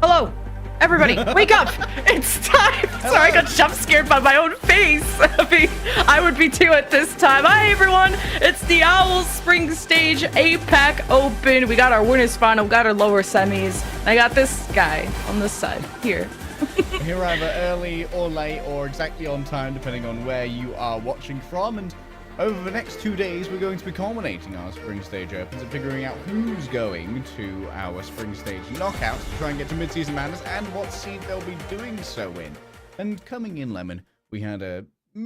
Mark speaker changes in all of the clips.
Speaker 1: Hello, everybody, wake up! It's time! Sorry, I got jump scared by my own face. I would be too at this time. Hi, everyone. It's the Owls Spring Stage APAC Open. We got our winners final, we got our lower semis. I got this guy on this side here.
Speaker 2: Here either early or late or exactly on time, depending on where you are watching from. And over the next 2 days, we're going to be culminating our Spring Stage Opens and figuring out who's going to our Spring Stage knockouts to try and get to mid-season madness and what seed they'll be doing so in. And coming in, Lemon, we had a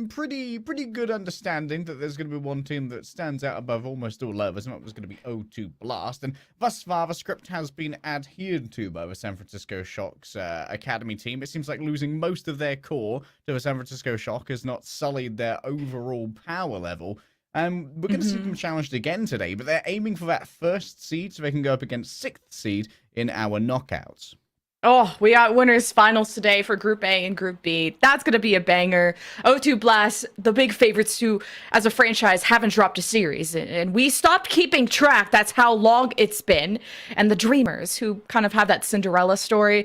Speaker 2: pretty good understanding that there's going to be one team that stands out above almost all others, and that was going to be O2 Blast. And thus far, the script has been adhered to by the San Francisco Shock's academy team. It seems like losing most of their core to the San Francisco Shock has not sullied their overall power level. And we're going to see them challenged again today, but they're aiming for that first seed so they can go up against 6th seed in our knockouts.
Speaker 1: Oh, we got winners finals today for Group A and Group B. That's going to be a banger. O2 Blast, the big favorites who, as a franchise, haven't dropped a series. And we stopped keeping track. That's how long it's been. And the Dreamers, who kind of have that Cinderella story.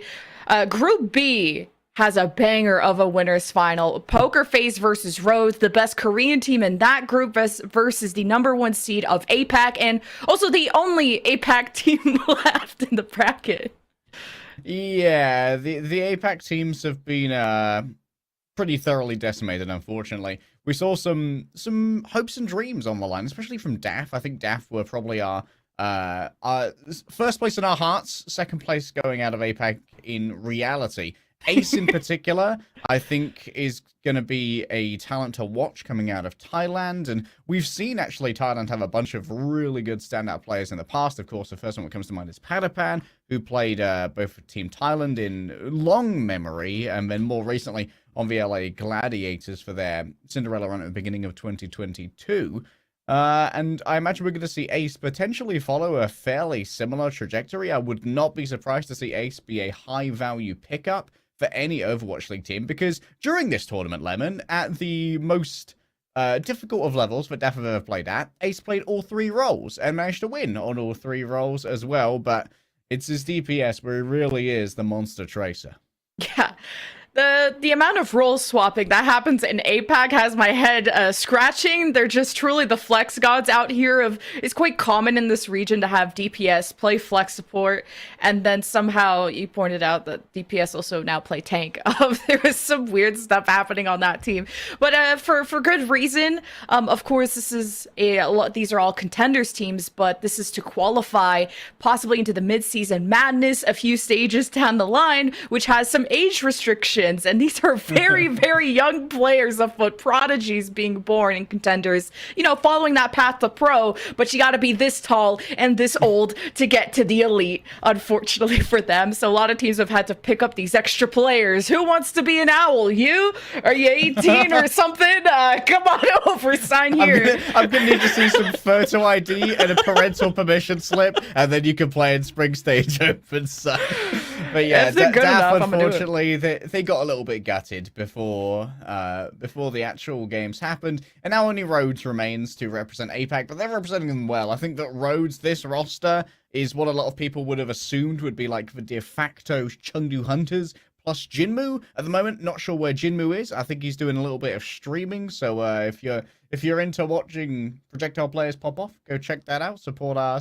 Speaker 1: Group B has a banger of a winners final. Poker Face versus Rhodes, the best Korean team in that group versus the #1 seed of APAC. And also the only APAC team left in the bracket.
Speaker 2: Yeah, the APAC teams have been pretty thoroughly decimated, unfortunately. We saw some hopes and dreams on the line, especially from DAF. I think DAF were probably our first place in our hearts, second place going out of APAC in reality. Ace in particular, I think, is going to be a talent to watch coming out of Thailand. And we've seen, actually, Thailand have a bunch of really good standout players in the past. Of course, the first one that comes to mind is Padapan, who played both for Team Thailand in long memory, and then more recently on the LA Gladiators for their Cinderella run at the beginning of 2022. And I imagine we're going to see Ace potentially follow a fairly similar trajectory. I would not be surprised to see Ace be a high-value pickup for any Overwatch League team, because during this tournament, Lemon, at the most difficult of levels that DAF have ever played at, Ace played all 3 roles and managed to win on all 3 roles as well, but it's his DPS where he really is the monster tracer.
Speaker 1: Yeah. The amount of role swapping that happens in APAC has my head scratching. They're just truly the flex gods out here. It's quite common in this region to have DPS play flex support, and then somehow you pointed out that DPS also now play tank. There was some weird stuff happening on that team, but for good reason. Of course, these are all contenders teams, but this is to qualify possibly into the mid-season madness a few stages down the line, which has some age restrictions. And these are very, very young players afoot, prodigies being born in contenders, following that path to pro. But you got to be this tall and this old to get to the elite, unfortunately for them. So a lot of teams have had to pick up these extra players. Who wants to be an owl? You? Are you 18 or something? Come on over, sign here.
Speaker 2: I'm gonna need to see some photo ID and a parental permission slip, and then you can play in Spring Stage Open. So. But yeah, DAF, unfortunately, they got a little bit gutted before the actual games happened, and now only Rhodes remains to represent APAC, but they're representing them well. I think that Rhodes, this roster, is what a lot of people would have assumed would be like the de facto Chengdu Hunters plus Jinmu. At the moment, not sure where Jinmu is. I think he's doing a little bit of streaming, so if you're into watching projectile players pop off, go check that out. Support our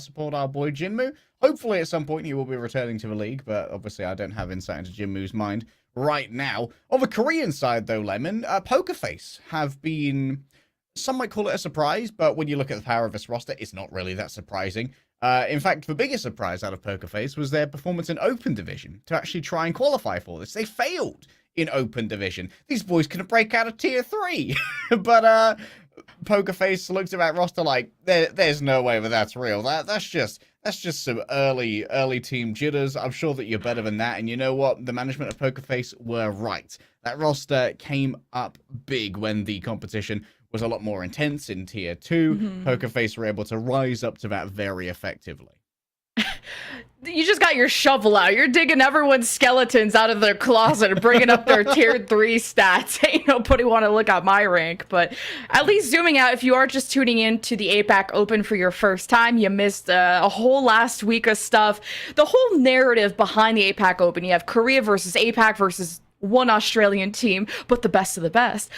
Speaker 2: boy Jinmu. Hopefully at some point he will be returning to the league, but obviously I don't have insight into Jinmu's mind right now. On the Korean side, though, Lemon, Poker Face have been, some might call it a surprise, but when you look at the power of this roster, it's not really that surprising. In fact, the biggest surprise out of Poker Face was their performance in Open Division to actually try and qualify for this. They failed in Open Division. These boys couldn't break out of Tier 3. But Poker Face looked at that roster like, there's no way that that's real. That's just some early team jitters. I'm sure that you're better than that. And you know what? The management of Poker Face were right. That roster came up big when the competition was a lot more intense in Tier 2. Poker Face were able to rise up to that very effectively.
Speaker 1: you just got your shovel out. You're digging everyone's skeletons out of their closet and bringing up their tier 3 stats. Ain't nobody want to look at my rank. But at least zooming out, if you are just tuning in to the APAC Open for your first time, you missed a whole last week of stuff. The whole narrative behind the APAC Open, you have Korea versus APAC versus one Australian team, but the best of the best,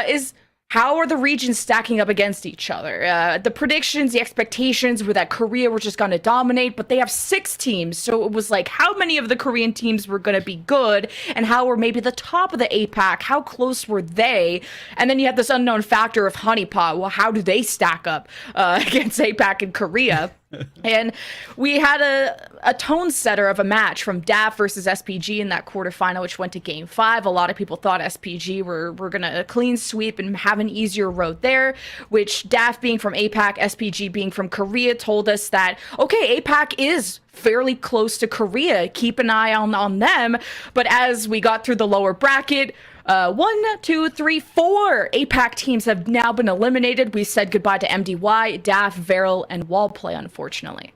Speaker 1: is how are the regions stacking up against each other? The predictions, the expectations were that Korea were just going to dominate, but they have 6 teams. So it was like, how many of the Korean teams were going to be good? And how were maybe the top of the APAC? How close were they? And then you have this unknown factor of Honeypot. Well, how do they stack up against APAC and Korea? And we had a tone setter of a match from DAF versus SPG in that quarterfinal, which went to game 5. A lot of people thought SPG were going to clean sweep and have an easier road there, which DAF being from APAC, SPG being from Korea, told us that, okay, APAC is fairly close to Korea. Keep an eye on them. But as we got through the lower bracket, 1, 2, 3, 4 APAC teams have now been eliminated. We said goodbye to MDY, DAF, Varel, and Wallplay, unfortunately.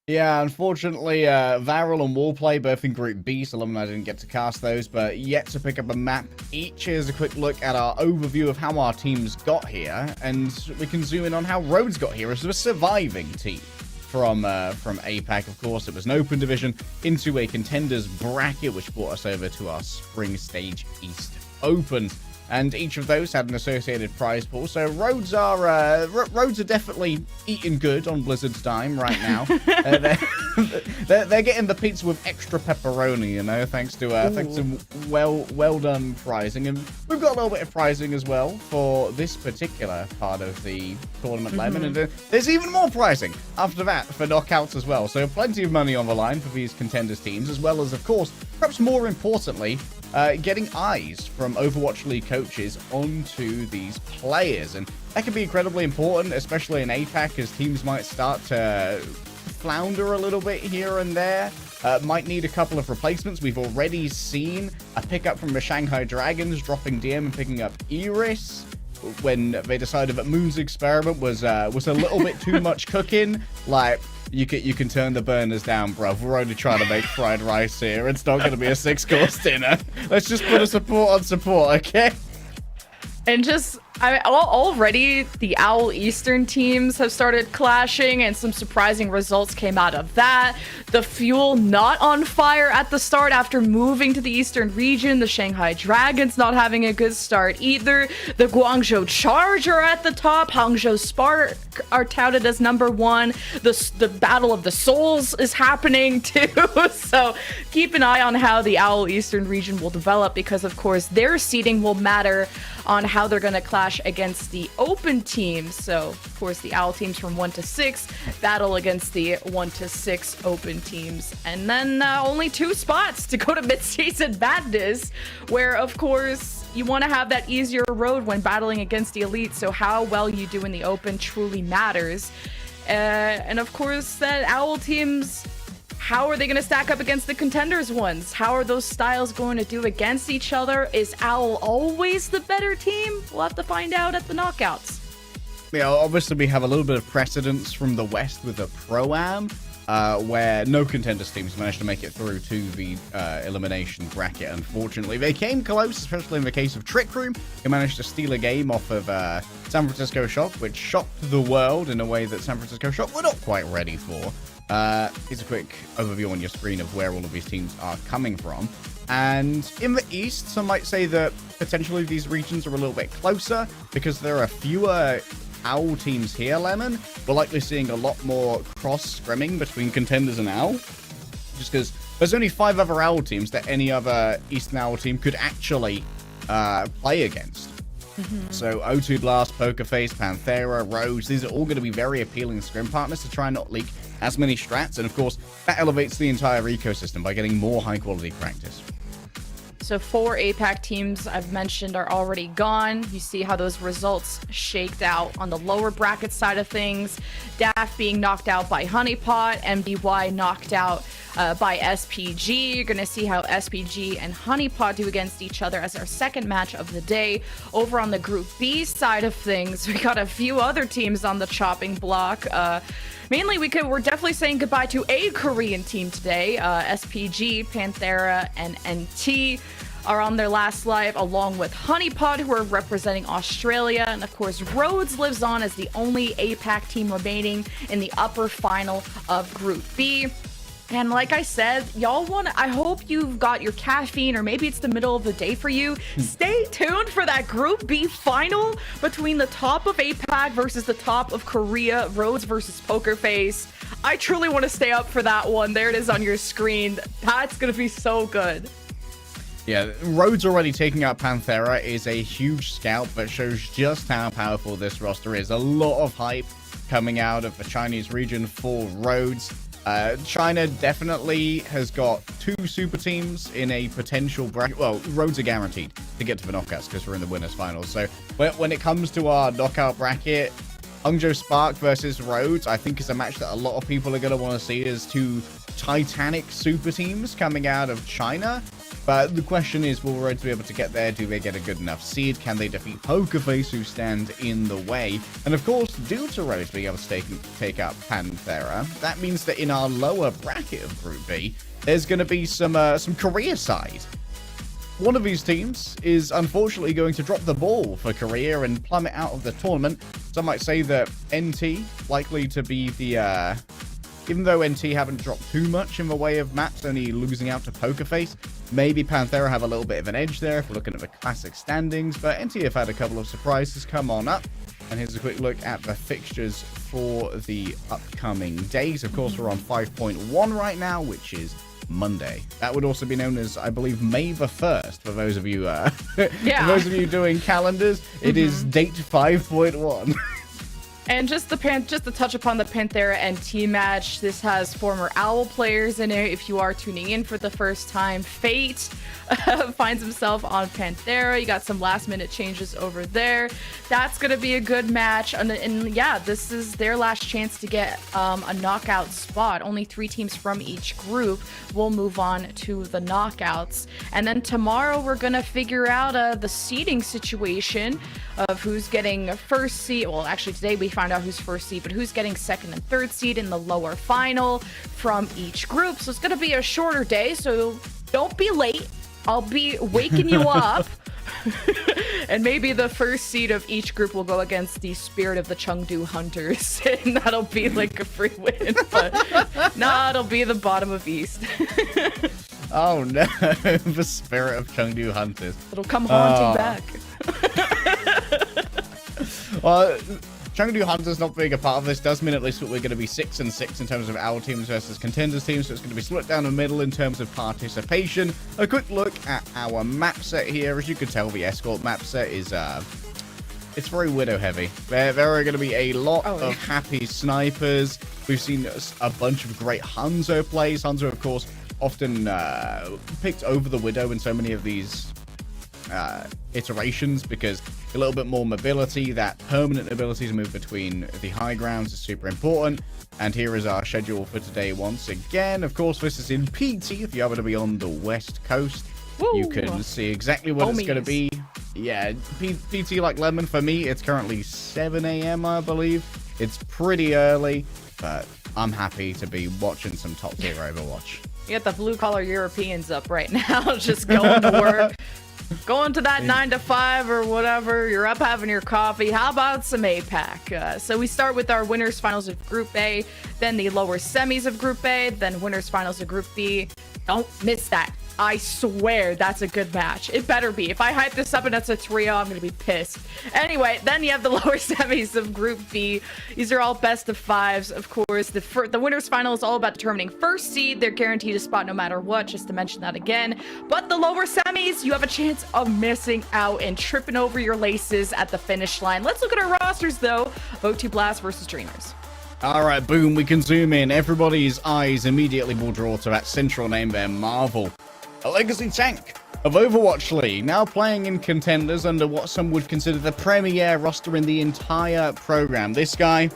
Speaker 2: Yeah, unfortunately, Varel and Wallplay both in Group B, so I didn't get to cast those, but yet to pick up a map each. Here's a quick look at our overview of how our teams got here, and we can zoom in on how Rhodes got here as a surviving team. From APAC, of course, it was an open division into a contenders bracket, which brought us over to our Spring Stage East Opens. And each of those had an associated prize pool. So Rhodes are definitely eating good on Blizzard's dime right now. They're getting the pizza with extra pepperoni, you know, thanks to well done pricing. And we've got a little bit of pricing as well for this particular part of the tournament, Lemon. And there's even more pricing after that for knockouts as well. So plenty of money on the line for these contenders teams, as well as, of course, perhaps more importantly, getting eyes from Overwatch League coaches onto these players. And that can be incredibly important, especially in APAC, as teams might start to flounder a little bit here and there. Might need a couple of replacements. We've already seen a pickup from the Shanghai Dragons dropping DM and picking up Iris when they decided that Moon's experiment was a little bit too much cooking. Like, you can turn the burners down, bruv. We're only trying to make fried rice here. It's not going to be a 6-course dinner. Let's just put a support on support, okay?
Speaker 1: And just, already the Owl Eastern teams have started clashing, and some surprising results came out of that. The Fuel not on fire at the start after moving to the Eastern region. The Shanghai Dragons not having a good start either. The Guangzhou Charge are at the top. Hangzhou Spark are touted as number 1. The Battle of the Souls is happening too. So keep an eye on how the Owl Eastern region will develop, because of course their seeding will matter on how they're going to clash against the open teams. So, of course, the Owl teams from 1 to 6 battle against the 1 to 6 open teams. And then only 2 spots to go to mid-season madness, where, of course, you want to have that easier road when battling against the elite. So how well you do in the open truly matters. And, of course, that Owl teams, how are they going to stack up against the contenders ones? How are those styles going to do against each other? Is Owl always the better team? We'll have to find out at the knockouts.
Speaker 2: Yeah, obviously we have a little bit of precedence from the West with the Pro-Am, where no contenders teams managed to make it through to the elimination bracket, unfortunately. They came close, especially in the case of Trick Room, who managed to steal a game off of San Francisco Shock, which shocked the world in a way that San Francisco Shock were not quite ready for. Here's a quick overview on your screen of where all of these teams are coming from. And in the East, some might say that potentially these regions are a little bit closer because there are fewer Owl teams here, Lemon. We're likely seeing a lot more cross-scrimming between contenders and Owl, just because there's only 5 other Owl teams that any other Eastern Owl team could actually play against. So O2 Blast, Pokerface, Panthera, Rhodes, these are all going to be very appealing scrim partners to try and not leak as many strats. And of course, that elevates the entire ecosystem by getting more high quality practice.
Speaker 1: So 4 APAC teams I've mentioned are already gone. You see how those results shaked out on the lower bracket side of things. DAF being knocked out by Honeypot, MDY knocked out by SPG. You're going to see how SPG and Honeypot do against each other as our second match of the day. Over on the Group B side of things, we got a few other teams on the chopping block. mainly we're definitely saying goodbye to a Korean team today. SPG, Panthera, and NT are on their last live, along with Honeypot, who are representing Australia. And of course, Rhodes lives on as the only APAC team remaining in the upper final of Group B. And like I said, I hope you've got your caffeine, or maybe it's the middle of the day for you. Stay tuned for that Group B final between the top of APAC versus the top of Korea, Rhodes versus Poker Face. I truly want to stay up for that one. There it is on your screen. That's going to be so good.
Speaker 2: Yeah, Rhodes already taking out Panthera is a huge scalp that shows just how powerful this roster is. A lot of hype coming out of the Chinese region for Rhodes. China definitely has got 2 super teams in a potential bracket. Well, Rhodes are guaranteed to get to the knockouts because we're in the winners finals. So when it comes to our knockout bracket, Hangzhou Spark versus Rhodes, I think is a match that a lot of people are going to want to see as 2 titanic super teams coming out of China. But the question is, will Rhodes be able to get there? Do they get a good enough seed? Can they defeat Poker Face, who stand in the way? And of course, due to Rhodes being able to take out Panthera, that means that in our lower bracket of Group B, there's going to be some Korea side. One of these teams is unfortunately going to drop the ball for Korea and plummet out of the tournament. Some might say that NT likely to be the... Even though NT haven't dropped too much in the way of maps, only losing out to Poker Face, maybe Panthera have a little bit of an edge there if we're looking at the classic standings, but NT have had a couple of surprises come on up. And here's a quick look at the fixtures for the upcoming days. Of course, we're on 5.1 right now, which is Monday. That would also be known as, I believe, May the 1st, for those of you for those of you doing calendars. It is date 5.1.
Speaker 1: And just to touch upon the Panthera NT match, this has former Owl players in it. If you are tuning in for the first time, Fate finds himself on Panthera. You got some last minute changes over there. That's going to be a good match. And yeah, this is their last chance to get a knockout spot. Only 3 teams from each group will move on to the knockouts. And then tomorrow we're going to figure out the seeding situation of who's getting first seed. Well, actually today we found out who's first seed, but who's getting second and third seed in the lower final from each group. So it's going to be a shorter day, so don't be late. I'll be waking you up. And maybe the first seed of each group will go against the Spirit of the Chengdu Hunters, and that'll be like a free win. But no, it'll be the bottom of East.
Speaker 2: Oh no, the Spirit of Chengdu Hunters.
Speaker 1: It'll come haunting back.
Speaker 2: Well, Chengdu Hunters not being a part of this does mean at least that we're going to be 6-6 in terms of our teams versus contenders teams, so it's going to be split down the middle in terms of participation. A quick look at our map set here. As you can tell, the escort map set is it's very widow heavy. There are going to be a lot of happy snipers. We've seen a bunch of great Hanzo plays. Hanzo, of course, often picked over the widow in so many of these iterations because a little bit more mobility, that permanent ability to move between the high grounds is super important. And here is our schedule for today once again. Of course, this is in PT. If you happen to be on the west coast, you can see exactly what it's going to be. Yeah, PT like lemon. For me, it's currently 7 a.m. I believe. It's pretty early, but I'm happy to be watching some top tier Overwatch.
Speaker 1: You got the blue collar Europeans up right now, just going to work. Going to that 9 to 5 or whatever. You're up having your coffee. How about some APAC? So we start with our winners finals of Group A, then the lower semis of Group A, then winners finals of Group B. Don't miss that. I swear that's a good match. It better be. If I hype this up and it's a 3-0, I'm going to be pissed. Anyway, then you have the lower semis of Group B. These are all best of 5s, of course. The winners final is all about determining first seed. They're guaranteed a spot no matter what, just to mention that again. But the lower semis, you have a chance of missing out and tripping over your laces at the finish line. Let's look at our rosters, though. O2 Blast versus Dreamers.
Speaker 2: All right, boom, we can zoom in. Everybody's eyes immediately will draw to that central name there, Marvel. A legacy tank of Overwatch League, now playing in contenders under what some would consider the premier roster in the entire program. This guy,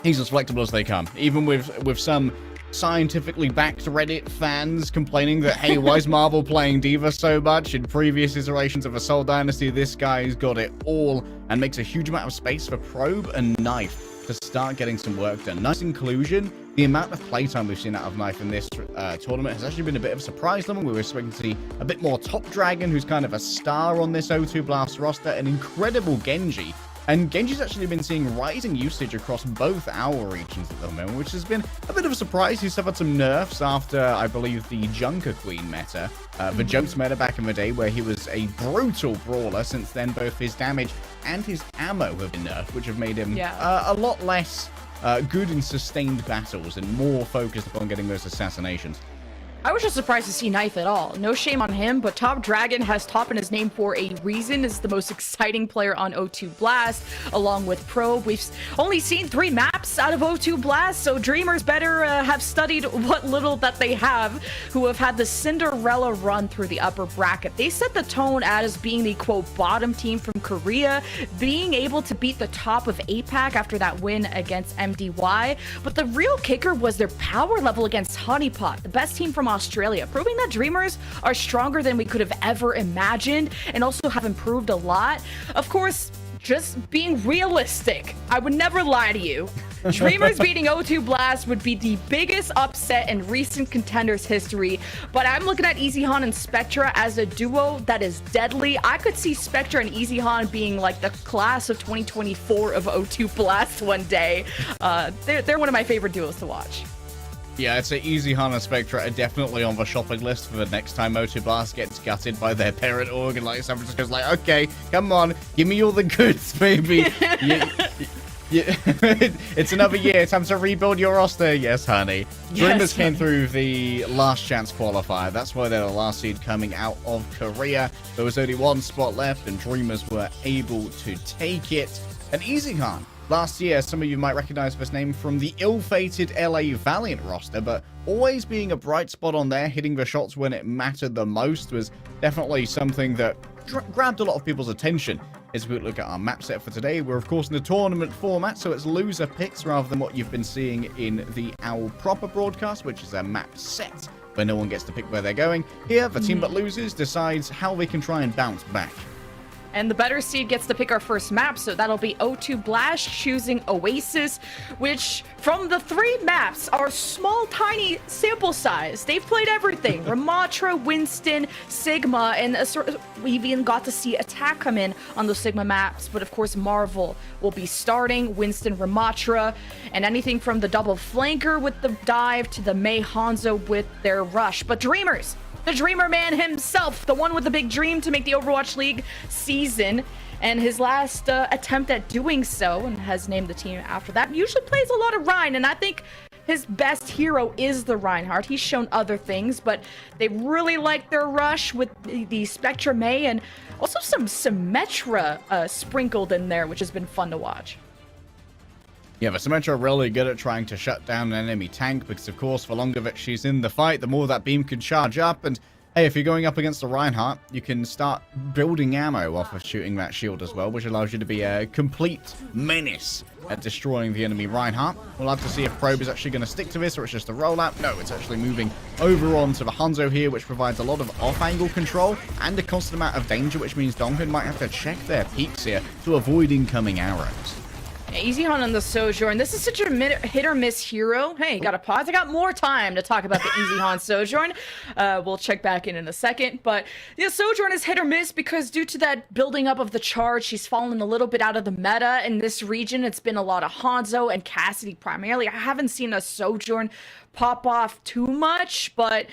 Speaker 2: he's as flexible as they come, even with some scientifically backed Reddit fans complaining that, hey, why is Marvel playing D.Va so much? In previous iterations of Assault Dynasty, this guy's got it all and makes a huge amount of space for probe and knife. to start getting some work done. Nice inclusion. The amount of playtime we've seen out of Knife in this tournament has actually been a bit of a surprise level. We were expecting to see a bit more Top Dragon, who's kind of a star on this O2 Blast roster, an incredible Genji. And Genji's actually been seeing rising usage across both our regions at the moment, which has been a bit of a surprise. He suffered some nerfs after, I believe, the Junker Queen meta. The Junks meta back in the day where he was a brutal brawler. Since then, both his damage and his ammo have been nerfed, which have made him a lot less good in sustained battles and more focused upon getting those assassinations.
Speaker 1: I was just surprised to see Knife at all. No shame on him, but Top Dragon has Top in his name for a reason. Is the most exciting player on O2 Blast, along with Probe. We've only seen 3 maps out of O2 Blast, so Dreamers better have studied what little that they have, who have had the Cinderella run through the upper bracket. They set the tone as being the, quote, bottom team from Korea, being able to beat the top of APAC after that win against MDY. But the real kicker was their power level against Honeypot, the best team from Australia, proving that Dreamers are stronger than we could have ever imagined and also have improved a lot. Of course, just being realistic, I would never lie to you. Dreamers beating O2 Blast would be the biggest upset in recent contenders history, but I'm looking at EasyHan and Spectra as a duo that is deadly. I could see Spectra and EasyHan being like the class of 2024 of O2 Blast one day. They're one of my favorite duos to watch.
Speaker 2: Yeah, it's an EasyHan and Spectra are definitely on the shopping list for the next time O2 Blast gets gutted by their parent org, and like San Francisco's like, okay, come on, give me all the goods, baby. It's another year, time to rebuild your roster. Yes, honey. Dreamers came through the last chance qualifier. That's why they're the last seed coming out of Korea. There was only 1 spot left, and Dreamers were able to take it. And EasyHan, last year, some of you might recognize this name from the ill-fated LA Valiant roster, but always being a bright spot on there, hitting the shots when it mattered the most, was definitely something that grabbed a lot of people's attention. As we look at our map set for today, we're of course in the tournament format, so it's loser picks rather than what you've been seeing in the OWL proper broadcast, which is a map set where no one gets to pick where they're going. Here, the team that loses decides how they can try and bounce back.
Speaker 1: And the better seed gets to pick our first map, so that'll be O2 Blast choosing Oasis, which from the 3 maps are small, tiny sample size. They've played everything. Ramatra, Winston, Sigma, and we've even got to see Attack come in on those Sigma maps. But of course, Marvel will be starting, Winston, Ramatra, and anything from the double flanker with the dive to the Mei Hanzo with their rush. But Dreamers, the Dreamer man himself, the one with the big dream to make the Overwatch League season, and his last attempt at doing so, and has named the team after that, usually plays a lot of Rhine, and I think his best hero is the Reinhardt. He's shown other things, but they really like their rush with the Spectra Mei, and also some Symmetra sprinkled in there, which has been fun to watch.
Speaker 2: Yeah, the Symmetra are really good at trying to shut down an enemy tank because, of course, the longer that she's in the fight, the more that beam can charge up. And, hey, if you're going up against the Reinhardt, you can start building ammo off of shooting that shield as well, which allows you to be a complete menace at destroying the enemy Reinhardt. We'll have to see if Probe is actually going to stick to this or it's just a rollout. No, it's actually moving over onto the Hanzo here, which provides a lot of off-angle control and a constant amount of danger, which means Donghun might have to check their peaks here to avoid incoming arrows.
Speaker 1: EasyHan on the Sojourn. This is such a hit or miss hero. Hey, got to pause. I got more time to talk about the EasyHan Sojourn. We'll check back in a second. But the Sojourn is hit or miss because due to that building up of the charge, she's fallen a little bit out of the meta in this region. It's been a lot of Hanzo and Cassidy primarily. I haven't seen a Sojourn pop off too much, but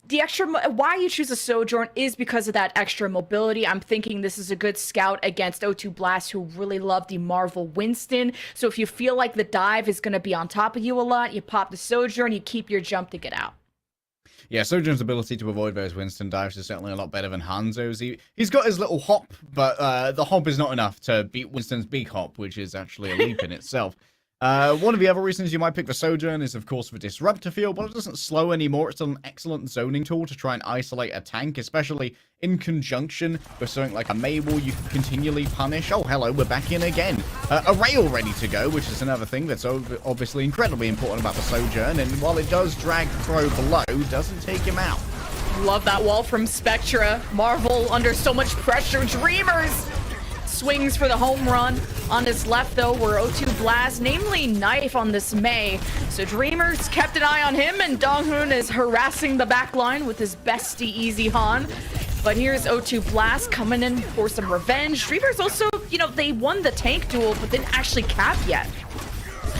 Speaker 1: the extra why you choose a Sojourn is because of that extra mobility. I'm thinking this is a good scout against O2 Blast, who really love the Marvel Winston. So if you feel like the dive is going to be on top of you a lot, you pop the Sojourn, you keep your jump to get out.
Speaker 2: Yeah, Sojourn's ability to avoid those Winston dives is certainly a lot better than Hanzo's. He's got his little hop, but the hop is not enough to beat Winston's big hop, which is actually a leap in itself. One of the other reasons you might pick the Sojourn is, of course, the Disruptor field, but it doesn't slow anymore. It's still an excellent zoning tool to try and isolate a tank, especially in conjunction with something like a Mabel you can continually punish. Oh, hello, we're back in again. A rail ready to go, which is another thing that's obviously incredibly important about the Sojourn, and while it does drag Probe below, doesn't take him out.
Speaker 1: Love that wall from Spectra. Marvel under so much pressure. Dreamers swings for the home run. On his left, though, were O2 O2 Blast, namely Knife on this Mei. So Dreamers kept an eye on him, and Donghoon is harassing the backline with his bestie Easy Han. But here's O2 Blast coming in for some revenge. Dreamers also, you know, they won the tank duel, but didn't actually cap yet.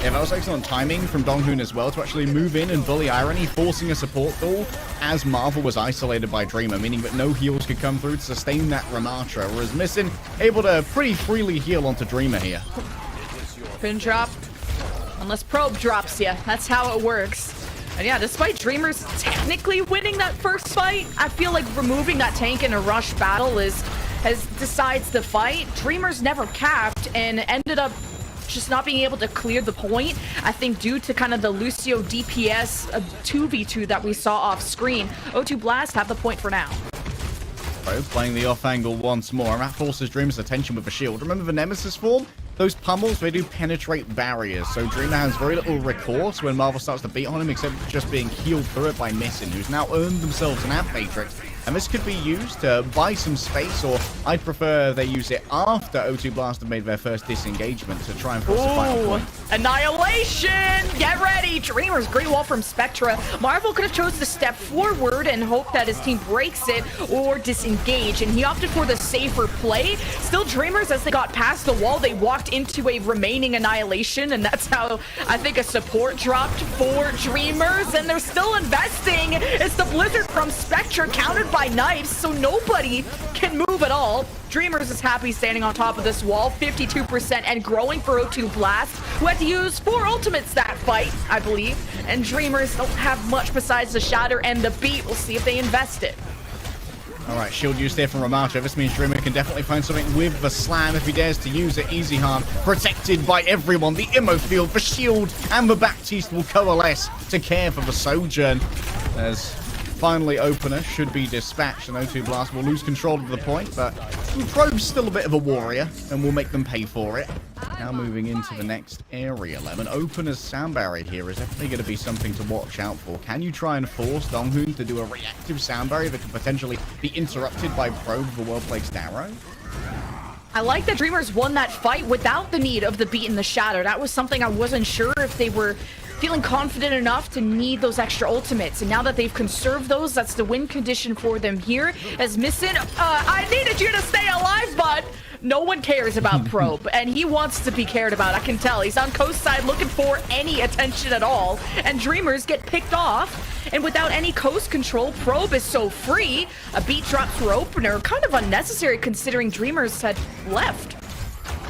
Speaker 2: Yeah, that was excellent timing from Donghoon as well to actually move in and bully Irony, forcing a support duel as Marvel was isolated by Dreamer, meaning that no heals could come through to sustain that Ramatra, whereas Missing able to pretty freely heal onto Dreamer here.
Speaker 1: Pin drop, unless Probe drops you. That's how it works. And yeah, despite Dreamers technically winning that first fight, I feel like removing that tank in a rush battle decides the fight. Dreamers never capped and ended up just not being able to clear the point, I think due to kind of the Lucio DPS 2v2 that we saw off screen. O2 Blast have the point for now.
Speaker 2: Playing the off angle once more. That forces Dreamer's attention with a shield. Remember the Nemesis form? Those pummels, they do penetrate barriers, so Dreamer has very little recourse when Marvel starts to beat on him, except just being healed through it by Missing, who's now earned themselves an Amp Matrix. And this could be used to buy some space, or I'd prefer they use it after O2 Blast have made their first disengagement to try and force a final point.
Speaker 1: Annihilation! Get ready! Dreamers, great wall from Spectra. Marvel could have chose to step forward and hope that his team breaks it or disengage, and he opted for the safer play. Still, Dreamers, as they got past the wall, they walked into a remaining Annihilation, and that's how I think a support dropped for Dreamers, and they're still investing. It's the Blizzard from Spectra, countered by Knives, so nobody can move at all. Dreamers is happy standing on top of this wall, 52% and growing for O2 Blast, who had to use 4 ultimates that fight, I believe. And Dreamers don't have much besides the Shatter and the Beat. We'll see if they invest it.
Speaker 2: Alright, shield used here from Ramatra. This means Dreamer can definitely find something with the slam if he dares to use it. Easy harm, protected by everyone. The Immo field, the shield, and the Baptiste will coalesce to care for the Sojourn. As finally opener should be dispatched, and O2 Blast will lose control of the point, but Probe's still a bit of a warrior, and will make them pay for it. Now moving into the next area, Lemon. Opener's sound barrier here is definitely going to be something to watch out for. Can you try and force Donghoon to do a reactive sound barrier that could potentially be interrupted by Probe of a well-placed arrow?
Speaker 1: I like that Dreamers won that fight without the need of the Beat and the Shatter. That was something I wasn't sure if they were feeling confident enough to need those extra ultimates. And now that they've conserved those, that's the win condition for them here. As Missing, I needed you to stay alive, bud. No one cares about Probe, and he wants to be cared about. I can tell. He's on coast side looking for any attention at all, and Dreamers get picked off. And without any coast control, Probe is so free. A Beat drop for opener, kind of unnecessary considering Dreamers had left.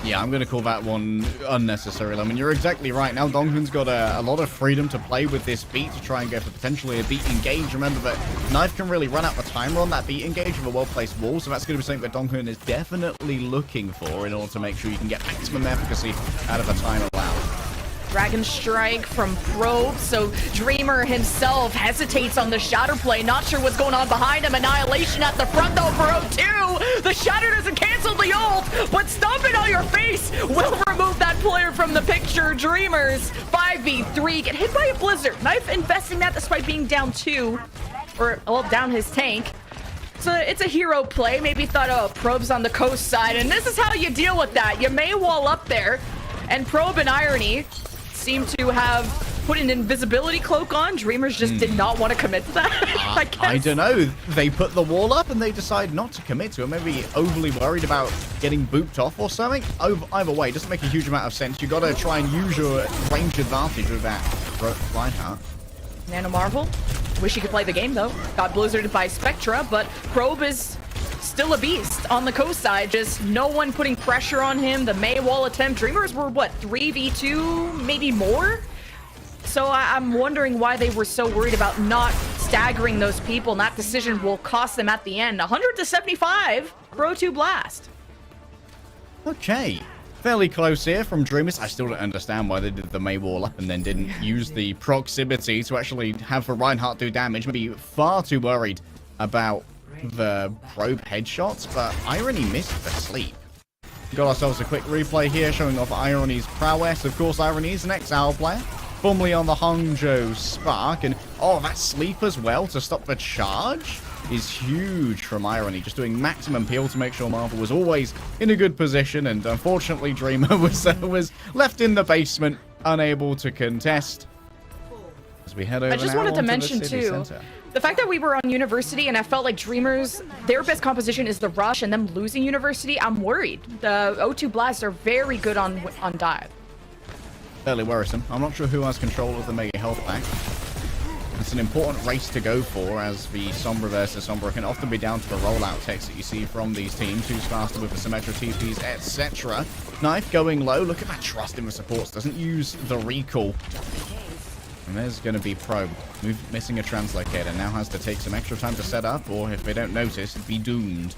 Speaker 2: Yeah, I'm going to call that one unnecessary. I mean, you're exactly right. Now Donghoon's got a lot of freedom to play with this Beat to try and go for potentially a Beat engage. Remember that Knife can really run out the timer on that Beat engage with a well-placed wall, so that's going to be something that Donghoon is definitely looking for in order to make sure you can get maximum efficacy out of a time allowed.
Speaker 1: Dragon Strike from Probe, so Dreamer himself hesitates on the Shatter play, not sure what's going on behind him. Annihilation at the front though for O2. The Shatter doesn't cancel the ult, but Stomp It on Your Face will remove that player from the picture. Dreamers 5v3 get hit by a Blizzard. Knife investing that despite being down 2, or well, down his tank. So it's a hero play. Maybe thought, oh, Probe's on the coast side, and this is how you deal with that. You may wall up there, and Probe and Irony seem to have put an invisibility cloak on. Dreamers just did not want to commit to that.
Speaker 2: I don't know. They put the wall up and they decide not to commit to it. Maybe overly worried about getting booped off or something. Either way, it doesn't make a huge amount of sense. You got to try and use your range advantage with that Reinhardt.
Speaker 1: Nano Marvel. Wish he could play the game though. Got blizzarded by Spectra, but Probe is still a beast on the coast side. Just no one putting pressure on him. The Mei wall attempt. Dreamers were what, 3v2, maybe more? So I'm wondering why they were so worried about not staggering those people, and that decision will cost them at the end. 100-75 for O2 Blast.
Speaker 2: Okay. Fairly close here from Dreamers. I still don't understand why they did the Mei wall up and then didn't use the proximity to actually have the Reinhardt do damage. Maybe far too worried about the Probe headshots, but Irony missed the sleep. Got ourselves a quick replay here showing off Irony's prowess. Of course, Irony is an Exile player. Formerly on the Hangzhou Spark. And, oh, that sleep as well to stop the charge is huge from Irony. Just doing maximum peel to make sure Marvel was always in a good position. And unfortunately, Dreamer was left in the basement, unable to contest. As we head over
Speaker 1: I just wanted to mention, too, the fact that we were on University and I felt like Dreamers, their best composition is the rush, and them losing University, I'm worried. The O2 Blast are very good on dive.
Speaker 2: Fairly worrisome. I'm not sure who has control of the Mega Health Pack. It's an important race to go for, as the Sombra versus Sombra can often be down to the rollout text that you see from these teams. Who's faster with the Symmetra TPs, etc. Knife going low. Look at that trust in the supports. Doesn't use the recall. And there's going to be Probe. Missing a translocator. Now has to take some extra time to set up, or if they don't notice, be doomed.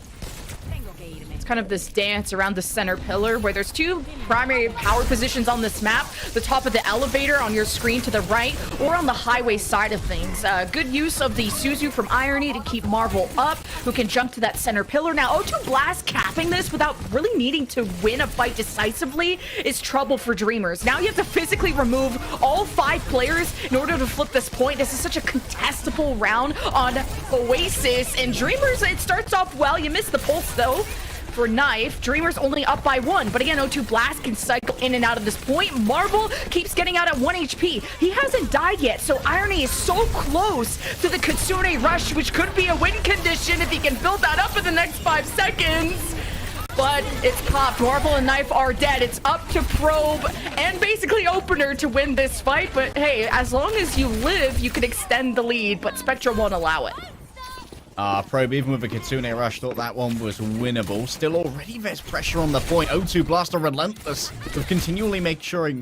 Speaker 1: It's kind of this dance around the center pillar where there's two primary power positions on this map. The top of the elevator on your screen to the right, or on the highway side of things. Good use of the Suzu from Irony to keep Marvel up, who can jump to that center pillar. Now, O2 Blast capping this without really needing to win a fight decisively is trouble for Dreamers. Now you have to physically remove all 5 players in order to flip this point. This is such a contestable round on Oasis, and Dreamers, it starts off well. You miss the pulse, though. For Knife, Dreamers only up by 1, but again, O2 Blast can cycle in and out of this point. Marvel keeps getting out at 1 HP. He hasn't died yet, so Irony is so close to the Kitsune Rush, which could be a win condition if he can build that up in the next 5 seconds. But it's popped. Marvel and Knife are dead. It's up to Probe and basically Opener to win this fight, but hey, as long as you live, you can extend the lead, but Spectra won't allow it.
Speaker 2: Probe, even with a Kitsune Rush, thought that one was winnable. Still already there's pressure on the point. O2 Blast are relentless of continually making sure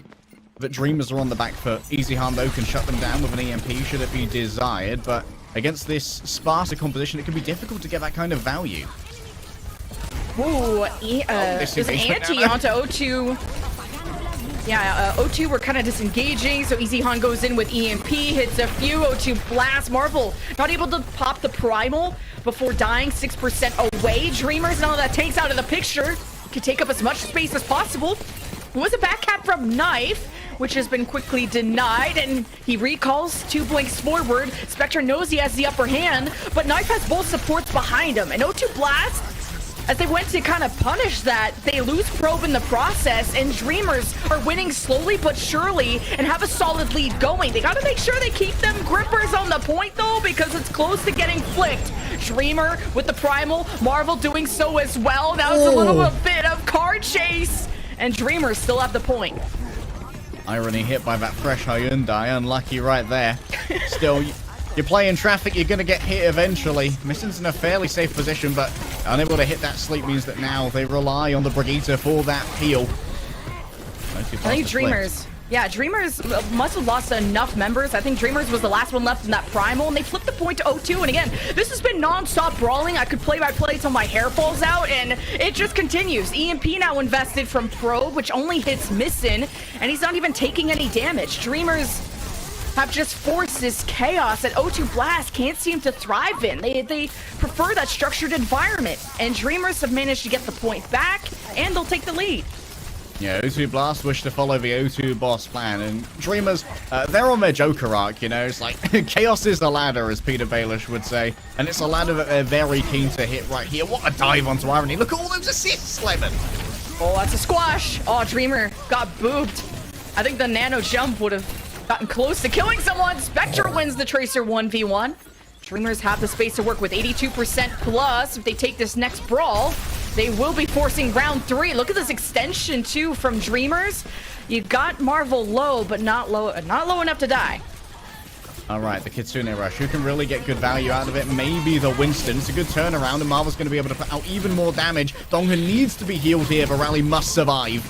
Speaker 2: that Dreamers are on the back foot. Easy Harm, though, can shut them down with an EMP should it be desired, but against this sparser composition, it can be difficult to get that kind of value.
Speaker 1: Ooh, this anti onto O2. Yeah, O2 were kind of disengaging, so Easy Han goes in with EMP, hits a few. O2 Blast. Marvel not able to pop the Primal before dying 6% away. Dreamers, now that takes out of the picture, can take up as much space as possible. It was a back cap from Knife, which has been quickly denied, and he recalls 2 blinks forward. Spectre knows he has the upper hand, but Knife has both supports behind him, and O2 Blast, as they went to kind of punish that, they lose Probe in the process, and Dreamers are winning slowly but surely and have a solid lead going. They got to make sure they keep them grippers on the point, though, because it's close to getting flicked. Dreamer with the Primal, Marvel doing so as well. Now it's a little bit of car chase, and Dreamers still have the point.
Speaker 2: Irony hit by that fresh Hyundai, unlucky right there. Still, you're playing traffic, you're going to get hit eventually. Mission's in a fairly safe position, but unable to hit that sleep means that now they rely on the Brigitte for that peel.
Speaker 1: I think Dreamers, yeah, Dreamers must have lost enough members. I think Dreamers was the last one left in that Primal, and they flipped the point to O2. And again, this has been non-stop brawling. I could play by play till my hair falls out, and it just continues. EMP now invested from Probe, which only hits Missin, and he's not even taking any damage. Dreamers have just forced this chaos that O2 Blast can't seem to thrive in. They prefer that structured environment, and Dreamers have managed to get the point back, and they'll take the lead.
Speaker 2: Yeah, O2 Blast wish to follow the O2 boss plan, and Dreamers, they're on their Joker arc, you know? It's like, chaos is the ladder, as Peter Baelish would say, and it's a ladder that they're very keen to hit right here. What a dive onto Irony. Look at all those assists, Lemon.
Speaker 1: Oh, that's a squash. Oh, Dreamer got booped. I think the nano jump would have gotten close to killing someone. Spectre wins the Tracer 1v1. Dreamers have the space to work with 82% plus. If they take this next brawl, they will be forcing round 3. Look at this extension too from Dreamers. You got Marvel low, but not low enough to die.
Speaker 2: All right, the Kitsune Rush. Who can really get good value out of it? Maybe the Winston. It's a good turnaround, and Marvel's going to be able to put out even more damage. Donghun needs to be healed here, but Rally must survive.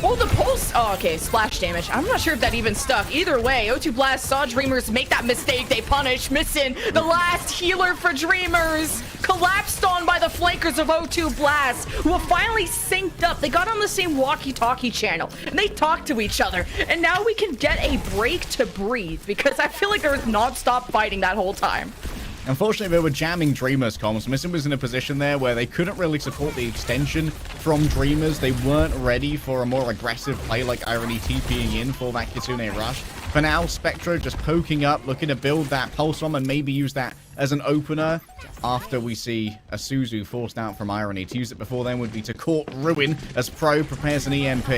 Speaker 1: Oh, the pulse. Oh, okay. Splash damage. I'm not sure if that even stuck. Either way, O2 Blast saw Dreamers make that mistake. They punish. Missing the last healer for Dreamers. Collapsed on by the flankers of O2 Blast, who have finally synced up. They got on the same walkie-talkie channel, and they talked to each other. And now we can get a break to breathe, because I feel like there was non-stop fighting that whole time.
Speaker 2: Unfortunately, they were jamming Dreamer's comms. Missing was in a position there where they couldn't really support the extension from Dreamers. They weren't ready for a more aggressive play like Irony TPing in for that Kitsune Rush. For now, Spectra just poking up, looking to build that Pulse Bomb and maybe use that as an opener after we see a Suzu forced out from Irony. To use it before then would be to court Ruin as Pro prepares an EMP.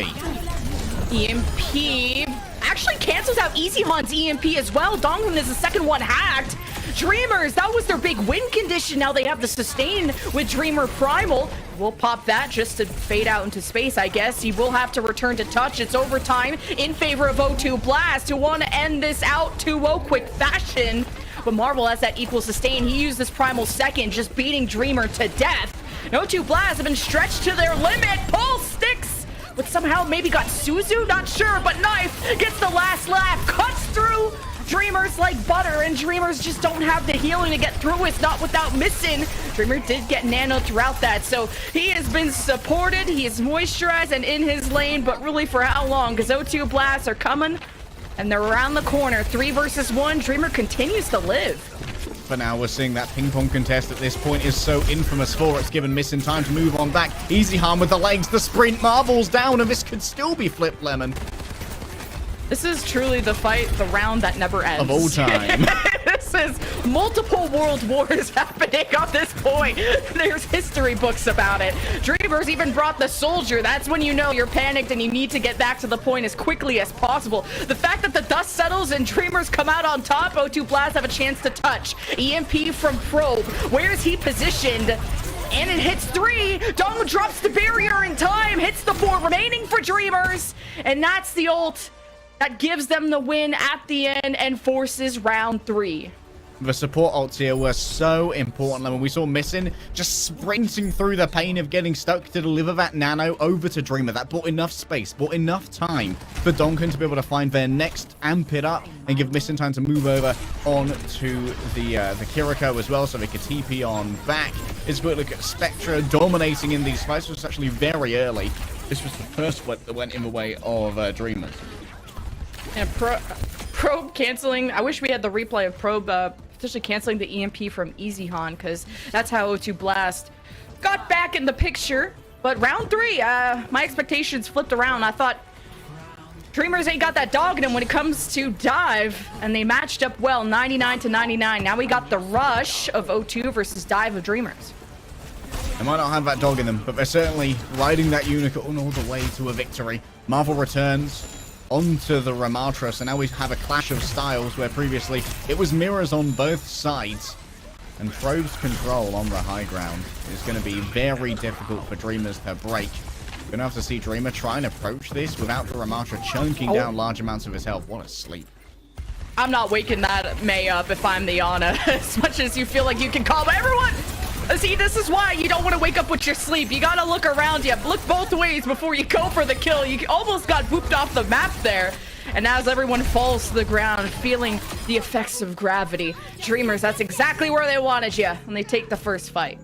Speaker 1: EMP actually cancels out Easy Han's EMP as well. Donghun is the second one hacked. Dreamers, that was their big win condition. Now they have the sustain with Dreamer Primal. We'll pop that just to fade out into space, I guess. He will have to return to touch. It's overtime in favor of O2 Blast, who want to end this out 2-0 quick fashion. But Marvel has that equal sustain. He used this Primal second, just beating Dreamer to death. And O2 Blast have been stretched to their limit. Pulse sticks, but somehow maybe got Suzu, not sure, but Knife gets the last laugh, cuts through Dreamers like butter, and Dreamers just don't have the healing to get through. It's not without missing. Dreamer did get nano throughout that, so he has been supported. He is moisturized and in his lane, but really for how long? Because O2 Blasts are coming, and they're around the corner. 3 versus 1. Dreamer continues to live.
Speaker 2: For now, we're seeing that ping-pong contest at this point is so infamous for it's given Missing time to move on back. Easy Harm with the legs, the sprint, Marvel's down, and this could still be flipped, Lemon.
Speaker 1: This is truly the fight, the round that never ends.
Speaker 2: Of all time.
Speaker 1: This is multiple world wars happening on this point. There's history books about it. Dreamers even brought the soldier. That's when you know you're panicked and you need to get back to the point as quickly as possible. The fact that the dust settles and Dreamers come out on top, O2 Blast have a chance to touch. EMP from Probe. Where is he positioned? And it hits 3. Dong drops the barrier in time, hits the 4 remaining for Dreamers. And that's the ult that gives them the win at the end and forces round 3.
Speaker 2: The support ults here were so important. When we saw Missing just sprinting through the pain of getting stuck to deliver that nano over to Dreamer. That bought enough space, bought enough time for Donkin to be able to find their next amp it up and give Missing time to move over on to the Kiriko as well, so they could TP on back. It's a look at Spectra dominating in these fights. This was actually very early. This was the first one that went in the way of Dreamers.
Speaker 1: And Probe canceling. I wish we had the replay of Probe potentially canceling the EMP from Easy Han, because that's how O2 Blast got back in the picture. But round 3, my expectations flipped around. I thought Dreamers ain't got that dog in him when it comes to dive, and they matched up well, 99 to 99. Now we got the rush of O2 versus dive of Dreamers.
Speaker 2: They might not have that dog in them, but they're certainly riding that unicorn all the way to a victory. Marvel returns onto the Ramatra, so now we have a clash of styles where previously it was mirrors on both sides, and Probe's control on the high ground is going to be very difficult for Dreamers to break. We're going to have to see Dreamer try and approach this without the Ramatra chunking down large amounts of his health. What a sleep.
Speaker 1: I'm not waking that May up if I'm the Ana, as much as you feel like you can calm everyone. See, this is why you don't want to wake up with your sleep. You gotta look around you. Look both ways before you go for the kill. You almost got booped off the map there. And as everyone falls to the ground, feeling the effects of gravity, Dreamers, that's exactly where they wanted you. And they take the first fight.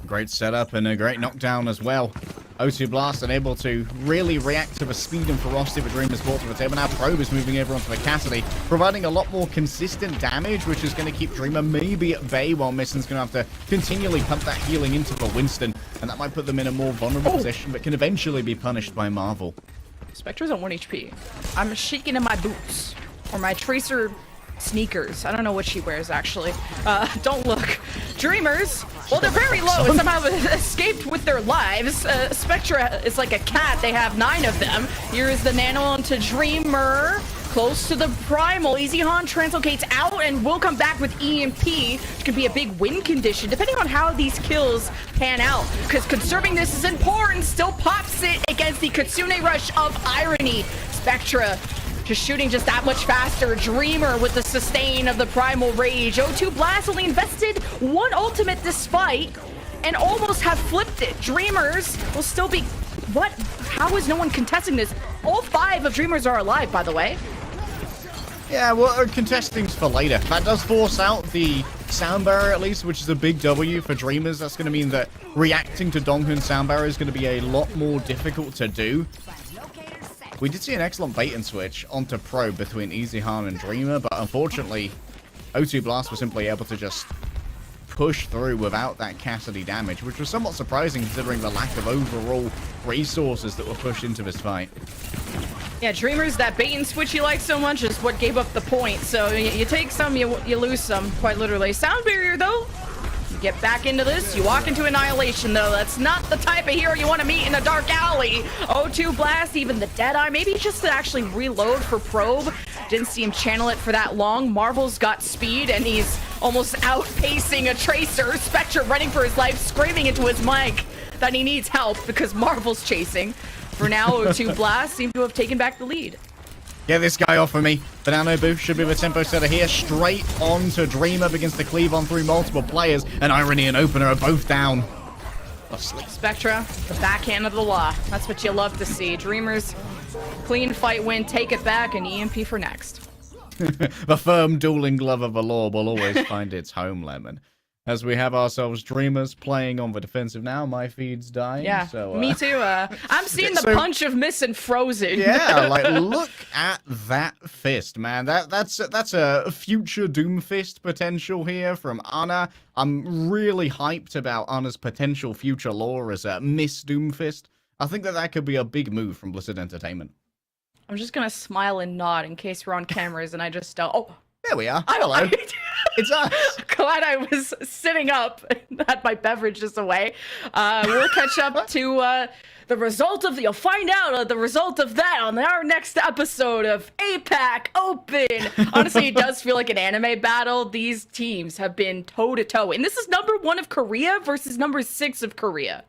Speaker 2: Great setup and a great knockdown as well. O2 Blast unable to really react to the speed and ferocity that Dreamers brought to the table. Now Probe is moving everyone to the Cassidy, providing a lot more consistent damage, which is going to keep Dreamer maybe at bay, while Misson's going to have to continually pump that healing into the Winston, and that might put them in a more vulnerable position, but can eventually be punished by Marvel.
Speaker 1: Spectra's on 1 HP. I'm shaking in my boots, or my Tracer sneakers. I don't know what she wears, actually. Don't look. Dreamers, well, they're very low and somehow escaped with their lives. Spectra is like a cat. They have 9 of them. Here is the nano onto Dreamer. Close to the Primal. Easy Han translocates out and will come back with EMP, which could be a big win condition, depending on how these kills pan out. Because conserving this is important. Still pops it against the Kitsune Rush of Irony. Spectra just shooting just that much faster. Dreamer with the sustain of the Primal Rage. O2 Blast only invested 1 ultimate this fight and almost have flipped it. Dreamers will still be... What? How is no one contesting this? All 5 of Dreamers are alive, by the way.
Speaker 2: Yeah, well, contesting's for later. That does force out the sound barrier at least, which is a big W for Dreamers. That's going to mean that reacting to Donghun's sound barrier is going to be a lot more difficult to do. We did see an excellent bait and switch onto Probe between Easy Han and Dreamer, but unfortunately, O2 Blast was simply able to just push through without that Cassidy damage, which was somewhat surprising considering the lack of overall resources that were pushed into this fight.
Speaker 1: Yeah, Dreamers, that bait and switch you like so much is what gave up the point. So you take some, you lose some, quite literally. Sound barrier, though. You get back into this, you walk into Annihilation, though. That's not the type of hero you want to meet in a dark alley. O2 Blast, even the Deadeye, maybe just to actually reload for Probe. Didn't see him channel it for that long. Marvel's got speed, and he's almost outpacing a Tracer. Spectre running for his life, screaming into his mic that he needs help because Marvel's chasing. For now, O2 Blast seem to have taken back the lead.
Speaker 2: Get this guy off of me. The nano boost should be the tempo setter here. Straight on to Dreamer, begins to cleave on through multiple players, and Irony and Opener are both down.
Speaker 1: Spectra, the backhand of the law. That's what you love to see. Dreamers, clean fight win, take it back, and EMP for next.
Speaker 2: The firm dueling glove of the law will always find its home, Lemon. As we have ourselves Dreamers playing on the defensive now, my feed's dying.
Speaker 1: Yeah,
Speaker 2: so,
Speaker 1: me too. I'm seeing the punch of Miss and Frozen.
Speaker 2: Yeah, like look at that fist, man. That's a future Doomfist potential here from Ana. I'm really hyped about Ana's potential future lore as a Miss Doomfist. I think that could be a big move from Blizzard Entertainment.
Speaker 1: I'm just gonna smile and nod in case we're on cameras, and I just oh.
Speaker 2: There we are. Hello. It's us.
Speaker 1: Glad I was sitting up and had my beverages away. We'll catch up to the result of you'll find out the result of that on our next episode of APAC Open. Honestly, it does feel like an anime battle. These teams have been toe to toe, and this is number 1 of Korea versus number 6 of Korea.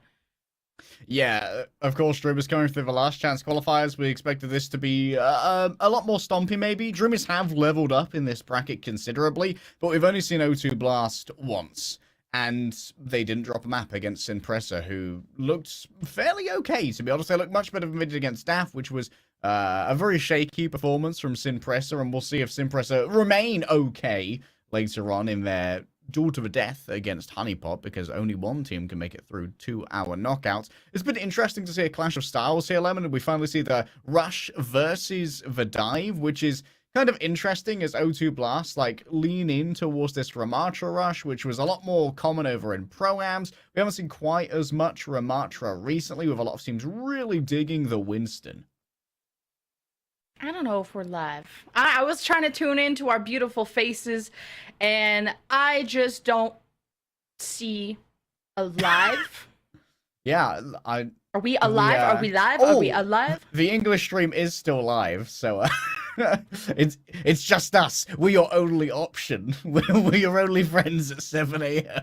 Speaker 2: Yeah, of course, Dreamers going through the last chance qualifiers. We expected this to be a lot more stompy, maybe. Dreamers have leveled up in this bracket considerably, but we've only seen O2 Blast once. And they didn't drop a map against Sinpressa, who looked fairly okay, to be honest. They looked much better than they did against Daff, which was a very shaky performance from Sinpressa, and we'll see if Sinpressa remain okay later on in their duel to the death against Honeypot, because only one team can make it through 2-hour knockouts. It's been interesting to see a clash of styles here, Lemon, and we finally see the Rush versus the Dive, which is kind of interesting as O2 Blast like lean in towards this Ramatra Rush, which was a lot more common over in Pro-Ams. We haven't seen quite as much Ramatra recently, with a lot of teams really digging the Winston.
Speaker 1: I don't know if we're live. I was trying to tune into our beautiful faces, and I just don't see a live.
Speaker 2: Yeah,
Speaker 1: Are we alive? Are we live? Are we alive?
Speaker 2: The English stream is still live, so it's just us. We're your only option. We're your only friends at 7 a.m.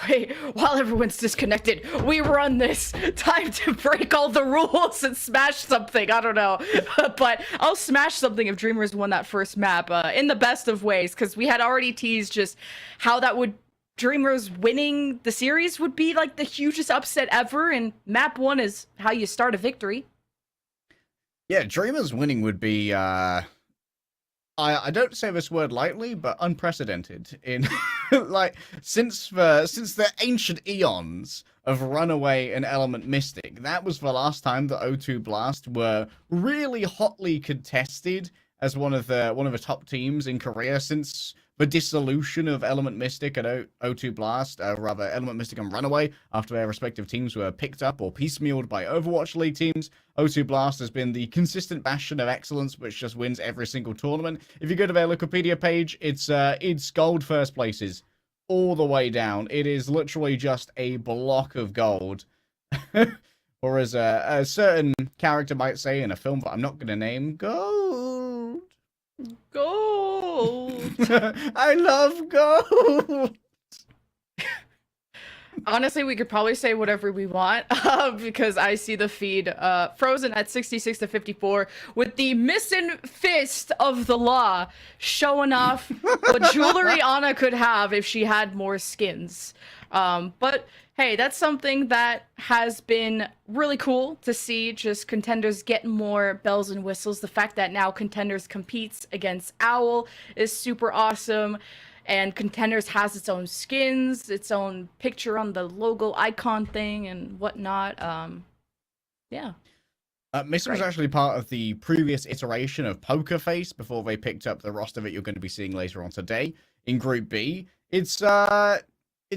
Speaker 1: Wait, while everyone's disconnected, we run this. Time to break all the rules and smash something. I don't know. But I'll smash something if Dreamers won that first map in the best of ways, because we had already teased just how that would... Dreamers winning the series would be like the hugest upset ever, and map 1 is how you start a victory.
Speaker 2: Yeah, Dreamers winning would be... I don't say this word lightly, but unprecedented in like since the ancient eons of Runaway and Element Mystic. That was the last time that O2 Blast were really hotly contested as one of the top teams in Korea since the dissolution of Element Mystic and O2 Blast, rather Element Mystic and Runaway, after their respective teams were picked up or piecemealed by Overwatch League teams. O2 Blast has been the consistent bastion of excellence, which just wins every single tournament. If you go to their Wikipedia page, it's gold first places all the way down. It is literally just a block of gold. Or as a certain character might say in a film that I'm not going to name, gold. Gold. I love gold.
Speaker 1: Honestly, we could probably say whatever we want because I see the feed frozen at 66 to 54 with the missing fist of the law showing off what jewelry Ana could have if she had more skins. But hey, that's something that has been really cool to see, just Contenders get more bells and whistles. The fact that now Contenders competes against Owl is super awesome. And Contenders has its own skins, its own picture on the logo icon thing and whatnot. Yeah.
Speaker 2: Mr. was actually part of the previous iteration of Poker Face before they picked up the roster that you're going to be seeing later on today. in Group B. It's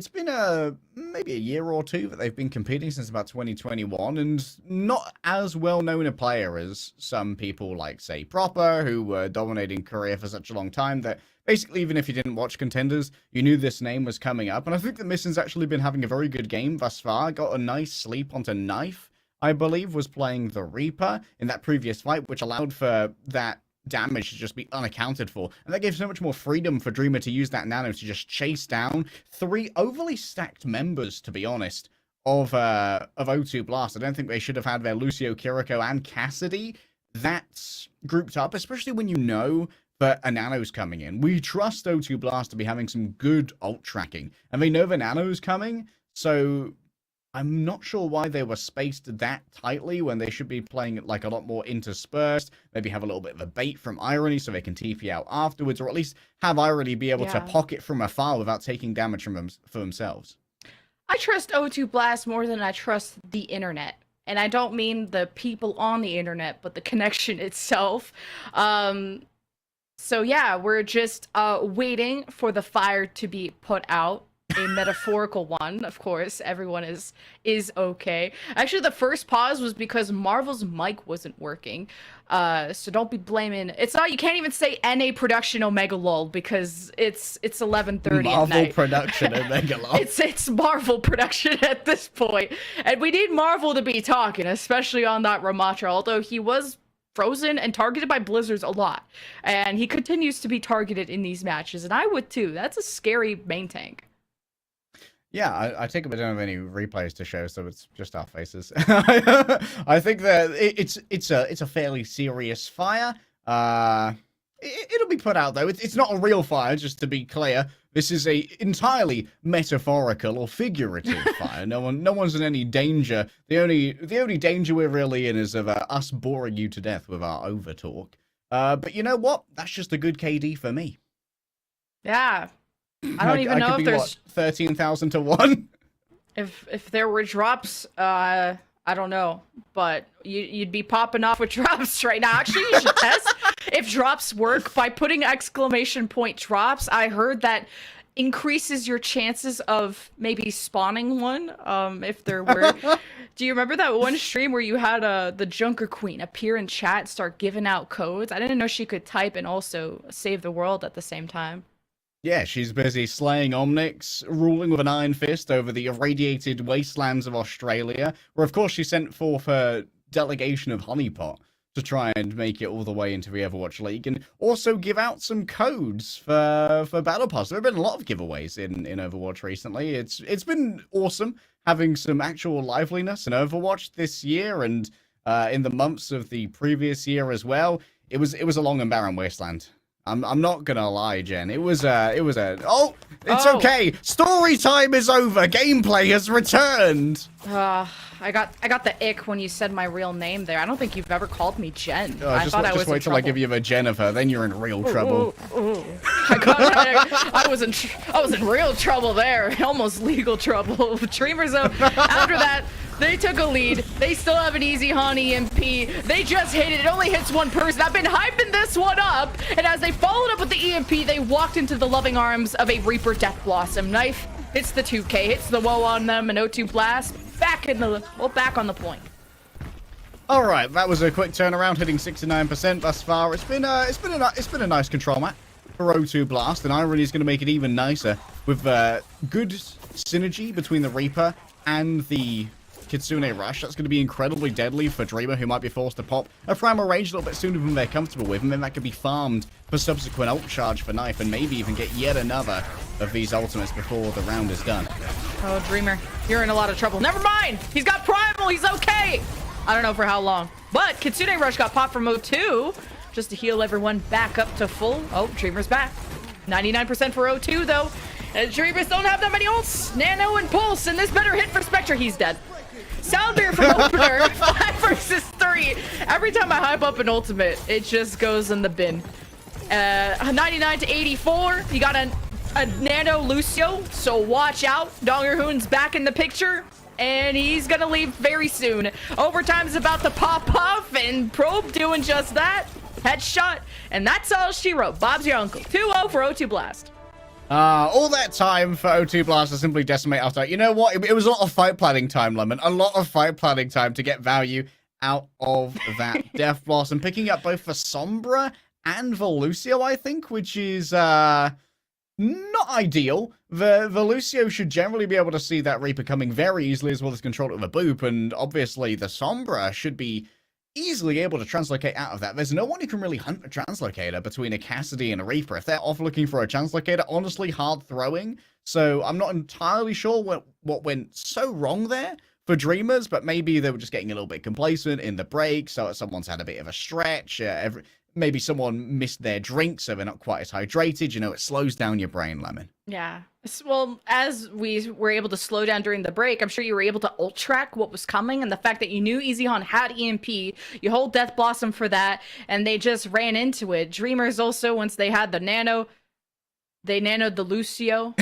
Speaker 2: been maybe a year or two that they've been competing since about 2021, and not as well known a player as some people like, say, Proper, who were dominating Korea for such a long time that basically even if you didn't watch Contenders, you knew this name was coming up. And I think that Mission's actually been having a very good game thus far. Got a nice sleep onto Knife, I believe, was playing the Reaper in that previous fight, which allowed for that damage to just be unaccounted for, and that gave so much more freedom for Dreamer to use that nano to just chase down 3 overly stacked members, to be honest, of O2 Blast. I don't think they should have had their Lucio, Kiriko, and Cassidy that's grouped up, especially when you know that a nano's coming in. We trust O2 Blast to be having some good ult tracking, and they know the nano's coming, so I'm not sure why they were spaced that tightly when they should be playing it like a lot more interspersed. Maybe have a little bit of a bait from Irony so they can TP out afterwards, or at least have Irony be able to pocket from afar without taking damage from them for themselves.
Speaker 1: I trust O2 Blast more than I trust the internet. And I don't mean the people on the internet, but the connection itself. So yeah, we're just waiting for the fire to be put out. A metaphorical one, of course. Everyone is okay. Actually, the first pause was because Marvel's mic wasn't working. So don't be blaming. It's not. You can't even say NA Production Omega Lol because it's 11:30 at night.
Speaker 2: Marvel Production Omega Lol.
Speaker 1: It's Marvel Production at this point, and we need Marvel to be talking, especially on that Ramatra. Although he was frozen and targeted by blizzards a lot, and he continues to be targeted in these matches, and I would too. That's a scary main tank.
Speaker 2: Yeah, I take it we don't have any replays to show, so it's just our faces. I think that it's a fairly serious fire. It'll be put out though. It's not a real fire, just to be clear. This is a entirely metaphorical or figurative fire. No one's in any danger. The only danger we're really in is of us boring you to death with our over talk. But you know what? That's just a good KD for me.
Speaker 1: Yeah. I don't even know if there's
Speaker 2: 13,000 to 1.
Speaker 1: If there were drops, I don't know, but you'd be popping off with drops right now. Actually, you should test if drops work by putting exclamation point drops. I heard that increases your chances of maybe spawning one. If there were. Do you remember that one stream where you had the Junker Queen appear in chat, start giving out codes? I didn't know she could type and also save the world at the same time.
Speaker 2: Yeah, she's busy slaying Omnics, ruling with an iron fist over the irradiated wastelands of Australia, where of course she sent forth her delegation of Honeypot to try and make it all the way into the Overwatch League, and also give out some codes for Battle Pass. There have been a lot of giveaways in Overwatch recently. It's been awesome having some actual liveliness in Overwatch this year, and in the months of the previous year as well. It was a long and barren wasteland. I'm not gonna lie, Jen. Oh, it's okay. Story time is over. Gameplay has returned.
Speaker 1: I got the ick when you said my real name there. I don't think you've ever called me Jen. I thought I was
Speaker 2: wait till I give you the Jennifer, then you're in real trouble.
Speaker 1: I was in real trouble there. Almost legal trouble. Dreamers up. After that, they took a lead. They still have an easy Honey EMP. They just hit it. It only hits one person. I've been hyping this one up. And as they followed up with the EMP, they walked into the loving arms of a Reaper Death Blossom. Knife hits the 2K, hits the woe on them, and O2 Blast back on the point.
Speaker 2: All right, that was a quick turnaround, hitting 69% thus far. It's been a nice control map for O2 Blast, and Irony is going to make it even nicer with good synergy between the Reaper and the Kitsune Rush. That's going to be incredibly deadly for Dreamer, who might be forced to pop a primal rage a little bit sooner than they're comfortable with, and then that could be farmed for subsequent ult charge for Knife, and maybe even get yet another of these ultimates before the round is done.
Speaker 1: Oh, Dreamer, you're in a lot of trouble. Never mind! He's got primal! He's okay! I don't know for how long. But Kitsune Rush got popped from O2, just to heal everyone back up to full. Oh, Dreamer's back. 99% for O2, though. And Dreamers don't have that many ults. Nano and Pulse, and this better hit for Spectre. He's dead. Soundbeer from Opener, 5 versus 3. Every time I hype up an ultimate, it just goes in the bin. 99 to 84. You got a Nano Lucio, so watch out. Dongerhoon's back in the picture, and he's gonna leave very soon. Overtime's about to pop off, and Probe doing just that. Headshot, and that's all she wrote. Bob's your uncle. 2-0 for O2 Blast.
Speaker 2: All that time for O2 Blast to simply decimate after. You know what? It was a lot of fight planning time, Lemon. A lot of fight planning time to get value out of that Death Blossom. Picking up both for Sombra and Velucio, I think, which is not ideal. The Velucio should generally be able to see that Reaper coming very easily, as well as control it with a boop, and obviously the Sombra should be easily able to translocate out of that. There's no one who can really hunt a translocator between a Cassidy and a Reaper. If they're off looking for a translocator, honestly, hard throwing. So I'm not entirely sure what went so wrong there for Dreamers, but maybe they were just getting a little bit complacent in the break, so someone's had a bit of a stretch. Maybe someone missed their drink, so they're not quite as hydrated. You know, it slows down your brain, Lemon.
Speaker 1: Yeah. Well, as we were able to slow down during the break, I'm sure you were able to ult track what was coming, and the fact that you knew EasyHon had EMP, you hold Death Blossom for that, and they just ran into it. Dreamers also, once they had the nano, they nanoed the Lucio.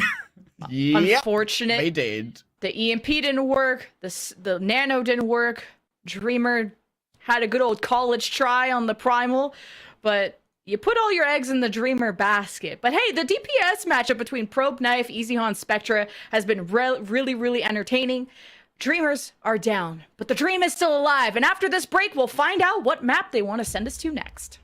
Speaker 2: Yep,
Speaker 1: unfortunate.
Speaker 2: They did.
Speaker 1: The EMP didn't work. The nano didn't work. Dreamer had a good old college try on the Primal, but you put all your eggs in the Dreamer basket. But hey, the DPS matchup between Probe Knife, EasyHon, Spectra has been really, really entertaining. Dreamers are down, but the dream is still alive. And after this break, we'll find out what map they want to send us to next.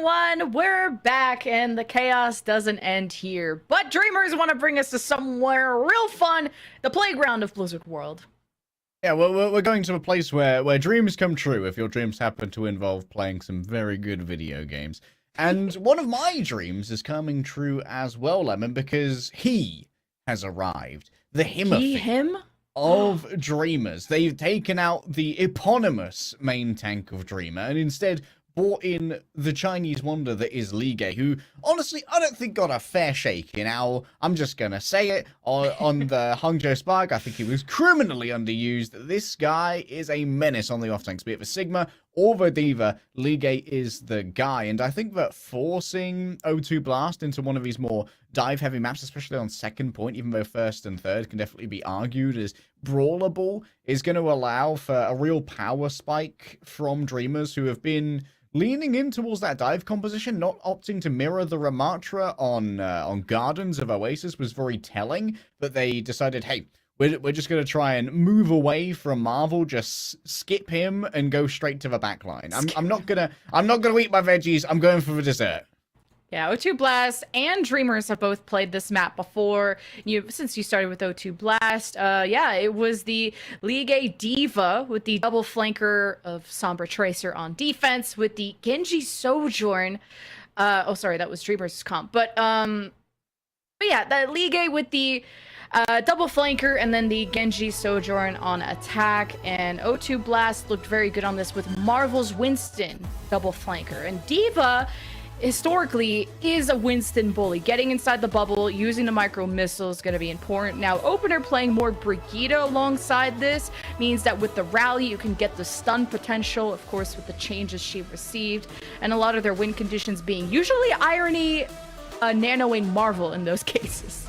Speaker 1: everyone, we're back and the chaos doesn't end here. But Dreamers want to bring us to somewhere real fun, the playground of Blizzard World.
Speaker 2: Yeah, we're going to a place where dreams come true if your dreams happen to involve playing some very good video games. And one of my dreams is coming true as well, Lemon, because he has arrived. The
Speaker 1: him
Speaker 2: of Dreamers. They've taken out the eponymous main tank of Dreamer and instead brought in the Chinese wonder that is Ligue, who, honestly, I don't think got a fair shake in our, I'm just going to say it, on the Hangzhou Spark. I think he was criminally underused. This guy is a menace on the off-tanks, be it for Sigma or for Diva. Ligue is the guy, and I think that forcing O2 Blast into one of these more dive-heavy maps, especially on second point, even though first and third can definitely be argued as brawlable, is going to allow for a real power spike from Dreamers, who have been leaning in towards that dive composition, not opting to mirror the Ramatra on Gardens of Oasis was very telling, but they decided, hey, we're just going to try and move away from Marvel, just skip him and go straight to the back line. I'm not gonna eat my veggies, I'm going for the dessert.
Speaker 1: Yeah, O2 Blast and Dreamers have both played this map before. Since you started with O2 Blast, yeah, it was the Ligue Diva with the double flanker of Sombra Tracer on defense with the Genji Sojourn. Oh, sorry, that was Dreamers' comp. But yeah, the Ligue with the double flanker and then the Genji Sojourn on attack. And O2 Blast looked very good on this with Marvel's Winston double flanker. And Diva historically is a Winston bully. Getting inside the bubble, using the micro missile is going to be important. Now, Opener playing more Brigitte alongside this means that with the rally, you can get the stun potential, of course, with the changes she received, and a lot of their win conditions being usually Irony, Nano, and Marvel in those cases.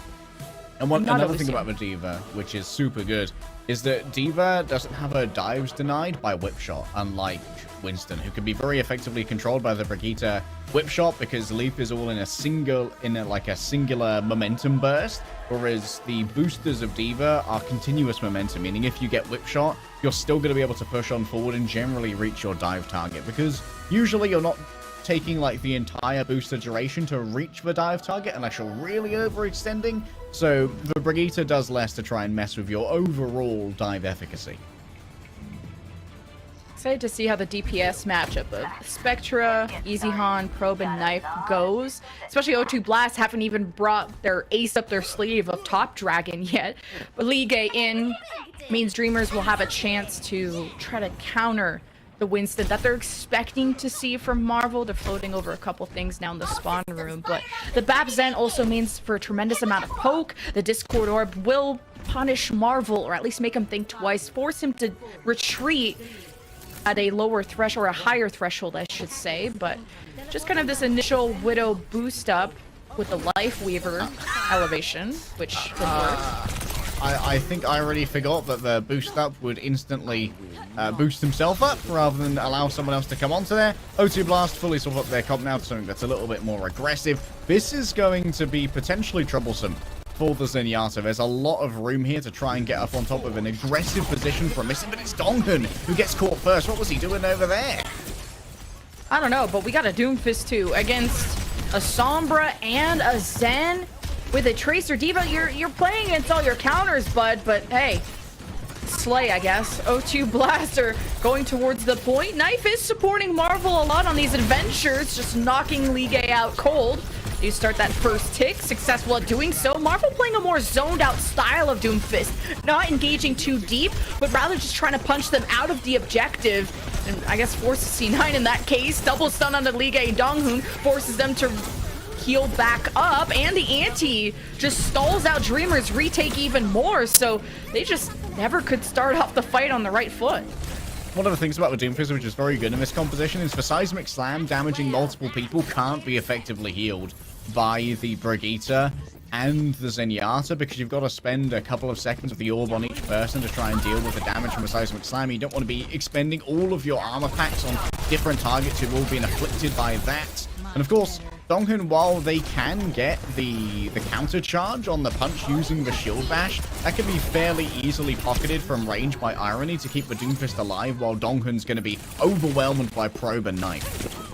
Speaker 2: And another thing about the Diva, which is super good, is that Diva doesn't have her dives denied by Whipshot, unlike Winston, who can be very effectively controlled by the Brigitte Whipshot because Leap is all in a singular momentum burst, whereas the boosters of Diva are continuous momentum, meaning if you get Whipshot, you're still going to be able to push on forward and generally reach your dive target, because usually you're not taking like the entire booster duration to reach the dive target unless you're really overextending, so the Brigitte does less to try and mess with your overall dive efficacy.
Speaker 1: Excited to see how the DPS matchup of Spectra, EasyHan, Probe, and Knife goes. Especially O2 Blast haven't even brought their ace up their sleeve of Top Dragon yet. But Ligue in means Dreamers will have a chance to try to counter the Winston that they're expecting to see from Marvel. They're floating over a couple things now in the spawn room. But the Bab Zen also means for a tremendous amount of poke. The Discord Orb will punish Marvel, or at least make him think twice, force him to retreat at a lower threshold, or a higher threshold, I should say. But just kind of this initial Widow boost up with the Life Weaver elevation, which could work.
Speaker 2: I think I already forgot that the boost up would instantly boost himself up rather than allow someone else to come onto there. O2 Blast fully sort of up their comp now to something that's a little bit more aggressive. This is going to be potentially troublesome for the Zenyatta. There's a lot of room here to try and get up on top of an aggressive position for missing, but it's Donghun who gets caught first. What was he doing over there?
Speaker 1: I don't know, but we got a Doomfist too against a Sombra and a Zen with a Tracer Diva. You're playing against all your counters, bud, but hey, slay, I guess. O2 Blaster going towards the point. Knife is supporting Marvel a lot on these adventures, just knocking Ligue out cold. You start that first tick, successful at doing so. Marvel playing a more zoned out style of Doomfist, not engaging too deep, but rather just trying to punch them out of the objective. And I guess forces C9 in that case. Double stun on the Ligue Donghun forces them to heal back up, and the anti just stalls out Dreamers, retake even more, so they just never could start off the fight on the right foot.
Speaker 2: One of the things about the Doomfist, which is very good in this composition, is for Seismic Slam, damaging multiple people can't be effectively healed by the Brigitte and the Zenyatta, because you've got to spend a couple of seconds with the orb on each person to try and deal with the damage from a Seismic Slam. You don't want to be expending all of your armor packs on different targets who've all been afflicted by that. And of course, Donghun, while they can get the counter charge on the punch using the shield bash, that can be fairly easily pocketed from range by Irony to keep the Doomfist alive, while Donghun's going to be overwhelmed by Probe and Knife.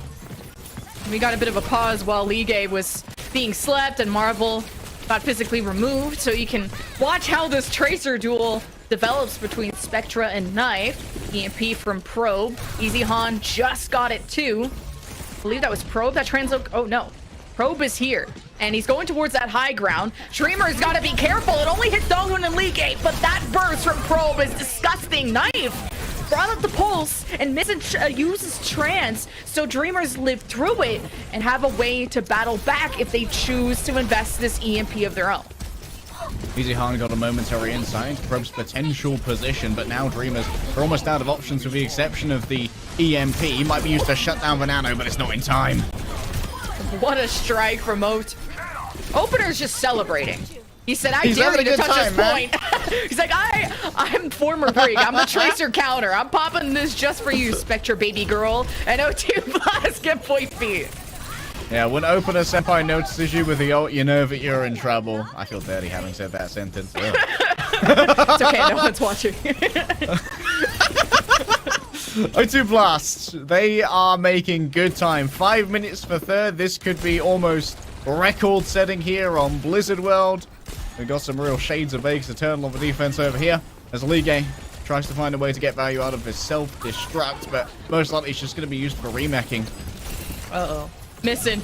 Speaker 1: We got a bit of a pause while Ligue was being slept and Marvel got physically removed, so you can watch how this Tracer duel develops between Spectra and Knife. EMP from Probe. Easy Han just got it too. I believe that was Probe that transloc. Oh no. Probe is here, and he's going towards that high ground. Dreamer's got to be careful. It only hits Donghun and Ligue, but that burst from Probe is disgusting. Knife brought up the pulse and uses trance, so Dreamers live through it and have a way to battle back if they choose to invest this EMP of their own.
Speaker 2: Easy Han got a momentary insight, Probe's potential position, but now Dreamers are almost out of options with the exception of the EMP. He might be used to shut down Venano, but it's not in time.
Speaker 1: What a strike from Oat. Opener's just celebrating. He said, I dare you to touch this point. He's like, I'm former Brig. I'm the Tracer counter. I'm popping this just for you, Spectre baby girl. And O2 Blast get point feet.
Speaker 2: Yeah, when Opener Senpai notices you with the ult, you know that you're in trouble. I feel dirty having said that sentence.
Speaker 1: It's okay, no one's watching.
Speaker 2: O2 Blast, they are making good time. 5 minutes for third. This could be almost record setting here on Blizzard World. We've got some real shades of Vegas Eternal on the defense over here as Ligue tries to find a way to get value out of his self-destruct, but most likely it's just going to be used for remacking.
Speaker 1: Uh-oh. Missing.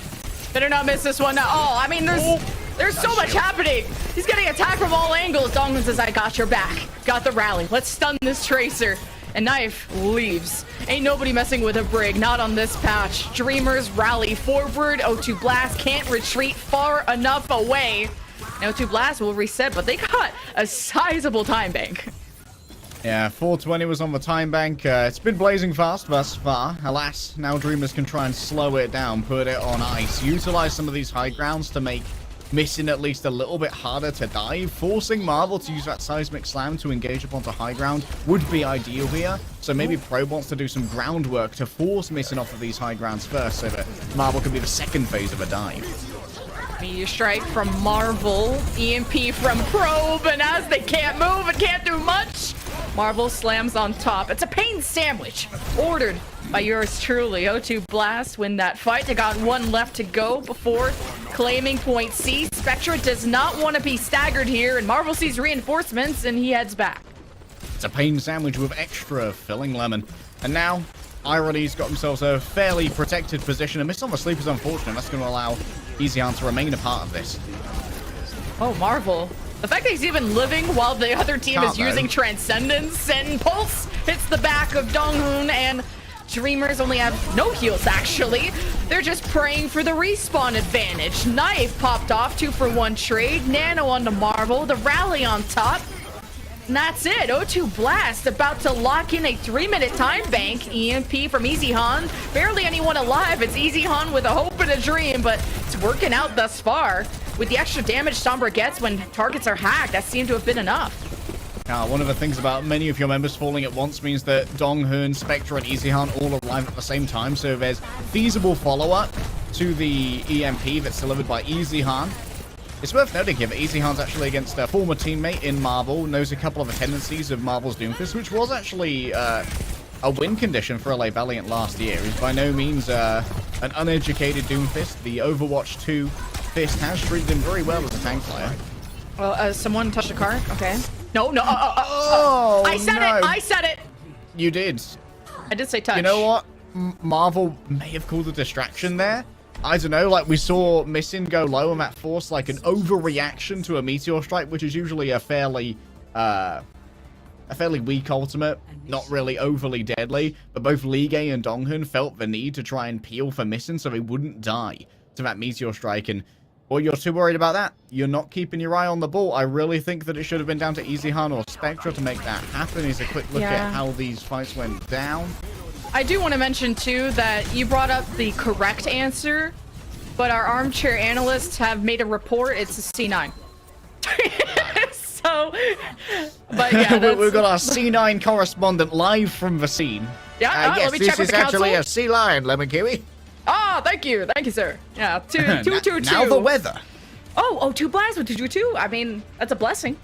Speaker 1: Better not miss this one. Oh, I mean, there's so much happening. He's getting attacked from all angles. Donghun says, I got your back. Got the rally. Let's stun this Tracer. And Knife leaves. Ain't nobody messing with a Brig, not on this patch. Dreamers rally forward. O2 Blast can't retreat far enough away. And O2 Blast will reset, but they got a sizable time bank.
Speaker 2: Yeah, 420 was on the time bank. It's been blazing fast thus far. Alas, now Dreamers can try and slow it down, put it on ice, utilize some of these high grounds to make missing at least a little bit harder to dive. Forcing Marvel to use that seismic slam to engage up onto high ground would be ideal here. So maybe Probe wants to do some groundwork to force missing off of these high grounds first so that Marvel can be the second phase of a dive.
Speaker 1: Meteor Strike from Marvel, EMP from Probe, and as they can't move and can't do much, Marvel slams on top. It's a pain sandwich ordered by yours truly. O2 Blast win that fight. They got one left to go before claiming point C. Spectra does not want to be staggered here, and Marvel sees reinforcements, and he heads back.
Speaker 2: It's a pain sandwich with extra filling lemon. And now, Irony's got themselves a fairly protected position. A miss on the sleep is unfortunate. That's going to allow Easy Han to remain a part of this.
Speaker 1: Oh, Marvel. The fact that he's even living while the other team is using Transcendence, and Pulse hits the back of Donghun, and Dreamers only have no heals, actually. They're just praying for the respawn advantage. Knife popped off, 2-for-1 trade. Nano onto Marvel, the rally on top. And that's it. O2 Blast about to lock in a 3-minute time bank. EMP from Easy Han. Barely anyone alive. It's Easy Han with a hope and a dream, but it's working out thus far. With the extra damage Sombra gets when targets are hacked, that seemed to have been enough.
Speaker 2: Now, one of the things about many of your members falling at once means that Donghun, Spectre, and Easy Han all arrive at the same time, so there's feasible follow-up to the EMP that's delivered by Easy Han. It's worth noting here that Easy Han's actually against a former teammate in Marvel, knows a couple of the tendencies of Marvel's Doomfist, which was actually a win condition for LA Valiant last year. He's by no means an uneducated Doomfist. The Overwatch 2 Fist has treated him very well as a tank player.
Speaker 1: Well, someone touched the card? Okay. No.
Speaker 2: Oh,
Speaker 1: I said it! I said it!
Speaker 2: You did.
Speaker 1: I did say touch.
Speaker 2: You know what? Marvel may have called a distraction there. I don't know, like we saw Missing go low on that force, like an overreaction to a Meteor Strike, which is usually a fairly weak ultimate, not really overly deadly, but both Ligue and Donghun felt the need to try and peel for Missing so they wouldn't die to that Meteor Strike, and well, you're too worried about that. You're not keeping your eye on the ball. I really think that it should have been down to Easy Han or Spectra to make that happen. Here's a quick look at how these fights went down.
Speaker 1: I do want to mention, too, that you brought up the correct answer, but our armchair analysts have made a report. It's a C9. So, but yeah,
Speaker 2: we've got our C9 correspondent live from the scene.
Speaker 1: Yeah,
Speaker 2: yes,
Speaker 1: let me check with the council.
Speaker 2: This is actually a C line, Lemon Kiwi.
Speaker 1: Ah, thank you, sir. Yeah, 222.
Speaker 2: Now the weather.
Speaker 1: Oh, 2 blasts with 222. I mean, that's a blessing.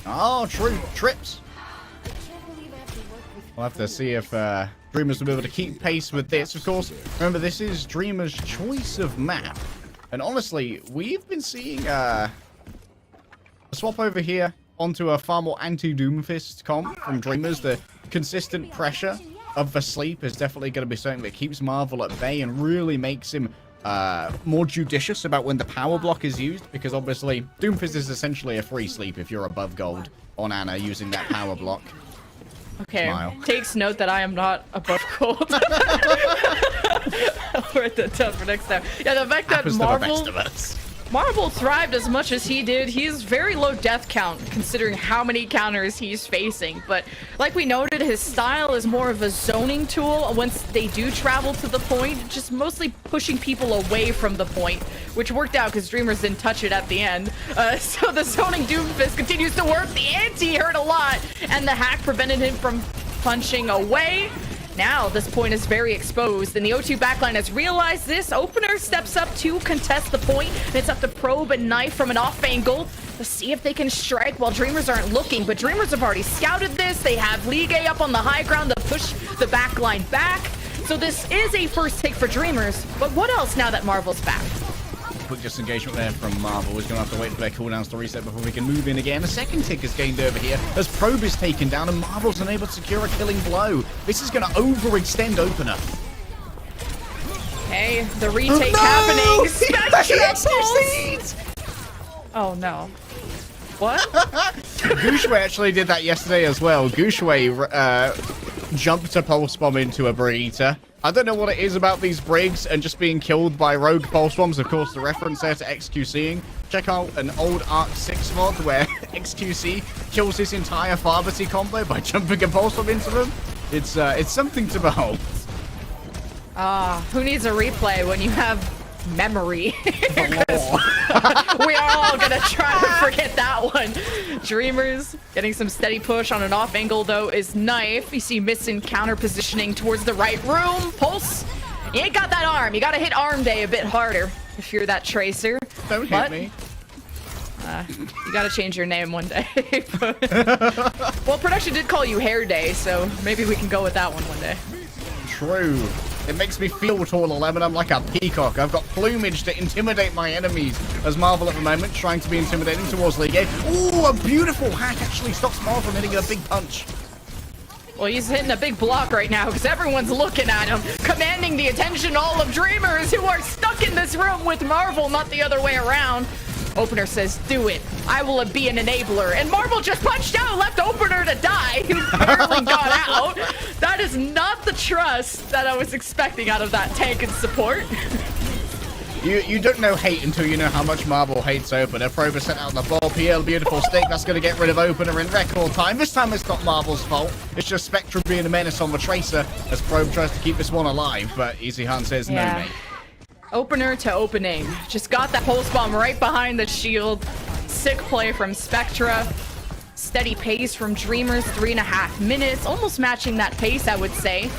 Speaker 2: Oh, true. Trips. We'll have to see if Dreamers will be able to keep pace with this. Of course, remember, this is Dreamers' choice of map. And honestly, we've been seeing a swap over here onto a far more anti-Doomfist comp from Dreamers. The consistent pressure of the sleep is definitely going to be something that keeps Marvel at bay and really makes him more judicious about when the power block is used, because obviously Doomfist is essentially a free sleep if you're above gold on Ana using that power block.
Speaker 1: Okay,
Speaker 2: Smile.
Speaker 1: Takes note that I am not above gold. I'll write that down for next time. Yeah, the fact that Marvel thrived as much as he did, he's very low death count considering how many counters he's facing. But like we noted, his style is more of a zoning tool once they do travel to the point, just mostly pushing people away from the point, which worked out because Dreamers didn't touch it at the end. So the zoning Doomfist continues to work. The anti hurt a lot, and the hack prevented him from punching away. Now this point is very exposed, and the O2 backline has realized this. Opener steps up to contest the point, and it's up to probe and knife from an off angle to see if they can strike while Dreamers aren't looking. But Dreamers have already scouted this. They have Ligue up on the high ground to push the backline back. So this is a first take for Dreamers. But what else now that Marvel's back?
Speaker 2: Quick disengagement there from Marvel. We're going to have to wait for their cooldowns to reset before we can move in again. A second tick is gained over here as Probe is taken down and Marvel's unable to secure a killing blow. This is going to overextend Opener.
Speaker 1: Hey, the retake happening. Spectre. Oh no. What?
Speaker 2: Gushue actually did that yesterday as well. Gushue jumped a pulse bomb into a Brigitte. I don't know what it is about these Brigs and just being killed by rogue pulse bombs. Of course, the reference there to XQCing. Check out an old Arc 6 mod where XQC kills his entire Pharmacy combo by jumping a pulse bomb into them. It's something to behold.
Speaker 1: Who needs a replay when you have memory? We are all gonna try to forget that one. Dreamers getting some steady push on an off angle though is knife. You see missing counter positioning towards the right room. Pulse, you ain't got that arm. You gotta hit arm day a bit harder if you're that tracer.
Speaker 2: Don't hit me.
Speaker 1: You gotta change your name one day. Well, production did call you Hair Day, so maybe we can go with that one day.
Speaker 2: True. It makes me feel tall, 11. I'm like a peacock. I've got plumage to intimidate my enemies. As Marvel at the moment trying to be intimidating towards Ligue. Ooh, a beautiful hack actually stops Marvel from hitting a big punch.
Speaker 1: Well, he's hitting a big block right now because everyone's looking at him, commanding the attention all of Dreamers who are stuck in this room with Marvel, not the other way around. Opener says, do it. I will be an enabler. And Marvel just punched out, left Opener to die, who barely got out. That is not the trust that I was expecting out of that tank and support.
Speaker 2: You don't know hate until you know how much Marvel hates Opener. Probe sent out the ball. PL, beautiful stick. That's going to get rid of Opener in record time. This time it's not Marvel's fault. It's just Spectre being a menace on the Tracer as Probe tries to keep this one alive. But Easy Hunt says, no, mate.
Speaker 1: Opener to opening. Just got that pulse bomb right behind the shield. Sick play from Spectra. Steady pace from Dreamers, 3.5 minutes. Almost matching that pace, I would say.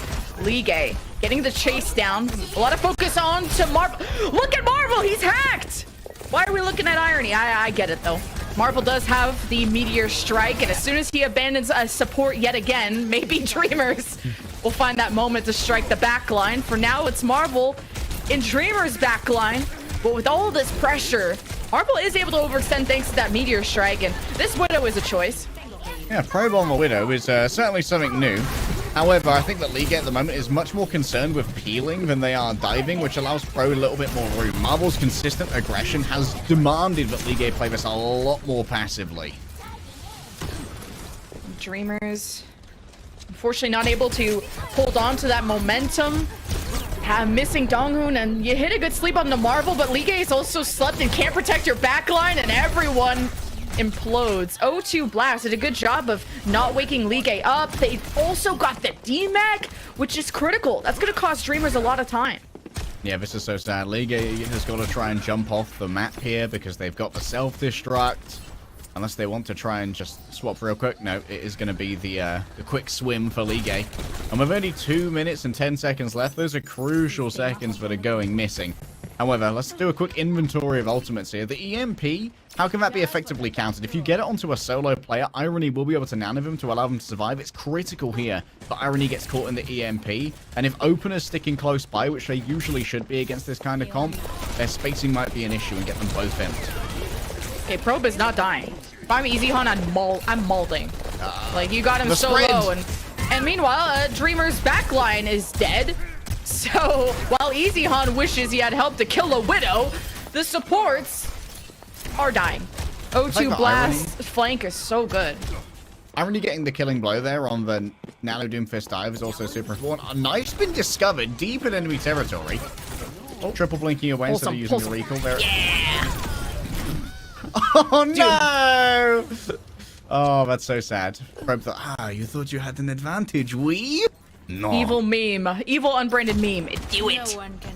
Speaker 1: Ligue getting the chase down. A lot of focus on to Marvel. Look at Marvel, he's hacked! Why are we looking at irony? I get it, though. Marvel does have the Meteor Strike, and as soon as he abandons support yet again, maybe Dreamers will find that moment to strike the backline. For now, it's Marvel in Dreamer's backline, but with all this pressure, Marvel is able to overextend thanks to that Meteor Strike, and this Widow is a choice.
Speaker 2: Yeah, Probe on the Widow is certainly something new. However, I think that Ligue at the moment is much more concerned with peeling than they are diving, which allows Pro a little bit more room. Marvel's consistent aggression has demanded that Ligue play this a lot more passively.
Speaker 1: Dreamers, unfortunately not able to hold on to that momentum. Missing Donghoon, and you hit a good sleep on the Marvel, but Ligue is also slept and can't protect your backline, and everyone implodes. O2 Blast did a good job of not waking Ligue up. They also got the DMAC, which is critical. That's going to cost Dreamers a lot of time.
Speaker 2: Yeah, this is so sad. Ligue has got to try and jump off the map here because they've got the self-destruct. Unless they want to try and just swap real quick. No, it is going to be the quick swim for Ligue. And with only 2 minutes and 10 seconds left, those are crucial seconds that are going missing. However, let's do a quick inventory of ultimates here. The EMP How can that be effectively countered? If you get it onto a solo player, Irony will be able to nano him to allow them to survive. It's critical here, but Irony gets caught in the EMP. And if openers sticking close by, which they usually should be against this kind of comp, their spacing might be an issue and get them both in.
Speaker 1: Okay, Probe is not dying. If I'm EasyHon, I'm molding. Like, you got him so
Speaker 2: spread.
Speaker 1: low. And meanwhile, Dreamer's backline is dead. So, while EasyHon wishes he had help to kill a Widow, the supports are dying. O2 Blast flank is so good.
Speaker 2: Irony getting the killing blow there on the Nano Doomfist dive is also super important. A knife's been discovered deep in enemy territory. Oh, triple blinking away instead of using the recall there.
Speaker 1: Yeah!
Speaker 2: Oh no! Oh, that's so sad. Probe thought, you thought you had an advantage, we? No.
Speaker 1: Evil meme. Evil unbranded meme. Do it.
Speaker 3: No one can.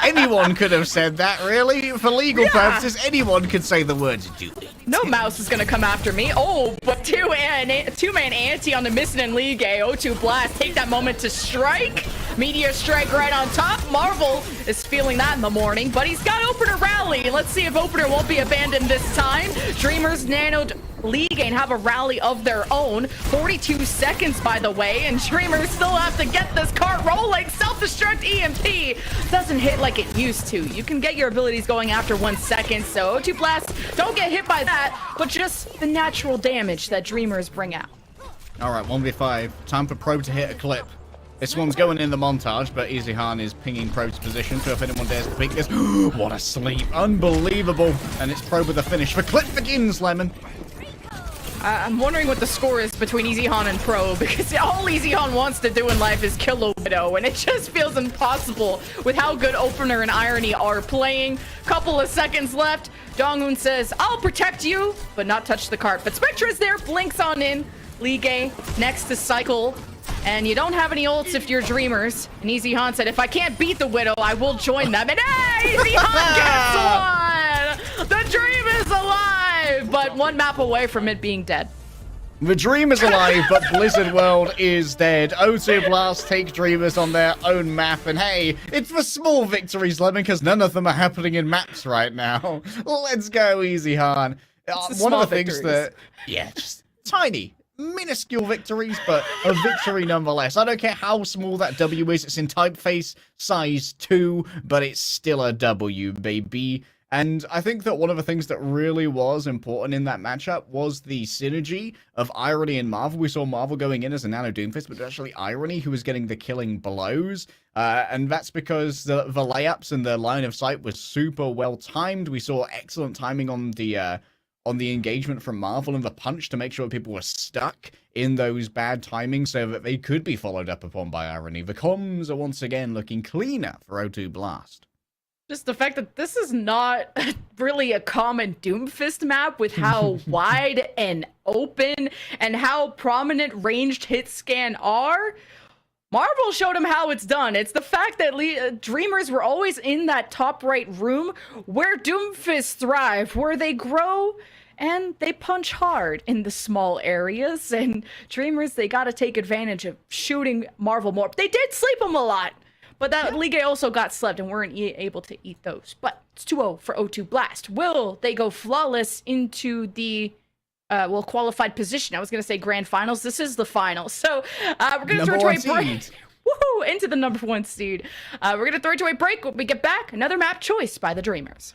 Speaker 2: Anyone could have said that, really. For legal purposes, anyone could say the words do it.
Speaker 1: No mouse is gonna come after me. Oh, but two-man anti on the missing in League. O2 Blast. Take that moment to strike. Meteor strike right on top. Marvel is feeling that in the morning, but he's got Opener rally. Let's see if Opener won't be abandoned this time. Dreamers nanoed League and have a rally of their own. 42 seconds, by the way, and Dreamers still have to get this cart rolling. Self-destruct EMP doesn't hit like it used to. You can get your abilities going after 1 second, so O2 Blast don't get hit by that, but just the natural damage that Dreamers bring out.
Speaker 2: All right, 1v5. Time for Probe to hit a clip. This one's going in the montage, but EasyHon is pinging Probe's position, so if anyone dares to peek this... What a sleep. Unbelievable. And it's Probe with a finish. The clip begins, Lemon.
Speaker 1: I'm wondering what the score is between EasyHon and Pro, because all EasyHon wants to do in life is kill a Widow, and it just feels impossible with how good Opener and Irony are playing. Couple of seconds left. Donghoon says, I'll protect you, but not touch the cart. But Spectra's there, blinks on in. Ligue next to cycle. And you don't have any ults if you're Dreamers. And EasyHon said, if I can't beat the Widow, I will join them. And hey, EasyHon gets one! The Dream is alive, but one map away from it being dead.
Speaker 2: The Dream is alive, but Blizzard World is dead. O2 Blast take Dreamers on their own map, and hey, it's for small victories, Lemon, because none of them are happening in maps right now. Let's go, EasyHon. One of the things that... Yeah, just tiny, minuscule victories, but a victory nonetheless. I don't care how small that W is. It's in typeface size 2, but it's still a W, baby. And I think that one of the things that really was important in that matchup was the synergy of Irony and Marvel. We saw Marvel going in as a Nano Doomfist, but actually Irony who was getting the killing blows. And that's because the layups and the line of sight was super well timed. We saw excellent timing on the engagement from Marvel and the punch to make sure people were stuck in those bad timings so that they could be followed up upon by Irony. The comms are once again looking cleaner for O2 Blast.
Speaker 1: Just the fact that this is not really a common Doomfist map with how wide and open and how prominent ranged hit scan are. Marvel showed him how it's done. It's the fact that Dreamers were always in that top right room where Doomfists thrive, where they grow and they punch hard in the small areas. And Dreamers, they got to take advantage of shooting Marvel more. They did sleep him a lot. But that Ligue also got slept and weren't able to eat those. But it's 2-0 for O2 Blast. Will they go flawless into the, qualified position? I was going to say grand finals. This is the finals. So we're going to throw it to a break. Woohoo! Into the number 1 seed. We're going to throw it to a break. When we get back, another map choice by the Dreamers.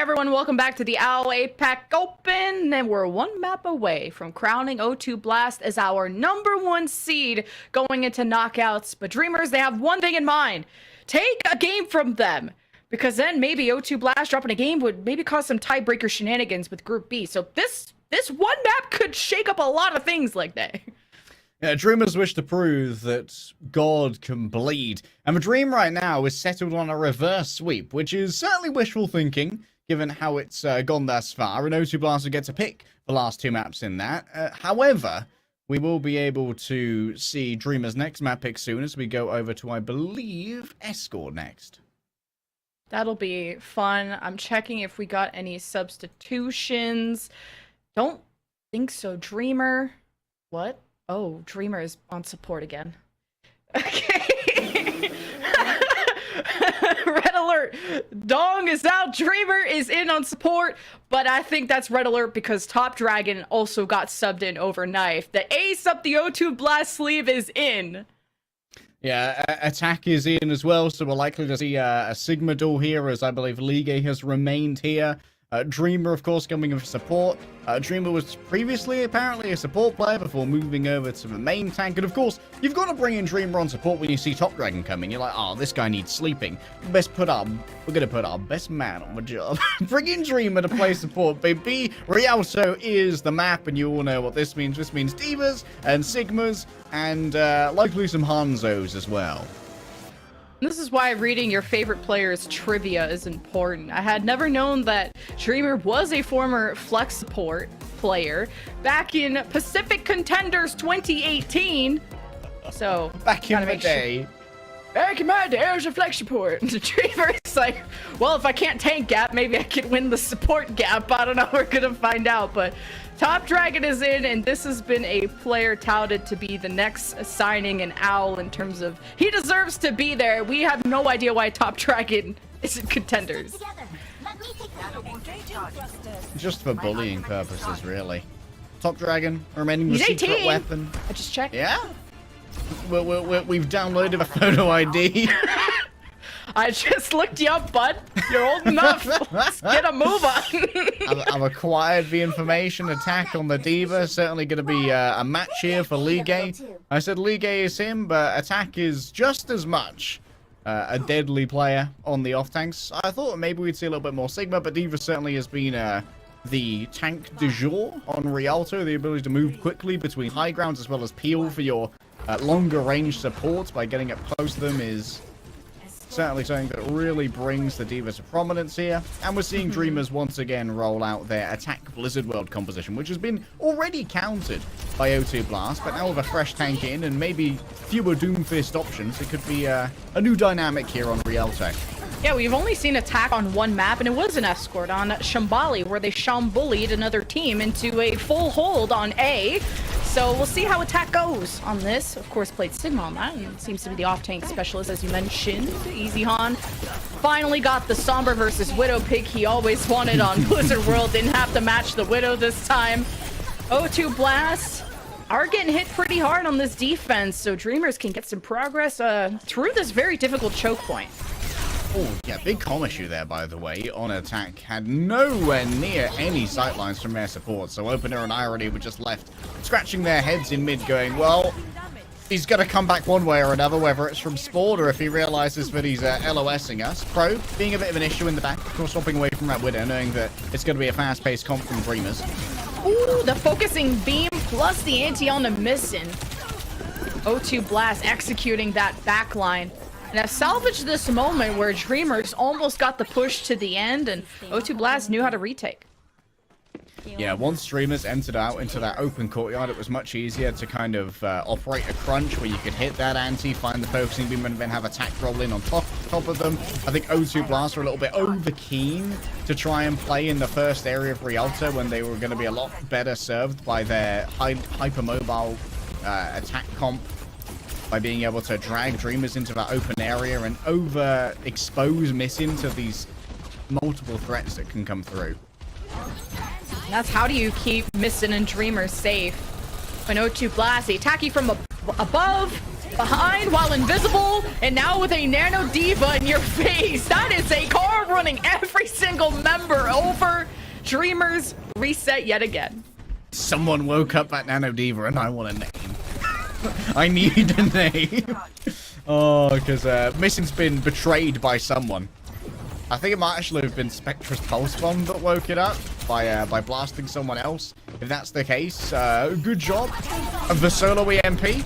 Speaker 1: everyone, welcome back to the OWL APAC Open, and we're one map away from crowning O2 Blast as our #1 seed going into knockouts. But Dreamers, they have one thing in mind: take a game from them, because then maybe O2 Blast dropping a game would maybe cause some tiebreaker shenanigans with Group B. So this one map could shake up a lot of things like that.
Speaker 2: Yeah, Dreamers wish to prove that God can bleed. And the Dream right now is settled on a reverse sweep, which is certainly wishful thinking, given how it's gone thus far. And O2 Blast will get to pick the last two maps in that. However, we will be able to see Dreamers' next map pick soon as we go over to, I believe, Escort next.
Speaker 1: That'll be fun. I'm checking if we got any substitutions. Don't think so. Dreamer. What? Oh, Dreamer is on support again. Okay. Red alert. Dong is out. Dreamer is in on support, but I think that's red alert because Top Dragon also got subbed in overnight. The ace up the O2 Blast sleeve is in.
Speaker 2: Yeah, Attack is in as well, so we're likely to see a Sigma duel here, as I believe Ligue has remained here. Dreamer, of course, coming in for support. Dreamer was previously apparently a support player before moving over to the main tank. And of course, you've got to bring in Dreamer on support when you see Top Dragon coming. You're like, oh, this guy needs sleeping. We're going to put our best man on the job. Bring in Dreamer to play support, baby. Rialto is the map, and you all know what this means. This means Divas and Sigmas and likely some Hanzos as well.
Speaker 1: This is why reading your favorite player's trivia is important. I had never known that Dreamer was a former flex support player back in Pacific Contenders 2018. So
Speaker 2: back in the day.
Speaker 1: Back in my day, I was a flex support. Dreamer's like, well, if I can't tank gap, maybe I could win the support gap. I don't know. We're gonna find out. But Top Dragon is in, and this has been a player touted to be the next signing in OWL in terms of he deserves to be there. We have no idea why Top Dragon is in Contenders.
Speaker 2: Just for bullying purposes, really. Top Dragon remaining the secret weapon.
Speaker 1: I just checked.
Speaker 2: Yeah. We've downloaded a photo ID.
Speaker 1: I just looked you up, bud. You're old enough. Let's get a move on.
Speaker 2: I've acquired the information. Attack on the Diva. Certainly going to be a match here for Ligue. I said Ligue is him, but Attack is just as much a deadly player on the off tanks. I thought maybe we'd see a little bit more Sigma, but Diva certainly has been the tank du jour on Rialto. The ability to move quickly between high grounds as well as peel for your longer range support by getting up close to them is certainly something that really brings the Diva to prominence here. And we're seeing Dreamers once again roll out their Attack Blizzard World composition, which has been already countered by O2 Blast, but now with a fresh tank in and maybe fewer Doomfist options, it could be a new dynamic here on Rialto.
Speaker 1: Yeah, we've only seen Attack on one map, and it was an escort on Shambali, where they shambullied another team into a full hold on A. So we'll see how Attack goes on this. Of course, played Sigma on that, and seems to be the off-tank specialist, as you mentioned. Easy Han finally got the Sombra versus Widow pick he always wanted on Blizzard World. Didn't have to match the Widow this time. O2 Blast are getting hit pretty hard on this defense, so Dreamers can get some progress through this very difficult choke point.
Speaker 2: Oh, yeah, big comm issue there, by the way, on Attack. Had nowhere near any sightlines from their support, so Opener and Irony were just left scratching their heads in mid going, well, he's going to come back one way or another, whether it's from Sport or if he realizes that he's LOSing us. Pro being a bit of an issue in the back, of course, swapping away from that Widow, knowing that it's going to be a fast-paced comp from Dreamers.
Speaker 1: Ooh, the focusing beam plus the anti on the missing. O2 Blast executing that backline. And I've salvaged this moment where Dreamers almost got the push to the end, and O2 Blast knew how to retake.
Speaker 2: Yeah, once Dreamers entered out into that open courtyard, it was much easier to kind of operate a crunch where you could hit that anti, find the focusing beam, and then have Attack roll in on top of them. I think O2 Blast were a little bit over keen to try and play in the first area of Rialto when they were going to be a lot better served by their hypermobile attack comp, by being able to drag Dreamers into that open area and overexpose Missing to these multiple threats that can come through.
Speaker 1: That's how do you keep Missing and Dreamers safe. When O2 Blast, they attack you from above, behind while invisible, and now with a Nano Diva in your face. That is a car running every single member over. Dreamers reset yet again.
Speaker 2: Someone woke up at Nano Diva and I want a name. I need a name. Oh, because Mission's been betrayed by someone. I think it might actually have been Spectra's Pulse Bomb that woke it up by blasting someone else. If that's the case, good job of the solo EMP.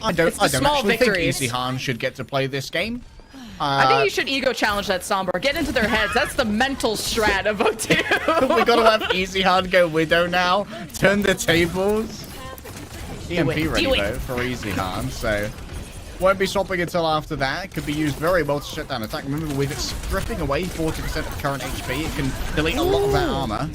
Speaker 2: I don't actually think Easy Han should get to play this game.
Speaker 1: I think you should ego challenge that Sombra. Get into their heads. That's the mental strat of O2.
Speaker 2: We gotta have Easy Han go Widow now. Turn the tables. EMP ready though for Easy Han, so won't be swapping until after that. Could be used very well to shut down attack. Remember, with it stripping away 40% of current HP, it can delete a lot of that armor.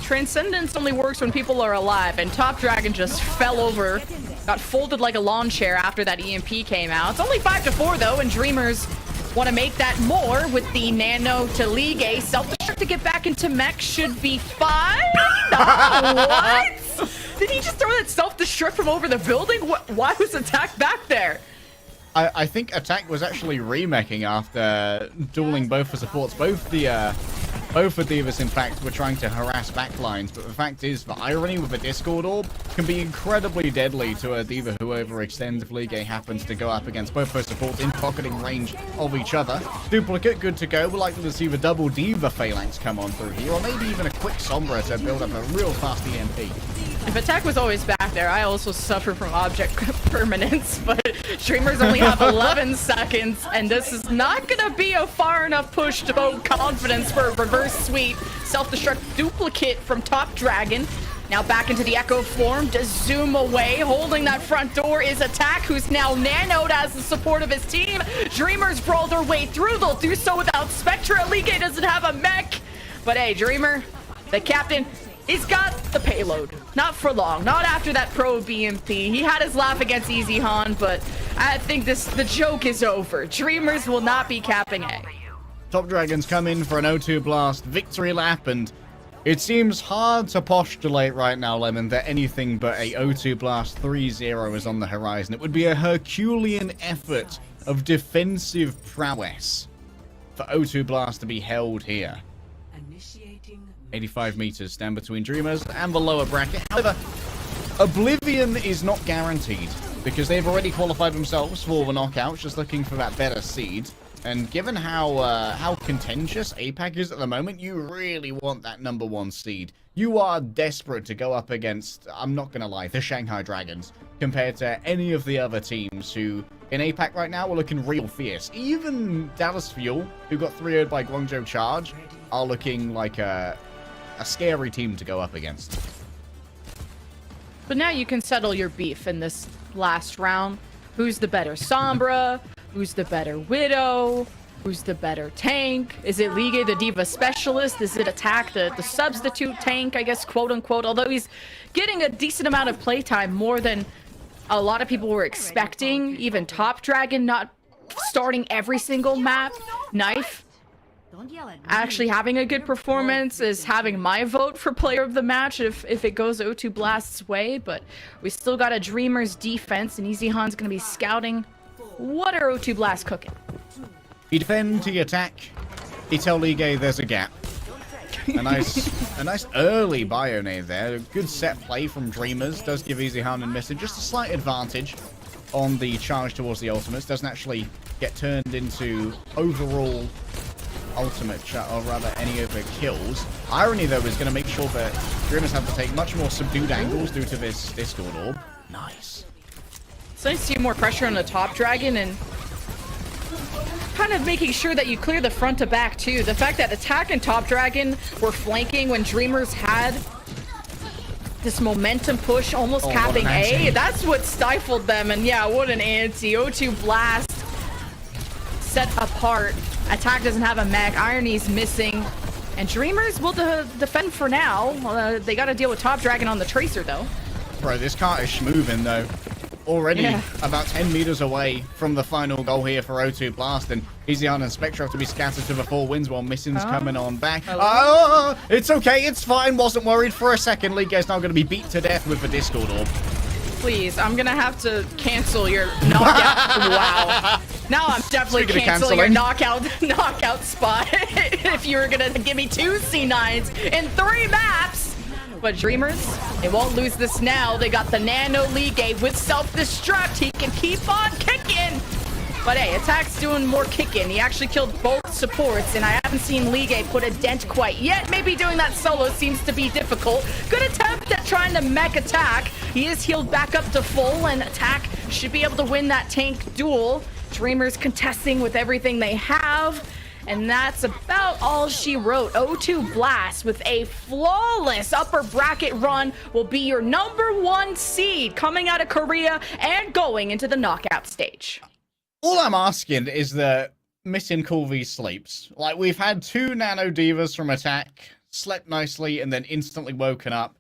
Speaker 1: Transcendence only works when people are alive, and Top Dragon just fell over, got folded like a lawn chair after that EMP came out. It's only 5-4 though, and Dreamers want to make that more with the Nano to Ligue. Self-destruct to get back into mech should be fine. What? Did he just throw that self-destruct from over the building? Why was Attack back there?
Speaker 2: I think Attack was actually remeching after dueling both the supports. Both the Divas, in fact, were trying to harass backlines, but the fact is, the irony with a Discord Orb can be incredibly deadly to a Diva who overextends if Ligue happens to go up against both those supports in pocketing range of each other. Duplicate, good to go. We're likely to see the double Diva Phalanx come on through here, or maybe even a quick Sombra to build up a real fast EMP.
Speaker 1: If Attack was always back there, I also suffer from object permanence, but Streamers only have 11 seconds, and this is not going to be a far enough push to vote confidence for a reverse sweep. Self-destruct duplicate from Top Dragon. Now back into the Echo form to zoom away. Holding that front door is Attack, who's now nanoed as the support of his team. Dreamers brawl their way through. They'll do so without Spectra. Ligue doesn't have a mech. But hey, Dreamer, the captain, he's got the payload. Not for long. Not after that pro BMP. He had his laugh against Easy Han, but I think the joke is over. Dreamers will not be capping A.
Speaker 2: Top Dragons come in for an O2 Blast victory lap, and it seems hard to postulate right now, Lemon, that anything but a O2 Blast 3-0 is on the horizon. It would be a Herculean effort of defensive prowess for O2 Blast to be held here. 85 meters stand between Dreamers and the lower bracket. However, Oblivion is not guaranteed because they've already qualified themselves for the knockouts, just looking for that better seed. And given how contentious APAC is at the moment, you really want that #1 seed. You are desperate to go up against, I'm not going to lie, the Shanghai Dragons, compared to any of the other teams who, in APAC right now, are looking real fierce. Even Dallas Fuel, who got 3-0'd by Guangzhou Charge, are looking like a scary team to go up against.
Speaker 1: But now you can settle your beef in this last round. Who's the better Sombra? Who's the better Widow? Who's the better tank? Is it Ligue, the Diva Specialist? Is it Attack, the substitute tank, I guess, quote unquote? Although he's getting a decent amount of playtime, more than a lot of people were expecting. Even Top Dragon not starting every single map. Knife actually having a good performance is having my vote for player of the match if it goes O2 Blast's way, but we still got a Dreamers defense, and Easy Han's gonna be scouting. What are O2 Blast cooking?
Speaker 2: You defend to attack. You tell Ligue there's a gap. A nice early bio-nade there. A good set play from Dreamers. Does give Easy Han and Missing just a slight advantage on the charge towards the ultimates. Doesn't actually get turned into overall ultimate or rather any of the kills. Irony though is going to make sure that Dreamers have to take much more subdued angles due to this Discord Orb. Nice.
Speaker 1: It's nice to see more pressure on the Top Dragon and kind of making sure that you clear the front to back too. The fact that Attack and Top Dragon were flanking when Dreamers had this momentum push, almost capping A, that's what stifled them. And yeah, what an anti. O2 Blast set apart. Attack doesn't have a mech. Irony's missing. And Dreamers will defend for now. They got to deal with Top Dragon on the Tracer, though.
Speaker 2: Bro, this car is schmoving, though. Already about 10 meters away from the final goal here for O2 Blast. And Easy Han and Spectra have to be scattered to the 4 wins while Missing's coming on back. Oh, it's okay. It's fine. Wasn't worried for a second. Ligue is now going to be beat to death with the Discord Orb.
Speaker 1: please. I'm gonna have to cancel your knockout. Wow. Now I'm definitely canceling your knockout spot if you were gonna give me 2 C9s in 3 maps. But Dreamers, they won't lose this now. They got the Nano Ligue with self-destruct. He can keep on kicking. But hey, Attack's doing more kicking. He actually killed both supports, and I haven't seen Ligue put a dent quite yet. Maybe doing that solo seems to be difficult. Good attempt at trying to mech Attack. He is healed back up to full, and Attack should be able to win that tank duel. Dreamers contesting with everything they have. And that's about all she wrote. O2 Blast with a flawless upper bracket run will be your #1 seed coming out of Korea and going into the knockout stage.
Speaker 2: All I'm asking is that missing Cool V sleeps. Like, we've had 2 Nano Divas from Attack, slept nicely, and then instantly woken up.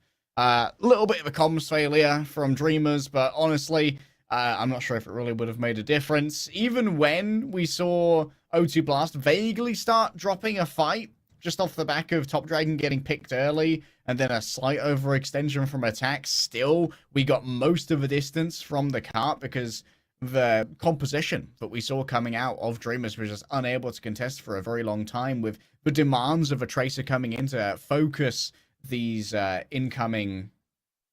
Speaker 2: Little bit of a comms failure from Dreamers, but honestly, I'm not sure if it really would have made a difference. Even when we saw O2 Blast vaguely start dropping a fight, just off the back of Top Dragon getting picked early, and then a slight overextension from Attack, still, we got most of the distance from the cart because the composition that we saw coming out of Dreamers was just unable to contest for a very long time, with the demands of a Tracer coming in to focus these incoming...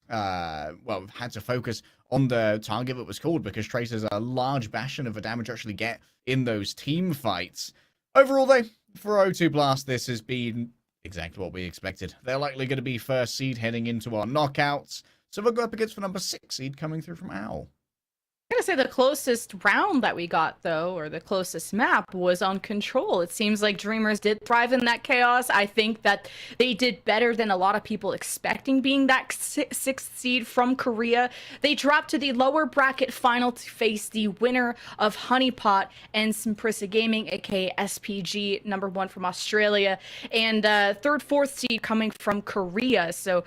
Speaker 2: well, had to focus on the target that was called because Tracer's a large bastion of the damage you actually get in those team fights. Overall, though, for O2 Blast, this has been exactly what we expected. They're likely going to be first seed heading into our knockouts, so they'll go up against the #6 seed coming through from Owl.
Speaker 1: I'm gonna say the closest round that we got, though, or the closest map, was on Control. It seems like Dreamers did thrive in that chaos. I think that they did better than a lot of people expecting, being that 6th seed from Korea. They dropped to the lower bracket final to face the winner of Honeypot and Simprissa Gaming, aka SPG, #1 from Australia, and 3rd, 4th seed coming from Korea. So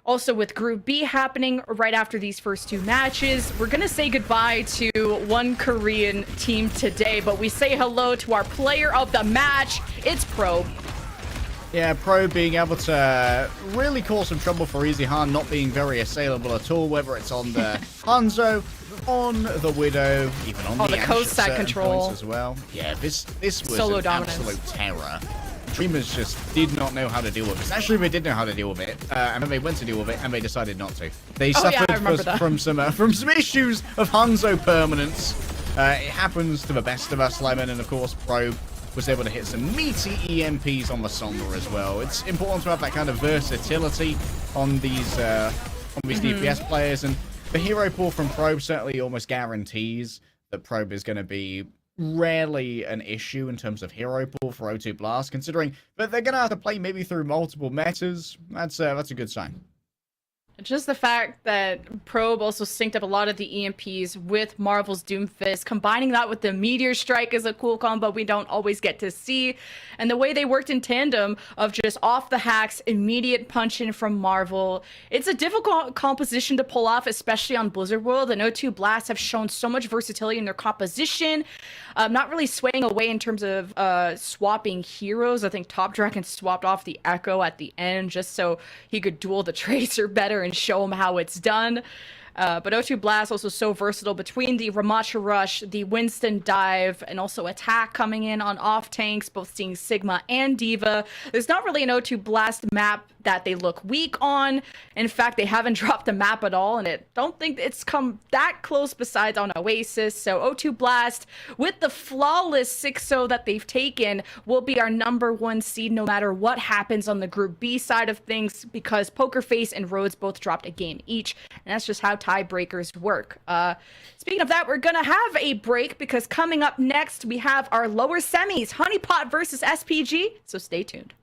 Speaker 1: also, with Group B happening right after these first 2 matches, we're going to say goodbye to one Korean team today, but we say hello to our player of the match. It's Probe.
Speaker 2: Yeah, Probe being able to really cause some trouble for EasyHan, not being very assailable at all, whether it's on the Hanzo, on the Widow, even on the
Speaker 1: coast side control
Speaker 2: as well. Yeah, this was
Speaker 1: solo
Speaker 2: an
Speaker 1: dominance.
Speaker 2: Absolute terror. Dreamers just did not know how to deal with it. Actually, they did know how to deal with it, and then they went to deal with it, and they decided not to. They suffered from some issues of Hanzo permanence. It happens to the best of us, Lemon, and of course, Probe was able to hit some meaty EMPs on the Sombra as well. It's important to have that kind of versatility on these DPS players, and the hero pool from Probe certainly almost guarantees that Probe is going to be rarely an issue in terms of hero pool for O2 Blast, considering that they're going to have to play maybe through multiple metas. That's a good sign.
Speaker 1: Just the fact that Probe also synced up a lot of the EMPs with Marvel's Doomfist, combining that with the Meteor Strike is a cool combo we don't always get to see. And the way they worked in tandem of just off the hacks, immediate punch-in from Marvel. It's a difficult composition to pull off, especially on Blizzard World. And O2 Blast have shown so much versatility in their composition. Not really swaying away in terms of swapping heroes. I think Top Dragon swapped off the Echo at the end just so he could duel the Tracer better and show him how it's done. But O2 Blast also so versatile between the Ramattra Rush, the Winston Dive, and also Attack coming in on off tanks, both seeing Sigma and Diva. There's not really an O2 Blast map that they look weak on. In fact, they haven't dropped the map at all, and I don't think it's come that close besides on Oasis. So O2 Blast, with the flawless 6-0 that they've taken, will be our #1 seed no matter what happens on the Group B side of things, because Poker Face and Rhodes both dropped a game each, and that's just how tiebreakers work. Speaking of that, we're gonna have a break because coming up next we have our lower semis, Honeypot versus SPG, so stay tuned.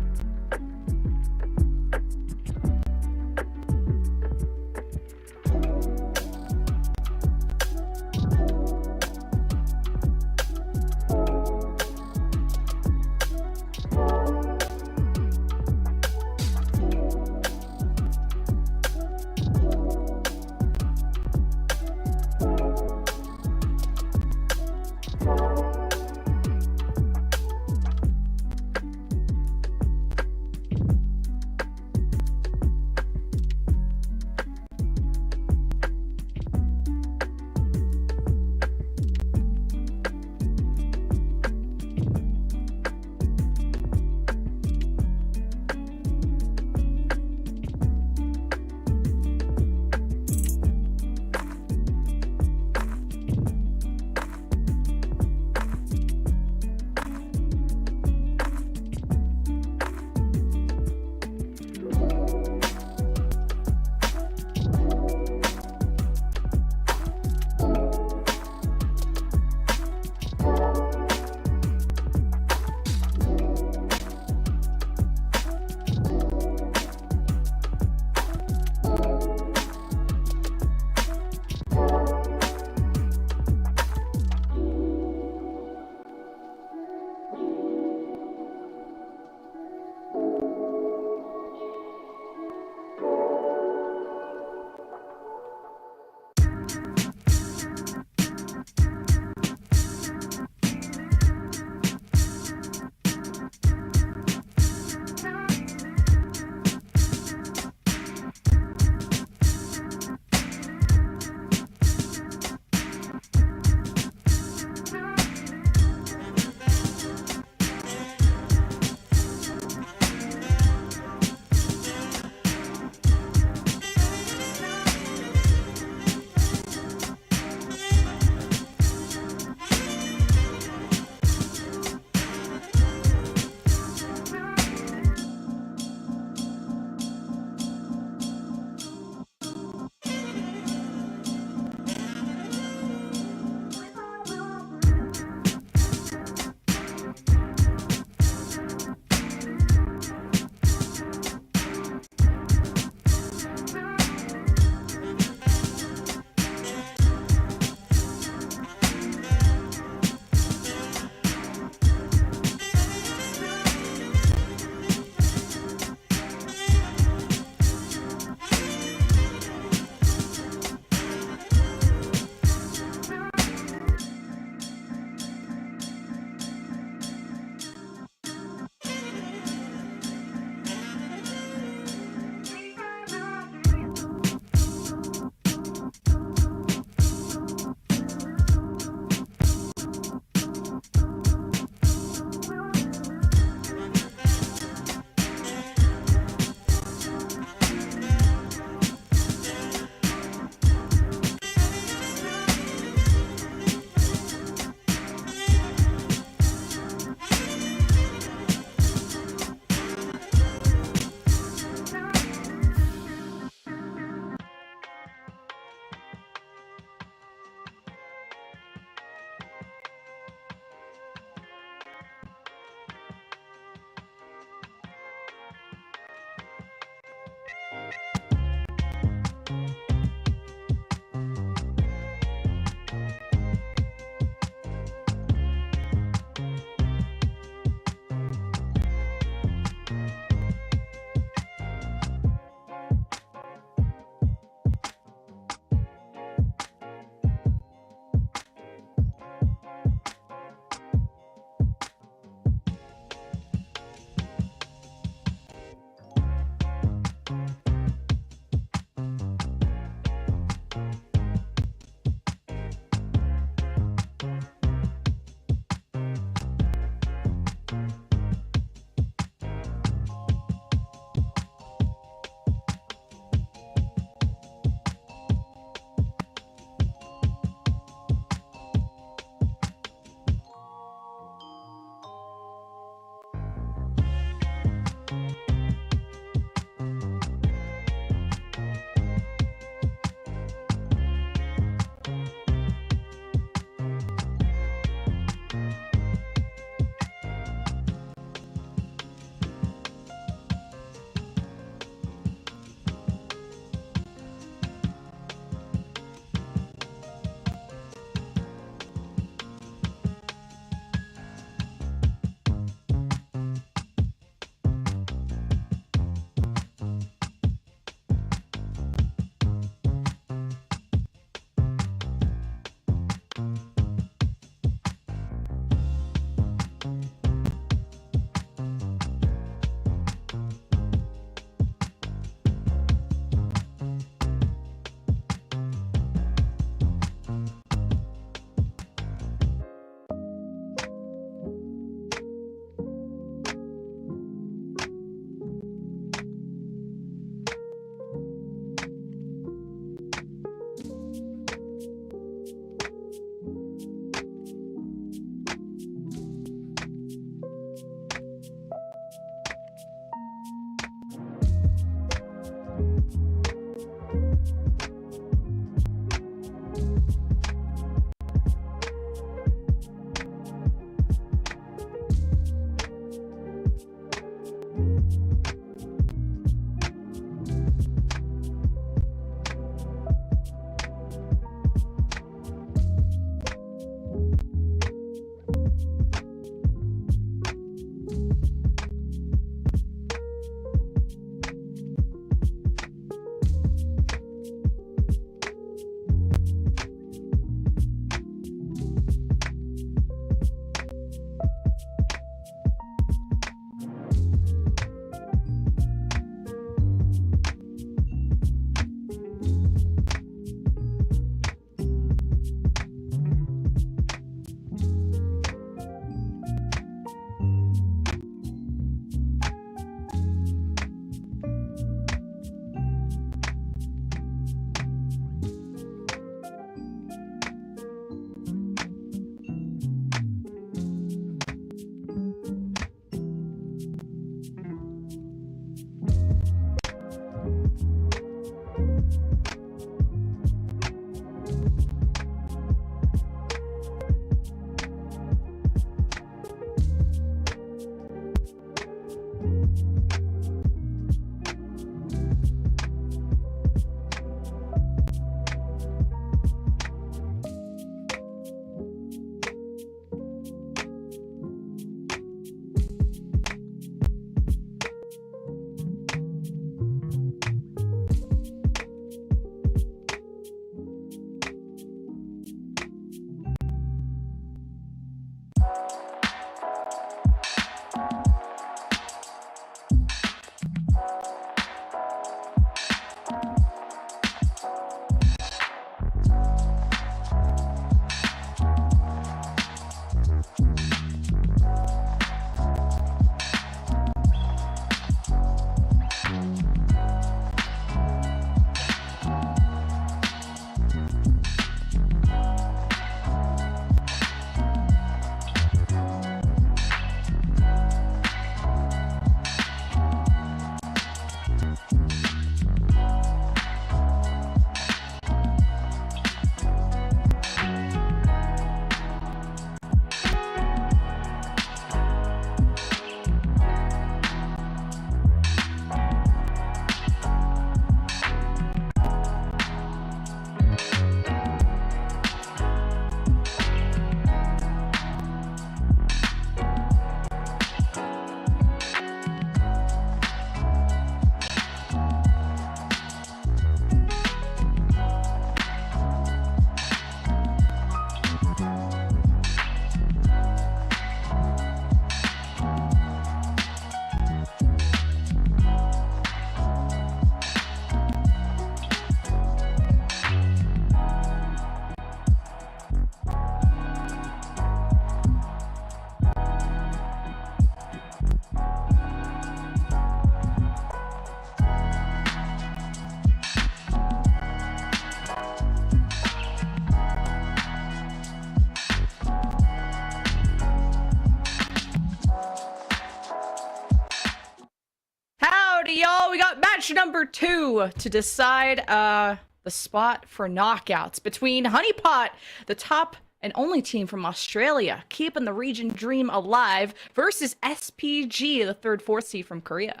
Speaker 1: we got match number 2 to decide the spot for knockouts between Honeypot, the top and only team from Australia, keeping the region dream alive, versus SPG, the 3rd, 4th seed from Korea.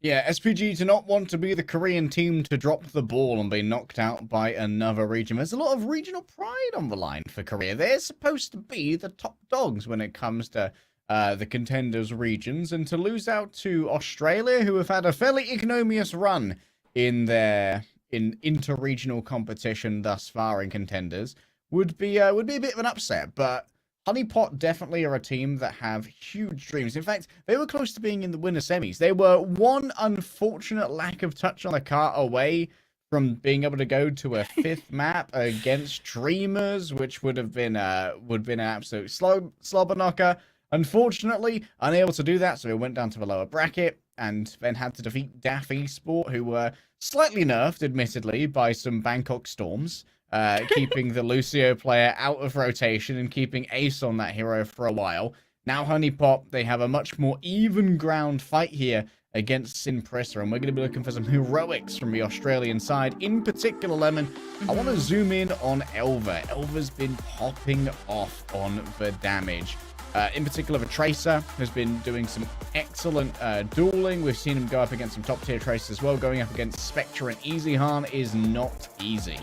Speaker 2: Yeah, SPG do not want to be the Korean team to drop the ball and be knocked out by another region. There's a lot of regional pride on the line for Korea. They're supposed to be the top dogs when it comes to the contenders regions, and to lose out to Australia, who have had a fairly ignominious run in their inter-regional competition thus far in contenders, would be a bit of an upset. But Honeypot definitely are a team that have huge dreams. In fact, they were close to being in the winner semis. They were one unfortunate lack of touch on the cart away from being able to go to a 5th map against Dreamers, which would have been an absolute slobber knocker. Unfortunately, unable to do that, so it went down to the lower bracket and then had to defeat DAF Esports, who were slightly nerfed, admittedly, by some Bangkok Storms, keeping the Lucio player out of rotation and keeping Ace on that hero for a while. Now Honeypot, they have a much more even ground fight here against Sinprissa, and we're going to be looking for some heroics from the Australian side. In particular, Lemon, I want to zoom in on Elva. Elva's been popping off on the damage. In particular, the Tracer has been doing some excellent dueling. We've seen him go up against some top-tier Tracers as well. Going up against Spectre and Easyhan is not easy.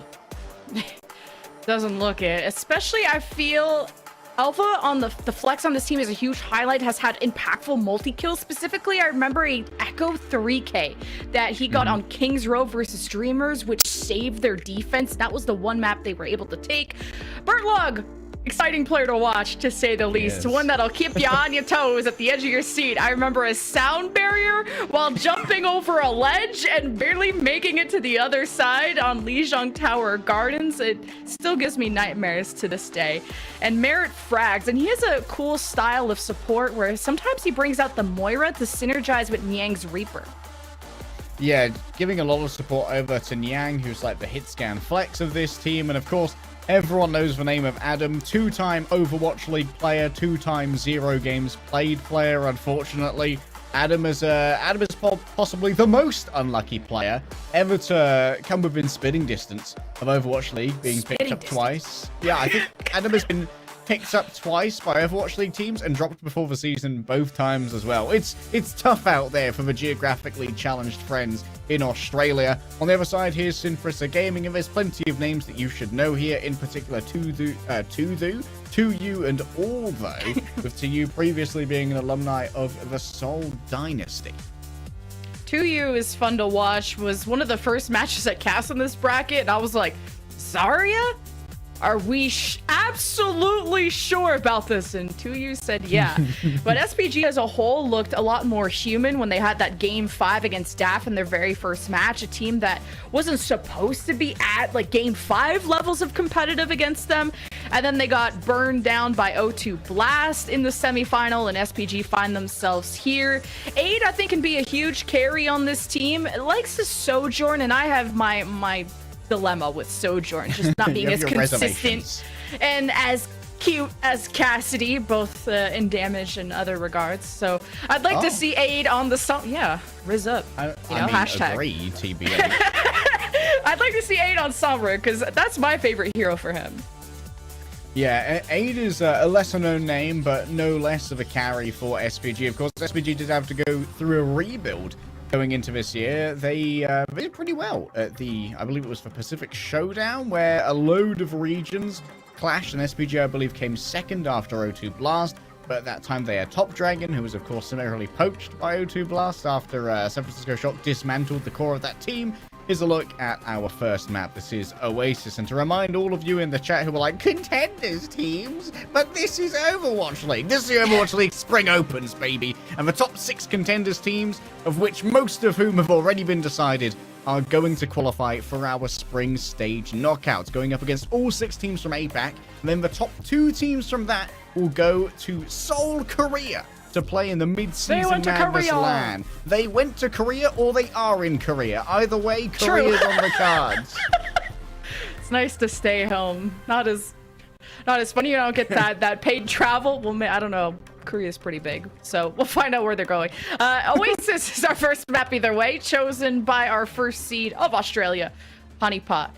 Speaker 1: Doesn't look it. Especially, I feel Alpha on the flex on this team is a huge highlight, has had impactful multi-kills. Specifically, I remember a Echo 3K that he got on Kings Row versus Dreamers, which saved their defense. That was the one map they were able to take. Bertlog, exciting player to watch, to say the least.
Speaker 2: Yes.
Speaker 1: One that'll keep you on your toes at the edge of your seat. I remember a sound barrier while jumping over a ledge and barely making it to the other side on Lijiang Tower Gardens. It still gives me nightmares to this day. And Merit frags, and he has a cool style of support where sometimes he brings out the Moira to synergize with Niang's Reaper.
Speaker 2: Yeah, giving a lot of support over to Niang, who's like the hit scan flex of this team, and of course, everyone knows the name of Adam, 2-time Overwatch League player, 2-time 0 games played player. Unfortunately, Adam is possibly the most unlucky player ever to come within spitting distance of Overwatch League, being picked up twice. Yeah, I think Adam has been picked up twice by Overwatch League teams and dropped before the season both times as well. It's tough out there for the geographically challenged friends in Australia. On the other side, here's Sinprissa Gaming, and there's plenty of names that you should know here, in particular Tuyu and Orvo, with Tuyu previously being an alumni of the Seoul Dynasty.
Speaker 1: Tuyu is fun to watch, was one of the first matches at cast in this bracket, and I was like, Zarya? Are we absolutely sure about this? And Tuyu said yeah. But SPG as a whole looked a lot more human when they had that game 5 against DAF in their very first match, a team that wasn't supposed to be at like game 5 levels of competitive against them. And then they got burned down by O2 Blast in the semifinal, and SPG find themselves here. Aid, I think, can be a huge carry on this team. It likes to Sojourn, and I have my dilemma with Sojourn, just not being as consistent and as cute as Cassidy, both in damage and other regards. So I'd like to see Aid on the song. Yeah, Riz up. Hashtag.
Speaker 2: Agree, TBA.
Speaker 1: I'd like to see Aid on Sombra, because that's my favorite hero for him.
Speaker 2: Yeah, Aid is a lesser-known name, but no less of a carry for SPG. Of course, SPG did have to go through a rebuild going into this year. They did pretty well at I believe it was the Pacific Showdown, where a load of regions clashed, and SPG, I believe, came second after O2 Blast. But at that time, they had Top Dragon, who was, of course, summarily poached by O2 Blast after San Francisco Shock dismantled the core of that team. Here's a look at our first map. This is Oasis, and to remind all of you in the chat who were like, contenders teams, but this is Overwatch League. This is the Overwatch League Spring Opens, baby. And the top 6 contenders teams, of which most of whom have already been decided, are going to qualify for our spring stage knockouts, going up against all 6 teams from APAC, and then the top 2 teams from that will go to Seoul, Korea, to play in the mid-season madness LAN. They went to Korea, or they are in Korea. Either way, Korea's on the cards.
Speaker 1: It's nice to stay home. Not as funny. You don't get that paid travel. Well, I don't know. Korea is pretty big, so we'll find out where they're going. Oasis is our first map either way, chosen by our first seed of Australia, Honeypot.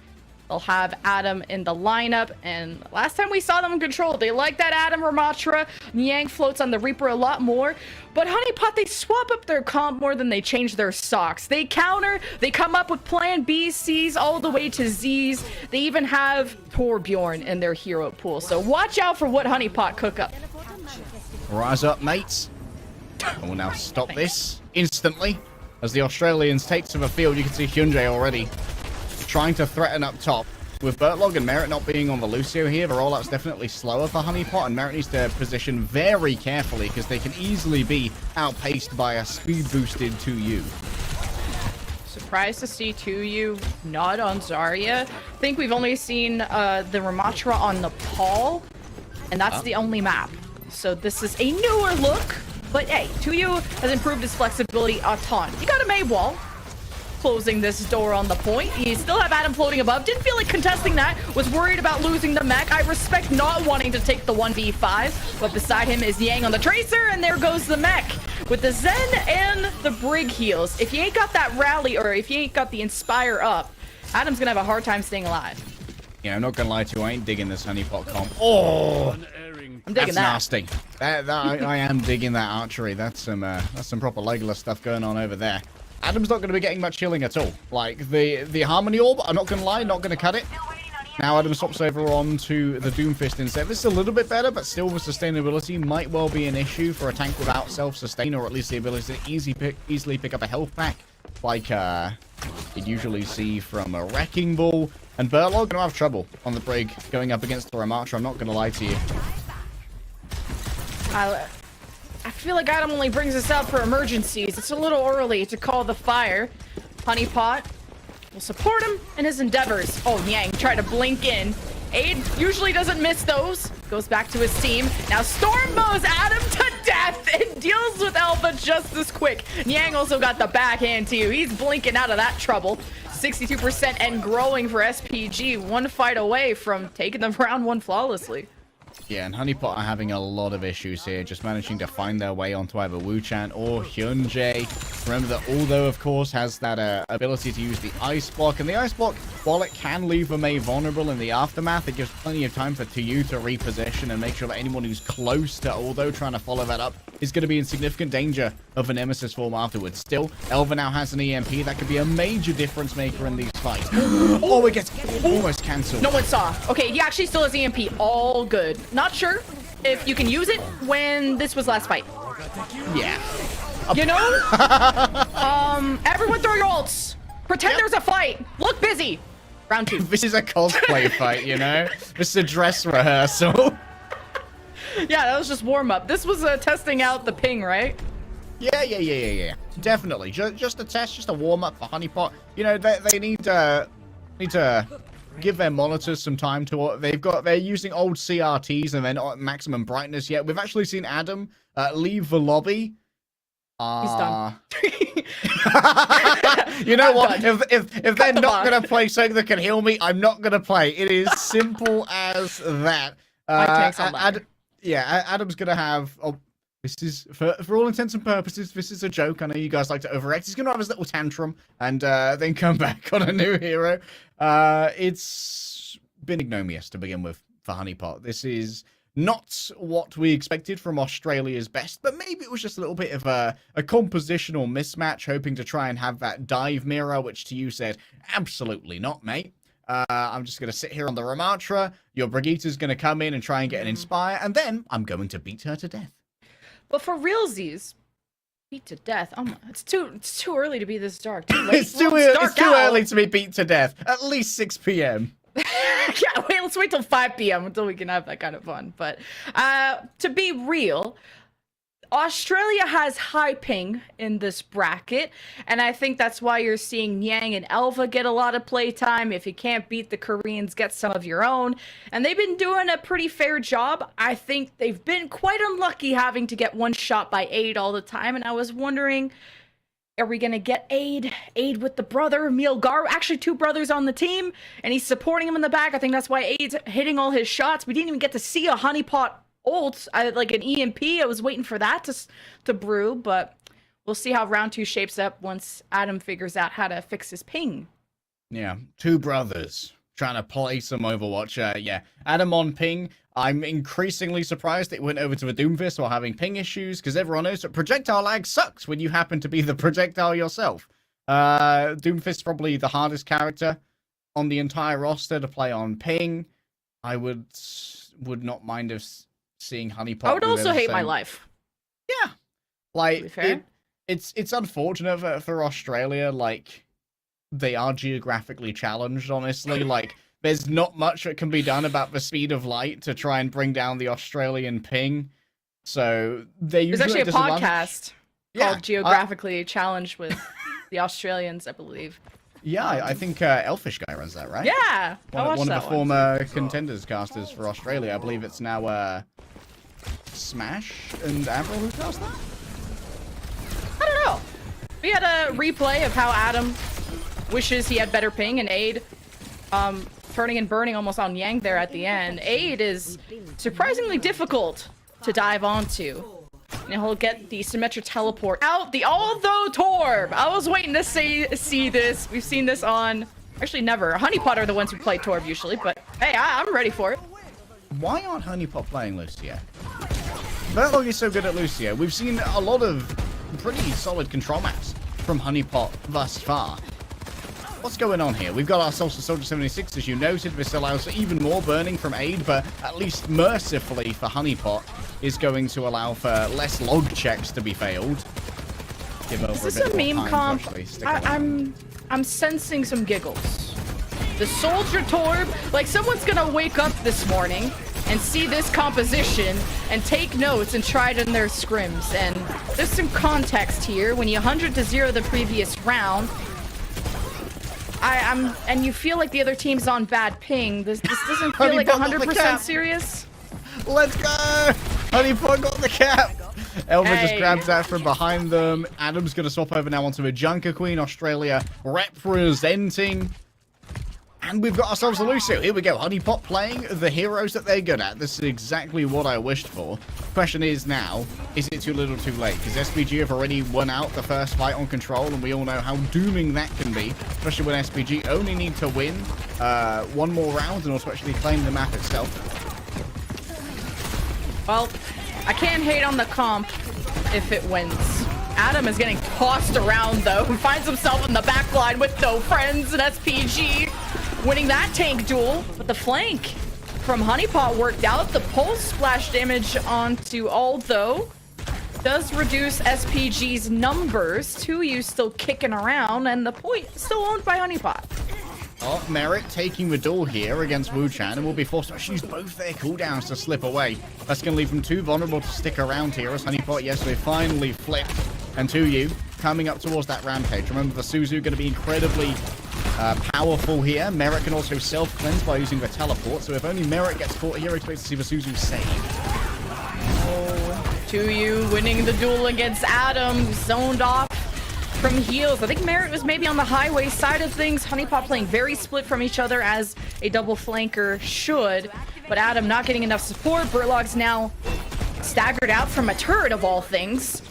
Speaker 1: They'll have Adam in the lineup, and last time we saw them in control, they like that Adam Ramatra. Niang floats on the Reaper a lot more, but Honeypot, they swap up their comp more than they change their socks. They counter, they come up with plan B, C's, all the way to Z's. They even have Torbjorn in their hero pool, so watch out for what Honeypot cook up.
Speaker 2: Rise up, mates. And we'll now stop this instantly. As the Australians take to the field, you can see Hyunjae already trying to threaten up top. With Bertlog and Merit not being on the Lucio here, the rollout's definitely slower for Honeypot, and Merit needs to position very carefully because they can easily be outpaced by a speed-boosted 2U.
Speaker 1: Surprised to see 2U not on Zarya. I think we've only seen the Ramatra on Nepal, and that's the only map. So this is a newer look, but hey, 2U has improved his flexibility a ton. You got a Mei wall, closing this door on the point. You still have Adam floating above. Didn't feel like contesting that. Was worried about losing the mech. I respect not wanting to take the 1v5, but beside him is Yang on the Tracer, and there goes the mech with the Zen and the Brig heals. If you ain't got that rally, or if you ain't got the Inspire up, Adam's gonna have a hard time staying alive.
Speaker 2: Yeah, I'm not gonna lie to you, I ain't digging this Honeypot comp. Oh,
Speaker 1: I'm digging that.
Speaker 2: Nasty. I am digging that archery. That's some proper Legolas stuff going on over there. Adam's not going to be getting much healing at all. Like, the Harmony Orb, I'm not going to lie, not going to cut it. Now Adam swaps over onto the Doomfist instead. This is a little bit better, but still the sustainability might well be an issue for a tank without self-sustain, or at least the ability to easily pick up a health pack, like you'd usually see from a Wrecking Ball. And Bertlog going to have trouble on the Brig going up against the Ramatra, I'm not going to lie to you.
Speaker 1: I feel like Adam only brings us out for emergencies. It's a little early to call the fire. Honeypot will support him in his endeavors. Oh, Niang tried to blink in. Aid usually doesn't miss those. Goes back to his team. Now Storm bows Adam to death and deals with Alpha just as quick. Niang also got the backhand too. He's blinking out of that trouble. 62% and growing for SPG. One fight away from taking the round one flawlessly.
Speaker 2: Yeah, and Honeypot are having a lot of issues here, just managing to find their way onto either Wu-Chan or Hyunjae. Remember that Although, of course, has that ability to use the Ice Block, and the Ice Block, while it can leave a Mei vulnerable in the aftermath, it gives plenty of time for 2U to reposition and make sure that anyone who's close to Although trying to follow that up is going to be in significant danger of a Nemesis form afterwards. Still, Elva now has an EMP that could be a major difference maker in these fights. Oh, it gets almost cancelled.
Speaker 1: No one saw. Okay, he actually still has EMP. All good. Not sure if you can use it when this was last fight.
Speaker 2: Yeah.
Speaker 1: You know? Everyone throw your ults. Pretend there's a fight. Look busy. Round 2.
Speaker 2: This is a cosplay fight, you know? This is a dress rehearsal.
Speaker 1: Yeah, that was just warm-up. This was testing out the ping, right?
Speaker 2: Yeah. Definitely. Just a test, just a warm-up for Honeypot. You know, they need to give their monitors some time to... They're using old CRTs and they're not at maximum brightness yet. We've actually seen Adam leave the lobby.
Speaker 1: He's done.
Speaker 2: You know what? If they're not going to play something that can heal me, I'm not going to play. It is simple as that. Adam's going to have... Oh, this is, for all intents and purposes, this is a joke. I know you guys like to overact. He's going to have his little tantrum and then come back on a new hero. It's been ignominious to begin with for Honeypot. This is not what we expected from Australia's best, but maybe it was just a little bit of a compositional mismatch, hoping to try and have that dive mirror, which to you said, absolutely not, mate. I'm just going to sit here on the Ramatra. Your Brigitta's going to come in and try and get an Inspire, and then I'm going to beat her to death.
Speaker 1: But for realsies, beat to death. It's too early to be this dark. Too late.
Speaker 2: It's too early to be beat to death. At least 6 p.m.
Speaker 1: Yeah, let's wait till 5 p.m. until we can have that kind of fun. But to be real, Australia has high ping in this bracket, and I think that's why you're seeing Yang and Elva get a lot of playtime. If you can't beat the Koreans, get some of your own. And they've been doing a pretty fair job. I think they've been quite unlucky having to get one shot by Aid all the time, and I was wondering, are we going to get Aid with the brother, Milgar? Actually, 2 brothers on the team, and he's supporting him in the back. I think that's why Aid's hitting all his shots. We didn't even get to see a Honeypot ult, like an EMP. I was waiting for that to brew, but we'll see how round 2 shapes up once Adam figures out how to fix his ping.
Speaker 2: Yeah, two brothers trying to play some Overwatch. Yeah, Adam on ping. I'm increasingly surprised it went over to a Doomfist while having ping issues, because everyone knows that projectile lag sucks when you happen to be the projectile yourself. Doomfist's probably the hardest character on the entire roster to play on ping. I would not mind of seeing Honeypot.
Speaker 1: I would also hate my life.
Speaker 2: Yeah, like it's unfortunate for Australia. Like, they are geographically challenged, honestly. Like, there's not much that can be done about the speed of light to try and bring down the Australian ping. So there's
Speaker 1: actually a podcast called Geographically Challenged with the Australians, I believe.
Speaker 2: Yeah, I think Elfish Guy runs that, right?
Speaker 1: Yeah,
Speaker 2: one of the former contenders casters for Australia. I believe it's now Smash and Avril who cast that?
Speaker 1: I don't know. We had a replay of how Adam wishes he had better ping, and Aid turning and burning almost on Yang there at the end. Aid is surprisingly difficult to dive onto. And he'll get the symmetric teleport out. The although Torb. I was waiting to see this. We've seen this on... Actually, never. Honeypot are the ones who play Torb usually, but hey, I'm ready for it.
Speaker 2: Why aren't Honeypot playing Lucio? Vertlog is so good at Lucio. We've seen a lot of pretty solid control maps from Honeypot thus far. What's going on here? We've got ourselves a Soldier 76, as you noted. This allows for even more burning from Aid, but at least mercifully for Honeypot is going to allow for less log checks to be failed.
Speaker 1: Is this a meme comp? I'm sensing some giggles. The Soldier Torb, like someone's gonna wake up this morning and see this composition and take notes and try it in their scrims. And there's some context here. When you 100-0 the previous round, and you feel like the other team's on bad ping. This doesn't feel like 100% serious.
Speaker 2: Let's go! Honeypot got the cap! Elva just grabs that from behind them. Adam's going to swap over now onto a Junker Queen. Australia representing. And we've got ourselves a Lucio. Here we go. Honeypot playing the heroes that they're good at. This is exactly what I wished for. Question is now, is it too little too late? Because SPG have already won out the first fight on control, and we all know how dooming that can be. Especially when SPG only need to win one more round and also actually claim the map itself.
Speaker 1: Well, I can't hate on the comp if it wins. Adam is getting tossed around, though. He finds himself in the back line with no friends and SPG. Winning that tank duel, but the flank from Honeypot worked out. The pulse splash damage onto Aldo does reduce SPG's numbers. 2U still kicking around, and the point still owned by Honeypot.
Speaker 2: Oh, Merit taking the duel here against Wu-Chan, and will be forced to use both their cooldowns to slip away. That's going to leave them too vulnerable to stick around here as Honeypot, yes, they finally flipped. And 2U coming up towards that rampage. Remember, the Suzu going to be incredibly powerful here. Merit can also self-cleanse by using the teleport, so if only Merit gets caught here, expect to see the Suzu saved.
Speaker 1: Oh, 2U winning the duel against Adam, zoned off from heals. I think Merit was maybe on the highway side of things. Honeypot playing very split from each other as a double flanker should, but Adam not getting enough support. Burlog's now staggered out from a turret of all things,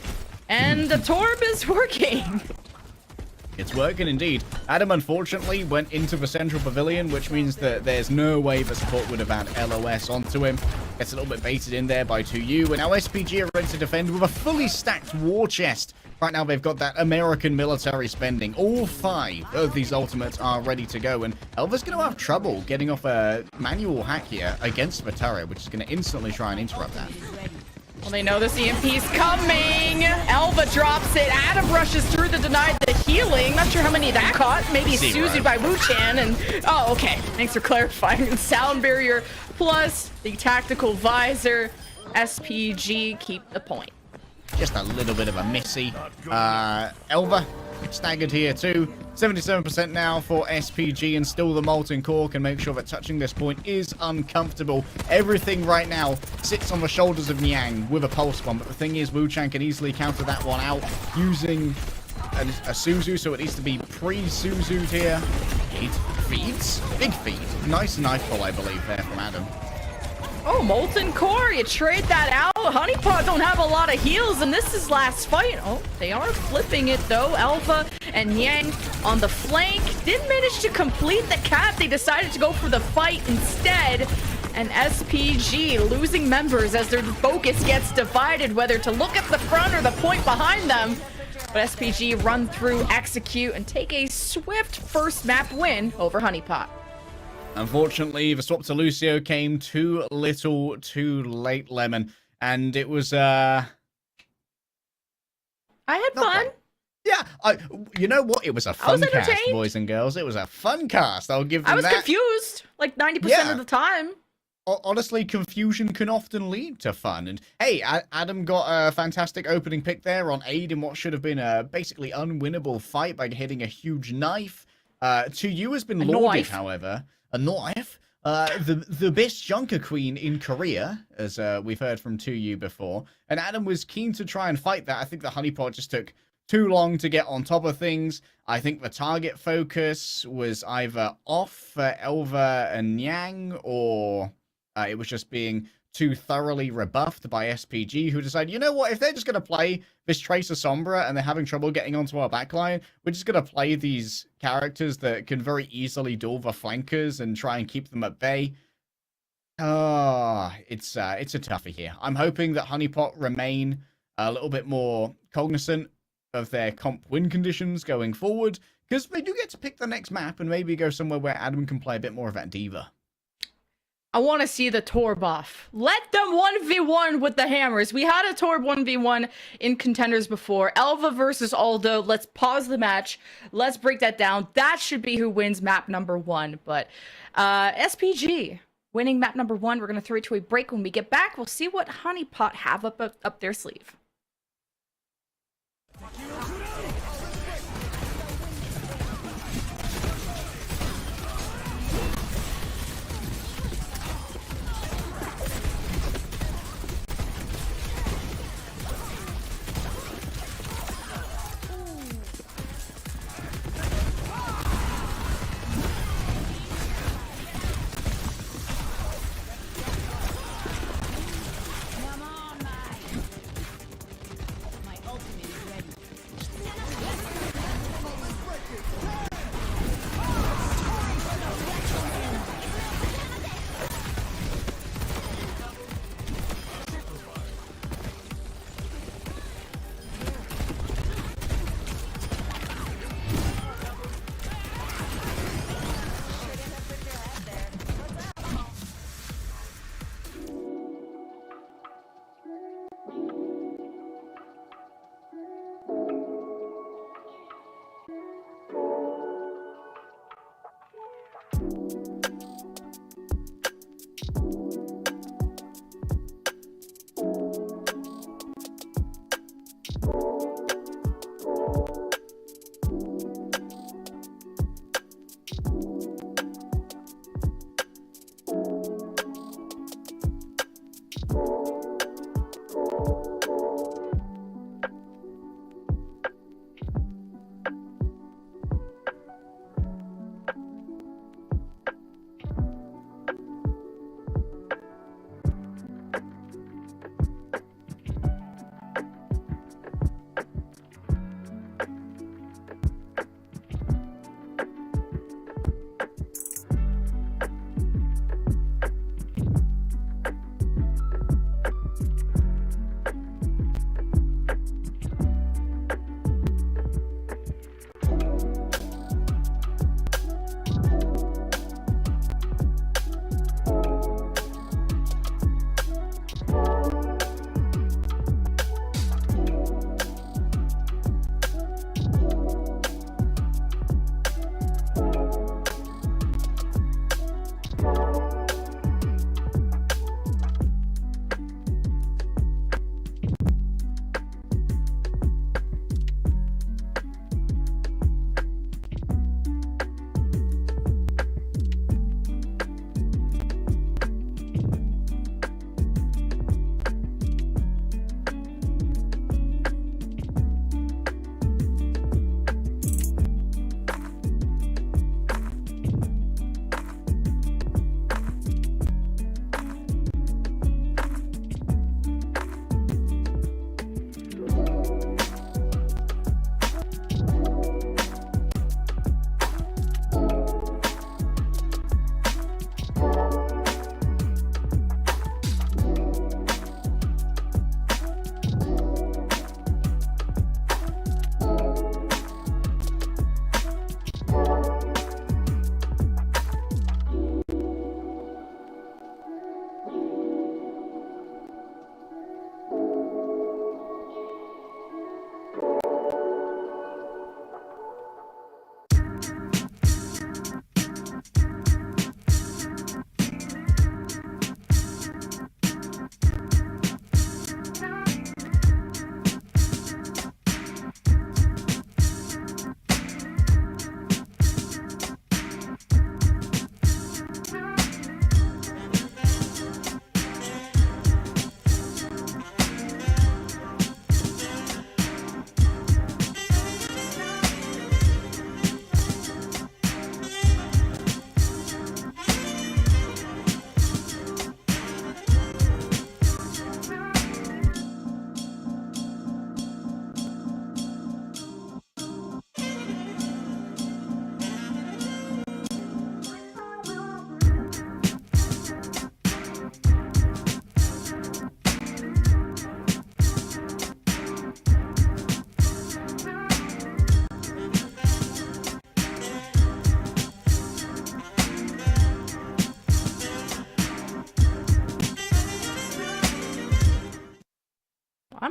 Speaker 1: and the Torb is working.
Speaker 2: It's working indeed. Adam, unfortunately, went into the central pavilion, which means that there's no way the support would have had LOS onto him. Gets a little bit baited in there by 2U, and now SPG are ready to defend with a fully stacked war chest. Right now, they've got that American military spending. All 5 of these ultimates are ready to go, and Elva's going to have trouble getting off a manual hack here against the turret, which is going to instantly try and interrupt that.
Speaker 1: Well, they know this EMP's coming. Elva drops it. Adam rushes through the denied the healing. Not sure how many that caught. Maybe Suzu by Wu-Chan. And oh, okay. Thanks for clarifying. Sound barrier plus the tactical visor. SPG keep the point.
Speaker 2: Just a little bit of a missy. Elva staggered here too. 77% now for SPG, and still the Molten Core can make sure that touching this point is uncomfortable. Everything right now sits on the shoulders of Niang with a pulse bomb, but the thing is Wu-Chan can easily counter that one out using a Suzu, so it needs to be pre-Suzu'd here. It feeds. Big feed. Nice knife pull, I believe, there from Adam.
Speaker 1: Oh, Molten Core, you trade that out. Honeypot don't have a lot of heals, and this is last fight. Oh, they are flipping it, though. Alpha and Yang on the flank. Didn't manage to complete the cap. They decided to go for the fight instead. And SPG losing members as their focus gets divided, whether to look at the front or the point behind them. But SPG run through, execute, and take a swift first map win over Honeypot.
Speaker 2: Unfortunately, the swap to Lucio came too little, too late, Lemon. And it was,
Speaker 1: I had fun.
Speaker 2: Yeah, you know what? It was a fun cast, boys and girls. It was a fun cast. I'll give them that.
Speaker 1: I was confused, like 90% of the time.
Speaker 2: Honestly, confusion can often lead to fun. And hey, Adam got a fantastic opening pick there on Aid in what should have been a basically unwinnable fight by hitting a huge knife. To you has been lauded, however. A knife. The best Junker Queen in Korea, as we've heard from 2U before. And Adam was keen to try and fight that. I think the Honeypot just took too long to get on top of things. I think the target focus was either off for Elva and Yang, or it was just being too thoroughly rebuffed by SPG, who decided, you know what, if they're just going to play this Tracer Sombra and they're having trouble getting onto our backline, we're just going to play these characters that can very easily duel the flankers and try and keep them at bay. It's a toughie here. I'm hoping that Honeypot remain a little bit more cognizant of their comp win conditions going forward, because they do get to pick the next map and maybe go somewhere where Adam can play a bit more of that diva.
Speaker 1: I want to see the Tor buff. Let them 1v1 with the hammers. We had a Tor 1v1 in contenders before. Elva versus Aldo. Let's pause the match. Let's break that down. That should be who wins map number 1. But SPG winning map number 1. We're going to throw it to a break. When we get back, we'll see what Honeypot have up their sleeve.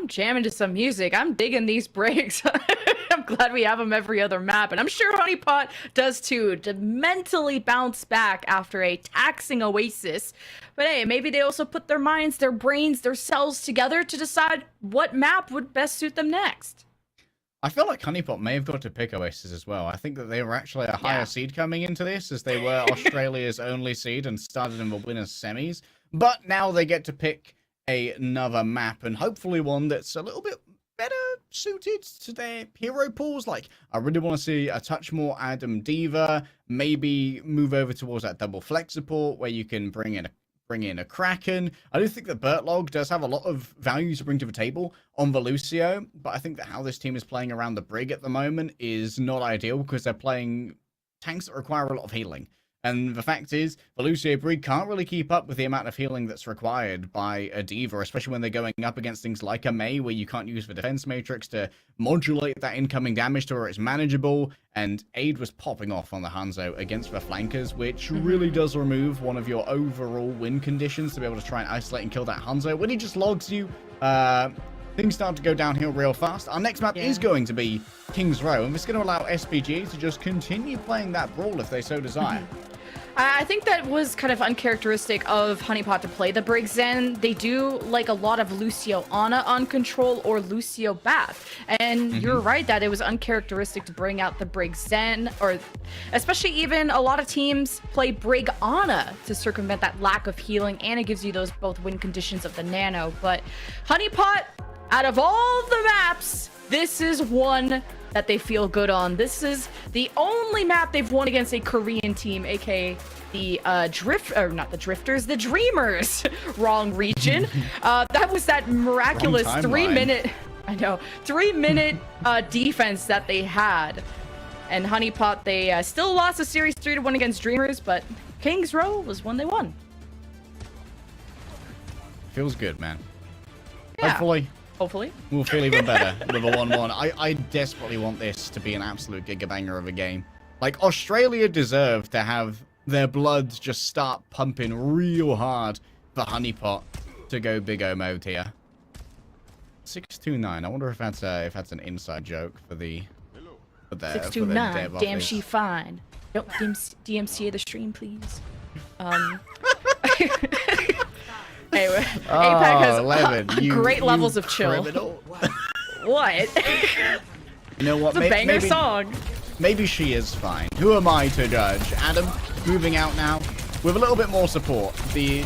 Speaker 1: I'm jamming to some music. I'm digging these breaks. I'm glad we have them every other map, and I'm sure Honeypot does too, to mentally bounce back after a taxing Oasis. But hey, maybe they also put their minds, their brains, their cells together to decide what map would best suit them next.
Speaker 2: I feel like Honeypot may have got to pick Oasis as well. I think that they were actually a higher seed coming into this, as they were Australia's only seed and started in the winners semis. But now they get to pick another map, and hopefully one that's a little bit better suited to their hero pools. Like, I really want to see a touch more Adam Diva, maybe move over towards that double flex support where you can bring in a Kraken. I do think that Bertlog does have a lot of value to bring to the table on the Lucio, but I think that how this team is playing around the Brig at the moment is not ideal because they're playing tanks that require a lot of healing. And the fact is, the Lucio Brig can't really keep up with the amount of healing that's required by a Diva, especially when they're going up against things like a Mei, where you can't use the defense matrix to modulate that incoming damage to where it's manageable. And Aid was popping off on the Hanzo against the flankers, which really does remove one of your overall win conditions to be able to try and isolate and kill that Hanzo. When he just logs you, things start to go downhill real fast. Our next map is going to be King's Row, and this is going to allow SPG to just continue playing that brawl if they so desire.
Speaker 1: I think that was kind of uncharacteristic of Honeypot to play the Brig Zen. They do like a lot of Lucio Ana on control or Lucio Bath. And you're right that it was uncharacteristic to bring out the Brig Zen, or especially even a lot of teams play Brig Ana to circumvent that lack of healing, and it gives you those both win conditions of the Nano. But Honeypot, out of all the maps, this is one that they feel good on. This is the only map they've won against a Korean team, aka the the Dreamers. Wrong region. That was that miraculous 3-minute, 3-minute defense that they had. And Honeypot, they still lost a series 3-1 against Dreamers, but King's Row was one they won.
Speaker 2: Feels good, man.
Speaker 1: Yeah.
Speaker 2: Hopefully, we'll feel even better with a 1-1. I desperately want this to be an absolute gigabanger of a game. Like, Australia deserve to have their blood just start pumping real hard for Honeypot to go big O mode here. 629. I wonder if that's an inside joke for the
Speaker 1: 629. Damn, she fine. Don't DMCA the stream, please. Anyway, APAC has
Speaker 2: 11.
Speaker 1: Great levels of chill. What?
Speaker 2: You know what?
Speaker 1: It's a banger song.
Speaker 2: Maybe she is fine. Who am I to judge? Adam, moving out now with a little bit more support. The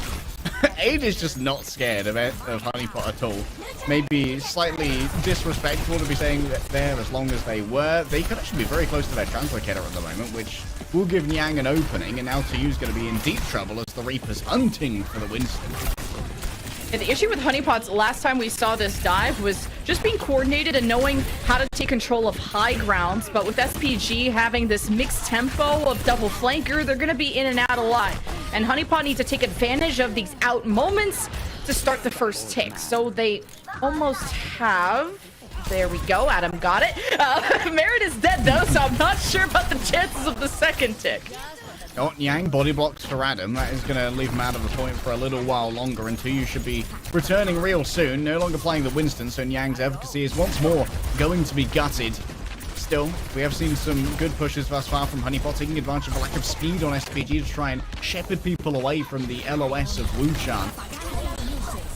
Speaker 2: Aid is just not scared of Honeypot at all. Maybe slightly disrespectful to be saying that there as long as they were. They could actually be very close to their translocator at the moment, which will give Nyang an opening, and now TU's going to be in deep trouble as the Reaper's hunting for the Winston.
Speaker 1: And the issue with Honeypot's last time we saw this dive was just being coordinated and knowing how to take control of high grounds. But with SPG having this mixed tempo of double flanker, they're going to be in and out a lot. And Honeypot needs to take advantage of these out moments to start the first tick. So they almost have... There we go. Adam got it. Merritt is dead, though, so I'm not sure about the chances of the second tick.
Speaker 2: Oh, Nyang body blocks for Adam. That is going to leave him out of the point for a little while longer, and TU should be returning real soon. No longer playing the Winston, so Nyang's efficacy is once more going to be gutted. Still, we have seen some good pushes thus far from Honeypot, taking advantage of a lack of speed on SPG to try and shepherd people away from the LOS of Wuchan.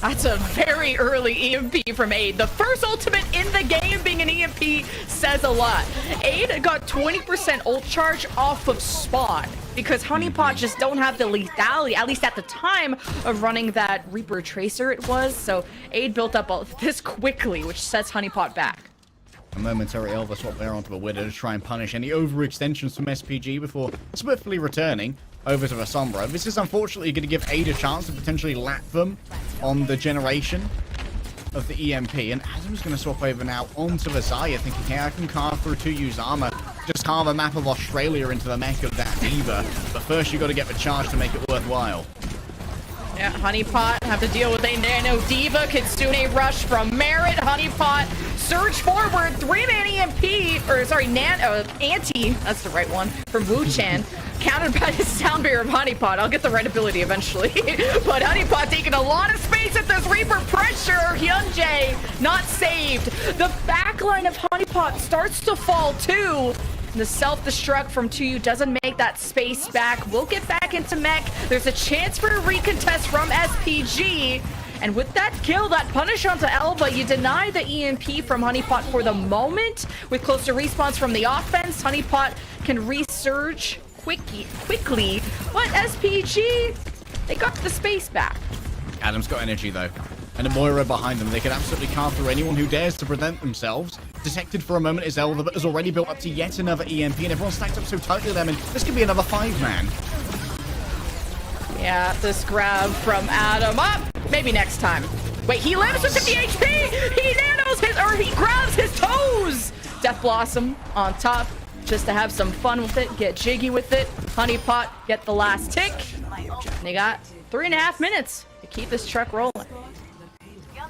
Speaker 1: That's a very early EMP from Aid. The first ultimate in the game being an EMP says a lot. Aid got 20% ult charge off of spawn because Honeypot just don't have the lethality, at least at the time of running that Reaper Tracer it was. So Aid built up this quickly, which sets Honeypot back.
Speaker 2: A momentary Elva swap there onto the Widow to try and punish any overextensions from SPG before swiftly returning over to the Sombra. This is unfortunately going to give Aid a chance to potentially lap them on the generation of the EMP. And Adam's going to swap over now onto the Zaya, thinking, hey, I can carve through 2U's armor. Just carve a map of Australia into the mech of that Diva. But first, you got to get the charge to make it worthwhile.
Speaker 1: Yeah, Honeypot have to deal with a Nano Diva. Kitsune rush from Merritt. Honeypot surge forward. 3-man EMP, or sorry, Anti, that's the right one, from Wuchan. countered by the sound barrier of Honeypot. I'll get the right ability eventually. But Honeypot taking a lot of space at this Reaper pressure. Hyunjae not saved. The backline of Honeypot starts to fall too. The self-destruct from 2U doesn't make that space back. We'll get back into mech. There's a chance for a recontest from SPG. And with that kill, that punish onto Elva, you deny the EMP from Honeypot for the moment. With closer respawns from the offense, Honeypot can resurge quickly. But SPG, they got the space back.
Speaker 2: Adam's got energy though. And a Moira behind them. They can absolutely carve through anyone who dares to present themselves. Detected for a moment is Elva, but has already built up to yet another EMP, and everyone's stacked up so tightly to them, and this could be another 5-man.
Speaker 1: Yeah, this grab from Adam. Maybe next time. Wait, he lives with 50 HP! He nanos his, or he grabs his toes! Death Blossom on top, just to have some fun with it, get jiggy with it. Honeypot, get the last tick. And they got 3.5 minutes to keep this truck rolling.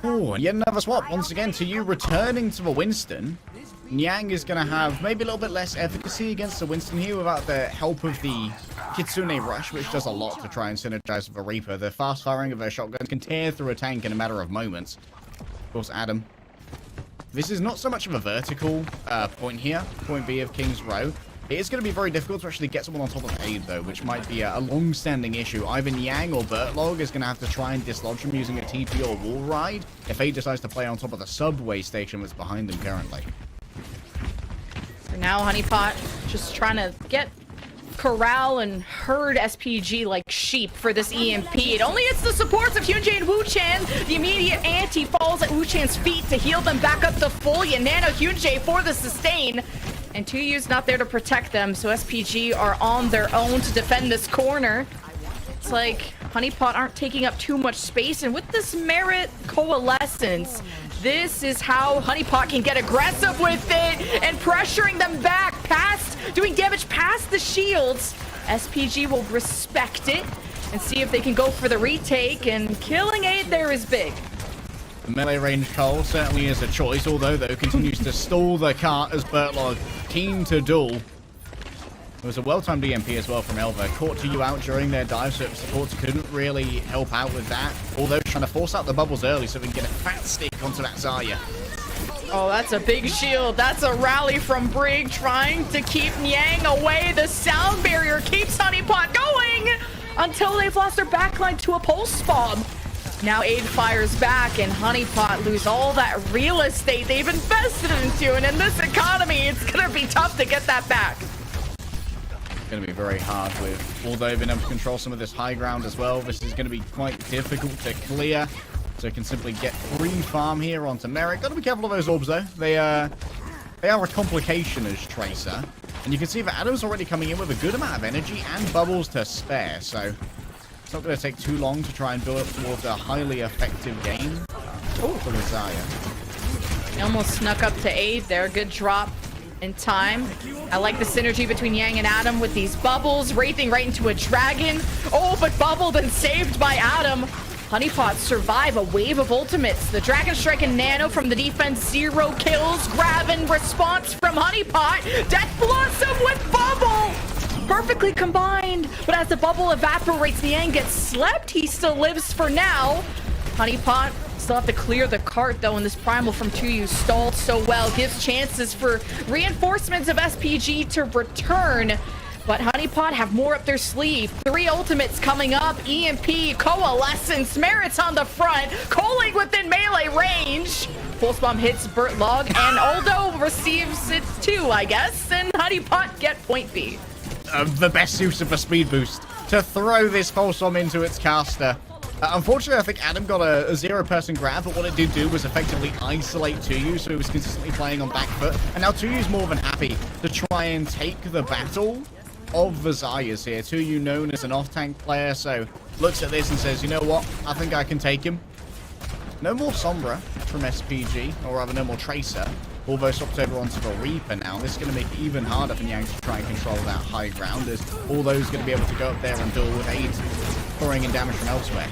Speaker 2: Oh, yet another swap. Once again, 2U returning to the Winston. Nyang is going to have maybe a little bit less efficacy against the Winston here without the help of the Kitsune Rush, which does a lot to try and synergize with the Reaper. The fast firing of their shotguns can tear through a tank in a matter of moments. Of course, Adam. This is not so much of a vertical point here, point B of King's Row. It is going to be very difficult to actually get someone on top of Aid, though, which might be a long-standing issue. Either Nyang or Bertlog is going to have to try and dislodge him using a TP or wall ride if Aid decides to play on top of the subway station that's behind him currently.
Speaker 1: For now, Honeypot just trying to get corral and herd SPG like sheep for this EMP. It only hits the supports of Hyunjae and Wu-Chan. The immediate anti falls at Wu-Chan's feet to heal them back up to full. You nano Hyunjae for the sustain. And 2U's not there to protect them, so SPG are on their own to defend this corner. It's like Honeypot aren't taking up too much space, and with this Merit Coalescence, this is how Honeypot can get aggressive with it and pressuring them back past, doing damage past the shields. SPG will respect it and see if they can go for the retake, and killing Aid there is big.
Speaker 2: The melee range Cole certainly is a choice, although continues to stall the cart as Bertlog keen to duel. There was a well-timed EMP as well from Elva. Caught 2U out during their dive, so supports couldn't really help out with that. Although trying to force out the bubbles early so we can get a fat stick onto that Zarya.
Speaker 1: Oh, that's a big shield. That's a rally from Brig trying to keep Nyang away. The sound barrier keeps Honeypot going until they've lost their backline to a pulse bomb. Now Aid fires back, and Honeypot lose all that real estate they've invested into, and in this economy, it's gonna be tough to get that back.
Speaker 2: It's gonna be very hard with, although being able to control some of this high ground as well. This is gonna be quite difficult to clear, so can simply get free farm here onto Merrick. Gotta be careful of those orbs though. They are a complication as Tracer, and you can see that Adam's already coming in with a good amount of energy and bubbles to spare, so it's not going to take too long to try and build up towards a highly effective game for the Zarya.
Speaker 1: He almost snuck up to Aid there. Good drop in time. I like the synergy between Yang and Adam with these bubbles, wraithing right into a dragon. Oh, but bubbled and saved by Adam. Honeypot survive a wave of ultimates. The Dragon Strike and Nano from the defense, 0 kills. Grab and response from Honeypot. Death Blossom with bubble! Perfectly combined, but as the bubble evaporates, Niang gets slept. He still lives for now. Honeypot still have to clear the cart, though, and this primal from 2U stalled so well. Gives chances for reinforcements of SPG to return. But Honeypot have more up their sleeve. 3 ultimates coming up. EMP, Coalescence, Merits on the front. Coaling within melee range. Pulse Bomb hits Bertlog, and Aldo receives it too, I guess. And Honeypot get point B.
Speaker 2: The best use of a speed boost to throw this Pulse Bomb into its caster. Unfortunately, I think Adam got a 0-person grab, but what it did do was effectively isolate 2U, so he was consistently playing on back foot. And now 2U's more than happy to try and take the battle of the Zaryas here. 2U known as an off-tank player, so looks at this and says, you know what, I think I can take him. No more Sombra from SPG, or rather no more Tracer. Although swapped over onto the Reaper now. This is going to make it even harder for Nyang to try and control that high ground, as all those going to be able to go up there and duel with Aid pouring in damage from elsewhere.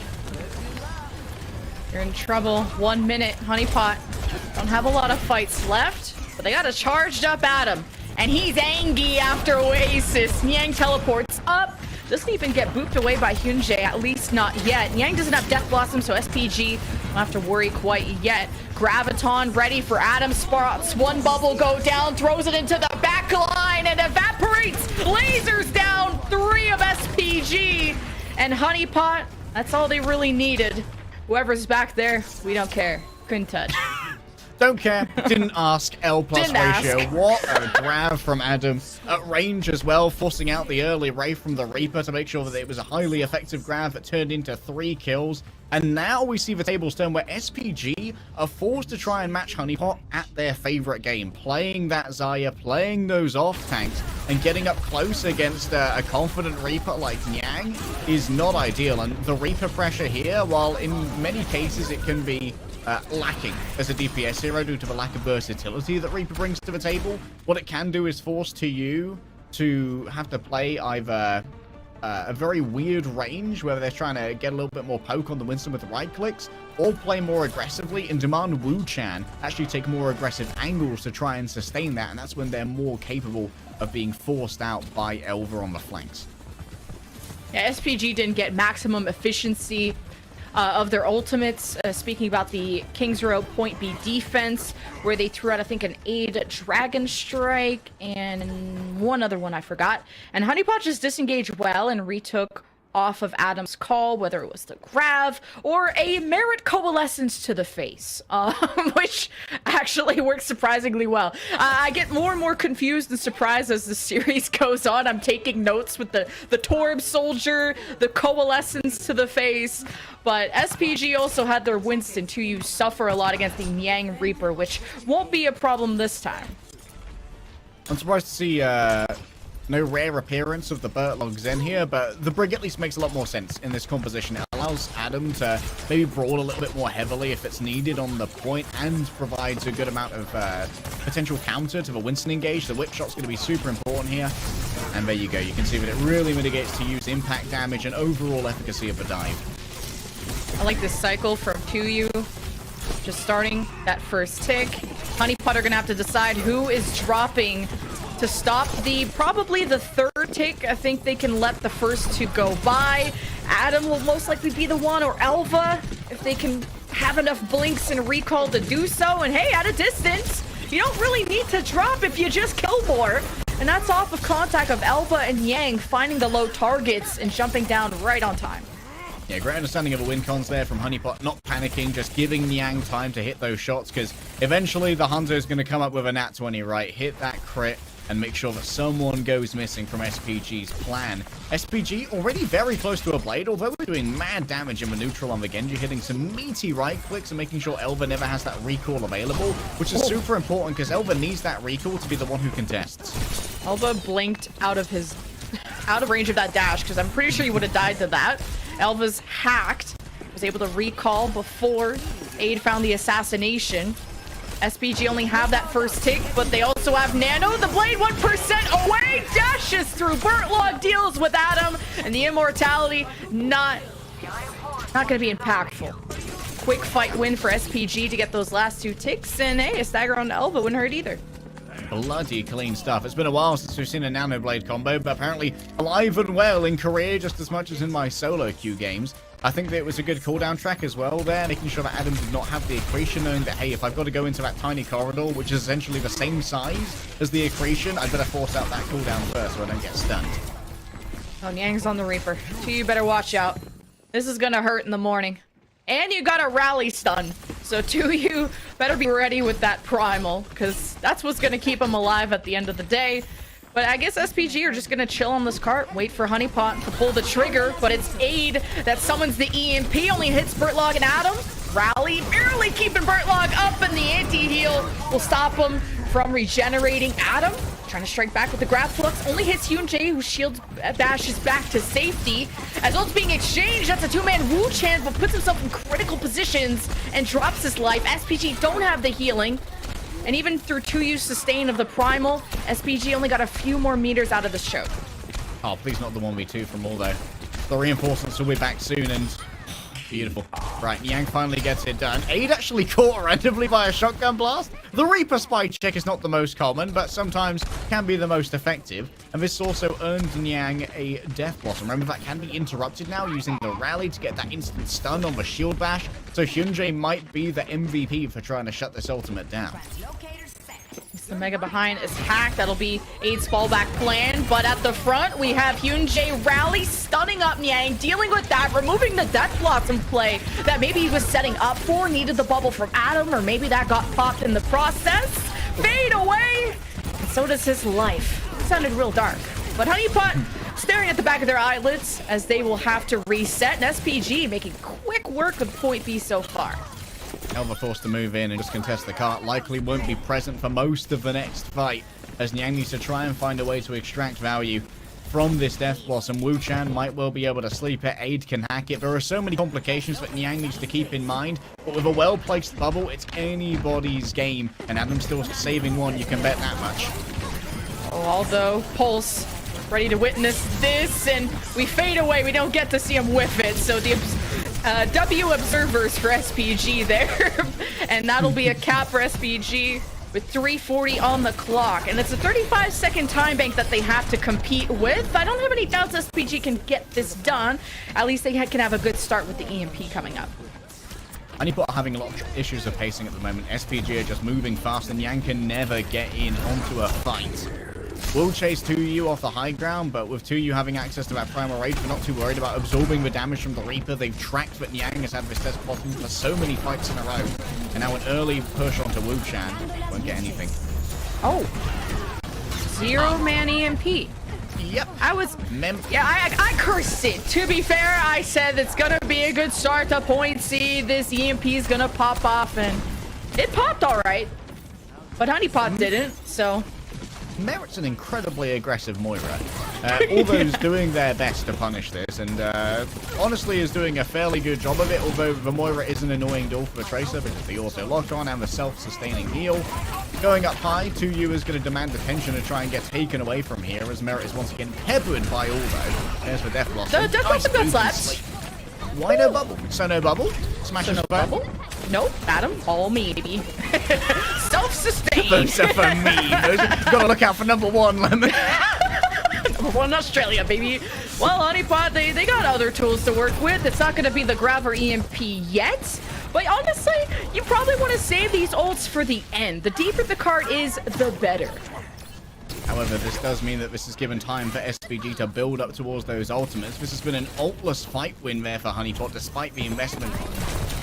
Speaker 1: You're in trouble. 1 minute. Honeypot don't have a lot of fights left, but they got a charged up Adam. And he's angry after Oasis. Nyang teleports up. Doesn't even get booped away by Hyunjae, at least not yet. Yang doesn't have Death Blossom, so SPG don't have to worry quite yet. Graviton ready for Adam. Spots one bubble go down, throws it into the back line and evaporates. Lasers down 3 of SPG. And Honeypot, that's all they really needed. Whoever's back there, we don't care. Couldn't touch.
Speaker 2: Don't care. Didn't ask. L plus
Speaker 1: Didn't
Speaker 2: ratio.
Speaker 1: ask.
Speaker 2: What a grab from Adam. At range as well, forcing out the early ray from the Reaper to make sure that it was a highly effective grab that turned into 3 kills. And now we see the tables turn where SPG are forced to try and match Honeypot at their favorite game. Playing that Xayah, playing those off tanks, and getting up close against a confident Reaper like Nyang is not ideal. And the Reaper pressure here, while in many cases it can be lacking as a DPS hero due to the lack of versatility that Reaper brings to the table, what it can do is force you to have to play either a very weird range where they're trying to get a little bit more poke on the Winston with the right clicks, or play more aggressively and demand Wu-Chan actually take more aggressive angles to try and sustain that, and that's when they're more capable of being forced out by Elva on the flanks.
Speaker 1: Yeah, SPG didn't get maximum efficiency of their ultimates. Speaking about the King's Row Point B defense, where they threw out, I think, an Aid Dragon Strike and one other one I forgot. And Honeypot just disengaged well and retook off of Adam's call, whether it was the grab or a Merit Coalescence to the face, which actually works surprisingly well. I get more and more confused and surprised as the series goes on. I'm taking notes with the Torb Soldier, the Coalescence to the face, but SPG also had their Winston to you suffer a lot against the Nyang Reaper, which won't be a problem this time.
Speaker 2: I'm surprised to see no rare appearance of the Bertlog Zen here, but the Brig at least makes a lot more sense in this composition. It allows Adam to maybe brawl a little bit more heavily if it's needed on the point, and provides a good amount of potential counter to the Winston engage. The whip shot's going to be super important here. And there you go. You can see that it really mitigates to use impact damage and overall efficacy of the dive.
Speaker 1: I like this cycle from 2U. Just starting that first tick. Honeypot are going to have to decide who is dropping to stop probably the third tick. I think they can let the first 2 go by. Adam will most likely be the one, or Elva, if they can have enough blinks and recall to do so. And hey, at a distance, you don't really need to drop if you just kill more. And that's off of contact of Elva and Yang finding the low targets and jumping down right on time.
Speaker 2: Yeah, great understanding of the win cons there from Honeypot, not panicking, just giving Nyang time to hit those shots, because eventually the Hunter is going to come up with a nat 20, right? Hit that crit and make sure that someone goes missing from SPG's plan. SPG already very close to a blade, although we're doing mad damage in the neutral on the Genji, hitting some meaty right clicks and making sure Elva never has that recall available, which is super important because Elva needs that recall to be the one who contests.
Speaker 1: Elva blinked out of range of that dash, because I'm pretty sure he would have died to that. Elva's hacked, was able to recall before Aid found the assassination. SPG only have that first tick, but they also have Nano. The blade 1% away, dashes through. Bertlog deals with Adam, and the immortality not going to be impactful. Quick fight win for SPG to get those last 2 ticks, and hey, a stagger on Elva wouldn't hurt either.
Speaker 2: Bloody clean stuff. It's been a while since we've seen a Nano Blade combo, but apparently alive and well in career just as much as in my solo queue games. I think that it was a good cooldown track as well there, making sure that Adam did not have the accretion, knowing that, hey, if I've got to go into that tiny corridor, which is essentially the same size as the accretion, I better force out that cooldown first so I don't get stunned.
Speaker 1: Oh, Nyang's on the Reaper. 2U better watch out. This is gonna hurt in the morning. And you got a rally stun. So 2U better be ready with that primal, because that's what's gonna keep him alive at the end of the day. But I guess SPG are just gonna chill on this cart, wait for Honeypot to pull the trigger, but it's Aid that summons the EMP, only hits Bertlog and Adam. Rally, barely keeping Bertlog up, and the anti-heal will stop him from regenerating. Adam trying to strike back with the grab flux, only hits Hyunjae, who shield bashes back to safety. As ults being exchanged, that's a 2-man Wu-Chan, but puts himself in critical positions and drops his life. SPG don't have the healing. And even through 2U sustain of the primal, SPG only got a few more meters out of the choke.
Speaker 2: Oh, please not the 1v2 from all though. The reinforcements will be back soon, and Beautiful. Right, Niang finally gets it done. Aid actually caught randomly by a shotgun blast. The Reaper spy check is not the most common, but sometimes can be the most effective. And this also earned Niang a Death Blossom. Remember, that can be interrupted now using the rally to get that instant stun on the shield bash. So Hyunjae might be the MVP for trying to shut this ultimate down.
Speaker 1: The Mega behind is hacked. That'll be Aid's fallback plan. But at the front, we have Hyunjae rally, stunning up Niang, dealing with that, removing the Death Blossom play that maybe he was setting up for, needed the bubble from Adam, or maybe that got popped in the process. Fade away! And so does his life. It sounded real dark. But Honeypot staring at the back of their eyelids as they will have to reset. And SPG making quick work of point B so far.
Speaker 2: Elva forced to move in and just contest the cart. Likely won't be present for most of the next fight, as Niang needs to try and find a way to extract value from this Death Blossom. Wu Chan might well be able to sleep it. Aid can hack it. There are so many complications that Niang needs to keep in mind, but with a well-placed bubble, it's anybody's game, and Adam's still saving one. You can bet that much.
Speaker 1: Although Pulse ready to witness this, and we fade away. We don't get to see him whiff it, so the W observers for SPG there. And that'll be a cap for SPG with 3:40 on the clock. And it's a 35-second time bank that they have to compete with. I don't have any doubts SPG can get this done. At least they can have a good start with the EMP coming up.
Speaker 2: Honeypot are having a lot of issues of pacing at the moment. SPG are just moving fast, and Yang can never get in onto a fight. We'll chase 2U off the high ground, but with 2U having access to that primal rage, we're not too worried about absorbing the damage from the Reaper. They've tracked that Niang has had this Death Blossom for so many fights in a row. And now an early push onto Wu Chan won't get anything.
Speaker 1: Oh. Zero-man EMP.
Speaker 2: Yep.
Speaker 1: I cursed it. To be fair, I said it's gonna be a good start to point C. This EMP is gonna pop off, and it popped all right. But Honeypot didn't, so...
Speaker 2: Merit's an incredibly aggressive Moira. Altho's doing their best to punish this, and honestly is doing a fairly good job of it, although the Moira is an annoying duel for the Tracer because the auto lock on and the self-sustaining heal. Going up high, 2U is going to demand attention and try and get taken away from here, as Merit is once again peppered by Aldo. There's the Death Blossom.
Speaker 1: The Death Blossom got slapped.
Speaker 2: Why no bubble? So no bubble? Smash
Speaker 1: so no bubble? Nope, Adam, all me, baby. Self-sustained.
Speaker 2: Those are for me. Gotta look out for #1, Lemon.
Speaker 1: #1 Australia, baby. Well, Honeypot, they got other tools to work with. It's not gonna be the Graver EMP yet. But honestly, you probably want to save these ults for the end. The deeper the card is, the better.
Speaker 2: However, this does mean that this has given time for SPG to build up towards those ultimates. This has been an ultless fight win there for Honeypot, despite the investment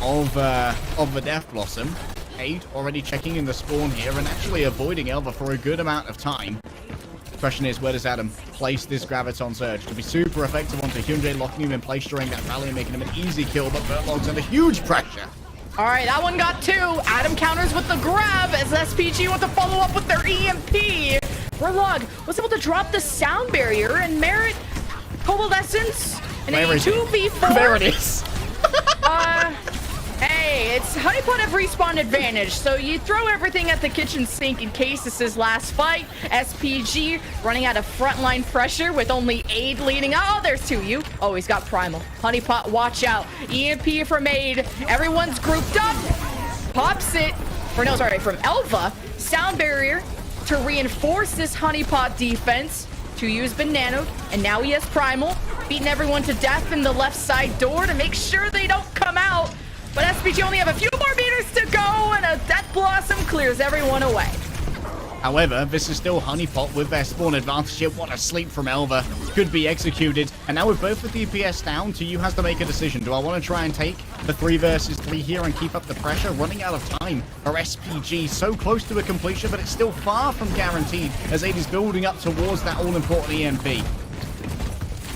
Speaker 2: of the Death Blossom. Aid already checking in the spawn here and actually avoiding Elva for a good amount of time. The question is, where does Adam place this Graviton Surge? Could be super effective onto Hyunjae, locking him in place during that rally and making him an easy kill, but Bertlog's under huge pressure.
Speaker 1: All right, that one got 2. Adam counters with the grab as SPG want to follow up with their EMP. Bertlog was able to drop the sound barrier, and Merit Coalescence in a 2v4.
Speaker 2: There it is.
Speaker 1: Hey, it's Honeypot have respawn advantage, so you throw everything at the kitchen sink in case this is last fight. SPG running out of frontline pressure with only Aid leading. Oh, there's 2U. Oh, he's got primal. Honeypot, watch out. EMP from Aid. Everyone's grouped up. Pops it. From Elva. Sound barrier to reinforce this Honeypot defense. 2U's been nanoed, and now he has primal. Beating everyone to death in the left side door to make sure they don't come out. But SPG only have a few more meters to go, and a Death Blossom clears everyone away.
Speaker 2: However, this is still Honeypot with their spawn advantage here. What a sleep from Elva. Could be executed. And now with both the DPS down, 2U has to make a decision. Do I want to try and take the 3 versus 3 here and keep up the pressure? Running out of time for SPG. So close to a completion, but it's still far from guaranteed as Aid is building up towards that all-important EMP.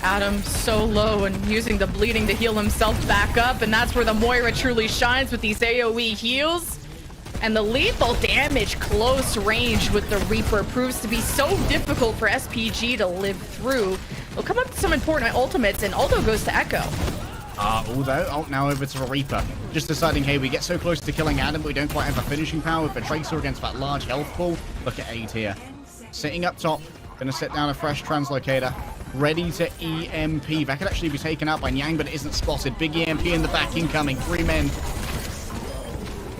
Speaker 1: Adam so low and using the bleeding to heal himself back up, and that's where the Moira truly shines with these AoE heals. And the lethal damage close range with the Reaper proves to be so difficult for SPG to live through. They'll come up with some important ultimates, and Aldo goes to Echo.
Speaker 2: Although, now over to the Reaper. Just deciding, hey, we get so close to killing Adam, but we don't quite have the finishing power with the Tracer against that large health pool. Look at Aid here. Sitting up top. Gonna set down a fresh translocator. Ready to EMP. That could actually be taken out by Nyang, but it isn't spotted. Big EMP in the back, incoming. 3 men.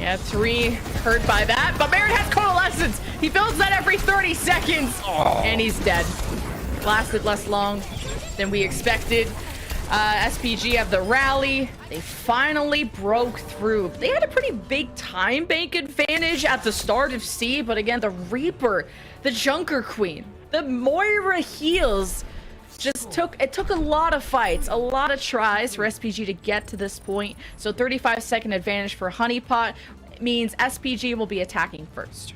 Speaker 1: Yeah, 3 hurt by that, but Merritt has coalescence. He builds that every 30 seconds, and he's dead. Lasted less long than we expected. SPG have the rally. They finally broke through. They had a pretty big time bank advantage at the start of C, but again, the Reaper, the Junker Queen, the Moira heals took a lot of fights, a lot of tries for SPG to get to this point. So 35-second advantage for Honeypot means SPG will be attacking first.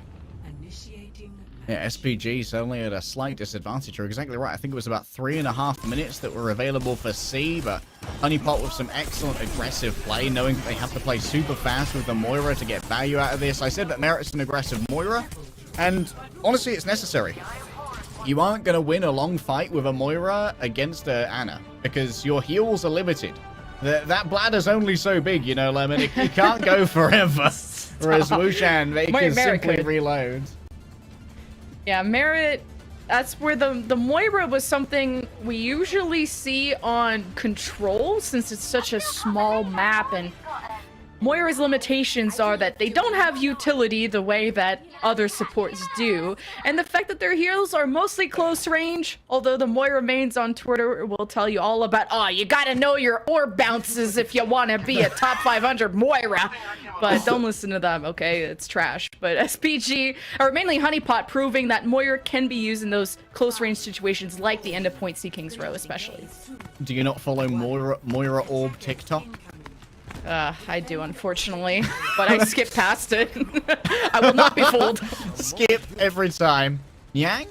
Speaker 2: Yeah, SPG is only at a slight disadvantage. You're exactly right. I think it was about 3.5 minutes that were available for C, but Honeypot with some excellent aggressive play, knowing that they have to play super fast with the Moira to get value out of this. I said that Merit's an aggressive Moira, and honestly, it's necessary. You aren't going to win a long fight with a Moira against Anna, because your heals are limited. That bladder's only so big, you know, Lemon. It can't go forever. Whereas Wushan, they can simply reload.
Speaker 1: Yeah, Merit, that's where the Moira was something we usually see on Control, since it's such a small map, and Moira's limitations are that they don't have utility the way that other supports do, and the fact that their heals are mostly close range, although the Moira mains on Twitter will tell you all about, oh, you gotta know your orb bounces if you want to be a top 500 Moira, but don't listen to them, okay? It's trash. But SPG, or mainly Honeypot, proving that Moira can be used in those close range situations like the end of Point C King's Row especially.
Speaker 2: Do you not follow Moira Orb TikTok?
Speaker 1: I do, unfortunately, but I skip past it. I will not be fooled.
Speaker 2: Skip every time. Yang,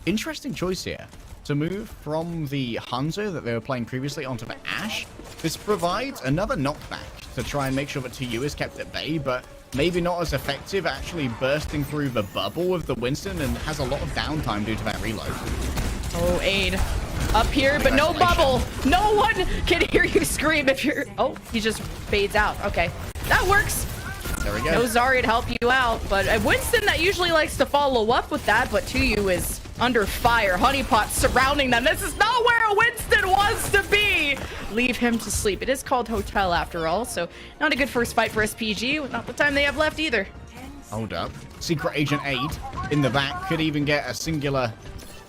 Speaker 2: interesting choice here. To move from the Hanzo that they were playing previously onto the Ashe. This provides another knockback to try and make sure that 2U is kept at bay, but maybe not as effective actually bursting through the bubble with the Winston, and has a lot of downtime due to that reload.
Speaker 1: Oh, aid. Up here, but no bubble. No one can hear you scream if you're... Oh, he just fades out. Okay, that works.
Speaker 2: There we go.
Speaker 1: No Zarya to help you out, but Winston that usually likes to follow up with that, but 2U is under fire. Honeypot surrounding them. This is not where a Winston wants to be. Leave him to sleep. It is called Hotel after all, so not a good first fight for SPG. Not the time they have left either.
Speaker 2: Hold up. Secret Agent Aid in the back could even get a singular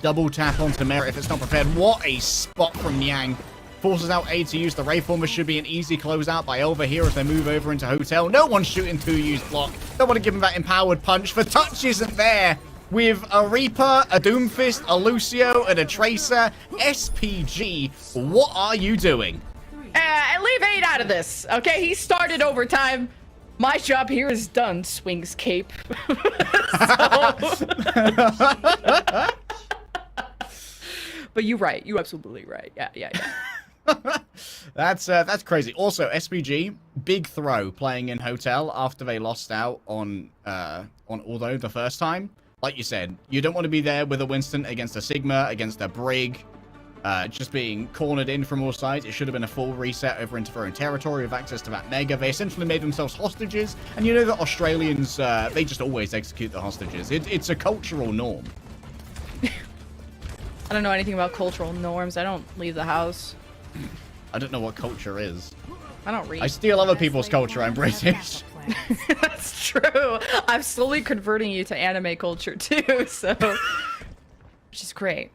Speaker 2: double tap onto Merit if it's not prepared. What a spot from Nyang. Forces out A to use the Wraithformer. Should be an easy closeout by Over here as they move over into Hotel. No one's shooting 2U's block. Don't want to give him that empowered punch. The touch isn't there. With a Reaper, a Doomfist, a Lucio, and a Tracer. SPG, what are you doing?
Speaker 1: Leave 8 out of this, okay? He started overtime. My job here is done, swings cape. But you're right. You're absolutely right. Yeah.
Speaker 2: That's crazy. Also, SPG, big throw playing in Hotel after they lost out on Aldo the first time. Like you said, you don't want to be there with a Winston against a Sigma, against a Brig, just being cornered in from all sides. It should have been a full reset over into their own territory with access to that Mega. They essentially made themselves hostages, and you know that Australians, they just always execute the hostages. It's a cultural norm.
Speaker 1: I don't know anything about cultural norms. I don't leave the house.
Speaker 2: I don't know what culture is.
Speaker 1: I don't read.
Speaker 2: I steal other people's culture. I'm British.
Speaker 1: That's true. I'm slowly converting you to anime culture too, so which is great.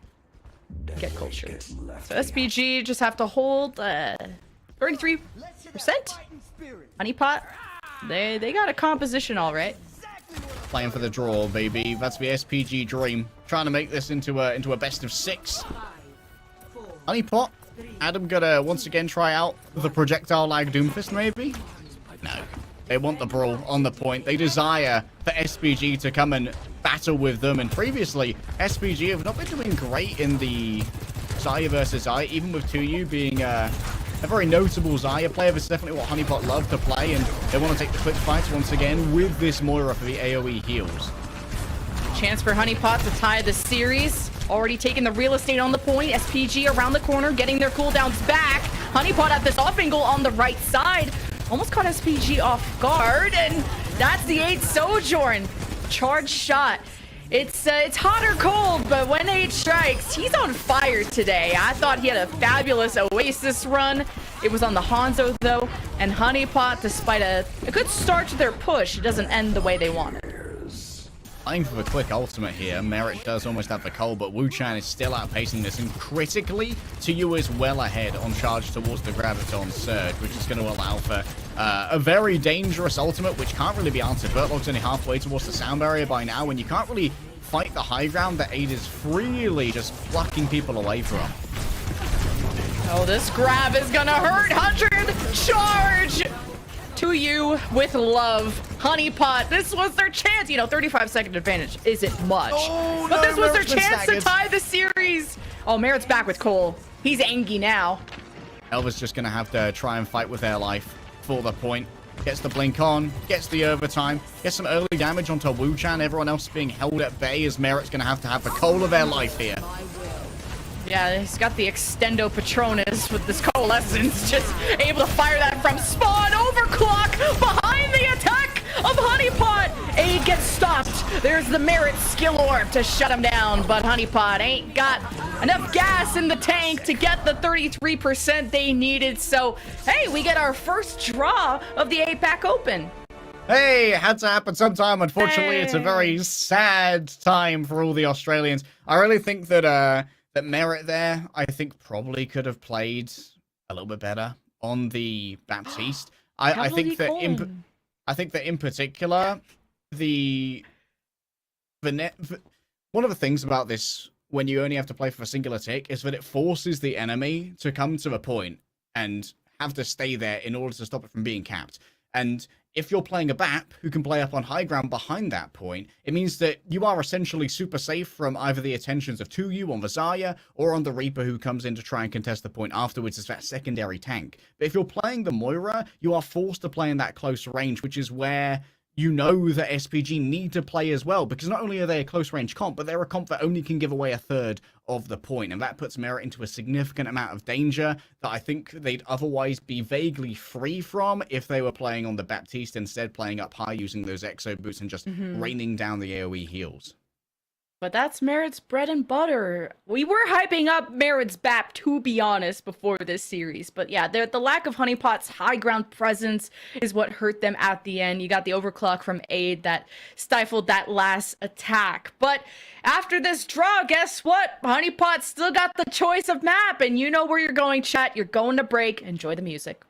Speaker 1: Get culture. So SPG just have to hold 33%. Honeypot, they got a composition all right.
Speaker 2: Playing for the draw, baby. That's the SPG dream. Trying to make this into a best of 6. Honeypot. Adam gonna once again try out the projectile lag Doomfist, maybe? No. They want the brawl on the point. They desire for SPG to come and battle with them. And previously, SPG have not been doing great in the Zarya versus Zarya, even with 2U being a very notable Zarya player. This is definitely what Honeypot love to play, and they want to take the quick fights once again with this Moira for the AoE heals.
Speaker 1: Chance for Honeypot to tie the series. Already taking the real estate on the point. SPG around the corner, getting their cooldowns back. Honeypot at this off angle on the right side. Almost caught SPG off guard, and that's the 8 Sojourn. Charge shot. It's hot or cold, but when Age strikes, he's on fire today. I thought he had a fabulous Oasis run. It was on the Hanzo, though, and Honeypot, despite a good start to their push, it doesn't end the way they wanted.
Speaker 2: Playing for the quick ultimate here. Merit does almost have the coal, but Wu-Chan is still outpacing this, and critically, Tuyu is well ahead on charge towards the Graviton Surge, which is going to allow for a very dangerous ultimate, which can't really be answered. Vertlog's only halfway towards the sound barrier by now, and you can't really fight the high ground that Aid is freely just plucking people away from.
Speaker 1: Oh, this grab is going to hurt. 100 charge! To you with love. Honeypot, this was their chance. You know, 35-second advantage isn't much.
Speaker 2: Oh,
Speaker 1: but
Speaker 2: no,
Speaker 1: this was their
Speaker 2: Merit's been
Speaker 1: chance to tie the series. Oh, Merit's back with Cole. He's angry now.
Speaker 2: Elva's just going to have to try and fight with their life for the point. Gets the blink on, gets the overtime, gets some early damage onto Wu-Chan. Everyone else being held at bay as Merit's going to have the coal of their life here.
Speaker 1: Yeah, he's got the Extendo Patronus with this Coalescence, just able to fire that from spawn, overclock, behind the attack of Honeypot. Aid gets stopped. There's the Merit skill orb to shut him down, but Honeypot ain't got enough gas in the tank to get the 33% they needed. So, hey, we get our first draw of the APAC Open.
Speaker 2: Hey, it had to happen sometime. Unfortunately, It's a very sad time for all the Australians. I really think that that Merit there, I think probably could have played a little bit better on the Baptiste. I think that in particular, one of the things about this when you only have to play for a singular tick is that it forces the enemy to come to the point and have to stay there in order to stop it from being capped. And if you're playing a BAP who can play up on high ground behind that point, it means that you are essentially super safe from either the attentions of Tuyu on the Zarya or on the Reaper who comes in to try and contest the point afterwards as that secondary tank. But if you're playing the Moira, you are forced to play in that close range, which is where you know that SPG need to play as well, because not only are they a close range comp, but they're a comp that only can give away a third of the point, and that puts Merit into a significant amount of danger that I think they'd otherwise be vaguely free from if they were playing on the Baptiste, instead playing up high using those Exo boots and just raining down the AoE heals.
Speaker 1: But that's Merit's bread and butter. We were hyping up Merit's BAP, to be honest, before this series. But yeah, the lack of Honeypot's high ground presence is what hurt them at the end. You got the overclock from Aid that stifled that last attack. But after this draw, guess what? Honeypot still got the choice of map. And you know where you're going, chat. You're going to break. Enjoy the music.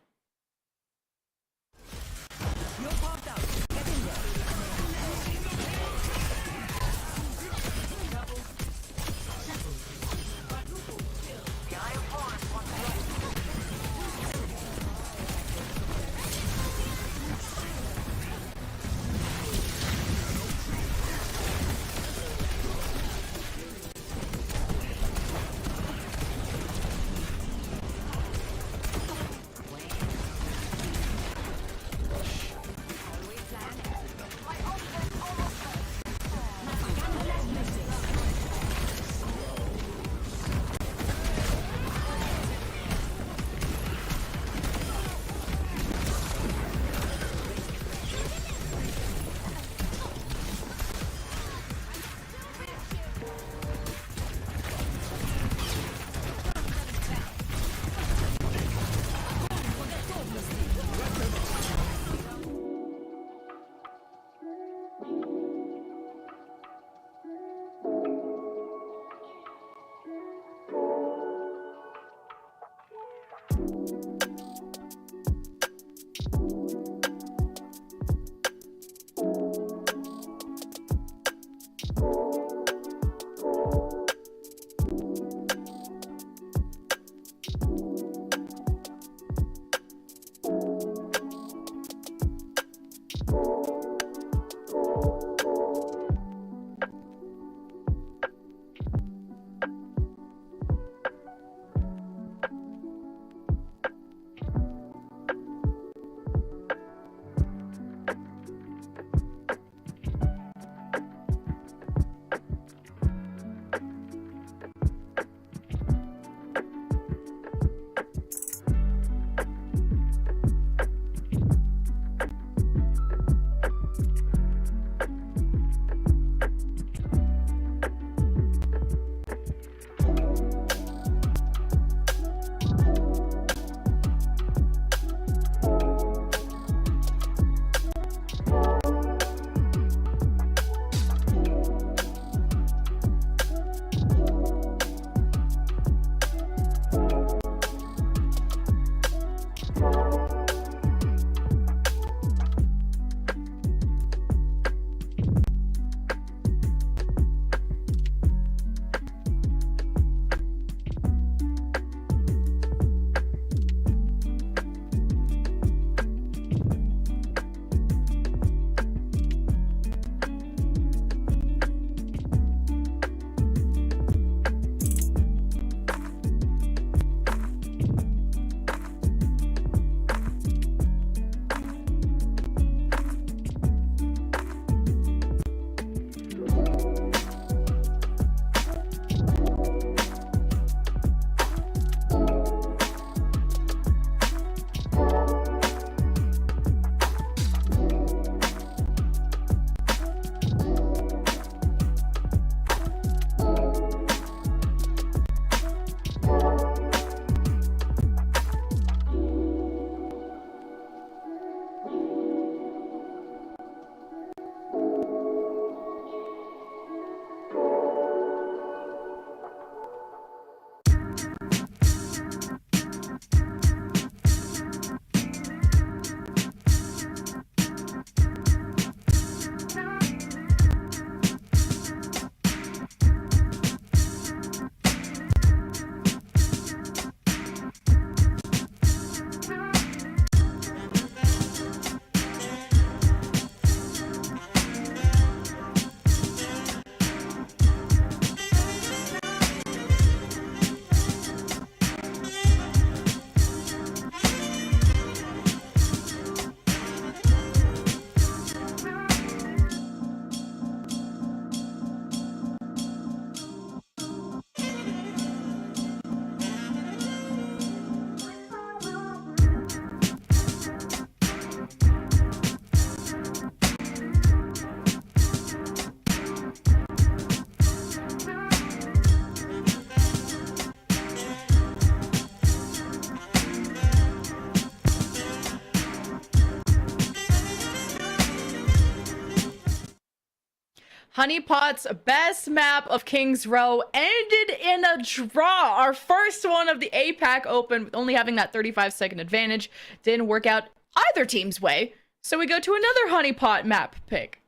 Speaker 1: Honeypot's best map of King's Row ended in a draw. Our first one of the APAC Open, with only having that 35-second advantage. Didn't work out either team's way. So we go to another Honeypot map pick.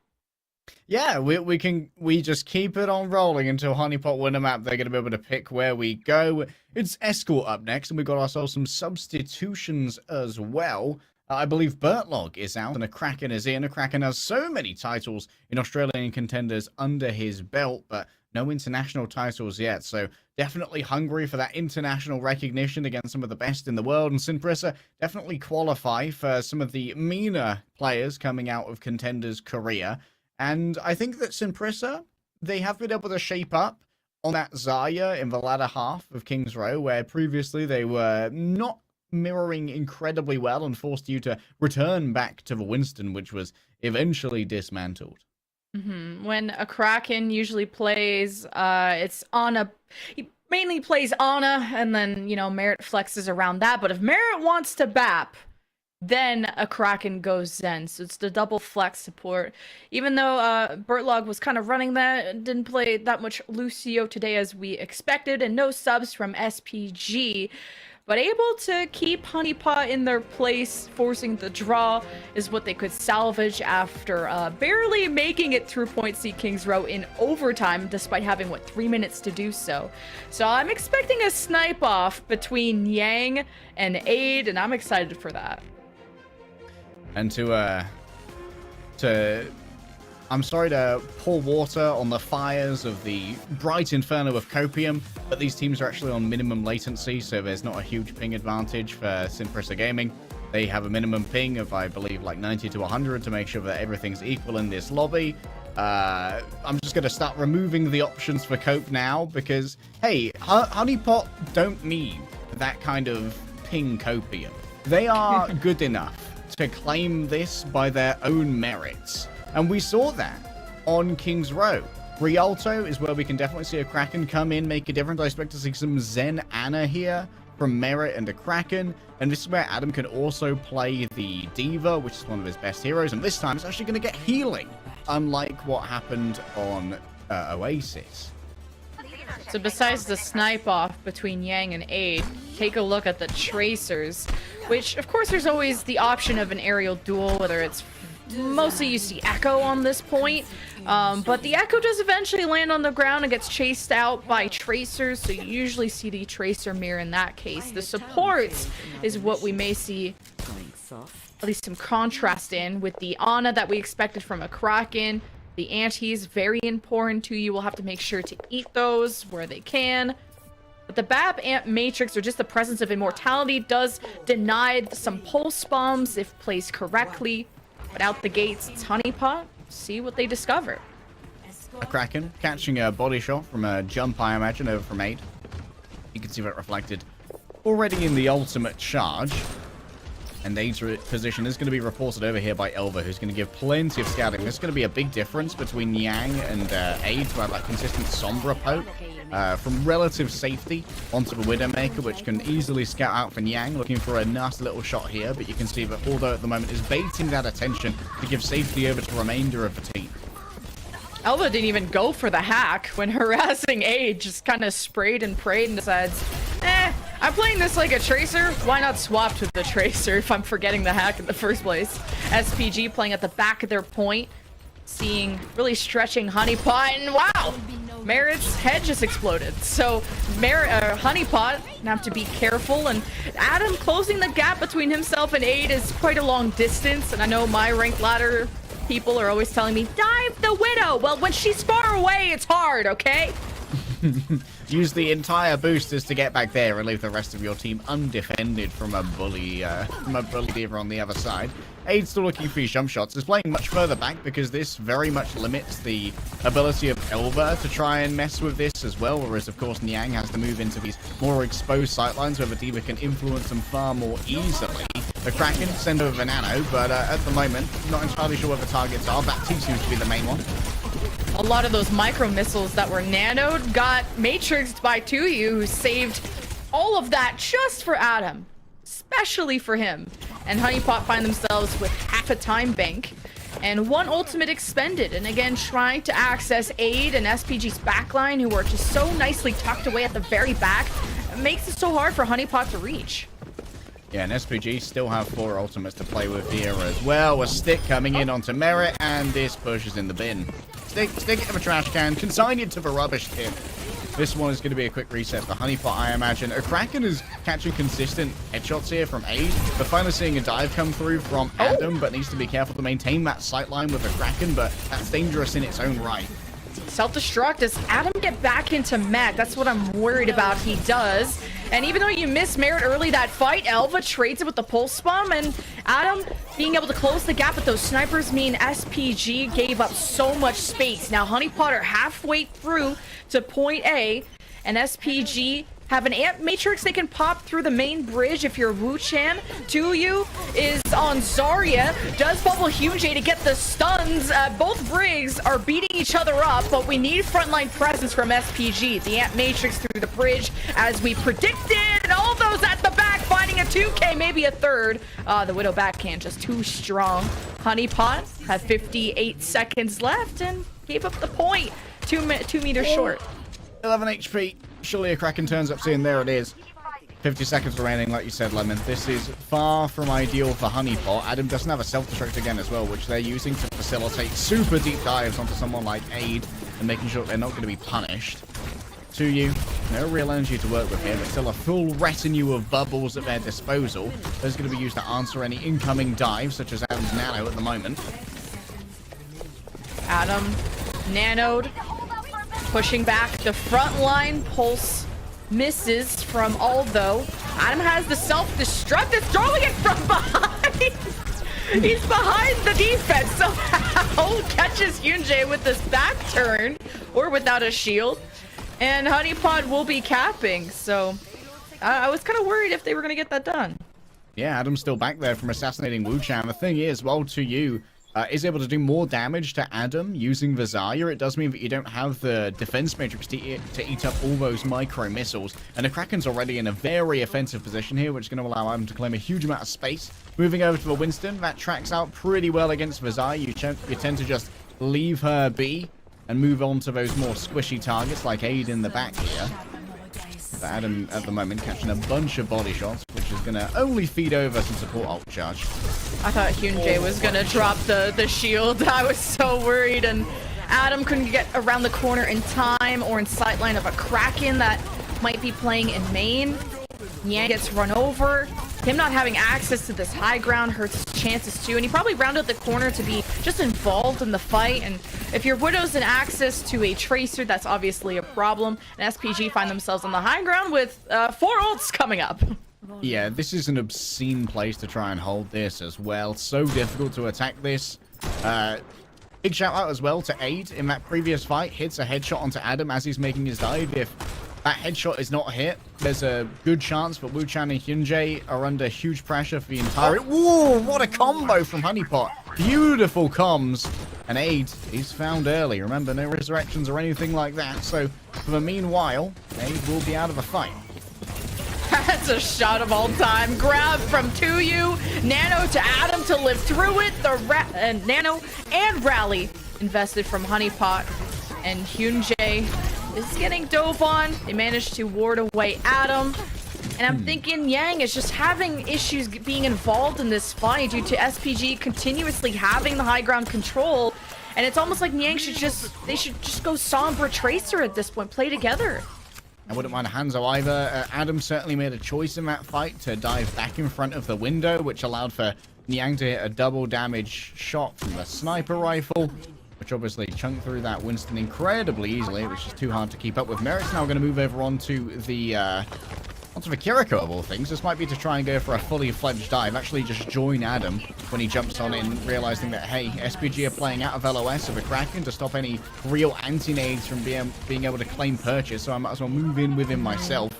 Speaker 2: Yeah, we just keep it on rolling until Honeypot win a map. They're going to be able to pick where we go. It's Escort up next, and we got ourselves some substitutions as well. I believe Bertlog is out and a Kraken is in. A Kraken has so many titles in Australian contenders under his belt, but no international titles yet. So definitely hungry for that international recognition against some of the best in the world. And Simprissa definitely qualify for some of the meaner players coming out of contenders' career. And I think that Simprissa, they have been able to shape up on that Zarya in the latter half of King's Row, where previously they were not mirroring incredibly well and forced you to return back to the Winston, which was eventually dismantled.
Speaker 1: When a Kraken usually plays, it's Ana. He mainly plays Ana, and then, you know, Merit flexes around that. But if Merit wants to BAP, then a Kraken goes Zen. So it's the double flex support. Even though Bertlog was kind of running that, didn't play that much Lucio today as we expected, and no subs from SPG. But able to keep Honeypot in their place, forcing the draw, is what they could salvage after barely making it through Point C King's Row in overtime, despite having, 3 minutes to do so. So I'm expecting a snipe off between Yang and Aid, and I'm excited for that.
Speaker 2: And I'm sorry to pour water on the fires of the bright inferno of Copium, but these teams are actually on minimum latency, so there's not a huge ping advantage for Simprissa Gaming. They have a minimum ping of, I believe, 90 to 100 to make sure that everything's equal in this lobby. I'm just going to start removing the options for Cope now, because, hey, Honeypot don't need that kind of ping Copium. They are good enough to claim this by their own merits. And we saw that on King's Row. Rialto is where we can definitely see a Kraken come in, make a difference. I expect to see some Zen Ana here from Merit and a Kraken. And this is where Adam can also play the Diva, which is one of his best heroes. And this time it's actually going to get healing, unlike what happened on Oasis.
Speaker 1: So besides the snipe off between Yang and Aid, take a look at the Tracers, which, of course, there's always the option of an aerial duel, whether it's mostly you see Echo on this point, but the Echo does eventually land on the ground and gets chased out by Tracers, so you usually see the Tracer mirror in that case. The supports is what we may see at least some contrast in, with the Ana that we expected from a Kraken. The antis, very important to you. We'll have to make sure to eat those where they can. But the BAP Ant Matrix, or just the presence of immortality, does deny some pulse bombs if placed correctly. But out the gates, it's Honeypot. See what they discover.
Speaker 2: A Kraken catching a body shot from a jump, I imagine, over from 8. You can see that reflected already in the ultimate charge. And Aid's position is going to be reported over here by Elva, who's going to give plenty of scouting. There's going to be a big difference between Yang and Aid to have that consistent Sombra poke from relative safety onto the Widowmaker, which can easily scout out for Yang, looking for a nasty little shot here. But you can see that Aldo at the moment is baiting that attention to give safety over to the remainder of the team.
Speaker 1: Elva didn't even go for the hack when harassing Aid, just kind of sprayed and prayed and decides, I'm playing this like a Tracer. Why not swap to the Tracer if I'm forgetting the hack in the first place? SPG playing at the back of their point, seeing, really stretching Honeypot, and wow! Merit's head just exploded. So Honeypot have to be careful, and Adam closing the gap between himself and Aid is quite a long distance, and I know my rank ladder people are always telling me, dive the Widow! Well, when she's far away, it's hard, okay?
Speaker 2: Use the entire boosters to get back there and leave the rest of your team undefended from a bully diva on the other side. Aid still looking for his jump shots. Is playing much further back because this very much limits the ability of Elva to try and mess with this as well, whereas of course Niang has to move into these more exposed sightlines where the diva can influence them far more easily. The Kraken send over Nano, but at the moment, not entirely sure where the targets are. That team seems to be the main one.
Speaker 1: A lot of those micro missiles that were nanoed got matrixed by Tuyu, who saved all of that just for Adam, especially for him. And Honeypot find themselves with half a time bank. And one ultimate expended, and again trying to access aid and SPG's backline, who are just so nicely tucked away at the very back. It makes it so hard for Honeypot to reach.
Speaker 2: Yeah, and SPG still have 4 ultimates to play with here as well. A stick coming in onto Merit, and this push is in the bin. Stick it to the trash can, consign it to the rubbish tip. This one is going to be a quick reset for Honeypot, I imagine. A Kraken is catching consistent headshots here from Aid. We're finally seeing a dive come through from Adam, but needs to be careful to maintain that sightline with a Kraken, but that's dangerous in its own right.
Speaker 1: Self-destruct. Does Adam get back into mech? That's what I'm worried about. He does. And even though you missed Merit early that fight, Elva trades it with the pulse bomb, and Adam being able to close the gap with those snipers mean SPG gave up so much space. Now Honeypot are halfway through to point A, and SPG have an amp matrix they can pop through the main bridge if you're Wu-Chan. Tuyu is on Zarya, does bubble Hyunjae to get the stuns. Both Briggs are beating each other up, but we need frontline presence from SPG. The amp matrix through the bridge as we predicted, and all those at the back finding a 2K, maybe a third. The Widow backhand just too strong. Honeypot have 58 seconds left and gave up the point. 2 meters short.
Speaker 2: 11 HP. Surely a Kraken turns up soon. There it is. 50 seconds remaining, like you said, Lemon. This is far from ideal for Honeypot. Adam doesn't have a self-destruct again as well, which they're using to facilitate super deep dives onto someone like Aid and making sure they're not going to be punished. Tuyu, no real energy to work with here, but still a full retinue of bubbles at their disposal. Those are going to be used to answer any incoming dives, such as Adam's Nano at the moment.
Speaker 1: Adam nanoed. Pushing back the front line, pulse misses from Aldo. Adam has the self-destruct, that's throwing it from behind. He's behind the defense somehow. Catches Hyunjae with this back turn or without a shield. And Honeypot will be capping. So I was kind of worried if they were going to get that done.
Speaker 2: Yeah, Adam's still back there from assassinating Wu-Chan. The thing is, well, Tuyu is able to do more damage to Adam using the Zarya. It does mean that you don't have the defense matrix to eat up all those micro missiles. And the Kraken's already in a very offensive position here, which is going to allow Adam to claim a huge amount of space. Moving over to the Winston, that tracks out pretty well against the Zarya. You tend to just leave her be and move on to those more squishy targets like Aid in the back here. But Adam, at the moment, catching a bunch of body shots, which is going to only feed over some support ult charge.
Speaker 1: I thought Hyunjae was going to drop the shield. I was so worried, and Adam couldn't get around the corner in time or in sightline of a Kraken that might be playing in main. Yang gets run over. Him not having access to this high ground hurts his chances too, and he probably rounded the corner to be just involved in the fight. And if your Widow's in access to a Tracer, that's obviously a problem. And SPG find themselves on the high ground with 4 ults coming up.
Speaker 2: Yeah, this is an obscene place to try and hold this as well. So difficult to attack this. Big shout out as well to Aid in that previous fight. Hits a headshot onto Adam as he's making his dive. If that headshot is not hit, there's a good chance that Wu-Chan and Hyunjae are under huge pressure for the entire... Whoa, what a combo from Honeypot. Beautiful comms. And Aid, he's found early. Remember, no resurrections or anything like that. So, for the meanwhile, Aid will be out of the fight.
Speaker 1: That's a shot of all time. Grab from Tuyu. Nano to Adam to live through it. The Nano and Rally invested from Honeypot. And Hyunjae is getting dove on. They managed to ward away Adam. And I'm thinking Yang is just having issues being involved in this fight due to SPG continuously having the high ground control. And it's almost like Yang should just go Sombra Tracer at this point. Play together.
Speaker 2: I wouldn't mind Hanzo either. Adam certainly made a choice in that fight to dive back in front of the window, which allowed for Niang to hit a double damage shot from the sniper rifle, which obviously chunked through that Winston incredibly easily, which is too hard to keep up with. Merit's now going to move over onto the Kiriko of all things. This might be to try and go for a fully fledged dive. Actually just join Adam when he jumps on in, realizing that, hey, SPG are playing out of LOS of a Kraken to stop any real anti-nades from being able to claim purchase, so I might as well move in with him myself.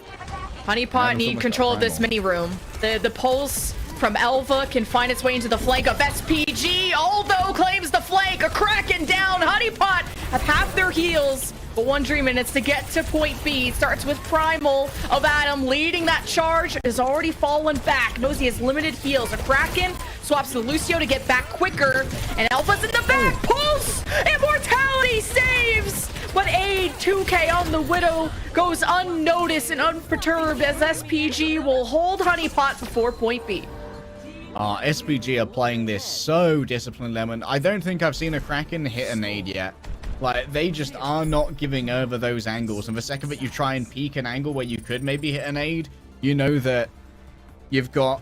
Speaker 1: Honeypot need control of this mini room. The pulse from Elva can find its way into the flank of SPG. Aldo claims the flank. A Kraken down. Honeypot have half their heals. But 1 3 minutes to get to point B. Starts with Primal of Adam leading that charge. Has already fallen back. Knows he has limited heals. A Kraken Swaps to Lucio to get back quicker. And Alpha's in the back. Pulse! Immortality saves! But Aid 2K on the Widow goes unnoticed and unperturbed as SPG will hold Honeypot before point B.
Speaker 2: SPG are playing this so disciplined, Lemon. I don't think I've seen a Kraken hit a nade yet. Like, they just are not giving over those angles. And the second that you try and peek an angle where you could maybe hit a nade, you know that you've got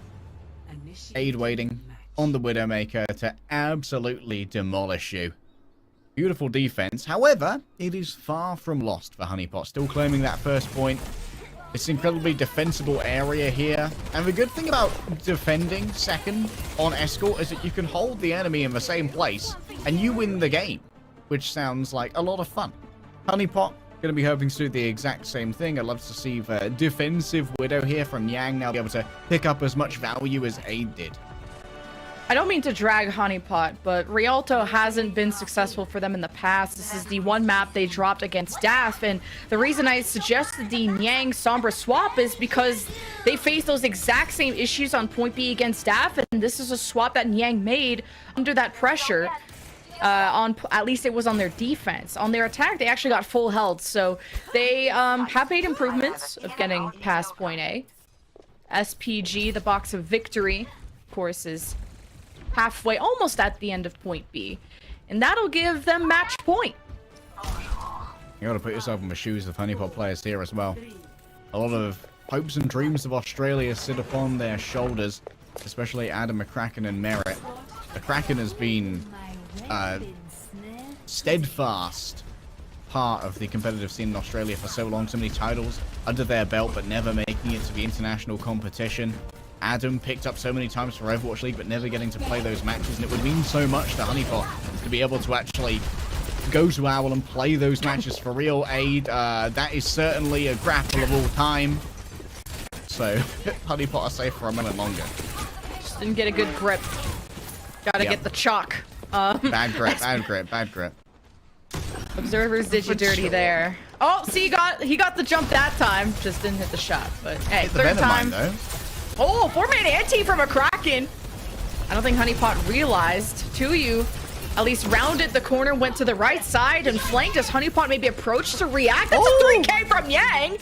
Speaker 2: Aid waiting on the Widowmaker to absolutely demolish you. Beautiful defense. However, it is far from lost for Honeypot. Still claiming that first point. It's an incredibly defensible area here. And the good thing about defending second on Escort is that you can hold the enemy in the same place and you win the game, which sounds like a lot of fun. Honeypot going to be hoping to do the exact same thing. I'd love to see the defensive Widow here from Yang now be able to pick up as much value as Aid did.
Speaker 1: I don't mean to drag Honeypot, but Rialto hasn't been successful for them in the past. This is the one map they dropped against DAF, and the reason I suggested the Nyang Sombra swap is because they face those exact same issues on point B against DAF, and this is a swap that Nyang made under that pressure. At least it was on their defense. On their attack, they actually got full health, so they have made improvements of getting past point A. SPG, the box of victory, of course, is halfway, almost at the end of point B, and that'll give them match point.
Speaker 2: You gotta put yourself in the shoes of Honeypot players here as well. A lot of hopes and dreams of Australia sit upon their shoulders, especially Adam, McCracken, and Merritt. McCracken has been steadfast part of the competitive scene in Australia for so long, so many titles under their belt, but never making it to the international competition. Adam picked up so many times for Overwatch League, but never getting to play those matches, and it would mean so much to Honeypot to be able to actually go to Owl and play those matches for real. Aid, that is certainly a grapple of all time. So, Honeypot are safe for a minute longer.
Speaker 1: Just didn't get a good grip. Gotta get the chalk.
Speaker 2: Bad grip, bad grip, bad grip.
Speaker 1: Observers did you dirty there. Oh, see, he got the jump that time. Just didn't hit the shot, but hey, third time.
Speaker 2: Though.
Speaker 1: Oh, 4-man anti from a Kraken. I don't think Honeypot realized. Tuyu at least rounded the corner, went to the right side, and flanked as Honeypot maybe approached to react. That's a 3K from Yang.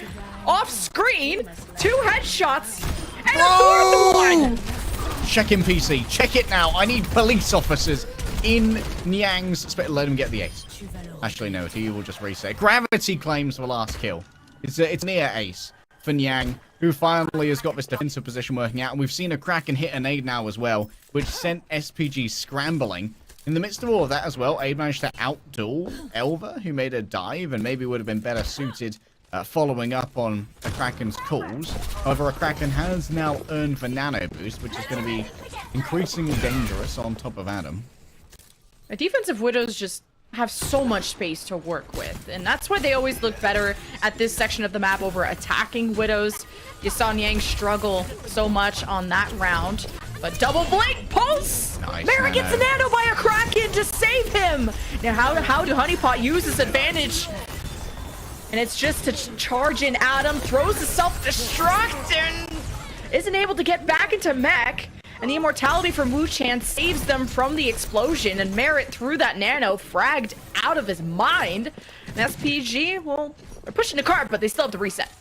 Speaker 1: Off screen, 2 headshots, and a fourth one.
Speaker 2: Check in PC. Check it now. I need police officers in Nyang's... Let him get the ace. Actually, no. He will just reset. Gravity claims the last kill. It's near ace for Nyang, who finally has got this defensive position working out. And we've seen a Kraken hit a nade now as well, which sent SPG scrambling. In the midst of all of that as well, Aid managed to outduel Elva, who made a dive and maybe would have been better suited following up on a Kraken's calls. However, a Kraken has now earned the nano boost, which is going to be increasingly dangerous on top of Adam.
Speaker 1: The defensive Widows just have so much space to work with, and that's why they always look better at this section of the map over attacking Widows. You saw Nyang struggle so much on that round, but double blink pulse.
Speaker 2: Nice,
Speaker 1: Mara gets a nano by a Kraken to save him. Now how do Honeypot use this advantage? And it's just to charge in. Adam throws the self-destruct and isn't able to get back into mech. And the immortality from Wu Chan saves them from the explosion, and Merritt threw that nano, fragged out of his mind. And SPG, well, they're pushing the cart, but they still have to reset.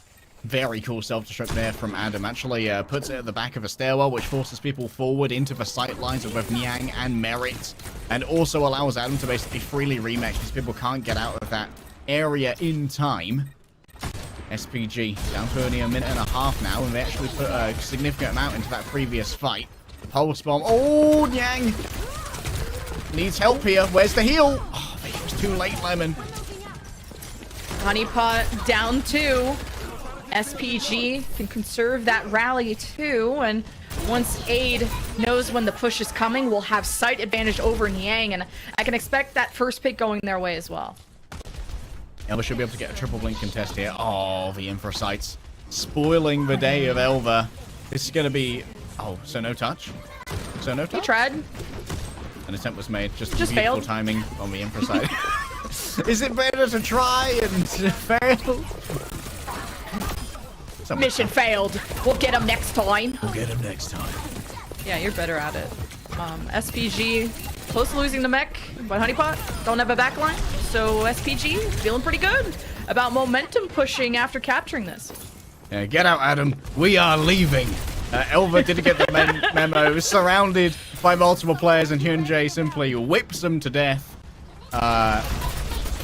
Speaker 2: Very cool self-destruct there from Adam. Actually puts it at the back of a stairwell, which forces people forward into the sight lines of both Nyang and Merritt, and also allows Adam to basically freely remech because people can't get out of that area in time. SPG down to only a minute and a half now, and they actually put a significant amount into that previous fight. Pulse bomb. Oh, Nyang needs help here. Where's the heal? Oh, it was too late, Lemon.
Speaker 1: Honeypot down 2. SPG can conserve that rally too, and once Aid knows when the push is coming, we'll have sight advantage over Nyang, and I can expect that first pick going their way as well.
Speaker 2: Elva should be able to get a triple blink contest here. Oh, the infra sights spoiling the day of Elva. This is going to be... Oh, so no touch? So no touch?
Speaker 1: He tried.
Speaker 2: An attempt was made. Just beautiful
Speaker 1: failed.
Speaker 2: Timing on the infra side. Is it better to try and fail?
Speaker 1: Mission failed. We'll get him next time.
Speaker 2: We'll get him next time.
Speaker 1: Yeah, you're better at it. SPG close to losing the mech, but Honeypot don't have a backline, so SPG feeling pretty good about momentum pushing after capturing this.
Speaker 2: Yeah, get out, Adam. We are leaving. Elva didn't get the memo. Surrounded by multiple players, and Hyunjae simply whips them to death.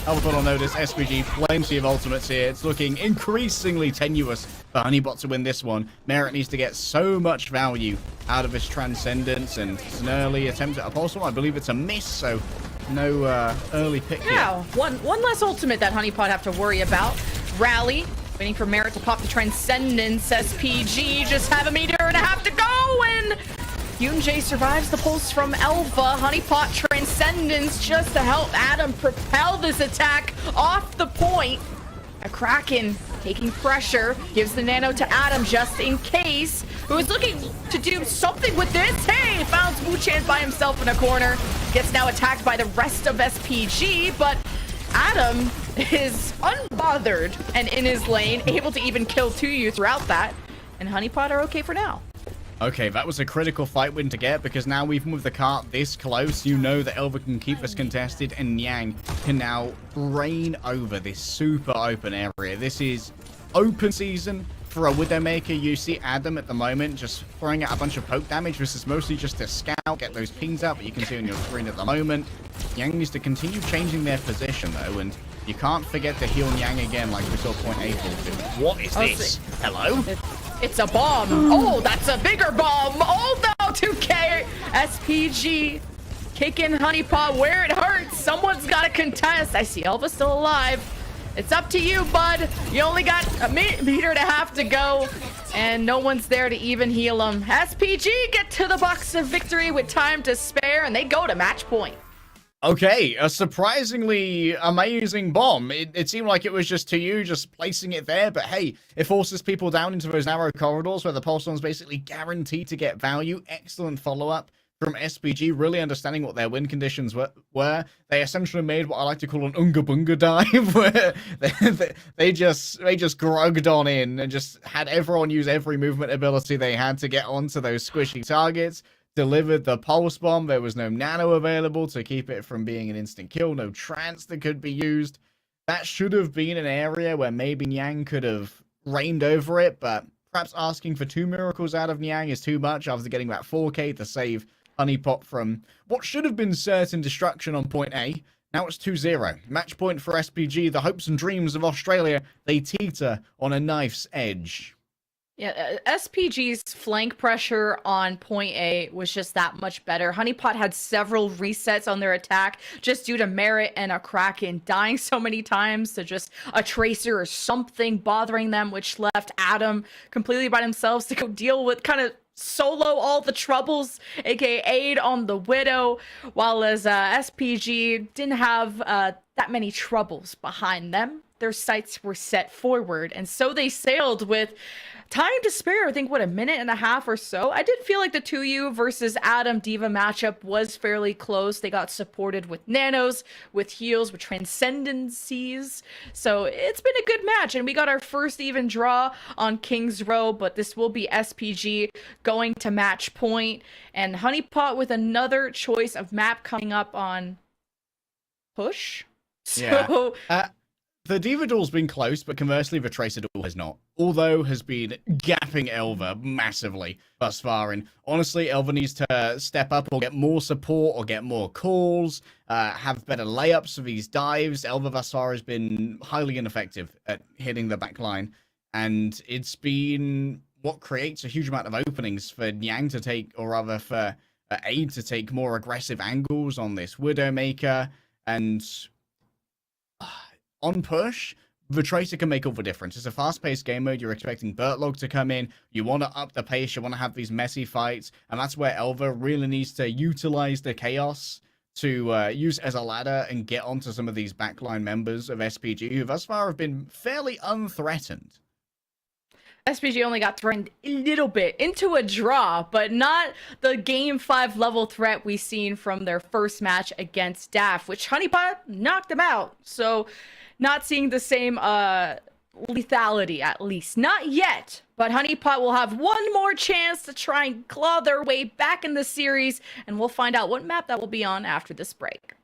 Speaker 2: Elva will notice SPG plenty of ultimates here. It's looking increasingly tenuous for Honeypot to win this one. Merit needs to get so much value out of his Transcendence, and it's an early attempt at a pulse one. I believe it's a miss, so no early pick here.
Speaker 1: Yeah, one less ultimate that Honeypot have to worry about. Rally, waiting for Merit to pop the Transcendence. SPG just have a meter and a half to go, and Hyunjae survives the pulse from Elva. Honeypot Transcendence just to help Adam propel this attack off the point. A Kraken taking pressure, gives the nano to Adam just in case, who is looking to do something with this. Hey, found Wu-Chan by himself in a corner. Gets now attacked by the rest of SPG, but Adam is unbothered and in his lane, able to even kill 2U throughout that. And Honeypot are okay for now.
Speaker 2: Okay, that was a critical fight win to get, because now even with the cart this close, you know that Elva can keep this contested, and Nyang can now reign over this super open area. This is open season for a Widowmaker. You see Adam at the moment just throwing out a bunch of poke damage. This is mostly just a scout, get those pings out, but you can see on your screen at the moment, Nyang needs to continue changing their position though, and you can't forget to heal Nyang again like we saw point A fall to. What is this? Hello?
Speaker 1: It's a bomb. Oh, that's a bigger bomb. Oh no, 2K. SPG kicking Honeypot where it hurts. Someone's got to contest. I see Elva still alive. It's up to you, bud. You only got a meter and a half to go, and no one's there to even heal him. SPG get to the box of victory with time to spare, and they go to match point.
Speaker 2: Okay, a surprisingly amazing bomb. It seemed like it was just to you, just placing it there, but hey, it forces people down into those narrow corridors where the pulse one's basically guaranteed to get value. Excellent follow-up from SPG, really understanding what their win conditions were. They essentially made what I like to call an Unga Bunga dive, where they just grugged on in and just had everyone use every movement ability they had to get onto those squishy targets. Delivered the pulse bomb. There was no nano available to keep it from being an instant kill. No trance that could be used. That should have been an area where maybe Nyang could have reigned over it, but perhaps asking for 2 miracles out of Nyang is too much after getting that 4K to save Honeypot from what should have been certain destruction on point A. Now it's 2-0. Match point for SPG. The hopes and dreams of Australia, they teeter on a knife's edge.
Speaker 1: Yeah, SPG's flank pressure on point A was just that much better. Honeypot had several resets on their attack just due to Merit and a Kraken dying so many times to just a Tracer or something bothering them, which left Adam completely by themselves to go deal with kind of solo all the troubles, aka aid on the Widow, while as SPG didn't have that many troubles behind them. Their sights were set forward, and so they sailed with time to spare. I think, what, a minute and a half or so. I did feel like the 2U versus Adam Diva matchup was fairly close. They got supported with nanos, with heals, with transcendencies. So it's been a good match, and we got our first even draw on King's Row, but this will be SPG going to match point, and Honeypot with another choice of map coming up on push. So
Speaker 2: the Diva duel's been close, but conversely, the Tracer duel has not. Although has been gapping Elva massively thus far. And honestly, Elva needs to step up or get more support or get more calls, have better layups for these dives. Elva thus far has been highly ineffective at hitting the back line. And it's been what creates a huge amount of openings for Nyang to take, or rather for Aid to take more aggressive angles on this Widowmaker. And on push, the Tracer can make all the difference. It's a fast-paced game mode. You're expecting Bertlog to come in. You want to up the pace. You want to have these messy fights. And that's where Elva really needs to utilize the chaos to use as a ladder and get onto some of these backline members of SPG who thus far have been fairly unthreatened.
Speaker 1: SPG only got thrown a little bit into a draw, but not the Game 5 level threat we seen from their first match against DAF, which Honeypot knocked them out. So not seeing the same lethality, at least. Not yet, but Honeypot will have one more chance to try and claw their way back in the series, and we'll find out what map that will be on after this break.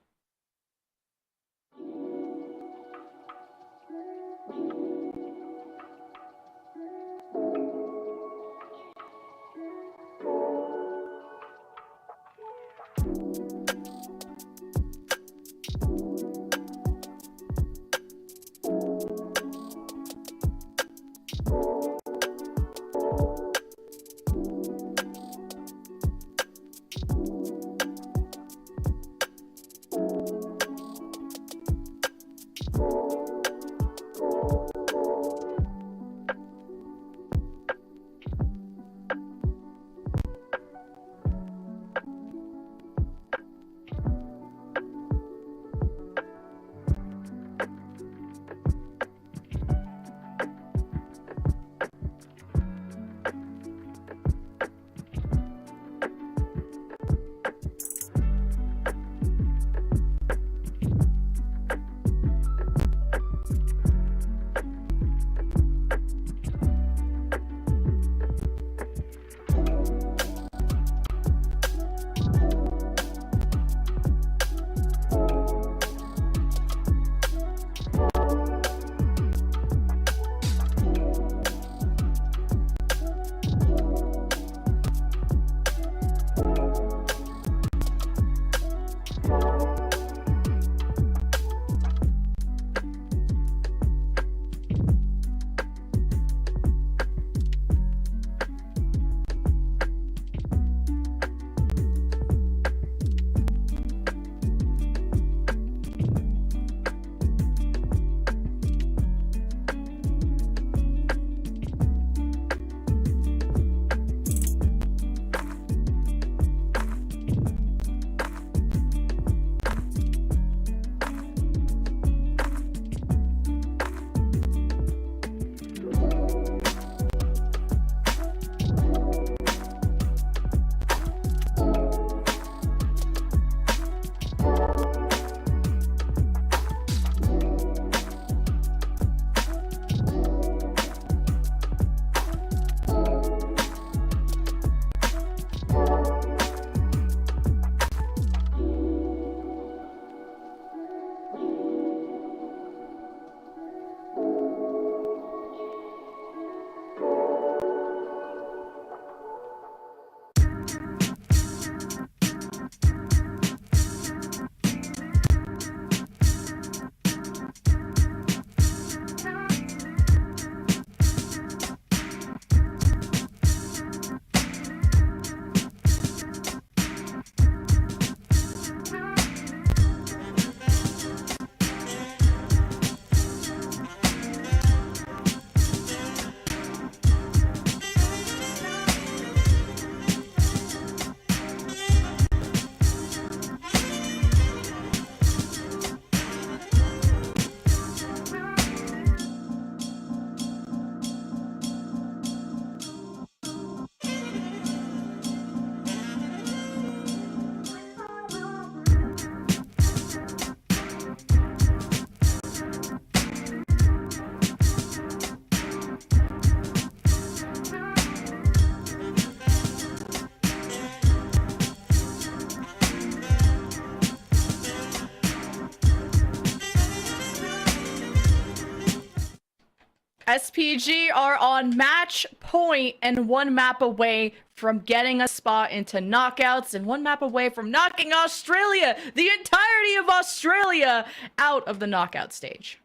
Speaker 1: SPG are on match point and one map away from getting a spot into knockouts and one map away from knocking Australia, the entirety of Australia, out of the knockout stage.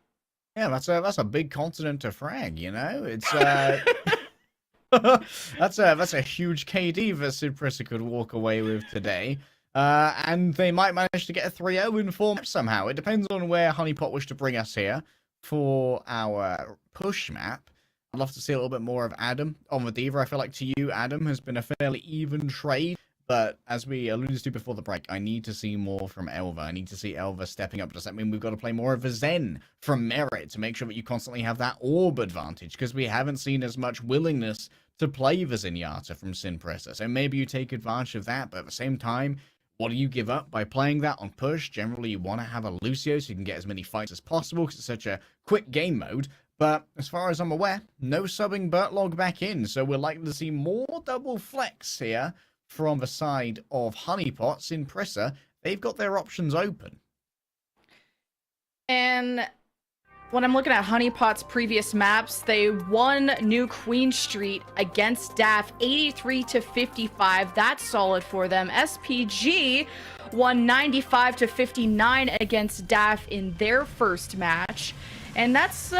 Speaker 2: Yeah, that's a big continent to frag, you know? It's that's a huge KD that Suppressor could walk away with today. And they might manage to get a 3-0 in form somehow. It depends on where Honeypot wish to bring us here for our push map. I'd love to see a little bit more of Adam on the Diva. I feel like to you, Adam has been a fairly even trade. But as we alluded to before the break, I need to see more from Elva. I need to see Elva stepping up. Does that mean we've got to play more of a Zen from Merit to make sure that you constantly have that orb advantage? Because we haven't seen as much willingness to play the Zenyatta from Sinpressa. So maybe you take advantage of that, but at the same time, what do you give up by playing that on push? Generally, you want to have a Lucio so you can get as many fights as possible because it's such a quick game mode. But as far as I'm aware, no subbing Bertlog back in, so we're likely to see more double flex here from the side of Honeypots in Prissa. They've got their options open.
Speaker 1: And when I'm looking at Honeypot's previous maps, they won New Queen Street against DAF 83-55. That's solid for them. SPG won 95-59 against DAF in their first match. And that's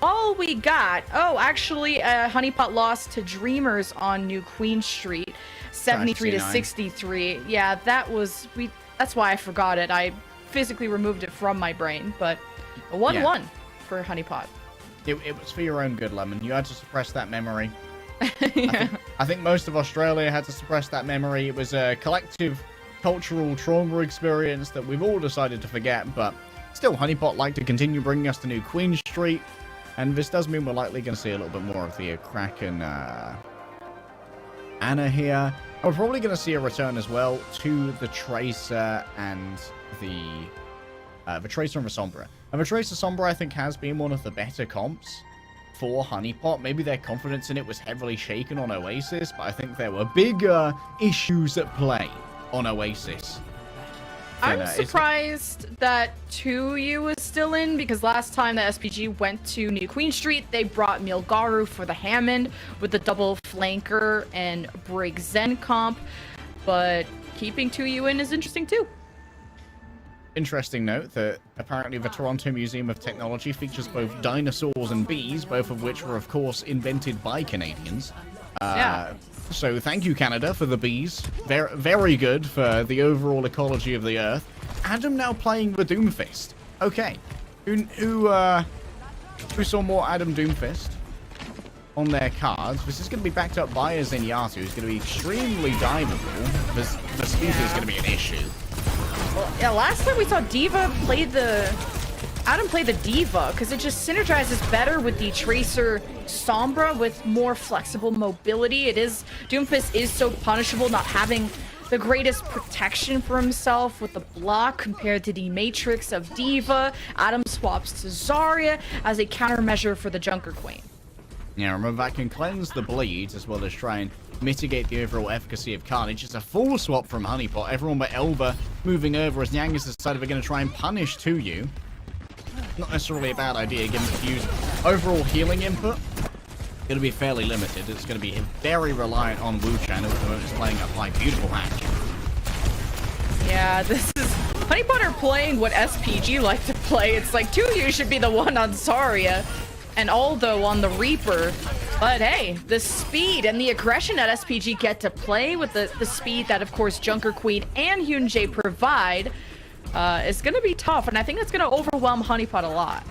Speaker 1: all we got. Oh, actually, Honeypot lost to Dreamers on New Queen Street, 73-63. Yeah, that's why I forgot it. I physically removed it from my brain, but a 1-1 for Honeypot.
Speaker 2: It was for your own good, Lemon. You had to suppress that memory.
Speaker 1: Yeah.
Speaker 2: I think most of Australia had to suppress that memory. It was a collective cultural trauma experience that we've all decided to forget, but still, Honeypot like to continue bringing us to New Queen Street, and this does mean we're likely going to see a little bit more of the Kraken Anna here. And we're probably going to see a return as well to the Tracer and the Tracer and the Sombra. And the Tracer Sombra, I think, has been one of the better comps for Honeypot. Maybe their confidence in it was heavily shaken on Oasis, but I think there were bigger issues at play on Oasis.
Speaker 1: I'm surprised that 2U was still in, because last time that SPG went to New Queen Street, they brought Milgaru for the Hammond with the double flanker and Brig Zen comp, but keeping 2U in is interesting too.
Speaker 2: Interesting note that apparently the Toronto Museum of Technology features both dinosaurs and bees, both of which were, of course, invented by Canadians.
Speaker 1: Yeah.
Speaker 2: So thank you, Canada, for the bees. Very, very good for the overall ecology of the Earth. Adam now playing the Doomfist. Okay. Who saw more Adam Doomfist on their cards? This is going to be backed up by a Zenyatta, who's going to be extremely diveable. The speed is going to be an issue.
Speaker 1: Well, yeah, last time we saw Adam play the Diva, because it just synergizes better with the Tracer Sombra with more flexible mobility. Doomfist is so punishable, not having the greatest protection for himself with the block compared to the Matrix of Diva. Adam swaps to Zarya as a countermeasure for the Junker Queen.
Speaker 2: Yeah, remember that can cleanse the bleeds as well as try and mitigate the overall efficacy of Carnage. It's a full swap from Honeypot. Everyone but Elva moving over as Nyang has decided they're going to try and punish 2U. Not necessarily a bad idea, given that use overall healing input. Going to be fairly limited. It's going to be very reliant on Wu Chan, who at the moment is playing a beautiful hack.
Speaker 1: Yeah, this is... Honeypot are playing what SPG like to play. It's like 2U should be the one on Zarya and Aldo on the Reaper. But hey, the speed and the aggression that SPG get to play with the speed that, of course, Junker Queen and Hyunjae provide is going to be tough. And I think it's going to overwhelm Honeypot a lot.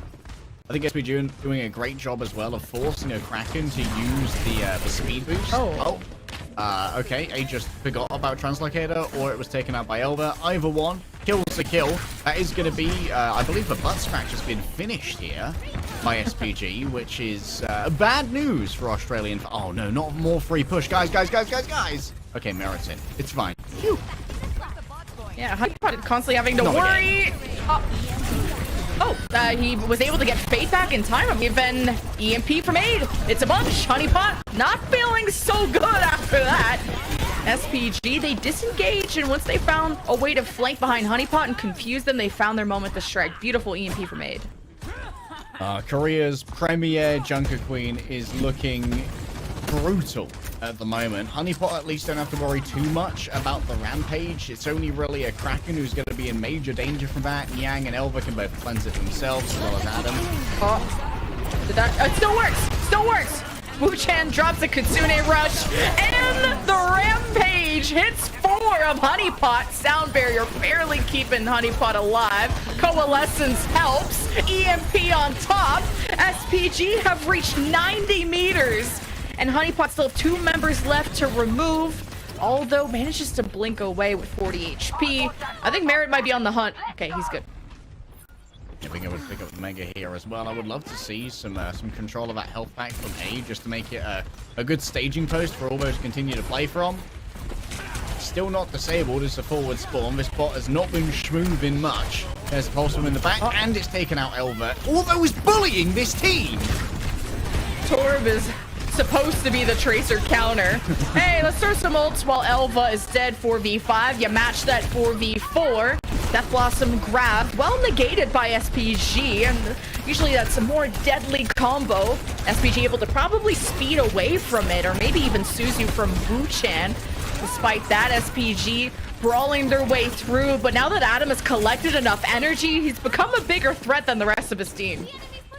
Speaker 2: I think SPG doing a great job as well of forcing a Kraken to use the speed boost. Okay, I just forgot about Translocator, or it was taken out by Elva. Either one kills the kill. That is going to be, I believe the butt scratch has been finished here by SPG, which is bad news for Australian. Oh no, not more free push. Guys. Okay, Merit's in. It's fine. Phew.
Speaker 1: Yeah, Honeypot constantly having to worry. He was able to get Fate back in time. Even EMP from Aid. It's a bunch. Honeypot not feeling so good after that. SPG, they disengaged, and once they found a way to flank behind Honeypot and confuse them, they found their moment to strike. Beautiful EMP from Aid.
Speaker 2: Korea's premier Junker Queen is looking brutal at the moment. Honeypot at least don't have to worry too much about the Rampage. It's only really a Kraken who's going to be in major danger from that. Yang and Elva can both cleanse it themselves, as well as Adam.
Speaker 1: It still works! Wu-Chan drops a Kitsune Rush, and the Rampage hits 4 of Honeypot. Sound Barrier barely keeping Honeypot alive. Coalescence helps. EMP on top. SPG have reached 90 meters. And Honeypot still have 2 members left to remove. Aldo manages to blink away with 40 HP. I think Merit might be on the hunt. Okay, he's good.
Speaker 2: Yeah, being able to pick up the Mega here as well. I would love to see some control of that health pack from A, just to make it a good staging post for all those to continue to play from. Still not disabled as a forward spawn. This bot has not been schmooving much. There's a Pulsum in the back, and it's taken out Elva. Although he's bullying this team.
Speaker 1: Torb is supposed to be the Tracer counter. Hey, let's throw some ults while Elva is dead. 4v5. You match that 4v4. Death Blossom grab, well negated by SPG, and usually that's a more deadly combo. SPG able to probably speed away from it, or maybe even Suzu from Wu-Chan. Despite that, SPG brawling their way through, but now that Adam has collected enough energy, he's become a bigger threat than the rest of his team.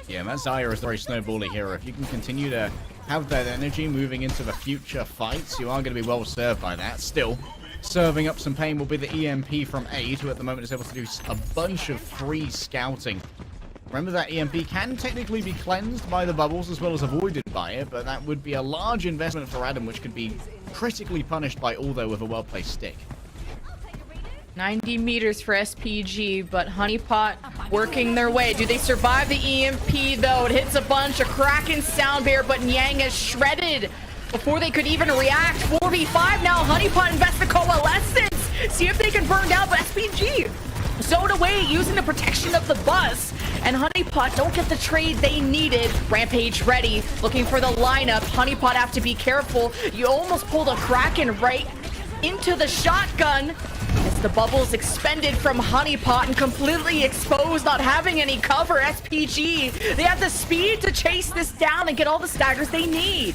Speaker 2: Yeah, that Xayah is a very snowbally hero. If you can continue to have that energy moving into the future fights, you are going to be well served by that. Still, serving up some pain will be the EMP from Aid, who at the moment is able to do a bunch of free scouting. Remember that EMP can technically be cleansed by the bubbles as well as avoided by it, but that would be a large investment for Adam, which could be critically punished by Aldo with a well-placed stick.
Speaker 1: 90 meters for SPG, but Honeypot working their way. Do they survive the EMP, though? It hits a bunch. A Kraken sound bear, but Nyang is shredded before they could even react. 4v5 now. Honeypot invests the Coalescence. See if they can burn down, but SPG zoned away using the protection of the bus. And Honeypot don't get the trade they needed. Rampage ready, looking for the lineup. Honeypot have to be careful. You almost pulled a Kraken right into the shotgun. As the bubbles expended from Honeypot and completely exposed, not having any cover. SPG, they have the speed to chase this down and get all the staggers they need.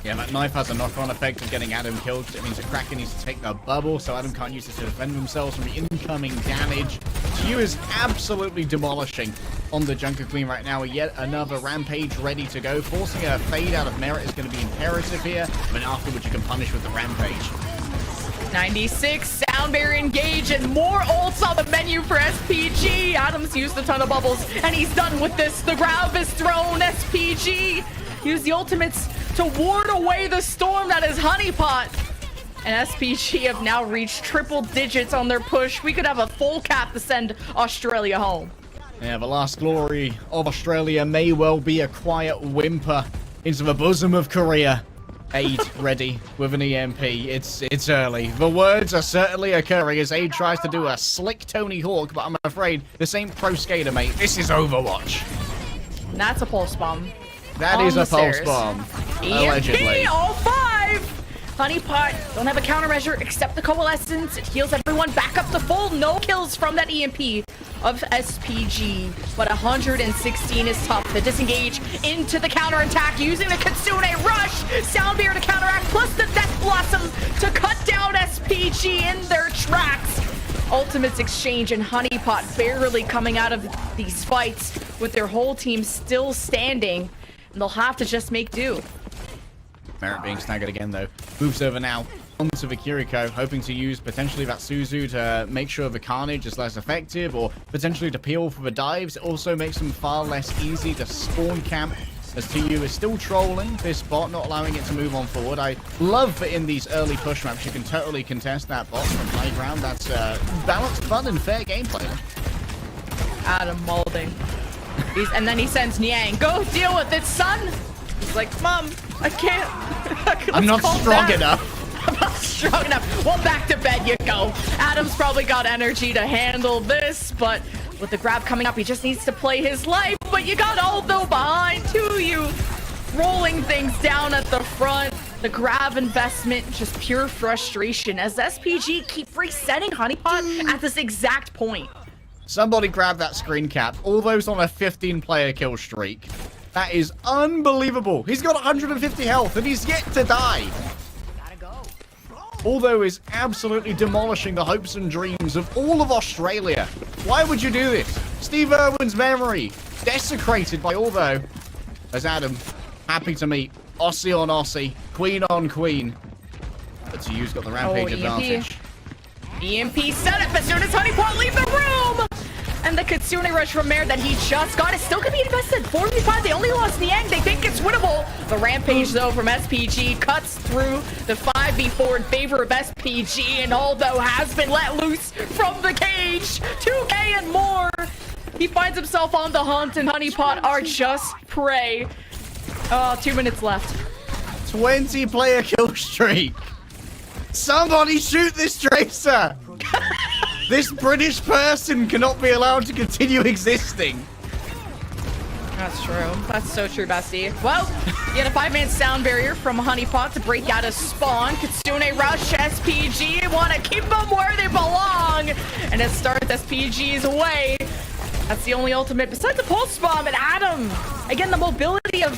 Speaker 2: Yeah, that knife has a knock-on effect of getting Adam killed. It means the Kraken needs to take the bubble, so Adam can't use it to defend themselves from the incoming damage. Q is absolutely demolishing on the Junker Queen right now. Yet another Rampage ready to go. Forcing a fade out of Merit is going to be imperative here. But afterwards, you can punish with the Rampage.
Speaker 1: 96, Soundbear engage, and more ults on the menu for SPG. Adams used a ton of bubbles, and he's done with this. The grab is thrown. SPG use the ultimates to ward away the storm that is Honeypot. And SPG have now reached triple digits on their push. We could have a full cap to send Australia home.
Speaker 2: Yeah, the last glory of Australia may well be a quiet whimper into the bosom of Korea. Aid ready with an EMP. It's early. The words are certainly occurring as Aid tries to do a slick Tony Hawk, but I'm afraid this ain't pro skater, mate. This is Overwatch.
Speaker 1: And that's a pulse bomb.
Speaker 2: That is a pulse bomb. Allegedly.
Speaker 1: EMP, all 5! Honeypot don't have a countermeasure except the Coalescence. It heals everyone back up to full. No kills from that EMP of SPG, but 116 is tough. The disengage into the counterattack using the Kitsune Rush. Soundbear to counteract, plus the Death Blossom to cut down SPG in their tracks. Ultimates exchange, and Honeypot barely coming out of these fights with their whole team still standing. And they'll have to just make do.
Speaker 2: Merit being staggered again, though. Moves over now onto the Kiriko, hoping to use potentially that Suzu to make sure the Carnage is less effective, or potentially to peel for the dives. It also makes them far less easy to spawn camp, as TU is still trolling this bot, not allowing it to move on forward. I love that in these early push maps, you can totally contest that bot from high ground. That's balanced, fun, and fair gameplay.
Speaker 1: Adam Moulding. And then he sends Niang, go deal with it, son! He's like, Mom, I can't.
Speaker 2: I'm not strong enough.
Speaker 1: I'm not strong enough. Well, back to bed you go. Adam's probably got energy to handle this, but with the grab coming up, he just needs to play his life. But you got Aldo behind to you, rolling things down at the front. The grab investment, just pure frustration as SPG keep resetting Honeypot at this exact point.
Speaker 2: Somebody grab that screen cap. All those on a 15-player kill streak. That is unbelievable. He's got 150 health and he's yet to die. Aldo is absolutely demolishing the hopes and dreams of all of Australia. Why would you do this? Steve Irwin's memory desecrated by Aldo. As Adam, happy to meet Aussie on Aussie, Queen on Queen. But TU's got the Rampage advantage.
Speaker 1: EMP setup as soon as Honeypot leave the room! And the Kitsune Rush from Mare that he just got is still gonna be invested. 4v5, they only lost Niang. They think it's winnable. The Rampage, though, from SPG cuts through the 5v4 in favor of SPG, and Aldo has been let loose from the cage. 2K and more. He finds himself on the hunt, and Honeypot are just prey. 2 minutes left.
Speaker 2: 20-player kill streak. Somebody shoot this Tracer! This British person cannot be allowed to continue existing.
Speaker 1: That's true. That's so true, bestie. Well, you get a 5-man sound barrier from Honeypot to break out of spawn. Kitsune Rush, SPG want to keep them where they belong. And it starts SPG's way. That's the only ultimate besides the pulse bomb. And Adam, again, the mobility of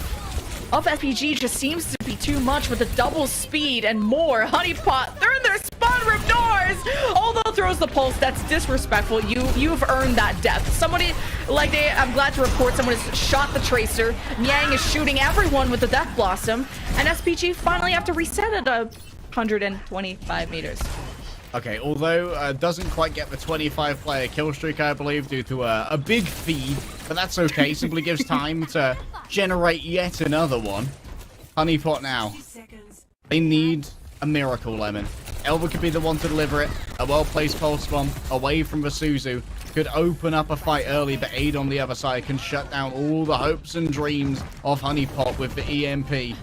Speaker 1: FPG just seems to be too much with the double speed and more. Honeypot, they're in their spawn room doors. Although throws the pulse, that's disrespectful. You've earned that death. Somebody, I'm glad to report someone has shot the Tracer. Niang is shooting everyone with the Death Blossom. And SPG finally have to reset at 125 meters.
Speaker 2: Okay, although doesn't quite get the 25-player kill streak, I believe, due to a big feed, but that's okay. Simply gives time to generate yet another one. Honeypot now. They need a miracle, Lemon. Elva could be the one to deliver it. A well-placed pulse bomb away from the Suzu could open up a fight early, but Aid on the other side can shut down all the hopes and dreams of Honeypot with the EMP.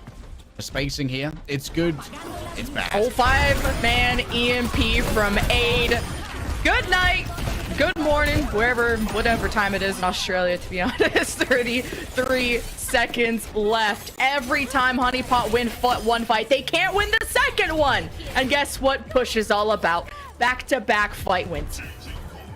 Speaker 2: The spacing here, it's good, it's bad.
Speaker 1: Oh, 5-man EMP from Aid. Good night, good morning, whatever time it is in Australia, to be honest. 33 seconds left. Every time Honeypot win one fight, they can't win the second one. And guess what Push is all about? Back-to-back fight wins.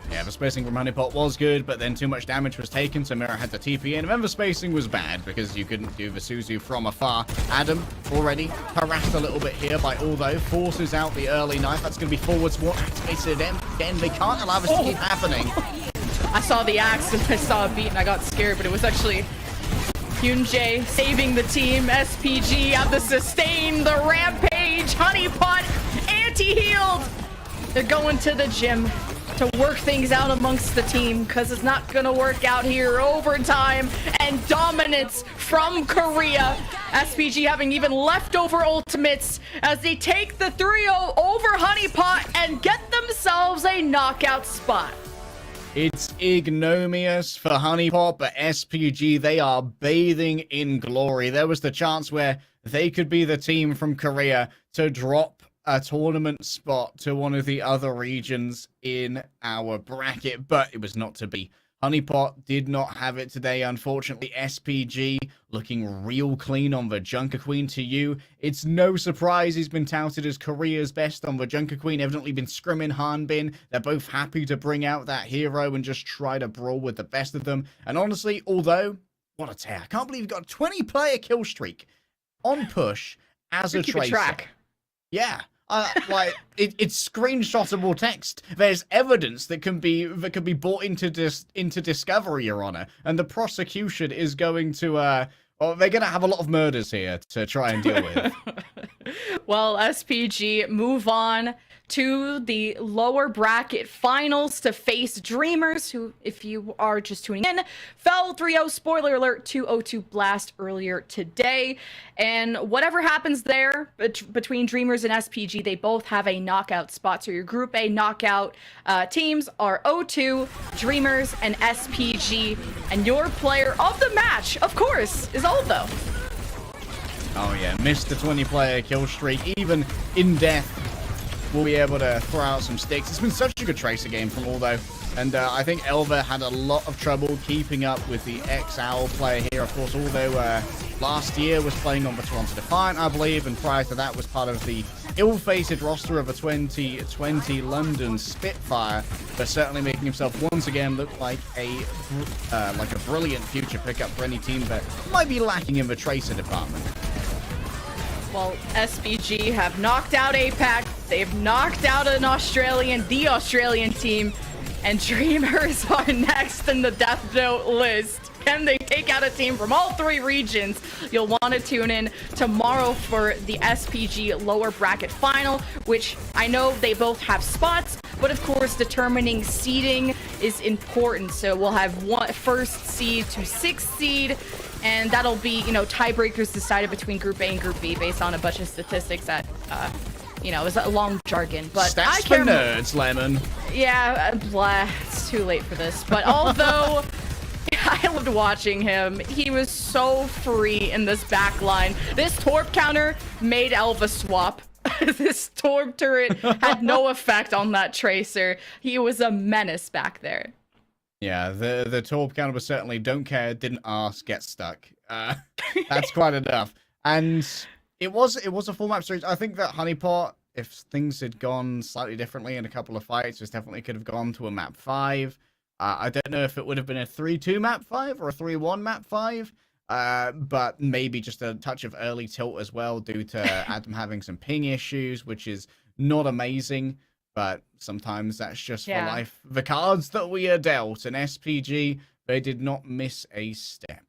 Speaker 2: Yeah, the spacing from Honeypot was good, but then too much damage was taken, so Mira had to TP in. And then the spacing was bad because you couldn't do the Suzu from afar. Adam already harassed a little bit here by Aldo. Forces out the early knife. That's going to be forwards. What activated again? They can't allow this to keep happening.
Speaker 1: I saw the axe and I saw a beat and I got scared, but it was actually Hyunjae saving the team. SPG have the sustain, the rampage. Honeypot anti-healed. They're going to the gym to work things out amongst the team because it's not gonna work out here. Overtime and dominance from Korea. SPG having even leftover ultimates as they take the 3-0 over Honeypot and get themselves a knockout spot.
Speaker 2: It's ignominious for Honeypot, but SPG, they are bathing in glory. There was the chance where they could be the team from Korea to drop a tournament spot to one of the other regions in our bracket, but it was not to be. Honeypot did not have it today, unfortunately. SPG looking real clean on the Junker Queen to you. It's no surprise he's been touted as Korea's best on the Junker Queen. Evidently been scrimming Hanbin. They're both happy to bring out that hero and just try to brawl with the best of them. And honestly, although, what a tear. I can't believe he got a 20-player kill streak on Push as a Tracer. Yeah. It's screenshotable text. There's evidence that can be brought into discovery, Your Honor, and the prosecution is going to they're gonna have a lot of murders here to try and deal with.
Speaker 1: Well, SPG move on to the lower bracket finals to face Dreamers, who, if you are just tuning in, fell 3-0, spoiler alert, to O2 Blast earlier today. And whatever happens there between Dreamers and SPG, they both have a knockout spot. So your Group A knockout teams are O2, Dreamers, and SPG. And your player of the match, of course, is Aldo.
Speaker 2: Oh yeah, missed the 20-player kill streak. Even in death, we'll be able to throw out some sticks. It's been such a good Tracer game from Aldo. And I think Elva had a lot of trouble keeping up with the ex-Owl player here. Of course, Aldo last year was playing on the Toronto Defiant, I believe, and prior to that was part of the ill-fated roster of the 2020 London Spitfire, but certainly making himself once again look like a brilliant future pickup for any team that might be lacking in the Tracer department.
Speaker 1: Well, SPG have knocked out APAC, they've knocked out the Australian team, and Dreamers are next in the Death Note list. Can they take out a team from all three regions? You'll want to tune in tomorrow for the SPG lower bracket final, which I know they both have spots, but of course determining seeding is important. So we'll have first seed to sixth seed, and that'll be, tiebreakers decided between Group A and Group B based on a bunch of statistics that, is a long jargon. But
Speaker 2: Stats
Speaker 1: I care
Speaker 2: for nerds, Lemon.
Speaker 1: Yeah, blah, it's too late for this. But although I loved watching him, he was so free in this back line. This torp counter made Elva swap. This storm turret had no effect on that Tracer. He was a menace back there.
Speaker 2: Yeah, the Torb counter was certainly don't care, didn't ask, get stuck. That's quite enough. And it was a full map series. I think that Honeypot, if things had gone slightly differently in a couple of fights, this definitely could have gone to a map 5. I don't know if it would have been a 3-2 map 5 or a 3-1 map 5. But maybe just a touch of early tilt as well due to Adam having some ping issues, which is not amazing. But sometimes that's just for life. The cards that we are dealt, an SPG, they did not miss a step.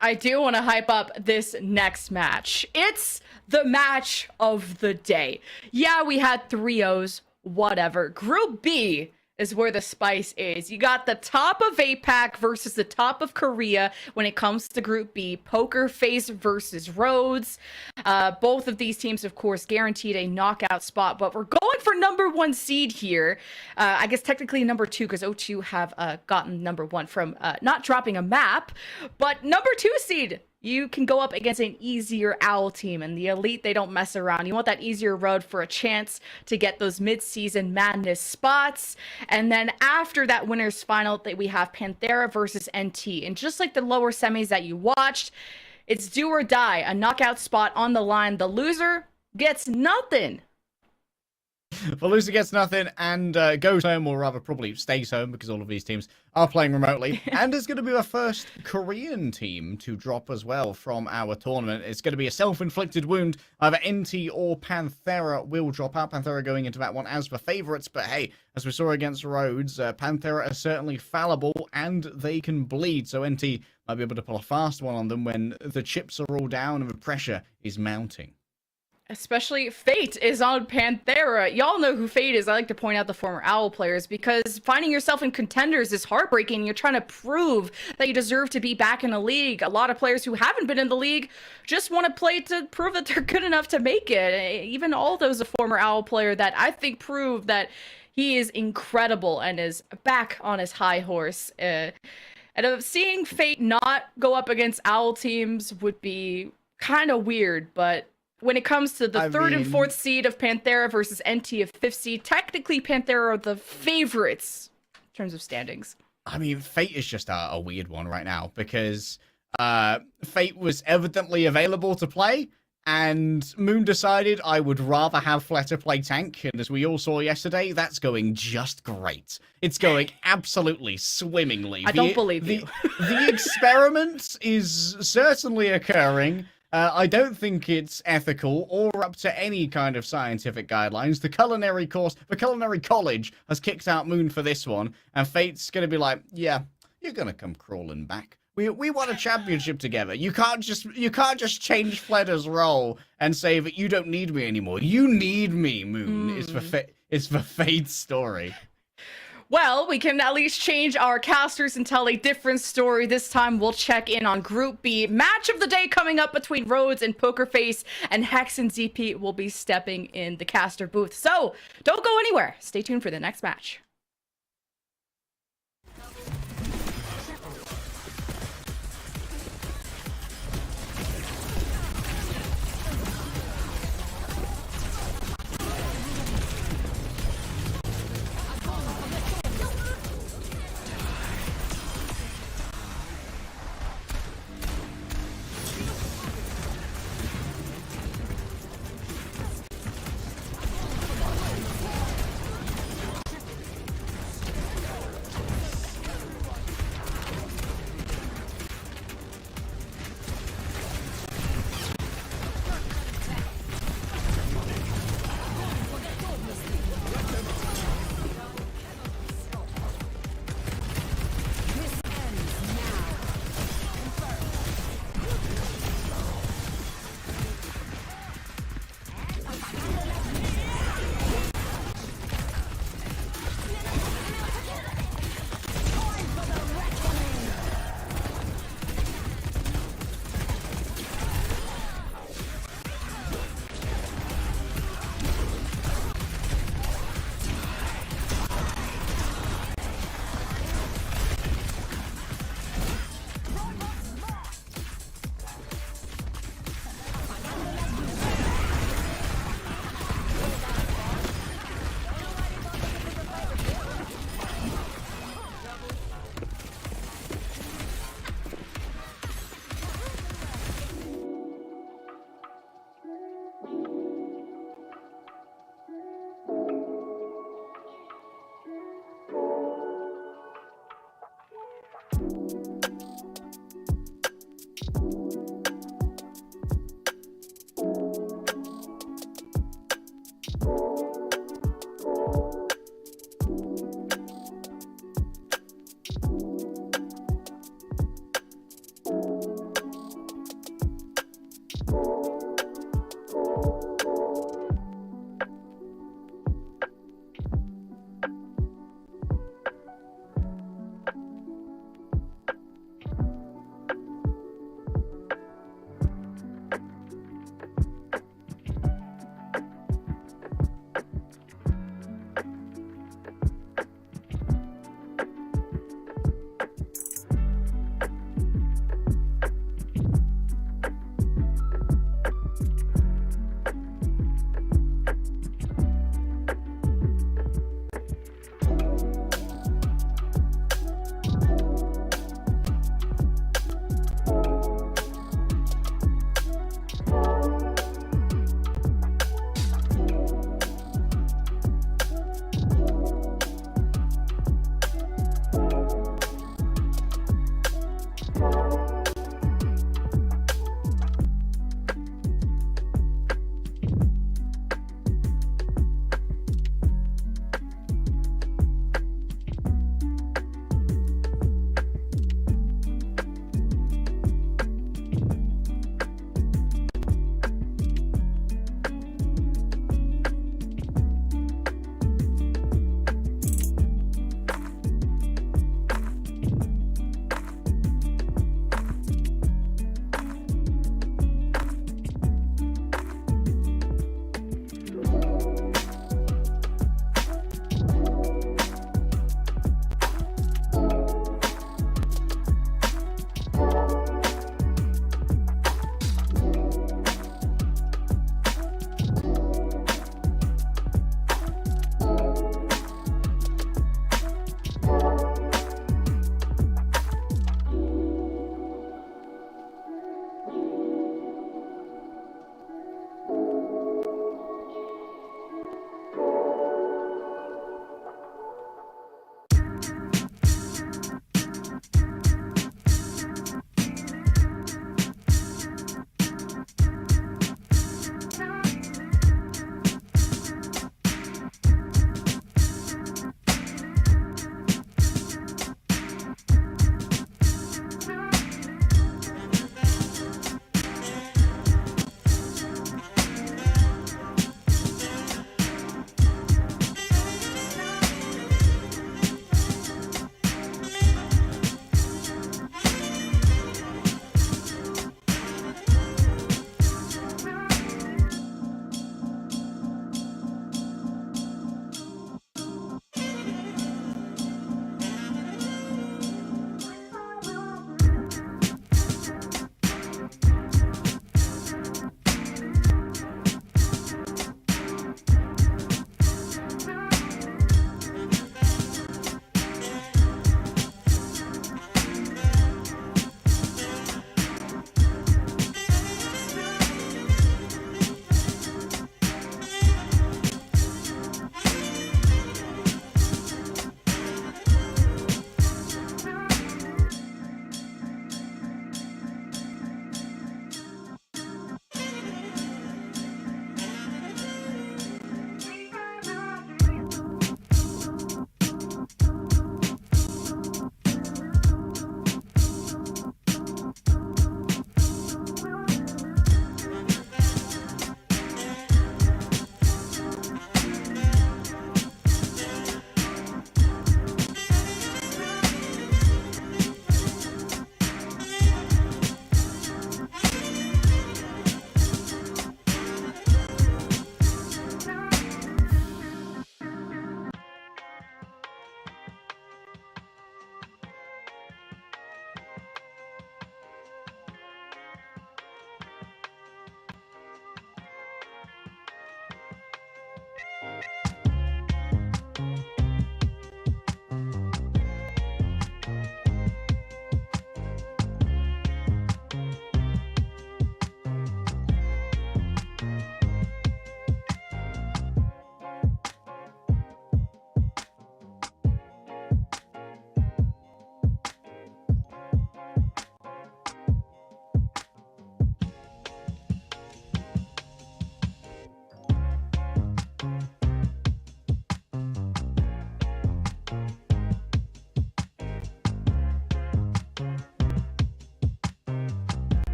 Speaker 1: I do want to hype up this next match. It's the match of the day. Yeah, we had 3-0s, whatever. Group B is where the spice is. You got the top of APAC versus the top of Korea when it comes to Group B. Poker Face versus Rhodes. Both of these teams, of course, guaranteed a knockout spot, but we're going for number 1 seed here. I guess technically number 2 because O2 have gotten number 1 from not dropping a map, but number 2 seed. You can go up against an easier Owl team, and the Elite, they don't mess around. You want that easier road for a chance to get those mid-season madness spots. And then after that winner's final, we have Panthera versus NT. And just like the lower semis that you watched, it's do or die, a knockout spot on the line. The loser gets nothing.
Speaker 2: The loser gets nothing and goes home, or rather probably stays home because all of these teams are playing remotely. And it's going to be the first Korean team to drop as well from our tournament. It's going to be a self-inflicted wound. Either NT or Panthera will drop out. Panthera going into that one as the favourites. But hey, as we saw against Rhodes, Panthera are certainly fallible and they can bleed. So NT might be able to pull a fast one on them when the chips are all down and the pressure is mounting.
Speaker 1: Especially Fate is on Panthera. Y'all know who Fate is. I like to point out the former Owl players because finding yourself in contenders is heartbreaking. You're trying to prove that you deserve to be back in the league. A lot of players who haven't been in the league just want to play to prove that they're good enough to make it. Even Aldo's a former Owl player that I think proved that he is incredible and is back on his high horse. And seeing Fate not go up against Owl teams would be kind of weird, but when it comes to the third and fourth seed of Panthera versus NT of 5th seed, technically Panthera are the favorites in terms of standings.
Speaker 2: I mean, Fate is just a weird one right now because Fate was evidently available to play, and Moon decided I would rather have Fletter play tank, and as we all saw yesterday, that's going just great. It's going absolutely swimmingly.
Speaker 1: I don't believe you.
Speaker 2: The experiment is certainly occurring. I don't think it's ethical or up to any kind of scientific guidelines. The culinary college has kicked out Moon for this one, and Fate's going to be like, yeah, you're going to come crawling back. We won a championship together. You can't just change Fletter's role and say that you don't need me anymore. You need me, Moon. It's the Fate story.
Speaker 1: Well, we can at least change our casters and tell a different story. This time we'll check in on Group B. Match of the day coming up between Rhodes and Poker Face, and Hex and ZP will be stepping in the caster booth. So don't go anywhere. Stay tuned for the next match.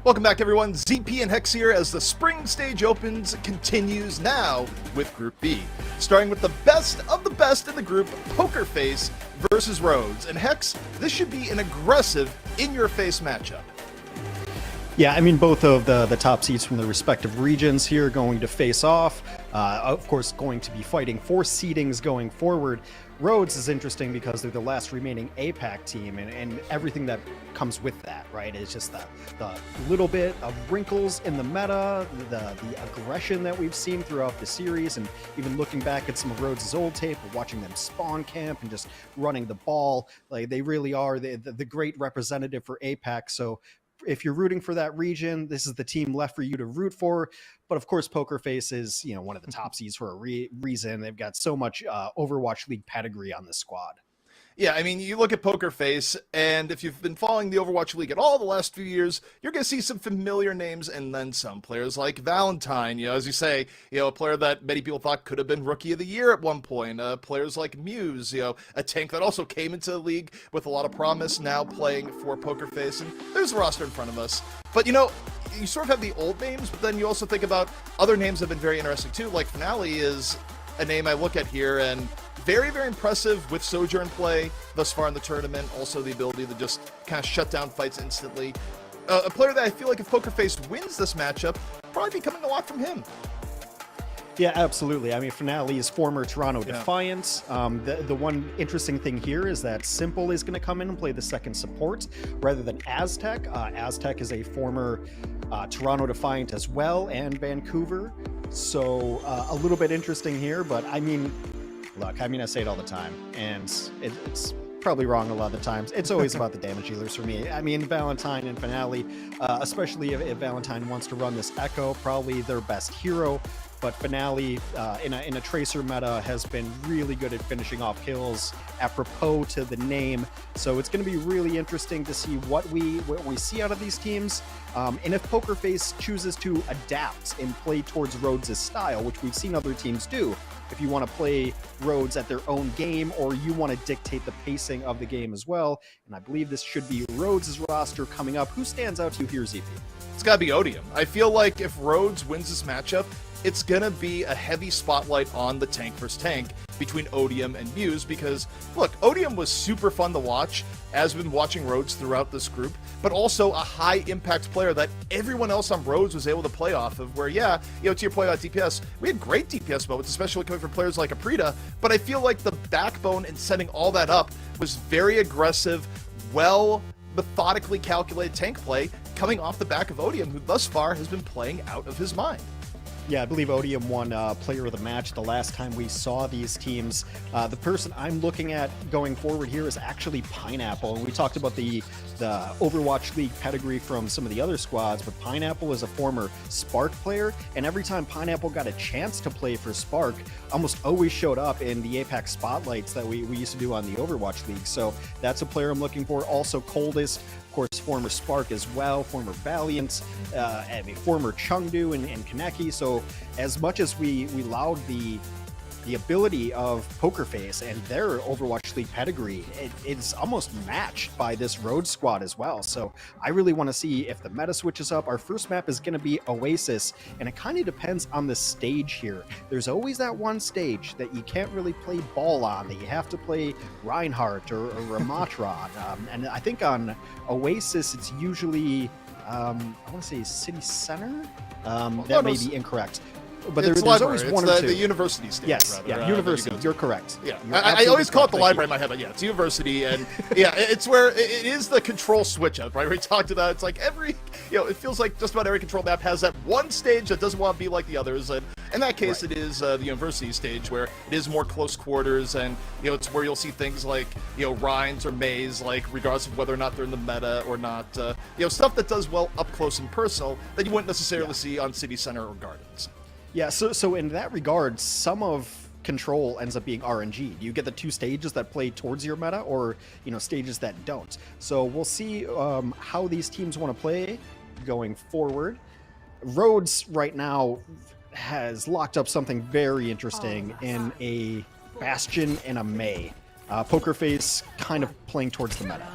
Speaker 3: Welcome back, everyone. ZP and Hex here as the spring stage opens continues now with Group B. Starting with the best of the best in the group, Poker Face versus Rhodes. And Hex, this should be an aggressive, in-your-face matchup.
Speaker 4: Yeah, I mean, both of the top seeds from the respective regions here going to face off. Of course, going to be fighting for seedings going forward. Rhodes is interesting because they're the last remaining APAC team, and everything that comes with that, right? It's just the little bit of wrinkles in the meta, the aggression that we've seen throughout the series, and even looking back at some of Rhodes' old tape, watching them spawn camp and just running the ball. Like, they really are the great representative for APAC. So if you're rooting for that region, this is the team left for you to root for. But of course, Poker Face is, one of the top seeds for a reason. They've got so much Overwatch League pedigree on this squad.
Speaker 3: Yeah, I mean, you look at Poker Face, and if you've been following the Overwatch League at all the last few years, you're going to see some familiar names and then some players like Valentine, as you say, a player that many people thought could have been Rookie of the Year at one point. Players like Muse, a tank that also came into the league with a lot of promise, now playing for Poker Face, and there's the roster in front of us. But, you sort of have the old names, but then you also think about other names that have been very interesting too, like Finale is a name I look at here, and very, very impressive with Sojourn play thus far in the tournament. Also the ability to just kind of shut down fights instantly. A player that I feel like if Poker Face wins this matchup, probably be coming a lot from him.
Speaker 4: Yeah, absolutely. I mean, Finale is former Toronto Defiant. The one interesting thing here is that Simple is going to come in and play the second support rather than Aztec. Aztec is a former Toronto Defiant as well, and Vancouver. So a little bit interesting here, but I mean, look, I say it all the time, and it's probably wrong a lot of the times. It's always about the damage dealers for me. I mean, Valentine and Finale, especially if Valentine wants to run this Echo, probably their best hero. But Finale, in a Tracer meta, has been really good at finishing off kills, apropos to the name. So it's going to be really interesting to see what we see out of these teams. And if Poker Face chooses to adapt and play towards Rhodes' style, which we've seen other teams do, if you want to play Rhodes at their own game, or you want to dictate the pacing of the game as well. And I believe this should be Rhodes' roster coming up. Who stands out to you here, ZP?
Speaker 3: It's got to be Odium. I feel like if Rhodes wins this matchup, it's going to be a heavy spotlight on the tank versus tank between Odium and Muse, because, look, Odium was super fun to watch, as we've been watching Rhodes throughout this group, but also a high-impact player that everyone else on Rhodes was able to play off of, where, yeah, you know, to your point about DPS, we had great DPS moments, especially coming from players like Aprita, but I feel like the backbone in setting all that up was very aggressive, well methodically calculated tank play coming off the back of Odium, who thus far has been playing out of his mind.
Speaker 4: Yeah, I believe Odium won Player of the Match the last time we saw these teams. The person I'm looking at going forward here is actually Pineapple. And we talked about the Overwatch League pedigree from some of the other squads, but Pineapple is a former Spark player, and every time Pineapple got a chance to play for Spark, almost always showed up in the APAC spotlights that we used to do on the Overwatch League. So that's a player I'm looking for. Also Coldest, of course, former Spark as well, former Valiant, former Chengdu and Kaneki. So as much as we laud the ability of Poker Face and their Overwatch League pedigree, it's almost matched by this Rhodes squad as well. So I really want to see if the meta switches up. Our first map is going to be Oasis, and it kind of depends on the stage here. There's always that one stage that you can't really play ball on, that you have to play Reinhardt or Ramatron. And I think on Oasis, it's usually, I want to say City Center? That may be incorrect. But there's always one or two.
Speaker 3: The university stage.
Speaker 4: Yes,
Speaker 3: rather,
Speaker 4: yeah, university. You're correct.
Speaker 3: Yeah,
Speaker 4: You're
Speaker 3: I always call it the
Speaker 4: correct.
Speaker 3: library in my head, but yeah, it's university, and yeah, it's where it is the control switch up, right? We talked about it's like every, you know, it feels like just about every control map has that one stage that doesn't want to be like the others, and in that case, It is the university stage where it is more close quarters, and you know, it's where you'll see things like, you know, Rhines or Maze, like regardless of whether or not they're in the meta or not, you know, stuff that does well up close and personal that you wouldn't necessarily see on City Center or Gardens.
Speaker 4: Yeah, so in that regard, some of Control ends up being RNG. You get the two stages that play towards your meta, or you know, stages that don't. So we'll see how these teams want to play going forward. Rhodes right now has locked up something very interesting in a Bastion and a Mei. Poker Face kind of playing towards the meta.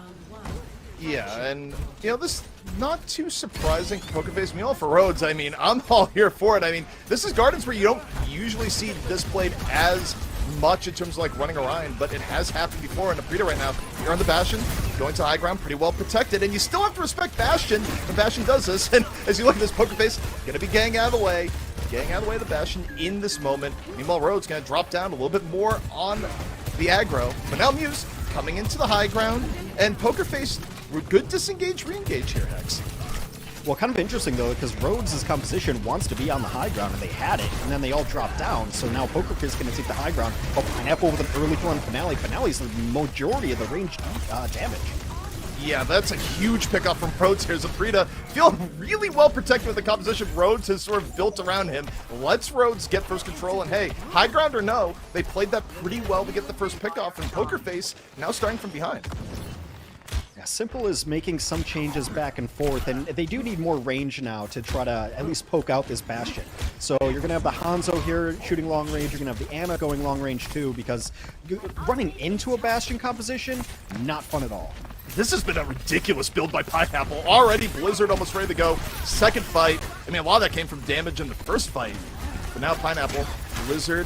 Speaker 3: Yeah, and you know, this not too surprising for Poker Face. Meanwhile, for Rhodes, I mean, I'm all here for it. I mean, this is Gardens where you don't usually see this played as much in terms of like running around, but it has happened before. And Aprita right now, you're on the Bastion, going to high ground, pretty well protected, and you still have to respect Bastion when Bastion does this. And as you look at this, Poker Face gonna be getting out of the way. Getting out of the way of the Bastion in this moment. Meanwhile, Rhodes gonna drop down a little bit more on the aggro, but now Muse coming into the high ground, and Poker Face, good disengage, re-engage here, Hex.
Speaker 4: Well, kind of interesting though, because Rhodes' composition wants to be on the high ground, and they had it, and then they all dropped down. So now Poker Face is going to take the high ground. But Pineapple with an early kill on Finale. Finale's the majority of the range damage.
Speaker 3: Yeah, that's a huge pickup from Rhodes here. Aprita feeling really well protected with the composition Rhodes has sort of built around him. Lets Rhodes get first control, and hey, high ground or no, they played that pretty well to get the first pick off, and Poker Face now starting from behind.
Speaker 4: Yeah, Simple is making some changes back and forth, and they do need more range now to try to at least poke out this Bastion. So you're going to have the Hanzo here shooting long range, you're going to have the Ana going long range too, because running into a Bastion composition, not fun at all.
Speaker 3: This has been a ridiculous build by Pineapple. Already Blizzard almost ready to go. Second fight. I mean, a lot of that came from damage in the first fight. But now Pineapple, Blizzard,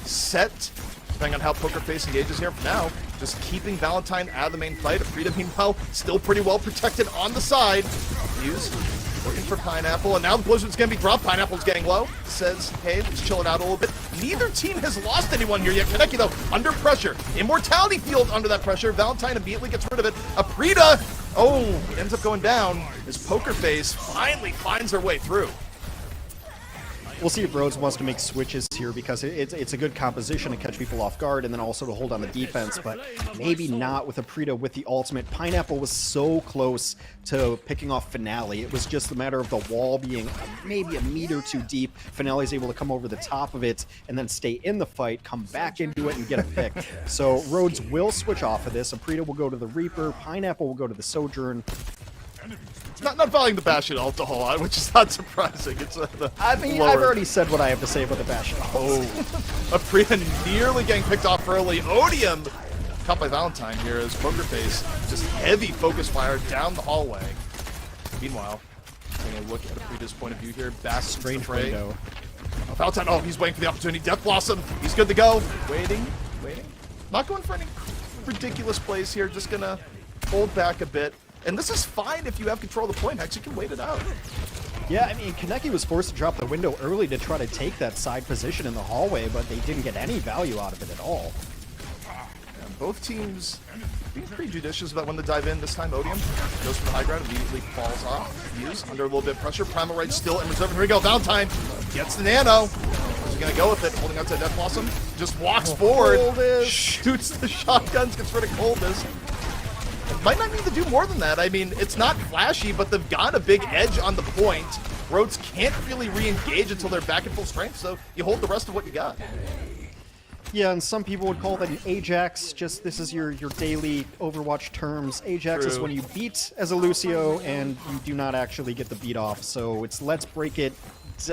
Speaker 3: set. Depending on how Poker Face engages here for now. Just keeping Valentine out of the main fight. Aprita, meanwhile, still pretty well protected on the side. Muse looking for Pineapple, and now Blizzard's going to be dropped. Pineapple's getting low. Says, hey, let's chill it out a little bit. Neither team has lost anyone here yet. Kaneki, though, under pressure. Immortality field under that pressure. Valentine immediately gets rid of it. Aprita, ends up going down as Poker Face finally finds her way through.
Speaker 4: We'll see if Rhodes wants to make switches here, because it's a good composition to catch people off guard and then also to hold on the defense, but maybe not with Aprita with the ultimate. Pineapple was so close to picking off Finale. It was just a matter of the wall being maybe a meter too deep. Finale's able to come over the top of it and then stay in the fight, come back into it, and get a pick. So Rhodes will switch off of this. Aprita will go to the Reaper. Pineapple will go to the Sojourn.
Speaker 3: Not valuing the Bastion ult a whole lot, which is not surprising. It's
Speaker 4: I mean,
Speaker 3: lower.
Speaker 4: I've already said what I have to say about the Bastion.
Speaker 3: Aprita nearly getting picked off early. Odium caught by Valentine here as Poker Face just heavy focus fire down the hallway. Meanwhile, taking a look at Aprita's point of view here, back
Speaker 4: Strange
Speaker 3: to the fray.
Speaker 4: window.
Speaker 3: Valentine, oh, he's waiting for the opportunity. Death Blossom, he's good to go. Waiting. Not going for any ridiculous plays here, just gonna hold back a bit. And this is fine if you have control of the point, Hex, you can wait it out.
Speaker 4: Yeah, I mean, Kaneki was forced to drop the window early to try to take that side position in the hallway, but they didn't get any value out of it at all.
Speaker 3: And both teams being pretty judicious about when to dive in. This time, Odium goes from the high ground, immediately falls off. Muse under a little bit of pressure. Primal Rage still in reserve. Here we go. Valentine gets the nano. He's gonna go with it, holding out to Death Blossom. Just walks forward, shoots the shotguns, gets rid of Coldness. Might not need to do more than that. I mean, it's not flashy, but they've got a big edge on the point. Rhodes can't really re-engage until they're back at full strength, so you hold the rest of what you got.
Speaker 4: Yeah, and some people would call that an Ajax. Just this is your daily Overwatch terms. Ajax is when you beat as a Lucio and you do not actually get the beat off. So it's let's break it. That's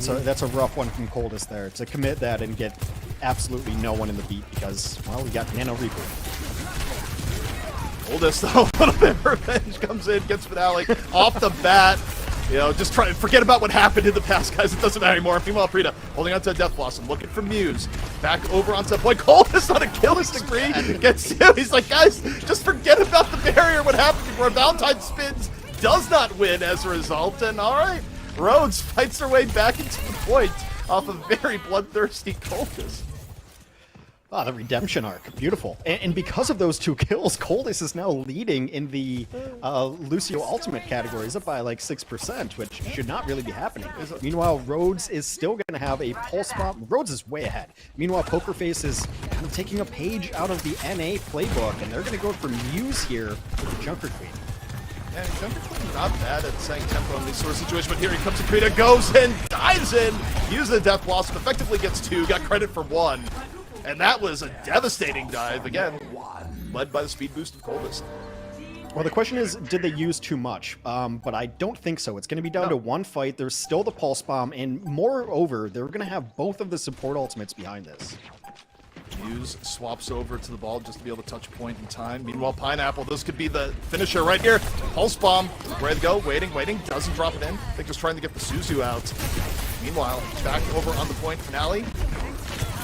Speaker 4: a rough one from Coldest there to commit that and get absolutely no one in the beat because, well, we got Nano Reaper.
Speaker 3: Coldest, though, a little bit of revenge comes in, gets Finale off the bat. You know, just try to forget about what happened in the past, guys. It doesn't matter anymore. Meanwhile, Prita holding onto a Death Blossom, looking for Muse. Back over onto Boy. Coldest on a killer's degree. Gets two. He's like, guys, just forget about the barrier. What happened before Valentine spins does not win as a result. And all right, Rhodes fights their way back into the point off a very bloodthirsty Coldest.
Speaker 4: Ah, the redemption arc. Beautiful. And because of those 2 kills, Coldest is now leading in the Lucio Ultimate categories up by like 6%, which should not really be happening. Meanwhile, Rhodes is still going to have a pulse bomb. Rhodes is way ahead. Meanwhile, Pokerface is kind of taking a page out of the NA playbook, and they're going to go for Muse here with the Junker Queen.
Speaker 3: Yeah, Junker Queen not bad at setting tempo in these sort of situations, but here he comes to Krita, goes in, dives in, uses the Death Blossom, effectively gets 2, got credit for 1. And that was a devastating dive, again, led by the speed boost of Coldest.
Speaker 4: Well, the question is, did they use too much? But I don't think so. It's going to be down to one fight. There's still the Pulse Bomb, and moreover, they're going to have both of the support ultimates behind this.
Speaker 3: Muse swaps over to the ball just to be able to touch point in time. Meanwhile, Pineapple, this could be the finisher right here. Pulse Bomb, ready to go, waiting, doesn't drop it in. I think just trying to get the Suzu out. Meanwhile, back over on the point, Finale.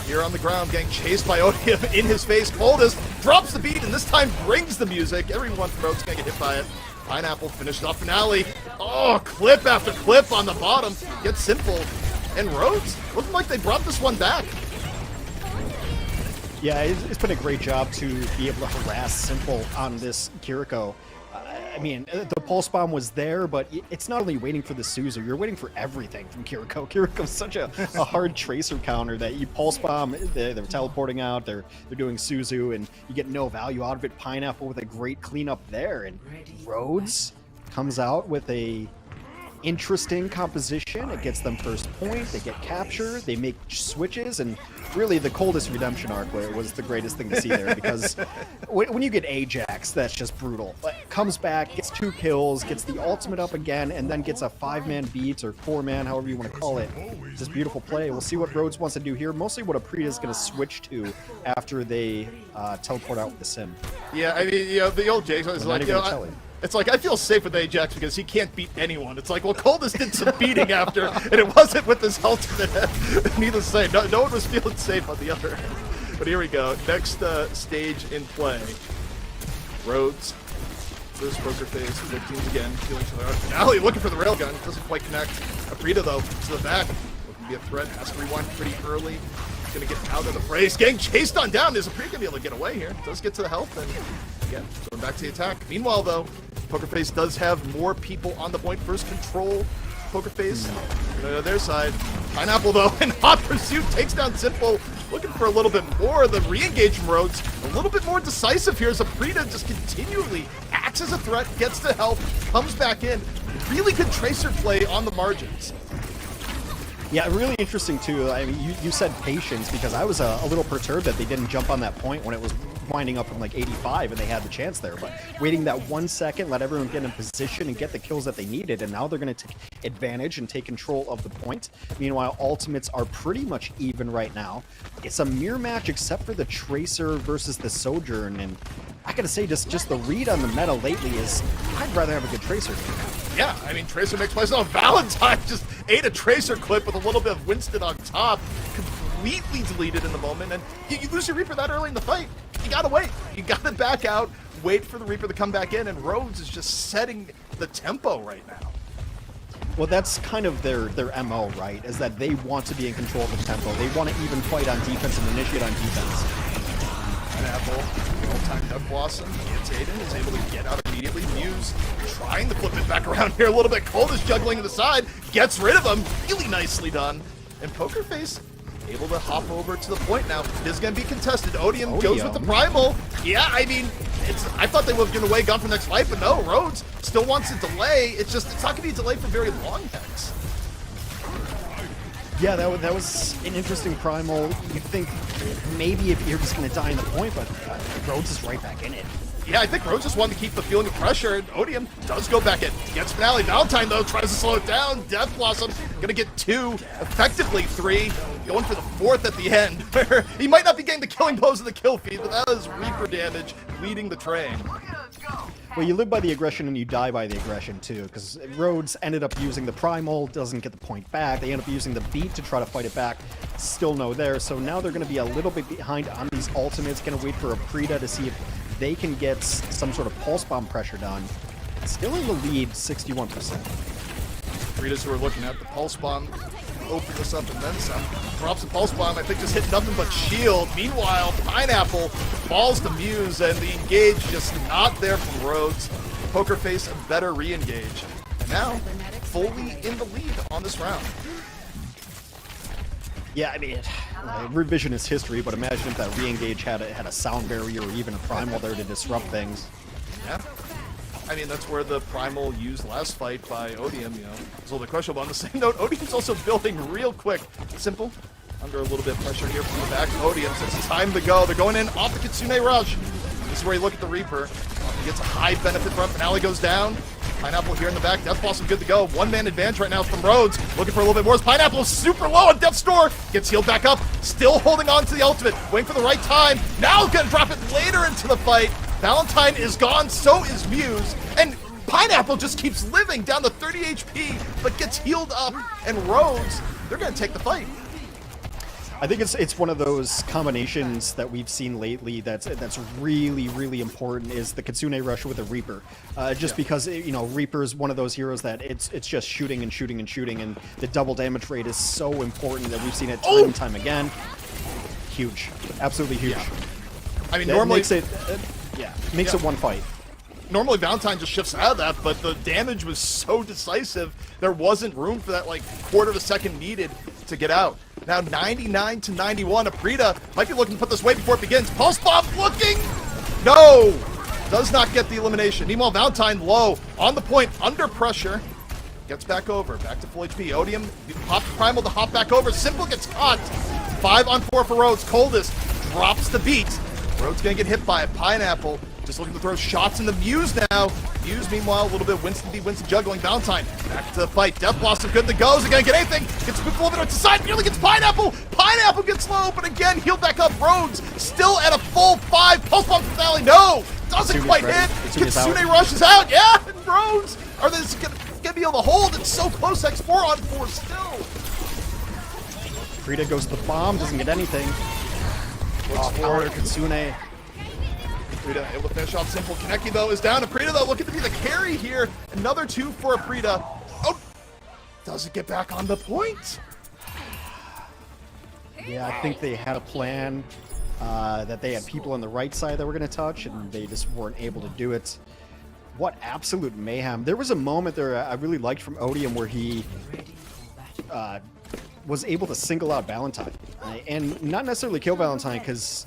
Speaker 3: Here on the ground, getting chased by Odium in his face. Coldest drops the beat, and this time brings the music. Everyone from Rhodes gonna get hit by it. Pineapple finishes off Finale. Oh, clip after clip on the bottom. Gets Simple. And Rhodes looking like they brought this one back.
Speaker 4: Yeah, it's been a great job to be able to harass Simple on this Kiriko. I mean, the Pulse Bomb was there, but it's not only waiting for the Suzu, you're waiting for everything from Kiriko. Kiriko's such a hard tracer counter that you Pulse Bomb, they're teleporting out, they're doing Suzu, and you get no value out of it. Pineapple with a great cleanup there, and Rhodes comes out with a interesting composition. It gets them first point, they get capture, they make switches, and really the Coldest redemption arc was the greatest thing to see there, because when you get Ajax, that's just brutal. Comes back, gets 2 kills, gets the ultimate up again, and then gets a 5-man beat, or 4-man, however you want to call it. Just beautiful play. We'll see what Rhodes wants to do here, mostly what Aprita is going to switch to after they teleport out with the Sim.
Speaker 3: Yeah, I mean, you know, the old Jason is like, you know, it's like, I feel safe with Ajax because he can't beat anyone. It's like, well, Coldest did some beating after, and it wasn't with his ultimate. Needless to say, no one was feeling safe on the other. But here we go. Next stage in play. Rhodes versus Pokerface. Good teams again. Feeling to their Finale looking for the railgun. Doesn't quite connect. Aprita, though, to the back. Looking to be a threat. Has to rewind pretty early. Gonna get out of the phrase. Getting chased on down. Is Aprita gonna be able to get away here? Does get to the health, and again, going back to the attack. Meanwhile, though, Pokerface does have more people on the point. First control, Pokerface, their side. Pineapple, though, in hot pursuit, takes down Simple. Looking for a little bit more. The re-engage from Rhodes, a little bit more decisive here as Aprita just continually acts as a threat, gets the help, comes back in. Really good tracer play on the margins.
Speaker 4: Yeah, really interesting too. I mean, you said patience, because I was a little perturbed that they didn't jump on that point when it was winding up from like 85 and they had the chance there. But waiting that 1 second, let everyone get in position and get the kills that they needed, and now they're going to take advantage and take control of the point. Meanwhile, ultimates are pretty much even right now. It's a mirror match except for the Tracer versus the Sojourn, and I gotta say, just the read on the meta lately is, I'd rather have a good Tracer.
Speaker 3: Yeah, I mean, Tracer makes plays. Oh, Valentine just ate a Tracer clip with a little bit of Winston on top. Completely deleted in the moment, and you lose your Reaper that early in the fight. You gotta wait. You gotta back out, wait for the Reaper to come back in, and Rhodes is just setting the tempo right now.
Speaker 4: Well, that's kind of their MO, right? Is that they want to be in control of the tempo. They want to even fight on defense and initiate on defense.
Speaker 3: Pineapple, well-timed Duck Blossom, gets Aiden, is able to get out immediately. Muse trying to flip it back around here a little bit. Cold is juggling to the side, gets rid of him. Really nicely done. And Poker Face able to hop over to the point now. This is going to be contested. Odium goes with the Primal. Yeah, I mean, I thought they would have given away, gone for the next fight, but no, Rhodes still wants a delay. It's not going to be delayed for very long heads.
Speaker 4: Yeah, that was an interesting Primal. You'd think maybe if you're just going to die in the point, but Rhodes is right back in it.
Speaker 3: Yeah, I think Rhodes just wanted to keep the feeling of pressure, and Odium does go back in. Gets Finale. Valentine, though, tries to slow it down. Death Blossom gonna get 2, effectively 3, going for the 4th at the end. He might not be getting the killing blows of the kill feed, but that is Reaper damage leading the train.
Speaker 4: Well, you live by the aggression and you die by the aggression, too, because Rhodes ended up using the Primal, doesn't get the point back. They end up using the beat to try to fight it back. Still no there, so now they're going to be a little bit behind on these ultimates. Going to wait for a Prita to see if they can get some sort of pulse bomb pressure done. Still in the lead, 61%.
Speaker 3: Fritas who are looking at the pulse bomb, open this up and then some. Drops the pulse bomb, I think just hit nothing but shield. Meanwhile, Pineapple falls to Muse, and the engage just not there from Rhodes. Poker Face a better re-engage. Now, fully in the lead on this round.
Speaker 4: Yeah, I mean, revisionist history, but imagine if that re-engage had a sound barrier or even a Primal there to disrupt things.
Speaker 3: Yeah. I mean, that's where the Primal used last fight by Odium, you know. It's a little bit questionable. On the same note, Odium's also building real quick. Simple. Under a little bit of pressure here from the back. Odium says it's time to go. They're going in off the Kitsune Rush. This is where you look at the Reaper. He gets a high benefit from it. Finale goes down. Pineapple here in the back. Death Blossom good to go. One-man advantage right now from Rhodes. Looking for a little bit more. Pineapple super low on Death's Door. Gets healed back up. Still holding on to the ultimate. Waiting for the right time. Now gonna drop it later into the fight. Valentine is gone. So is Muse. And Pineapple just keeps living down to 30 HP, but gets healed up. And Rhodes, they're gonna take the fight.
Speaker 4: I think it's one of those combinations that we've seen lately that's really, really important is the Kitsune Rush with the Reaper. Because, you know, Reaper is one of those heroes that it's just shooting and shooting and shooting, and the double damage rate is so important that we've seen it time and time again. Huge. Absolutely huge.
Speaker 3: Yeah. I mean,
Speaker 4: that
Speaker 3: normally...
Speaker 4: makes it one fight.
Speaker 3: Normally Valentine just shifts out of that, but the damage was so decisive, there wasn't room for that, like, quarter of a second needed to get out. Now 99 to 91, Aprita might be looking to put this away before it begins. Pulse Bomb looking! No! Does not get the elimination. Meanwhile, Valentine low, on the point, under pressure. Gets back over, back to full HP. Odium, pops Primal to hop back over. Simple gets caught. 5 on 4 for Rhodes. Coldest drops the beat. Rhodes gonna get hit by a Pineapple. Just looking to throw shots in the Muse now. Muse, meanwhile, a little bit Winston juggling. Valentine back to the fight. Death Blossom good to go. Is he going to get anything? Gets moved a little bit to the side. Nearly gets Pineapple. Pineapple gets low, but again, healed back up. Rhodes still at a full 5. Pulse Bomb from Valley. No! Doesn't quite hit. Kitsune rushes out. Yeah! And Rhodes, are they going to be able to hold? It's so close. X4 on 4 still.
Speaker 4: Frida goes to the bomb. Doesn't get anything. Power Kitsune.
Speaker 3: Aprita able to finish off Simple. Kaneki, though, is down. Aprita, though, looking to be the carry here. Another 2 for Aprita. Oh! Doesn't get back on the point.
Speaker 4: Yeah, I think they had a plan that they had people on the right side that were going to touch, and they just weren't able to do it. What absolute mayhem. There was a moment there I really liked from Odium where he was able to single out Valentine. And not necessarily kill Valentine, because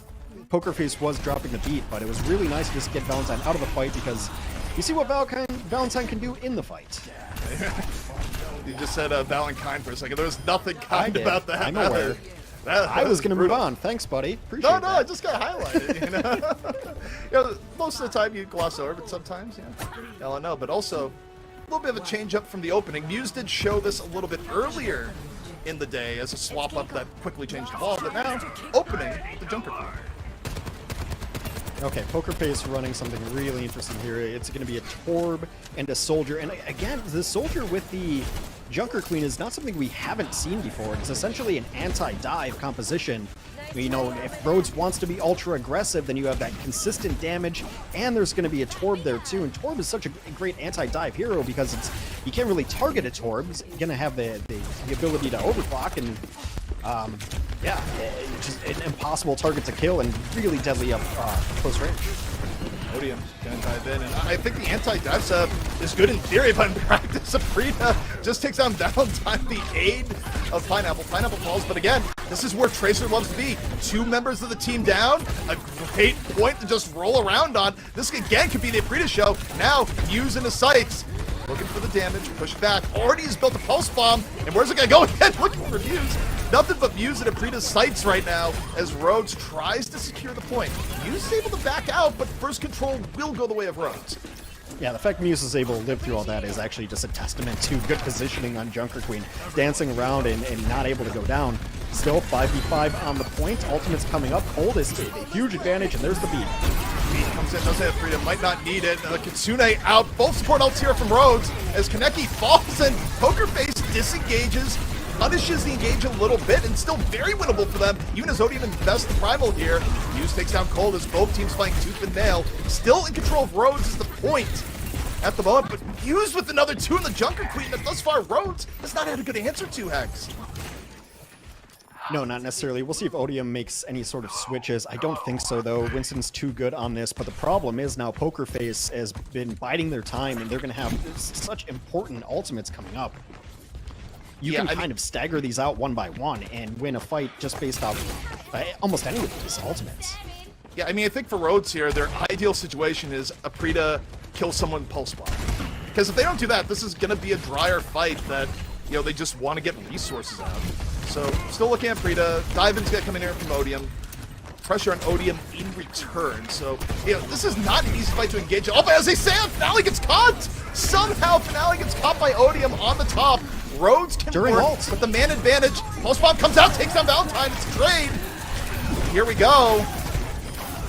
Speaker 4: Poker Face was dropping the beat, but it was really nice to just get Valentine out of the fight, because you see what Valentine can do in the fight.
Speaker 3: You just said Valentine for a second. There was nothing kind about that.
Speaker 4: I'm aware. I was going to move on. Thanks, buddy. Appreciate that.
Speaker 3: No, I just got highlighted. You know? Most of the time you gloss over, but sometimes, I know. But also, a little bit of a change up from the opening. Muse did show this a little bit earlier in the day as a swap up that quickly changed the ball, but now opening the jumper.
Speaker 4: Okay, Poker Face running something really interesting here. It's going to be a Torb and a Soldier. And again, the Soldier with the Junker Queen is not something we haven't seen before. It's essentially an anti-dive composition. You know, if Rhodes wants to be ultra aggressive, then you have that consistent damage, and there's going to be a Torb there too. And Torb is such a great anti-dive hero because you can't really target a Torb. It's going to have the ability to overclock, and yeah, it's just an impossible target to kill and really deadly up close range.
Speaker 3: Odium gonna dive in, and I think the anti-dive setup is good in theory, but in practice, Aprita just takes down Valentine, the aid of Pineapple. Pineapple falls, but again, this is where Tracer loves to be. 2 members of the team down, a great point to just roll around on. This again could be the Aprita show. Now, Muse in the sights, looking for the damage, push back. Already has built a pulse bomb, and where's it gonna go again? Looking for Muse. Nothing but Muse in Aprita's sights right now as Rhodes tries to secure the point. Muse is able to back out, but first control will go the way of Rhodes.
Speaker 4: Yeah, the fact Muse is able to live through all that is actually just a testament to good positioning on Junker Queen. Dancing around and not able to go down. Still 5v5 on the point. Ultimate's coming up. Cold is a huge advantage, and there's the beat.
Speaker 3: Beat comes in, does have freedom, might not need it. Kitsune out, both support ults here from Rhodes as Kaneki falls and Poker Face disengages, punishes the engage a little bit, and still very winnable for them, even as Odium invests the primal here. Muse takes down Cold as both teams fighting tooth and nail. Still in control of Rhodes is the point at the moment, but Muse with another 2 in the Junker Queen that thus far Rhodes has not had a good answer to, Hex.
Speaker 4: No, not necessarily. We'll see if Odium makes any sort of switches. I don't think so, though. Winston's too good on this, but the problem is now Poker Face has been biding their time, and they're going to have such important ultimates coming up. You can kind of stagger these out one by one and win a fight just based off almost any of these ultimates.
Speaker 3: Yeah, I mean, I think for Rhodes here, their ideal situation is Aprita kill someone pulse bomb. Because if they don't do that, this is going to be a drier fight that, you know, they just want to get resources out. So, still looking at Aprita. Divin's going to come in here from Odium. Pressure on Odium in return. So, you know, this is not an easy fight to engage. Oh, but as they say, Finale gets caught! Somehow, Finale gets caught by Odium on the top. Rhodes can work with the man advantage. Pulse bomb comes out, takes down Valentine. It's a trade. Here we go.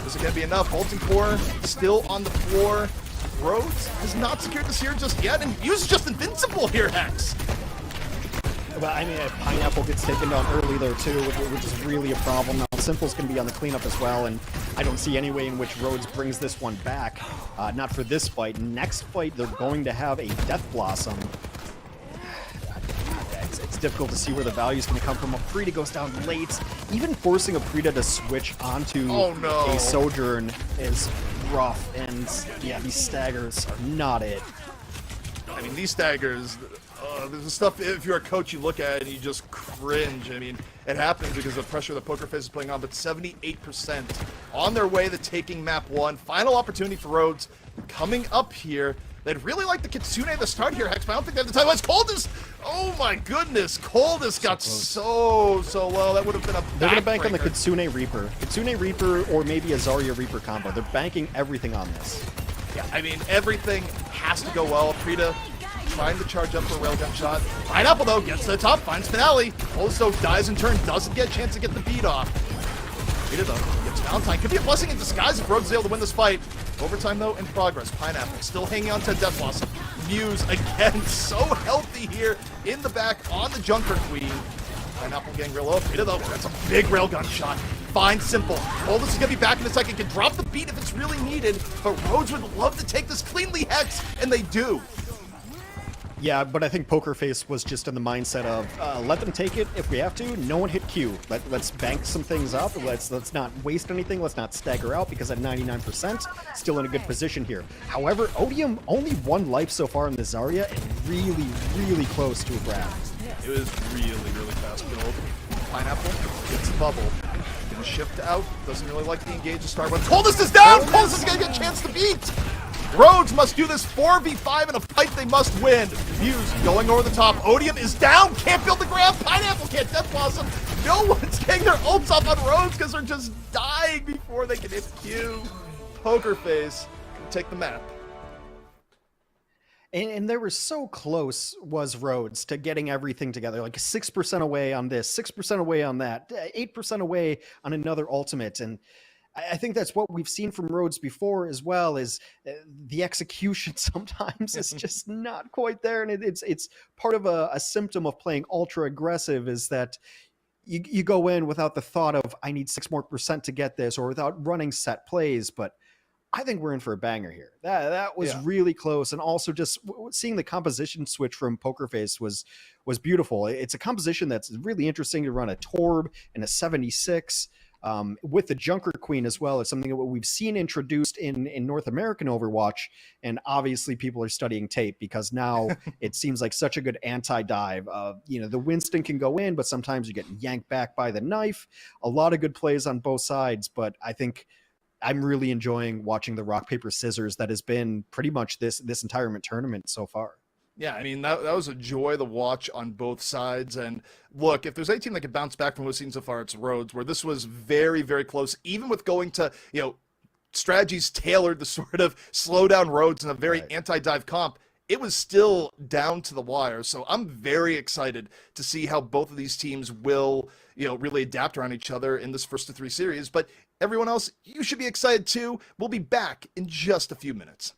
Speaker 3: Is it going to be enough? Bolting Core still on the floor. Rhodes has not secured the Seer just yet, and Muse is just invincible here, Hex.
Speaker 4: Well, I mean, Pineapple gets taken down early there, too, which is really a problem. Now, Simple's going to be on the cleanup as well, and I don't see any way in which Rhodes brings this one back. Not for this fight. Next fight, they're going to have a Death Blossom. It's difficult to see where the value is going to come from. Aprita goes down late. Even forcing Aprita to switch onto a Sojourn is rough, and yeah, these staggers are not it.
Speaker 3: I mean, these staggers, there's stuff, if you're a coach, you look at it and you just cringe. I mean, it happens because of the pressure that Poker Face is playing on, but 78% on their way to taking map 1. Final opportunity for Rhodes coming up here. They'd really like the Kitsune at the start here, Hex, but I don't think they have the time. It's Coldest! Oh my goodness, Coldest got so low. That would have been a
Speaker 4: They're going to bank on the Kitsune Reaper. Kitsune Reaper or maybe a Zarya Reaper combo. They're banking everything on this.
Speaker 3: Yeah, I mean, everything has to go well. Aprita trying to charge up for a railgun shot. Pineapple, though, gets to the top, finds Finale. Also dies in turn, doesn't get a chance to get the beat off. Aprita, though, gets Valentine. Could be a blessing in disguise if Rhodes is able to win this fight. Overtime, though, in progress. Pineapple still hanging on to Death Blossom. Muse, again, so healthy here in the back on the Junker Queen. Pineapple getting real low. Aprita, though, that's a big railgun shot. Fine, Simple. Oldest is going to be back in a second. Can drop the beat if it's really needed, but Rhodes would love to take this cleanly, Hex, and they do.
Speaker 4: Yeah, but I think Poker Face was just in the mindset of let them take it if we have to. No one hit Q. Let's bank some things up. Let's not waste anything. Let's not stagger out because at 99%, still in a good position here. However, Odium only 1 life so far in the Zarya and really close to a grab.
Speaker 3: It was really fast build. Pineapple gets the bubble. Gonna shift out. Doesn't really like the engage to start, but Coldest is down! Coldest is gonna get a chance to beat! Rhodes must do this 4v5 in a fight they must win. Muse going over the top. Odium is down. Can't build the grab. Pineapple can't Death Blossom. No one's getting their ults up on Rhodes because they're just dying before they can hit Q. Poker Face can take the map.
Speaker 4: And they were so close, was Rhodes, to getting everything together. Like 6% away on this, 6% away on that, 8% away on another ultimate. And I think that's what we've seen from Rhodes before as well, is the execution sometimes is just not quite there. And it's part of a symptom of playing ultra aggressive, is that you go in without the thought of, I need 6% more to get this, or without running set plays. But I think we're in for a banger here. That was really close. And also just seeing the composition switch from Poker Face was beautiful. It's a composition that's really interesting to run a Torb and a 76 with the Junker Queen as well. It's something that we've seen introduced in North American Overwatch. And obviously people are studying tape, because now it seems like such a good anti-dive. The Winston can go in, but sometimes you get yanked back by the knife. A lot of good plays on both sides, but I think I'm really enjoying watching the rock, paper, scissors that has been pretty much this entire tournament so far.
Speaker 3: Yeah, I mean, that was a joy to watch on both sides. And look, if there's a team that could bounce back from what we've seen so far, it's Rhodes, where this was very, very close, even with going to, strategies tailored to sort of slow down Rhodes in a very anti-dive comp. It was still down to the wire. So I'm very excited to see how both of these teams will, really adapt around each other in this first of 3 series. But everyone else, you should be excited too. We'll be back in just a few minutes.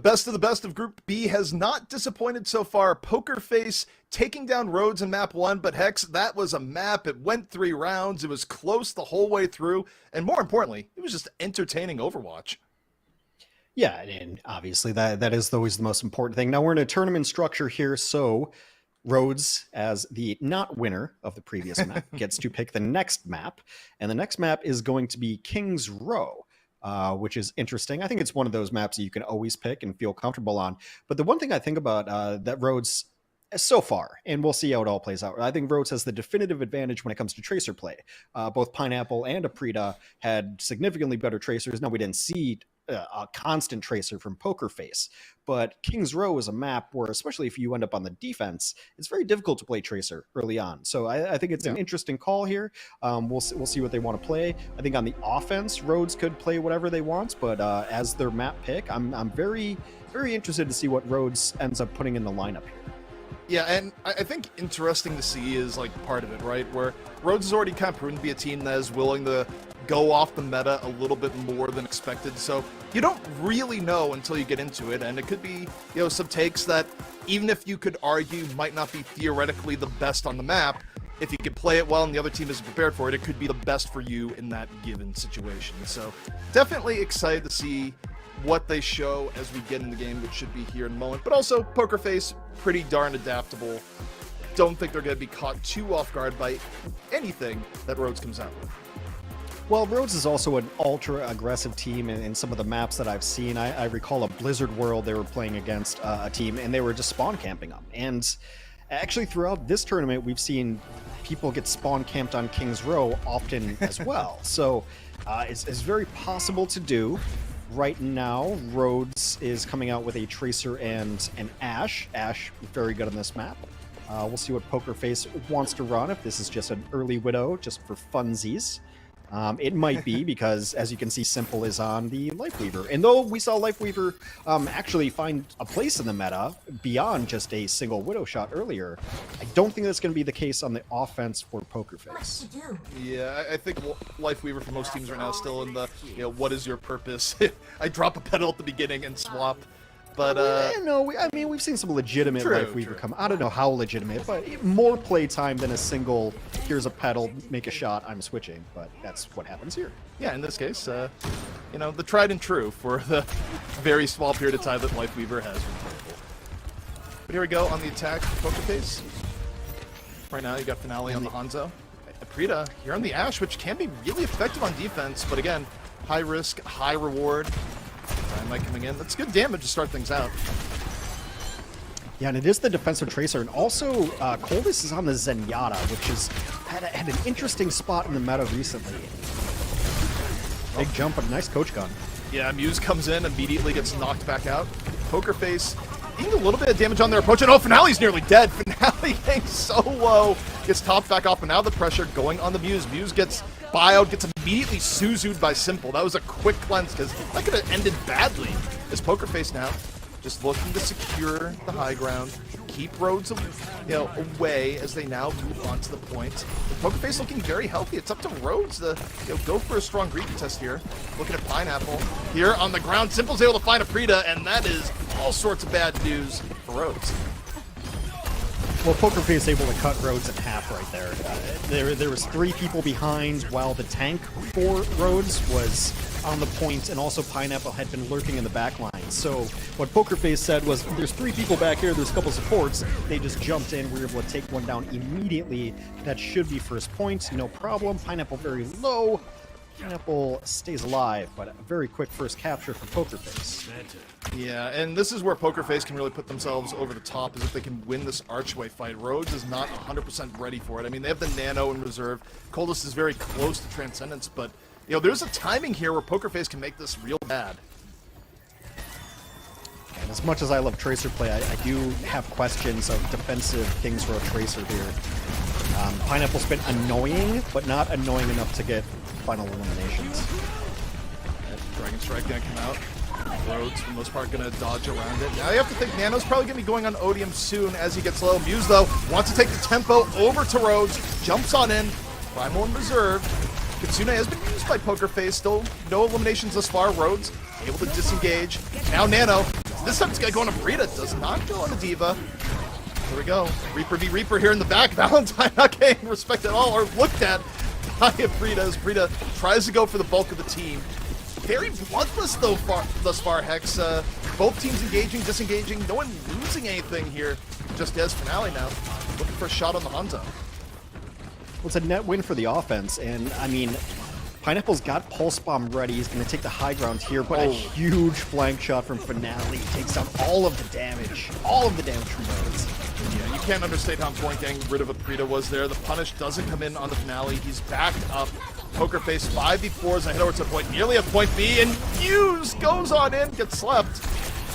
Speaker 3: best of Group B has not disappointed so far. Poker Face taking down Rhodes in map 1, but Hex, that was a map. It went 3 rounds. It was close the whole way through, and more importantly, it was just entertaining Overwatch.
Speaker 4: Yeah, and obviously that is always the most important thing. Now we're in a tournament structure here, so Rhodes, as the not winner of the previous map, gets to pick the next map, and the next map is going to be King's Row. Which is interesting. I think it's one of those maps that you can always pick and feel comfortable on. But the one thing I think about that Rhodes, so far, and we'll see how it all plays out, I think Rhodes has the definitive advantage when it comes to tracer play. Both Pineapple and Aprita had significantly better tracers. Now, we didn't see a constant tracer from Poker Face, but King's Row is a map where, especially if you end up on the defense, it's very difficult to play tracer early on. So I think it's an interesting call here. We'll see what they want to play. I think on the offense, Rhodes could play whatever they want, but as their map pick, I'm very, very interested to see what Rhodes ends up putting in the lineup here.
Speaker 3: Yeah, and I think interesting to see is like part of it, right? Where Rhodes has already kind of proven to be a team that is willing to go off the meta a little bit more than expected. So you don't really know until you get into it, and it could be, some takes that even if you could argue might not be theoretically the best on the map, if you could play it well and the other team isn't prepared for it, it could be the best for you in that given situation. So definitely excited to see what they show as we get in the game, which should be here in a moment. But also, Poker Face, pretty darn adaptable. Don't think they're going to be caught too off guard by anything that Rhodes comes out with.
Speaker 4: Well, Rhodes is also an ultra-aggressive team in some of the maps that I've seen. I recall a Blizzard World they were playing against a team, and they were just spawn camping them. And actually, throughout this tournament, we've seen people get spawn camped on King's Row often as well. So it's very possible to do. Right now, Rhodes is coming out with a Tracer and an Ashe. Ashe, very good on this map. We'll see what Poker Face wants to run, if this is just an early Widow, just for funsies. It might be, because as you can see, Simple is on the Lifeweaver. And though we saw Lifeweaver actually find a place in the meta beyond just a single Widow shot earlier, I don't think that's going to be the case on the offense for Poker Face.
Speaker 3: Yeah, I think Lifeweaver for most teams right now is still in the, what is your purpose? I drop a pedal at the beginning and swap. But
Speaker 4: no, I mean, we've seen some legitimate Lifeweaver come. I don't know how legitimate, but more play time than a single, here's a pedal, make a shot, I'm switching. But that's what happens here.
Speaker 3: Yeah, in this case, the tried and true for the very small period of time that Lifeweaver has been playable. But here we go on the attack for Poker Face. Right now, you got Finale on the Hanzo. Aprita here on the Ashe, which can be really effective on defense, but again, high risk, high reward. Dynamite coming in. That's good damage to start things out.
Speaker 4: Yeah, and it is the defensive Tracer, and also Coldest is on the Zenyatta, which has had an interesting spot in the meta recently. Big jump, but a nice coach gun.
Speaker 3: Yeah, Muse comes in, immediately gets knocked back out. Poker Face eating a little bit of damage on their approach, and Finale's nearly dead. Finale hangs so low, gets topped back off, and now the pressure going on the Muse. Muse gets bioed, gets immediately Suzu'd by Simple. That was a quick cleanse, because that could have ended badly. As Poker Face now just looking to secure the high ground, keep Rhodes away as they now move on to the point. The Poker Face looking very healthy. It's up to Rhodes to go for a strong greed test here. Looking at Pineapple here on the ground. Simple's able to find Aprita, and that is all sorts of bad news for Rhodes.
Speaker 4: Well, Poker Face able to cut Rhodes in half right there. There was 3 people behind, while the tank for Rhodes was on the point, and also Pineapple had been lurking in the back line. So what Poker Face said was, there's 3 people back here, there's a couple supports. They just jumped in, we were able to take one down immediately. That should be first point, no problem. Pineapple very low. Pineapple stays alive, but a very quick first capture for Poker Face.
Speaker 3: Yeah, and this is where Poker Face can really put themselves over the top, is if they can win this archway fight. Rhodes is not 100% ready for it. I mean, they have the Nano in reserve. Coldest is very close to Transcendence, but there's a timing here where Poker Face can make this real bad.
Speaker 4: And as much as I love Tracer play, I do have questions of defensive King's Row Tracer here. Pineapple's been annoying, but not annoying enough to get final eliminations.
Speaker 3: Dragon Strike gonna come out. Rhodes, for the most part, gonna dodge around it. Now you have to think Nano's probably gonna be going on Odium soon as he gets low. Muse, though, wants to take the tempo over to Rhodes, jumps on in, Primal in reserve. Kitsune has been used by Poker Face, still no eliminations thus far. Rhodes able to disengage. Now Nano This time it's going to go on a Brita. Does not go on a D.Va. There we go. Reaper v Reaper here in the back. Valentine not getting respect at all, or looked at by a Brita as Brita tries to go for the bulk of the team. Very bloodless though thus far, Hex. Both teams engaging, disengaging. No one losing anything here. Just as Finale now. Looking for a shot on the Hanzo.
Speaker 4: Well, it's a net win for the offense, and I mean, Pineapple's got Pulse Bomb ready. He's going to take the high ground here, but a huge flank shot from Finale takes out all of the damage. All of the damage from Rhodes.
Speaker 3: Yeah, you can't understate how important getting rid of a Prita was there. The punish doesn't come in on the Finale. He's backed up. Poker Face 5v4 as I head over to the point, nearly at point B, and Fuse goes on in, gets slept.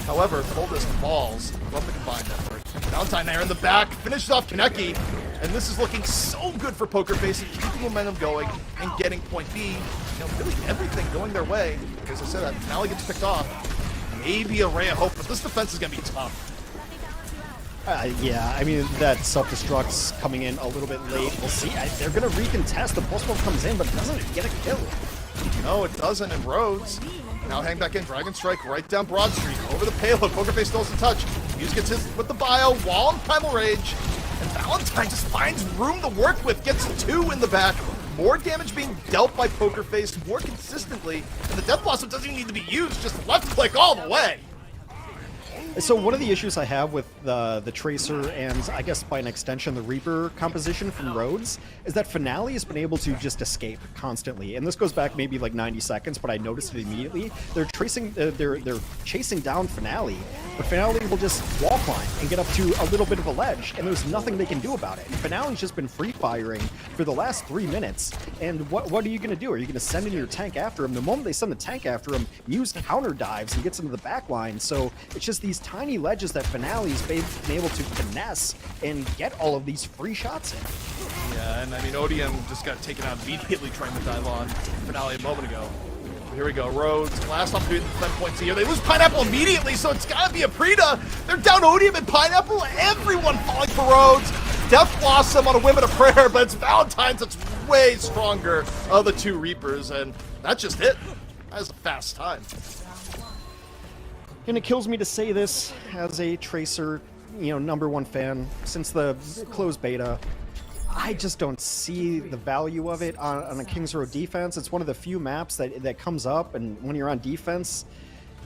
Speaker 3: However, Coldest falls. Love the combined effort. Valentine there in the back, finishes off Kaneki, and this is looking so good for Poker Face and keeping momentum going and getting point B. You know, really everything going their way. As I said, that Finale gets picked off. Maybe a ray of hope, but this defense is going to be tough.
Speaker 4: Yeah, I mean, that self-destruct's coming in a little bit late. We'll see. They're going to recontest. The Pulse Bomb comes in, but it doesn't get a kill.
Speaker 3: No, it doesn't, and Rhodes now hang back in. Dragon Strike right down Broad Street. Over the payload. Poker Face still has a touch. Fuse gets his with the bio. Wall and Primal Rage. And Valentine just finds room to work with. Gets 2 in the back. More damage being dealt by Poker Face more consistently. And the Death Blossom doesn't even need to be used. Just left click all the way.
Speaker 4: So one of the issues I have with the Tracer and, I guess by an extension, the Reaper composition from Rhodes is that Finale has been able to just escape constantly. And this goes back maybe like 90 seconds, but I noticed it immediately. They're chasing down Finale, but Finale will just wall climb and get up to a little bit of a ledge, and there's nothing they can do about it. And Finale's just been free firing for the last 3 minutes. And what are you going to do? Are you going to send in your tank after him? The moment they send the tank after him, Muse counter dives and gets into the back line. So it's just these tiny ledges that Finale's been able to finesse and get all of these free shots in.
Speaker 3: Yeah, and I mean, Odium just got taken out immediately trying to dive on Finale a moment ago. Here we go, Rhodes, last opportunity to defend points here. They lose Pineapple immediately, so it's gotta be a Prita. They're down Odium and Pineapple, everyone falling for Rhodes. Death Blossom on a whim and a prayer, but it's Valentine's that's way stronger of the 2 Reapers, and that's just it. That was a fast time.
Speaker 4: And it kills me to say this as a Tracer, #1 fan since the closed beta. I just don't see the value of it on a Kings Row defense. It's one of the few maps that comes up, and when you're on defense,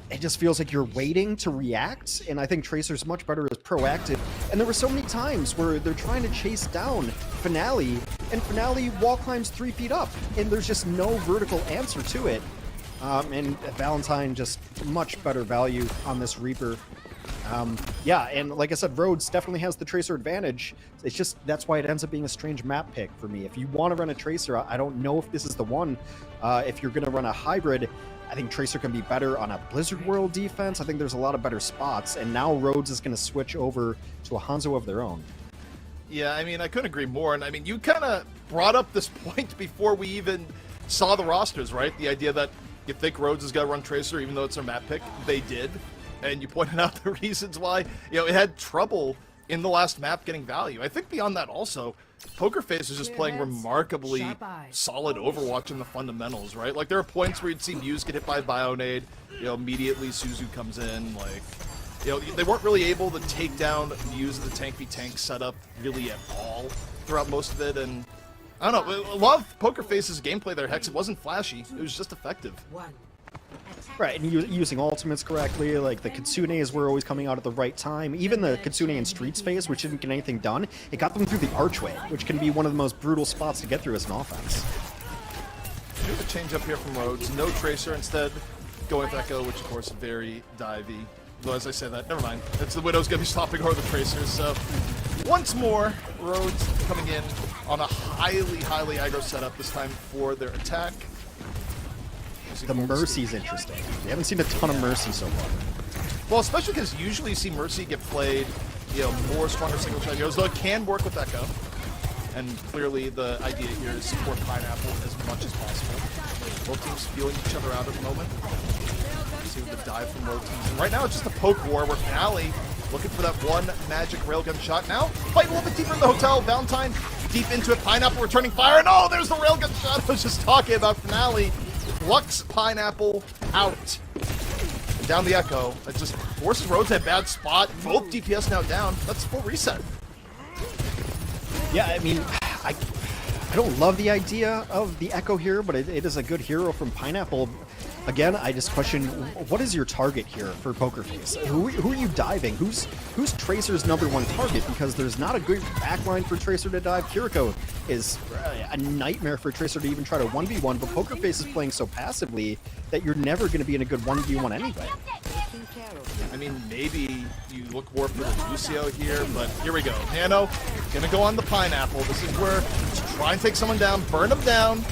Speaker 4: it just feels like you're waiting to react, and I think Tracer's much better as proactive. And there were so many times where they're trying to chase down Finale, and Finale wall climbs 3 feet up, and there's just no vertical answer to it. And Valentine just much better value on this Reaper. Yeah, and like I said, Rhodes definitely has the Tracer advantage. It's just, that's why it ends up being a strange map pick for me. If you want to run a Tracer, I don't know if this is the one. If you're going to run a hybrid, I think Tracer can be better on a Blizzard World defense. I think there's a lot of better spots, and now Rhodes is going to switch over to a Hanzo of their own.
Speaker 3: Yeah, I mean, I couldn't agree more. And I mean, you kind of brought up this point before we even saw the rosters, right? The idea that you think Rhodes has got to run Tracer, even though it's their map pick. They did. And you pointed out the reasons why, it had trouble in the last map getting value. I think beyond that also, Poker Face is just playing remarkably solid Overwatch in the fundamentals, right? Like, there are points where you'd see Muse get hit by a Bionade, immediately Suzu comes in, like, they weren't really able to take down Muse in the tank v tank setup really at all throughout most of it, and I don't know, I love Poker Face's gameplay there, Hex. It wasn't flashy, it was just effective.
Speaker 4: Right, and using ultimates correctly, like the Kitsunes were always coming out at the right time. Even the Kitsune in Streets phase, which didn't get anything done, it got them through the archway, which can be one of the most brutal spots to get through as an offense.
Speaker 3: Here's a change up here from Rhodes. No Tracer, instead going with Echo, which of course is very divey. Though as I say that, never mind. It's the Widow's gonna be stopping over the Tracers, so once more, Rhodes coming in on a highly aggro setup, this time for their attack.
Speaker 4: The Mercy's interesting. We haven't seen a ton of Mercy so far.
Speaker 3: Well, especially because usually you see Mercy get played, more stronger single shot heroes, though it can work with Echo. And clearly the idea here is support Pineapple as much as possible. Both teams feeling each other out at the moment. See the dive from both teams. And right now it's just a poke war where Finale looking for that one magic railgun shot. Now, fight a little bit deeper in the hotel. Valentine deep into it. Pineapple returning fire. And oh, there's the railgun shot I was just talking about. Finale. Lux Pineapple out. down the Echo. It just forces Rhodes in a bad spot. Both DPS now down. That's full reset.
Speaker 4: Yeah, I mean, I don't love the idea of the Echo here, but it is a good hero from Pineapple. Again, I just question, what is your target here for Poker Face? Who are you diving? Who's Tracer's #1 target? Because there's not a good backline for Tracer to dive. Kiriko is a nightmare for Tracer to even try to 1v1, but Poker Face is playing so passively that you're never going to be in a good 1v1 anyway.
Speaker 3: I mean, maybe you look more for the Lucio here, but here we go. Nano gonna go on the Pineapple. This is where let's try and take someone down, burn them down.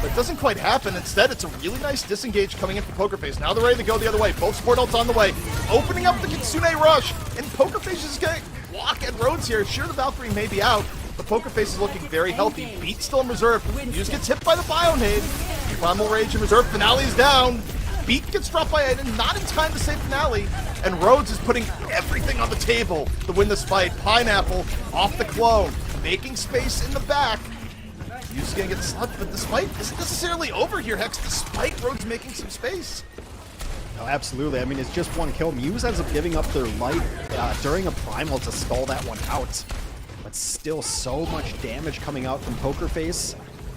Speaker 3: But it doesn't quite happen. Instead, it's a really nice disengage coming in for Poker Face. Now they're ready to go the other way. Both support ults on the way. Opening up the Kitsune Rush. And Poker Face is going to walk at Rhodes here. Sure, the Valkyrie may be out, but Poker Face is looking very healthy. Beat still in reserve. Muse gets hit by the Bionade. Primal Rage in reserve. Finale is down. Beat gets dropped by Aiden. Not in time to save Finale. And Rhodes is putting everything on the table to win this fight. Pineapple off the clone. Making space in the back. Muse is going to get slugged, but this fight isn't necessarily over here, Hex, despite Rhodes making some space.
Speaker 4: No, absolutely. I mean, it's just one kill. Muse ends up giving up their life during a Primal to stall that one out. But still so much damage coming out from Poker Face.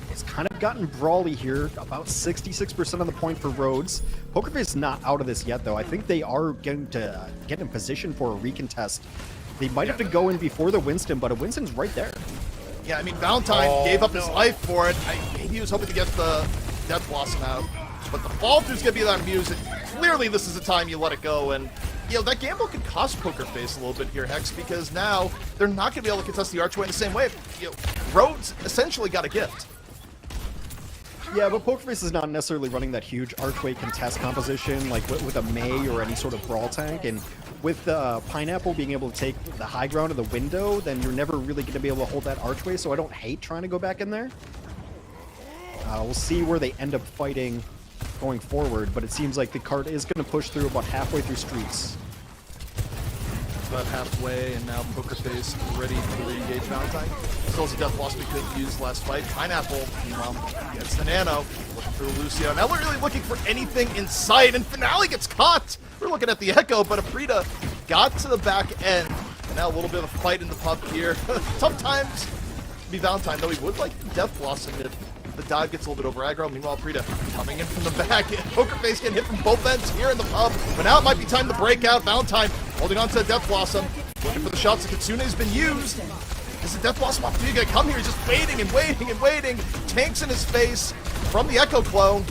Speaker 4: It's kind of gotten brawly here. About 66% of the point for Rhodes. Poker Face is not out of this yet, though. I think they are going to get in position for a recontest. They might have to go in before the Winston, but a Winston's right there.
Speaker 3: Yeah, I mean, Valentine gave up his life for it. Maybe he was hoping to get the Death Blossom out. But the fall through's going to be on Muse. Clearly, this is the time you let it go. And, you know, that gamble could cost Poker Face a little bit here, Hex, because now they're not going to be able to contest the Archway in the same way. You know, Rhodes essentially got a gift.
Speaker 4: Yeah, but Poker Face is not necessarily running that huge Archway contest composition like with a Mei or any sort of brawl tank. And with Pineapple being able to take the high ground of the window, then you're never really going to be able to hold that Archway, so I don't hate trying to go back in there. We'll see where they end up fighting going forward, but it seems like the cart is going to push through about halfway through streets.
Speaker 3: About halfway, and now Poker Face ready to re-engage Valentine. Still has a Death Blossom we couldn't use last fight. Pineapple, meanwhile, gets the Nano. Looking through Lucio. Now we're really looking for anything in sight, and Finale gets caught! We're looking at the Echo, but Aprita got to the back end. And now a little bit of a fight in the pub here. Sometimes be Valentine, though he would like Death Blossom if the dive gets a little bit over aggro. Meanwhile, Aprita coming in from the back. Poker Face getting hit from both ends here in the pub. But now it might be time to break out. Valentine holding on to Death Blossom. Looking for the shots that Kitsune's been used. Is the Death Blossom opportunity going to come here? He's just waiting and waiting and waiting. Tanks in his face from the Echo clone.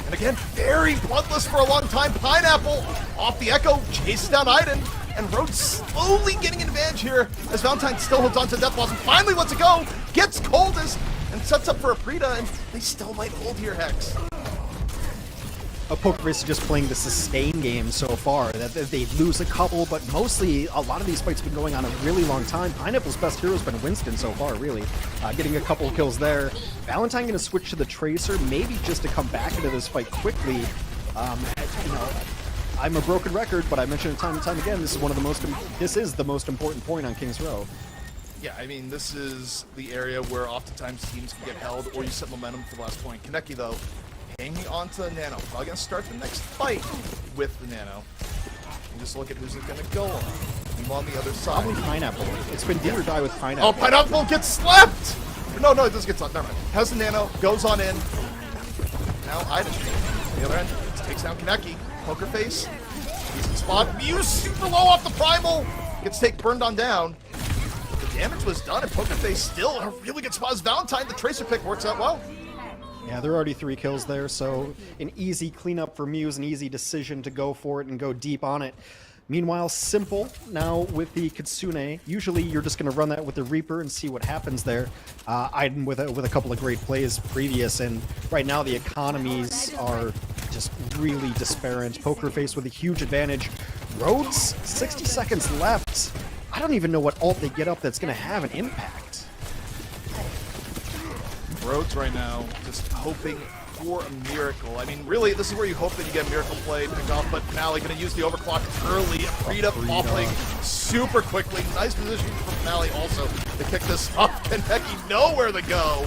Speaker 3: And again, very bloodless for a long time. Pineapple off the Echo, chases down Aiden. And Rhodes slowly getting an advantage here as Valentine still holds on to Death Blossom. Finally lets it go, gets coldest, and sets up for Aprita, and they still might hold here, Hex.
Speaker 4: Poker Face is just playing the sustain game so far. That they lose a couple, but mostly a lot of these fights have been going on a really long time. Pineapple's best hero has been Winston so far, really. Getting a couple kills there. Valentine going to switch to the Tracer, maybe just to come back into this fight quickly. You know, I'm a broken record, but I mention it time and time again. This is the most important point on King's Row.
Speaker 3: Yeah, I mean, this is the area where oftentimes teams can get held or you set momentum for the last point. Kaneki, though, hanging on to the Nano. Probably going to start the next fight with the Nano. And just look at who's it going to go on. Meanwhile, on the other side.
Speaker 4: Probably Pineapple. It's been do or die with Pineapple.
Speaker 3: Oh, Pineapple gets slapped! No, it doesn't get slapped. Never mind. Has the Nano, goes on in. Now, Aiden, on the other end, takes down Kaneki. Poker Face, decent spot. Muse super low off the Primal. Gets burned on down. The damage was done, and Poker Face still in a really good spot as Valentine. The Tracer pick works out well.
Speaker 4: Yeah, there are already 3 kills there, so an easy cleanup for Muse, an easy decision to go for it and go deep on it. Meanwhile, Simple, now with the Kitsune, usually you're just going to run that with the Reaper and see what happens there. Aiden with a couple of great plays previous, and right now the economies are just really disparate. Poker Face with a huge advantage. Rhodes, 60 seconds left. I don't even know what ult they get up that's going to have an impact.
Speaker 3: Rhodes right now just hoping for a miracle. I mean, really, this is where you hope that you get a miracle play picked off, but Finale going to use the overclock early. Aprita falling super quickly. Nice position for Finale also to kick this off. Kaneki nowhere to go.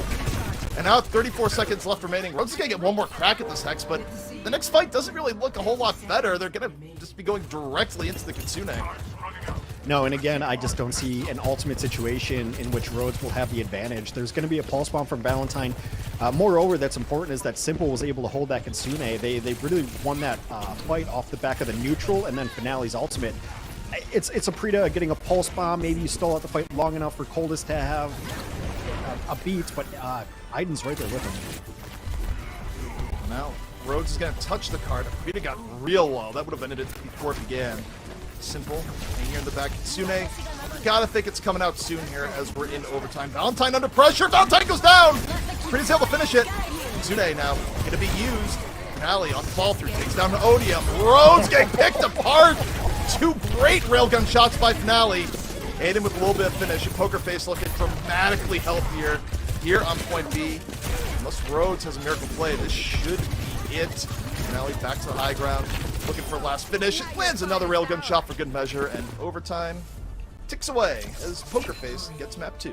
Speaker 3: And now 34 seconds left remaining. Rhodes is going to get one more crack at this Hex, but the next fight doesn't really look a whole lot better. They're going to just be going directly into the Kitsune.
Speaker 4: No, and again, I just don't see an ultimate situation in which Rhodes will have the advantage. There's going to be a pulse bomb from Valentine. Moreover, that's important is that Simple was able to hold that Kitsune. They really won that fight off the back of the neutral and then Finale's ultimate. It's a Prita getting a pulse bomb. Maybe you stall out the fight long enough for Coldest to have a beat, but Aiden's right there with him.
Speaker 3: Now, Rhodes is going to touch the card. Prita got real low. That would have ended it before it began. Simple, hanging here in the back. Kitsune, gotta think it's coming out soon here as we're in overtime. Valentine under pressure. Valentine goes down. Prita's able to finish it. Kitsune now going to be used. Finale on fall through, takes down Odium. Rhodes getting picked apart. Two great railgun shots by Finale. Aiden with a little bit of finish. Poker Face looking dramatically healthier here on point B. Unless Rhodes has a miracle play, this should be it. Finale back to the high ground, looking for a last finish. Lands another railgun shot for good measure, and overtime ticks away as Poker Face gets map 2.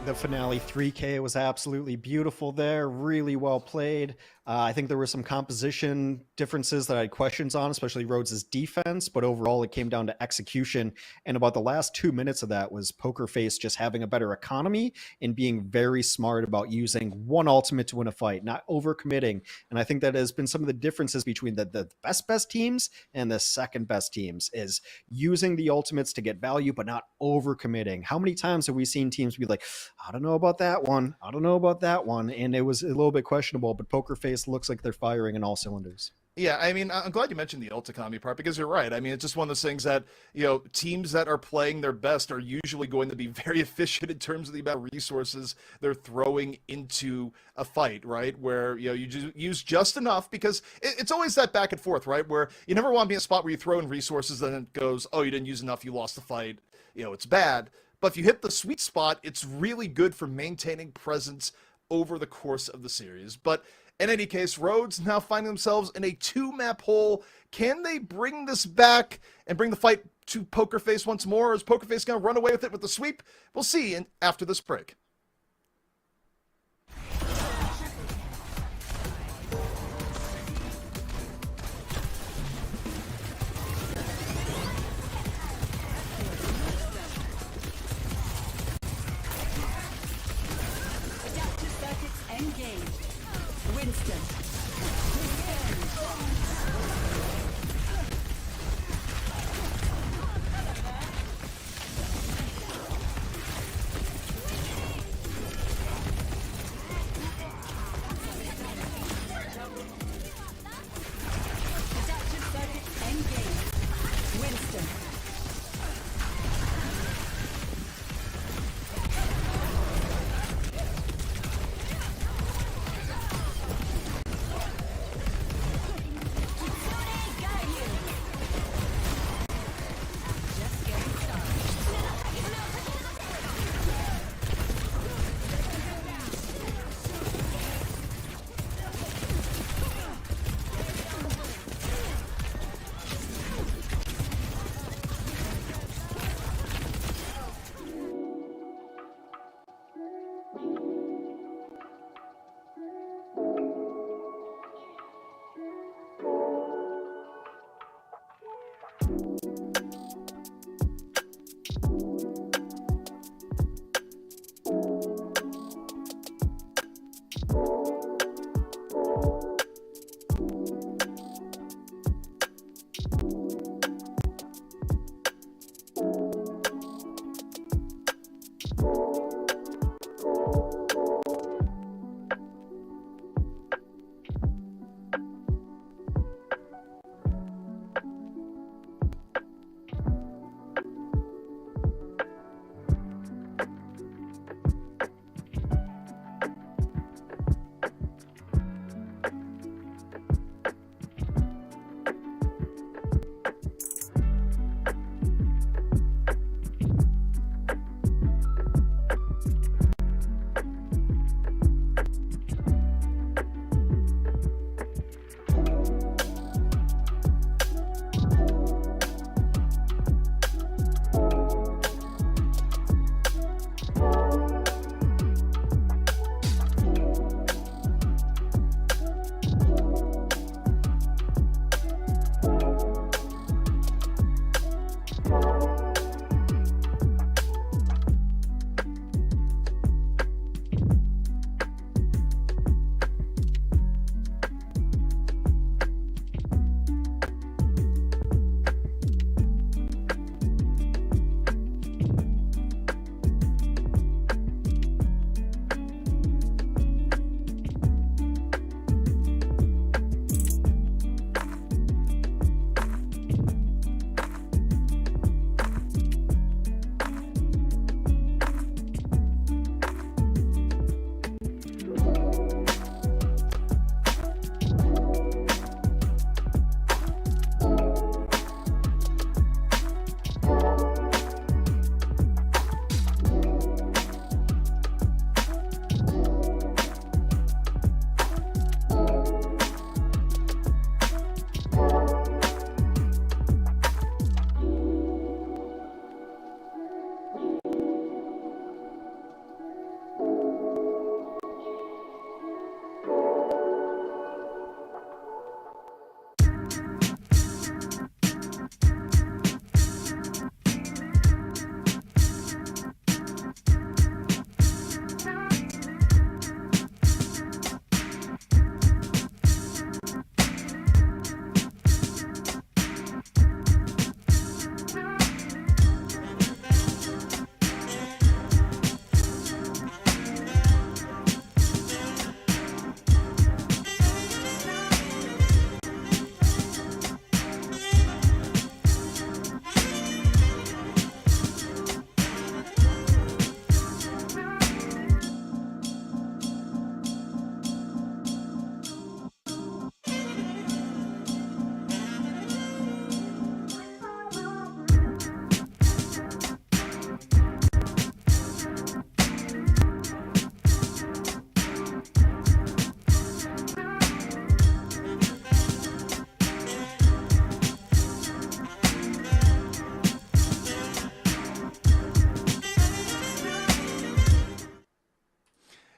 Speaker 4: The Finale 3K was absolutely beautiful there, really well played. I think there were some composition differences that I had questions on, especially Rhodes' defense, but overall it came down to execution. And about the last 2 minutes of that was Poker Face just having a better economy and being very smart about using one ultimate to win a fight, not overcommitting. And I think that has been some of the differences between the best teams and the second best teams is using the ultimates to get value, but not overcommitting. How many times have we seen teams be like, I don't know about that one. I don't know about that one. And it was a little bit questionable, but Poker Face looks like they're firing in all cylinders.
Speaker 3: Yeah, I mean, I'm glad you mentioned the ult economy part because you're right. I mean, it's just one of those things that, teams that are playing their best are usually going to be very efficient in terms of the amount of resources they're throwing into a fight, right? Where, you just use just enough because it's always that back and forth, right? Where you never want to be in a spot where you throw in resources and it goes, oh, you didn't use enough, you lost the fight. It's bad. But if you hit the sweet spot, it's really good for maintaining presence over the course of the series. But in any case, Rhodes now finding themselves in a 2-map hole. Can they bring this back and bring the fight to Poker Face once more? Or is Poker Face going to run away with it with the sweep? We'll see after this break.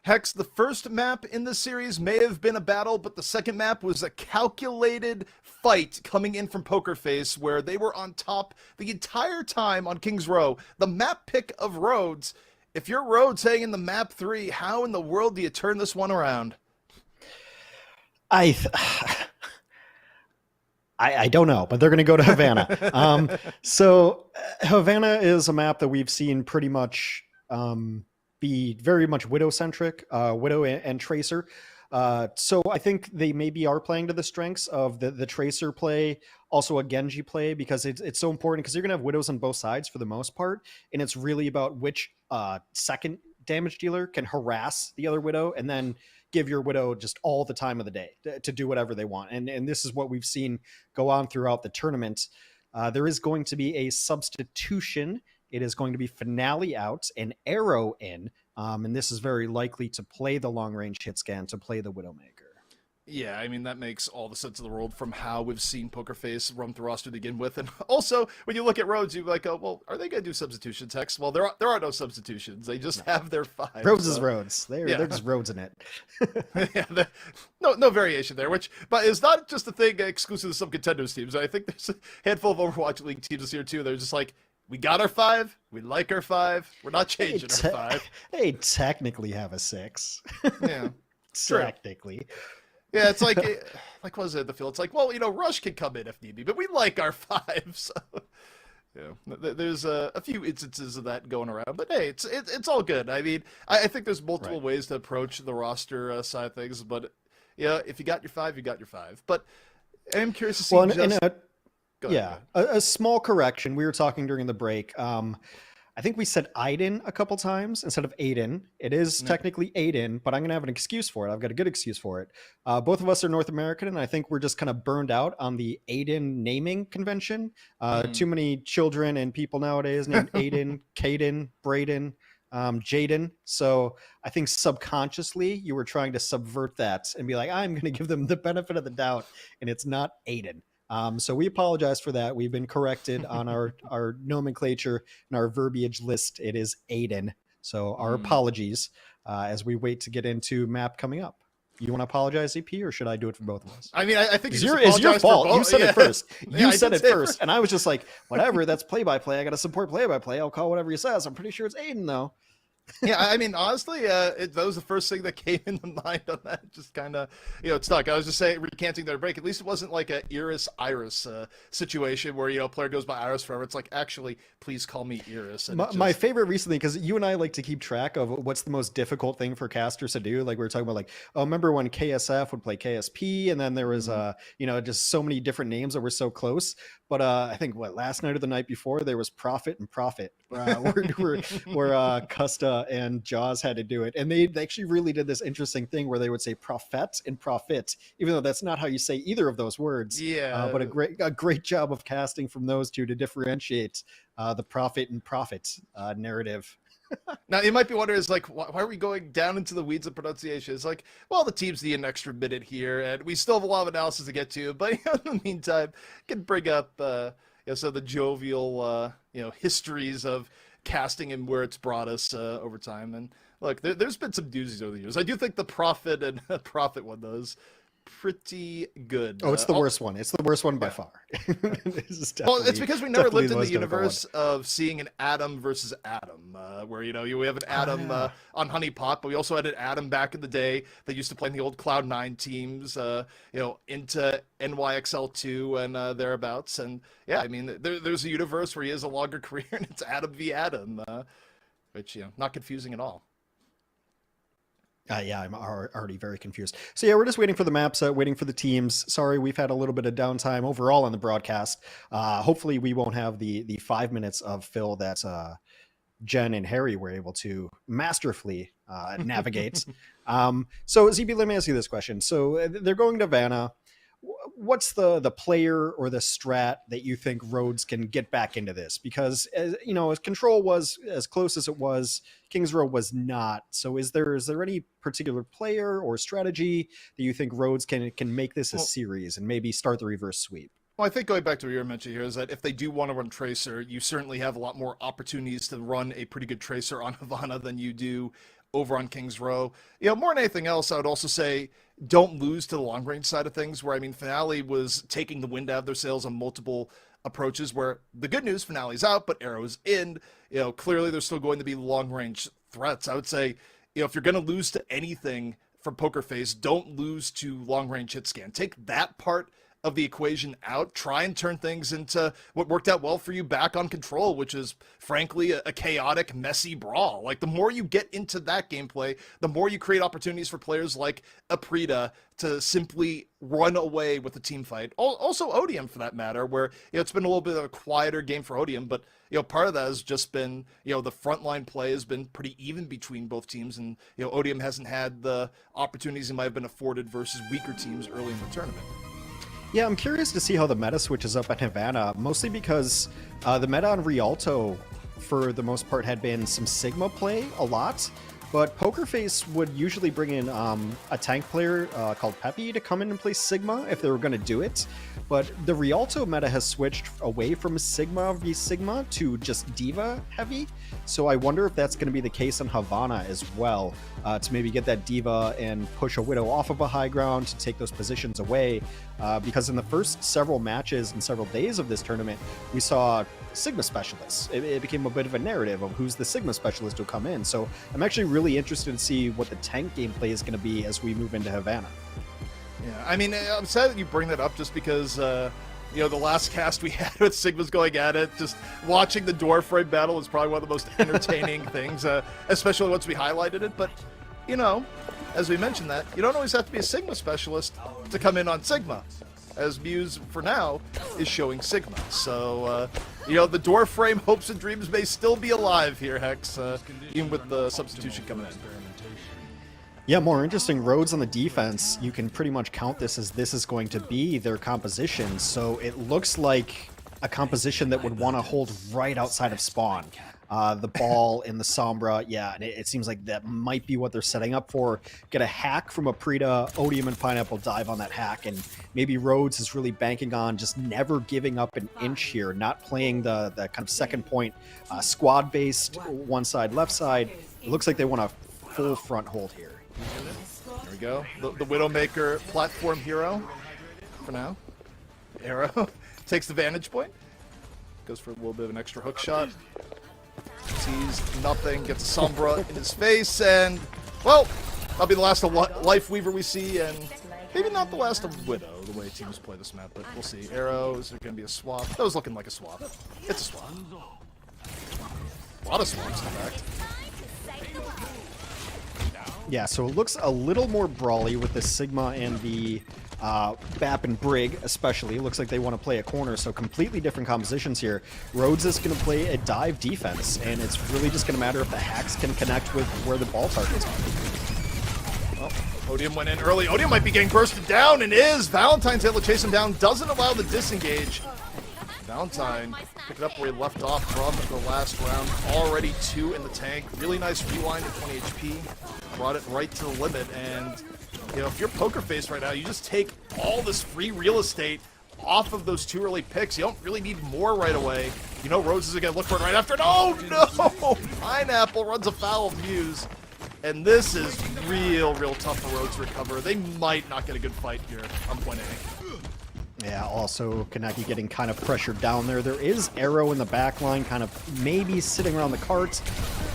Speaker 3: Hex, the first map in the series may have been a battle, but the second map was a calculated fight coming in from Poker Face, where they were on top the entire time on King's Row. The map pick of Rhodes. If you're Rhodes heading in the map 3, how in the world do you turn this one around?
Speaker 4: I don't know, but they're going to go to Havana. So Havana is a map that we've seen pretty much be very much Widow-centric, Widow and Tracer. So I think they maybe are playing to the strengths of the Tracer play, also a Genji play, because it's so important, because you're going to have Widows on both sides for the most part, and it's really about which second damage dealer can harass the other Widow and then give your Widow just all the time of the day to do whatever they want. And this is what we've seen go on throughout the tournament. There is going to be a substitution. It is going to be Finale out and Arrow in. And this is very likely to play the long-range hit scan, to play the Widowmaker.
Speaker 3: Yeah, I mean, that makes all the sense of the world from how we've seen Poker Face run the roster to begin with. And also, when you look at Rhodes, you're like, oh, well, are they going to do substitutions, Hex? Well, there are no substitutions. They just have their 5.
Speaker 4: Rhodes is Rhodes. They're just Rhodes in it.
Speaker 3: Yeah, no variation there, but it's not just a thing exclusive to some contenders teams. I think there's a handful of Overwatch League teams this year, too. They're just like, we got our 5. We like our 5. We're not changing our 5.
Speaker 4: They technically have a 6.
Speaker 3: Yeah.
Speaker 4: Technically.
Speaker 3: Yeah, it's like what was it, the field? It's like, well, Rush can come in if need be, but we like our 5. So, there's a few instances of that going around, but hey, it's all good. I mean, I think there's multiple ways to approach the roster side of things, but if you got your 5, you got your 5. But I'm curious to see.
Speaker 4: Well, a small correction. We were talking during the break. I think we said Aiden a couple times instead of Aiden. It is technically Aiden, but I'm going to have an excuse for it. I've got a good excuse for it. Both of us are North American, and I think we're just kind of burned out on the Aiden naming convention. Too many children and people nowadays named Aiden, Caden, Braden, Jaden. So I think subconsciously you were trying to subvert that and be like, I'm going to give them the benefit of the doubt, and it's not Aiden. So we apologize for that. We've been corrected on our nomenclature and our verbiage list. It is Aiden. So our apologies as we wait to get into map coming up. You want to apologize, EP, or should I do it for both of us?
Speaker 3: I mean, I think
Speaker 4: it's your fault. You said it first. You said it first. And I was just like, whatever, that's play-by-play. I got to support play-by-play. I'll call whatever he says. I'm pretty sure it's Aiden, though.
Speaker 3: Yeah, I mean, honestly, that was the first thing that came into mind on that. Just kind of, it stuck. I was just saying, recanting their break. At least it wasn't like a Iris situation where, a player goes by Iris forever. It's like, actually, please call me Iris. And
Speaker 4: my favorite recently, because you and I like to keep track of what's the most difficult thing for casters to do. Like we were talking about, like, remember when KSF would play KSP, and then there was, just so many different names that were so close. But I think last night or the night before, there was Prophet and Prophet, where Custa and Jaws had to do it, and they actually really did this interesting thing where they would say prophet and prophet, even though that's not how you say either of those words.
Speaker 3: Yeah,
Speaker 4: but a great job of casting from those two to differentiate the prophet and prophet narrative.
Speaker 3: Now, you might be wondering, is like, why are we going down into the weeds of pronunciation? It's like, well, the teams need an extra minute here, and we still have a lot of analysis to get to. But in the meantime, can bring up some of the jovial histories of casting and where it's brought us over time. And look, there's been some doozies over the years. I do think the Prophet and Prophet one, those pretty good.
Speaker 4: Oh, it's the worst one. It's the worst one by far.
Speaker 3: Well, it's because we never lived in the universe of seeing an Adam versus Adam, where we have an Adam on Honeypot, but we also had an Adam back in the day that used to play in the old Cloud9 teams, into NYXL2 and thereabouts. And yeah, I mean, there's a universe where he has a longer career, and it's Adam v Adam, which not confusing at all.
Speaker 4: Yeah, I'm already very confused. So yeah, we're just waiting for the maps, waiting for the teams. Sorry, we've had a little bit of downtime overall on the broadcast. Hopefully we won't have the 5 minutes of fill that Jen and Harry were able to masterfully navigate. So ZB, let me ask you this question. So they're going to Vanna. What's the player or the strat that you think Rhodes can get back into this? Because as Control was as close as it was, King's Row was not. So is there any particular player or strategy that you think Rhodes can make this a series and maybe start the reverse sweep?
Speaker 3: Well, I think going back to what you were mentioning here is that if they do want to run Tracer, you certainly have a lot more opportunities to run a pretty good Tracer on Havana than you do over on King's Row. More than anything else, I would also say don't lose to the long range side of things, where, I mean, Finale was taking the wind out of their sails on multiple approaches, where the good news, Finale's out, but Arrow's in. Clearly there's still going to be long range threats. I would say, if you're going to lose to anything from Poker Face, don't lose to long range hit scan. Take that part of the equation out. Try and turn things into what worked out well for you back on Control, which is frankly a chaotic, messy brawl. Like, the more you get into that gameplay, the more you create opportunities for players like Aprita to simply run away with the team fight. Also Odium, for that matter, where it's been a little bit of a quieter game for Odium, but part of that has just been the frontline play has been pretty even between both teams, and Odium hasn't had the opportunities he might have been afforded versus weaker teams early in the tournament.
Speaker 4: Yeah, I'm curious to see how the meta switches up at Havana, mostly because the meta on Rialto, for the most part, had been some Sigma play a lot, but Poker Face would usually bring in a tank player called Peppy to come in and play Sigma if they were going to do it, but the Rialto meta has switched away from Sigma v Sigma to just Diva heavy, so I wonder if that's going to be the case on Havana as well, to maybe get that Diva and push a Widow off of a high ground to take those positions away, because in the first several matches and several days of this tournament, we saw Sigma specialists. It became a bit of a narrative of who's the Sigma specialist who'll come in, so I'm actually really interested to see what the tank gameplay is going to be as we move into Havana.
Speaker 3: Yeah, I mean, I'm sad that you bring that up, just because the last cast we had with Sigmas going at it, just watching the Doorframe battle was probably one of the most entertaining things, especially once we highlighted it. But, as we mentioned that, you don't always have to be a Sigma specialist to come in on Sigma, as Muse, for now, is showing Sigma. So, the Doorframe hopes and dreams may still be alive here, Hex, even with the substitution coming in.
Speaker 4: Yeah, more interesting, Rhodes on the defense, you can pretty much count this is going to be their composition, so it looks like a composition that would want to hold right outside of spawn. The ball in the Sombra, yeah, and it seems like that might be what they're setting up for. Get a hack from Aprita, Odium and Pineapple dive on that hack, and maybe Rhodes is really banking on just never giving up an inch here, not playing the kind of second point squad-based one side, left side. It looks like they want a full front hold here.
Speaker 3: There we go. The Widowmaker platform hero for now. Arrow takes the vantage point. Goes for a little bit of an extra hook shot. Sees nothing, gets a Sombra in his face, and, well, that'll be the last of Life Weaver we see, and maybe not the last of Widow, the way teams play this map, but we'll see. Arrow, is there going to be a swap? That was looking like a swap. It's a swap. A lot of swaps, in fact.
Speaker 4: Yeah, so it looks a little more brawly with the Sigma and the Bap and Brig, especially. It looks like they want to play a corner, so completely different compositions here. Rhodes is going to play a dive defense, and it's really just going to matter if the hacks can connect with where the ball targets are.
Speaker 3: Oh, Odium went in early. Odium might be getting bursted down, and is. Valentine's able to chase him down, doesn't allow the disengage. Valentine picked it up where he left off from the last round. Already 2 in the tank. Really nice rewind at 20 HP. Brought it right to the limit, and if you're Poker Face right now, you just take all this free real estate off of those 2 early picks. You don't really need more right away. Rhodes is going to look for it right after it. Oh, no! Pineapple runs afoul of Muse. And this is real tough for Rhodes to recover. They might not get a good fight here on point A.
Speaker 4: Yeah, also Kaneki getting kind of pressured down there. There is Arrow in the back line, kind of maybe sitting around the cart.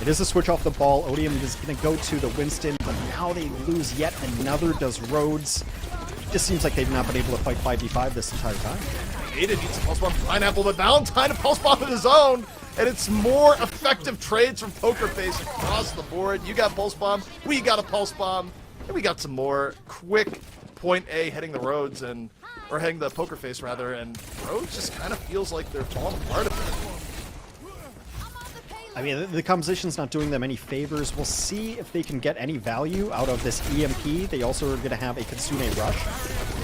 Speaker 4: It is a switch off the ball. Odium is going to go to the Winston, but now they lose yet another, does Rhodes. It just seems like they've not been able to fight 5v5 this entire time.
Speaker 3: Ada needs a pulse bomb from Pineapple, but Valentine a pulse bomb of his own, and it's more effective trades from Poker Face across the board. You got pulse bomb, we got a pulse bomb, and we got some more quick point A heading the Rhodes, or heading the Poker Face rather, and Rhodes just kind of feels like they're falling apart a bit.
Speaker 4: I mean, the composition's not doing them any favors. We'll see if they can get any value out of this EMP. They also are going to have a Kitsune Rush.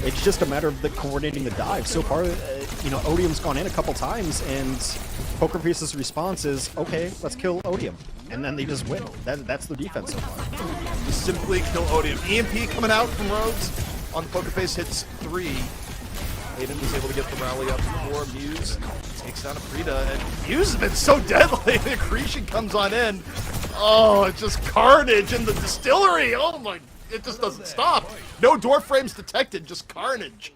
Speaker 4: It's just a matter of coordinating the dive. So far, Odium's gone in a couple times, and Poker Face's response is, okay, let's kill Odium. And then they just win. That's the defense so far.
Speaker 3: Just simply kill Odium. EMP coming out from Rhodes on the Poker Face, hits 3. Aiden was able to get the rally up for Muse. Takes down Aprita, and Muse has been so deadly. The accretion comes on in. Oh, it's just carnage in the distillery. Oh my, it just doesn't stop. No door frames detected, just carnage.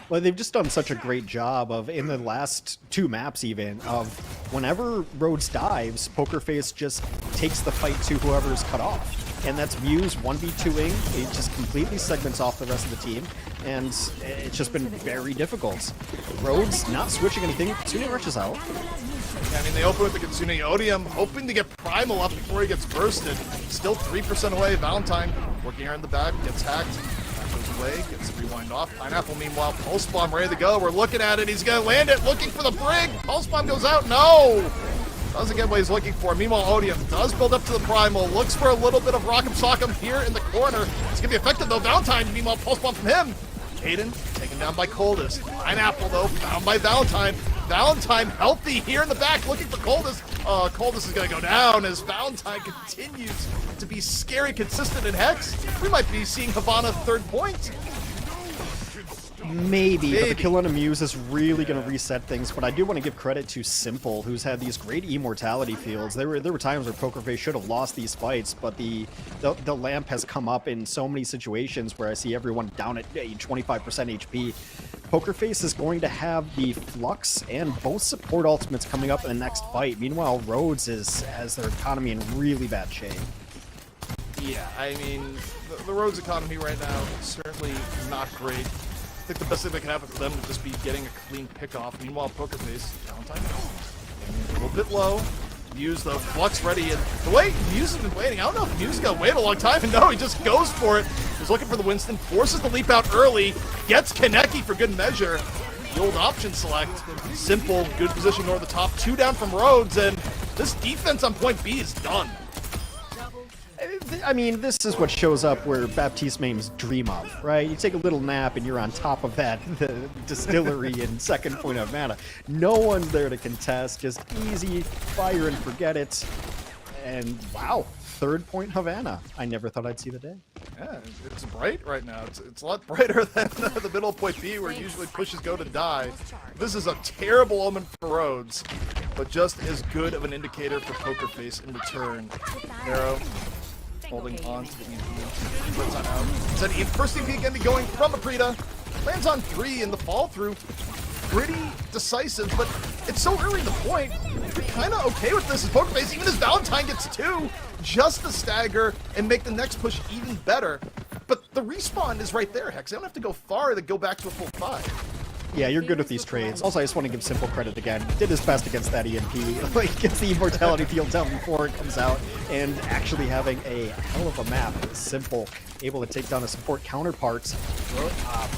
Speaker 4: Well, they've just done such a great job of, in the last 2 maps even, of whenever Rhodes dives, Pokerface just takes the fight to whoever's cut off. And that's Muse 1v2ing, it just completely segments off the rest of the team, and it's just been very difficult. Rhodes not switching anything, Kitsune rushes out.
Speaker 3: I mean, they open with the Kitsune Odium, hoping to get Primal up before he gets bursted. Still 3% away, Valentine working here in the back, gets hacked. Goes away, gets rewind off. Pineapple, meanwhile, Pulse Bomb ready to go. We're looking at it. He's going to land it, looking for the brig. Pulse Bomb goes out. No! Doesn't get what he's looking for. Meanwhile, Odium does build up to the Primal. Looks for a little bit of Rock'em Sock'em here in the corner. It's going to be effective, though. Valentine, meanwhile, Pulse Bomb from him. Caden taken down by Coldest. Pineapple, though, found by Valentine. Valentine healthy here in the back, looking for Coldest. Coldest is going to go down as Valentine continues to be scary consistent in Hex. We might be seeing Havana 3rd point.
Speaker 4: Maybe, but the kill on a Muse is really going to reset things. But I do want to give credit to Simple, who's had these great immortality fields. There were times where Pokerface should have lost these fights, but the lamp has come up in so many situations where I see everyone down at 25% HP. Pokerface is going to have the Flux and both support ultimates coming up in the next fight. Meanwhile, Rhodes has their economy in really bad shape.
Speaker 3: Yeah, I mean, the Rhodes economy right now is certainly not great. I think the best thing that can happen for them would just be getting a clean pick-off. Meanwhile, Pokerface, Valentine, a little bit low. Muse, though, Flux ready, and the way Muse has been waiting, I don't know if Muse is going to wait a long time, and no, he just goes for it. He's looking for the Winston, forces the leap out early, gets Kaneki for good measure. The old option select, Simple, good position over the top, 2 down from Rhodes, and this defense on point B is done.
Speaker 4: I mean, this is what shows up where Baptiste Mames dream of, right? You take a little nap and you're on top of that, the distillery in 2nd point of mana. No one's there to contest, just easy, fire and forget it. And wow, 3rd point Havana. I never thought I'd see the day.
Speaker 3: Yeah, it's bright right now. It's a lot brighter than the middle of point B where usually pushes go to die. This is a terrible omen for Rhodes, but just as good of an indicator for Pokerface in return. Arrow holding on to the EMP. Puts on out. Said first EMP again be going from Aprita. Lands on 3 in the fall through. Pretty decisive, but it's so early in the point. You're kind of okay with this as Pokerface, even as Valentine gets 2, just to stagger and make the next push even better. But the respawn is right there, Hex. They don't have to go far to go back to a full 5.
Speaker 4: Yeah, you're good with these trades. Also, I just want to give Simple credit again. Did his best against that EMP. Like, gets the immortality field down before it comes out, and actually having a hell of a map. Simple, able to take down a support counterpart.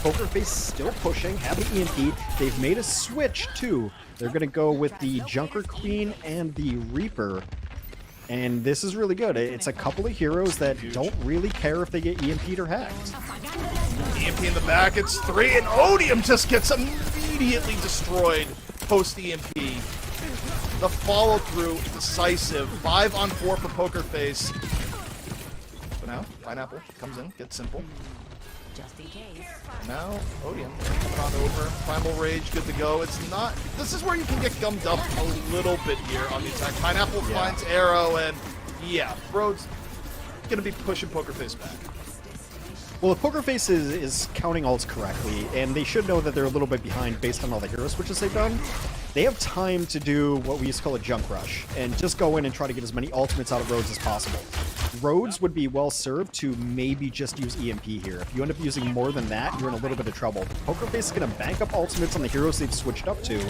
Speaker 4: Pokerface still pushing, have the EMP. They've made a switch, too. They're going to go with the Junker Queen and the Reaper. And this is really good. It's a couple of heroes that don't really care if they get EMP'd or hacked.
Speaker 3: EMP in the back, it's 3, and Odium just gets immediately destroyed post-EMP. The follow-through, decisive. 5 on 4 for Pokerface. But now, Pineapple comes in, gets Simple.
Speaker 5: Just in case.
Speaker 3: Now, Odium coming on over. Primal Rage, good to go. It's not... This is where you can get gummed up a little bit here on the attack. Pineapple finds Arrow, and yeah, Rhodes gonna be pushing Pokerface back.
Speaker 4: Well, if Pokerface is counting ults correctly, and they should know that they're a little bit behind based on all the hero switches they've done, they have time to do what we used to call a junk rush, and just go in and try to get as many ultimates out of Rhodes as possible. Rhodes would be well served to maybe just use EMP here. If you end up using more than that, you're in a little bit of trouble. Pokerface is going to bank up ultimates on the heroes they've switched up to.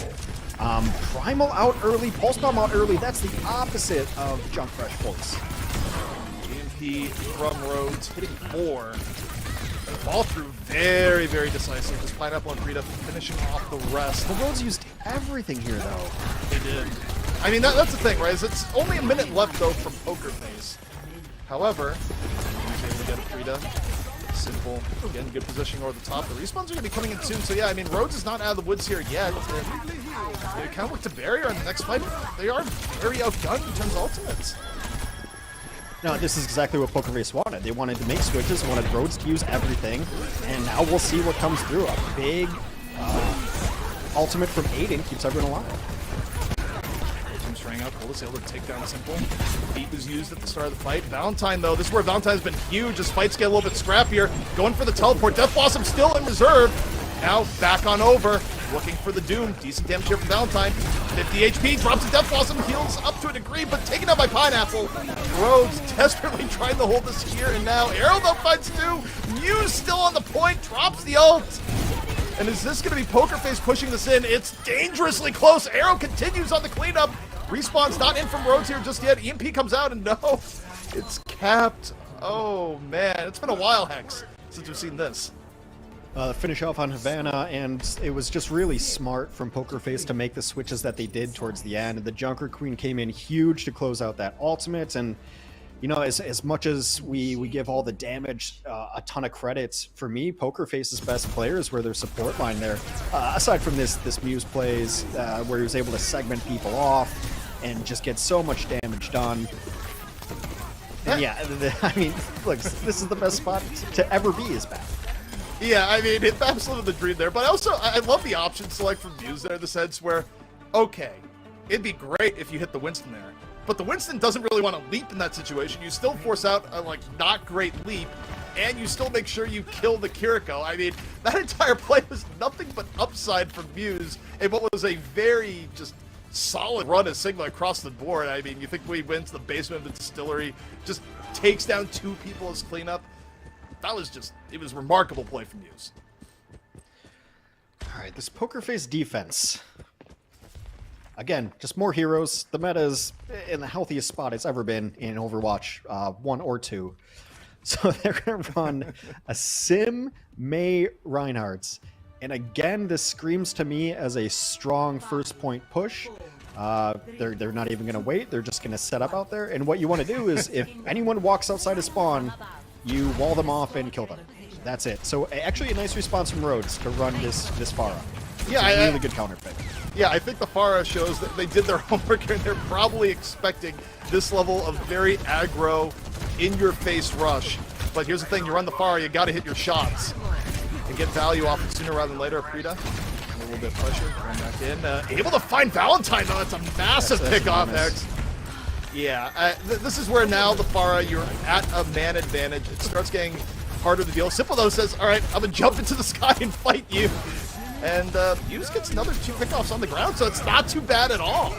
Speaker 4: Primal out early, Pulse Bomb out early. That's the opposite of junk rush force.
Speaker 3: EMP from Rhodes, hitting 4. Fall through very, very decisive. Just Pineapple and Frida finishing off the rest.
Speaker 4: The Rhodes used everything here, though.
Speaker 3: They did. I mean, that's the thing, right? Is it's only a minute left, though, from Pokerface. However, he's able to get a Frida. Simple. Again, good positioning over the top. The respawns are going to be coming in soon. So, yeah, I mean, Rhodes is not out of the woods here yet. They kind of look to barrier in the next fight. They are very outgunned in terms of ultimates.
Speaker 4: No, this is exactly what Pokerface wanted. They wanted to make switches, wanted Rhodes to use everything, and now we'll see what comes through. A big ultimate from Aiden keeps everyone alive.
Speaker 3: Team spraying out was able to take down Simple. Beat was used at the start of the fight. Valentine, though, this is where Valentine's been huge as fights get a little bit scrappier. Going for the teleport. Death Blossom still in reserve. Now back on over. Looking for the Doom. Decent damage here from Valentine. 50 HP. Drops the Death Blossom. Heals up to a degree, but taken out by Pineapple. Rhodes desperately trying to hold this here, and now Arrow though finds two. Muse still on the point. Drops the ult. And is this going to be Pokerface pushing this in? It's dangerously close. Arrow continues on the cleanup. Respawn's not in from Rhodes here just yet. EMP comes out, and no, it's capped. Oh, man. It's been a while, Hex, since we've seen this.
Speaker 4: Finish off on Havana, and it was just really smart from Pokerface to make the switches that they did towards the end. The Junker Queen came in huge to close out that ultimate, and you know, as much as we give all the damage a ton of credits, for me, Pokerface's best players were their support line there. Aside from this Muse plays, where he was able to segment people off and just get so much damage done. And yeah, I mean, look, this is the best spot to ever be is back.
Speaker 3: Yeah, I mean, it's absolutely the dream there. But also, I love the option select from Muse there in the sense where, okay, it'd be great if you hit the Winston there. But the Winston doesn't really want to leap in that situation. You still force out a, like, not great leap, and you still make sure you kill the Kiriko. I mean, that entire play was nothing but upside from Muse, and what was a very just solid run of Sigma across the board. I mean, you think we wins the basement of the distillery, just takes down two people as cleanup. That was just, it was remarkable play from Muse.
Speaker 4: All right, this Pokerface defense. Again, just more heroes. The meta is in the healthiest spot it's ever been in Overwatch 1 or 2. So they're going to run a Sim, Mei, Reinhardt's. And again, this screams to me as a strong first point push. They're not even going to wait. They're just going to set up out there. And what you want to do is, if anyone walks outside of spawn, you wall them off and kill them. That's it. So actually a nice response from Rhodes to run this Pharah.
Speaker 3: Yeah,
Speaker 4: it's a really good counter pick.
Speaker 3: Yeah, I think the Pharah shows that they did their homework and they're probably expecting this level of very aggro, in-your-face rush. But here's the thing, you run the Pharah, you gotta hit your shots and get value off it sooner rather than later. Prita, a little bit of pressure, run back in. Able to find Valentine, though, that's a massive pick-off, X. Yeah, this is where now the Pharah, you're at a man advantage. It starts getting harder to deal. Simple, though, says, all right, I'm gonna jump into the sky and fight you. And Muse gets another 2 pickoffs on the ground, so it's not too bad at all.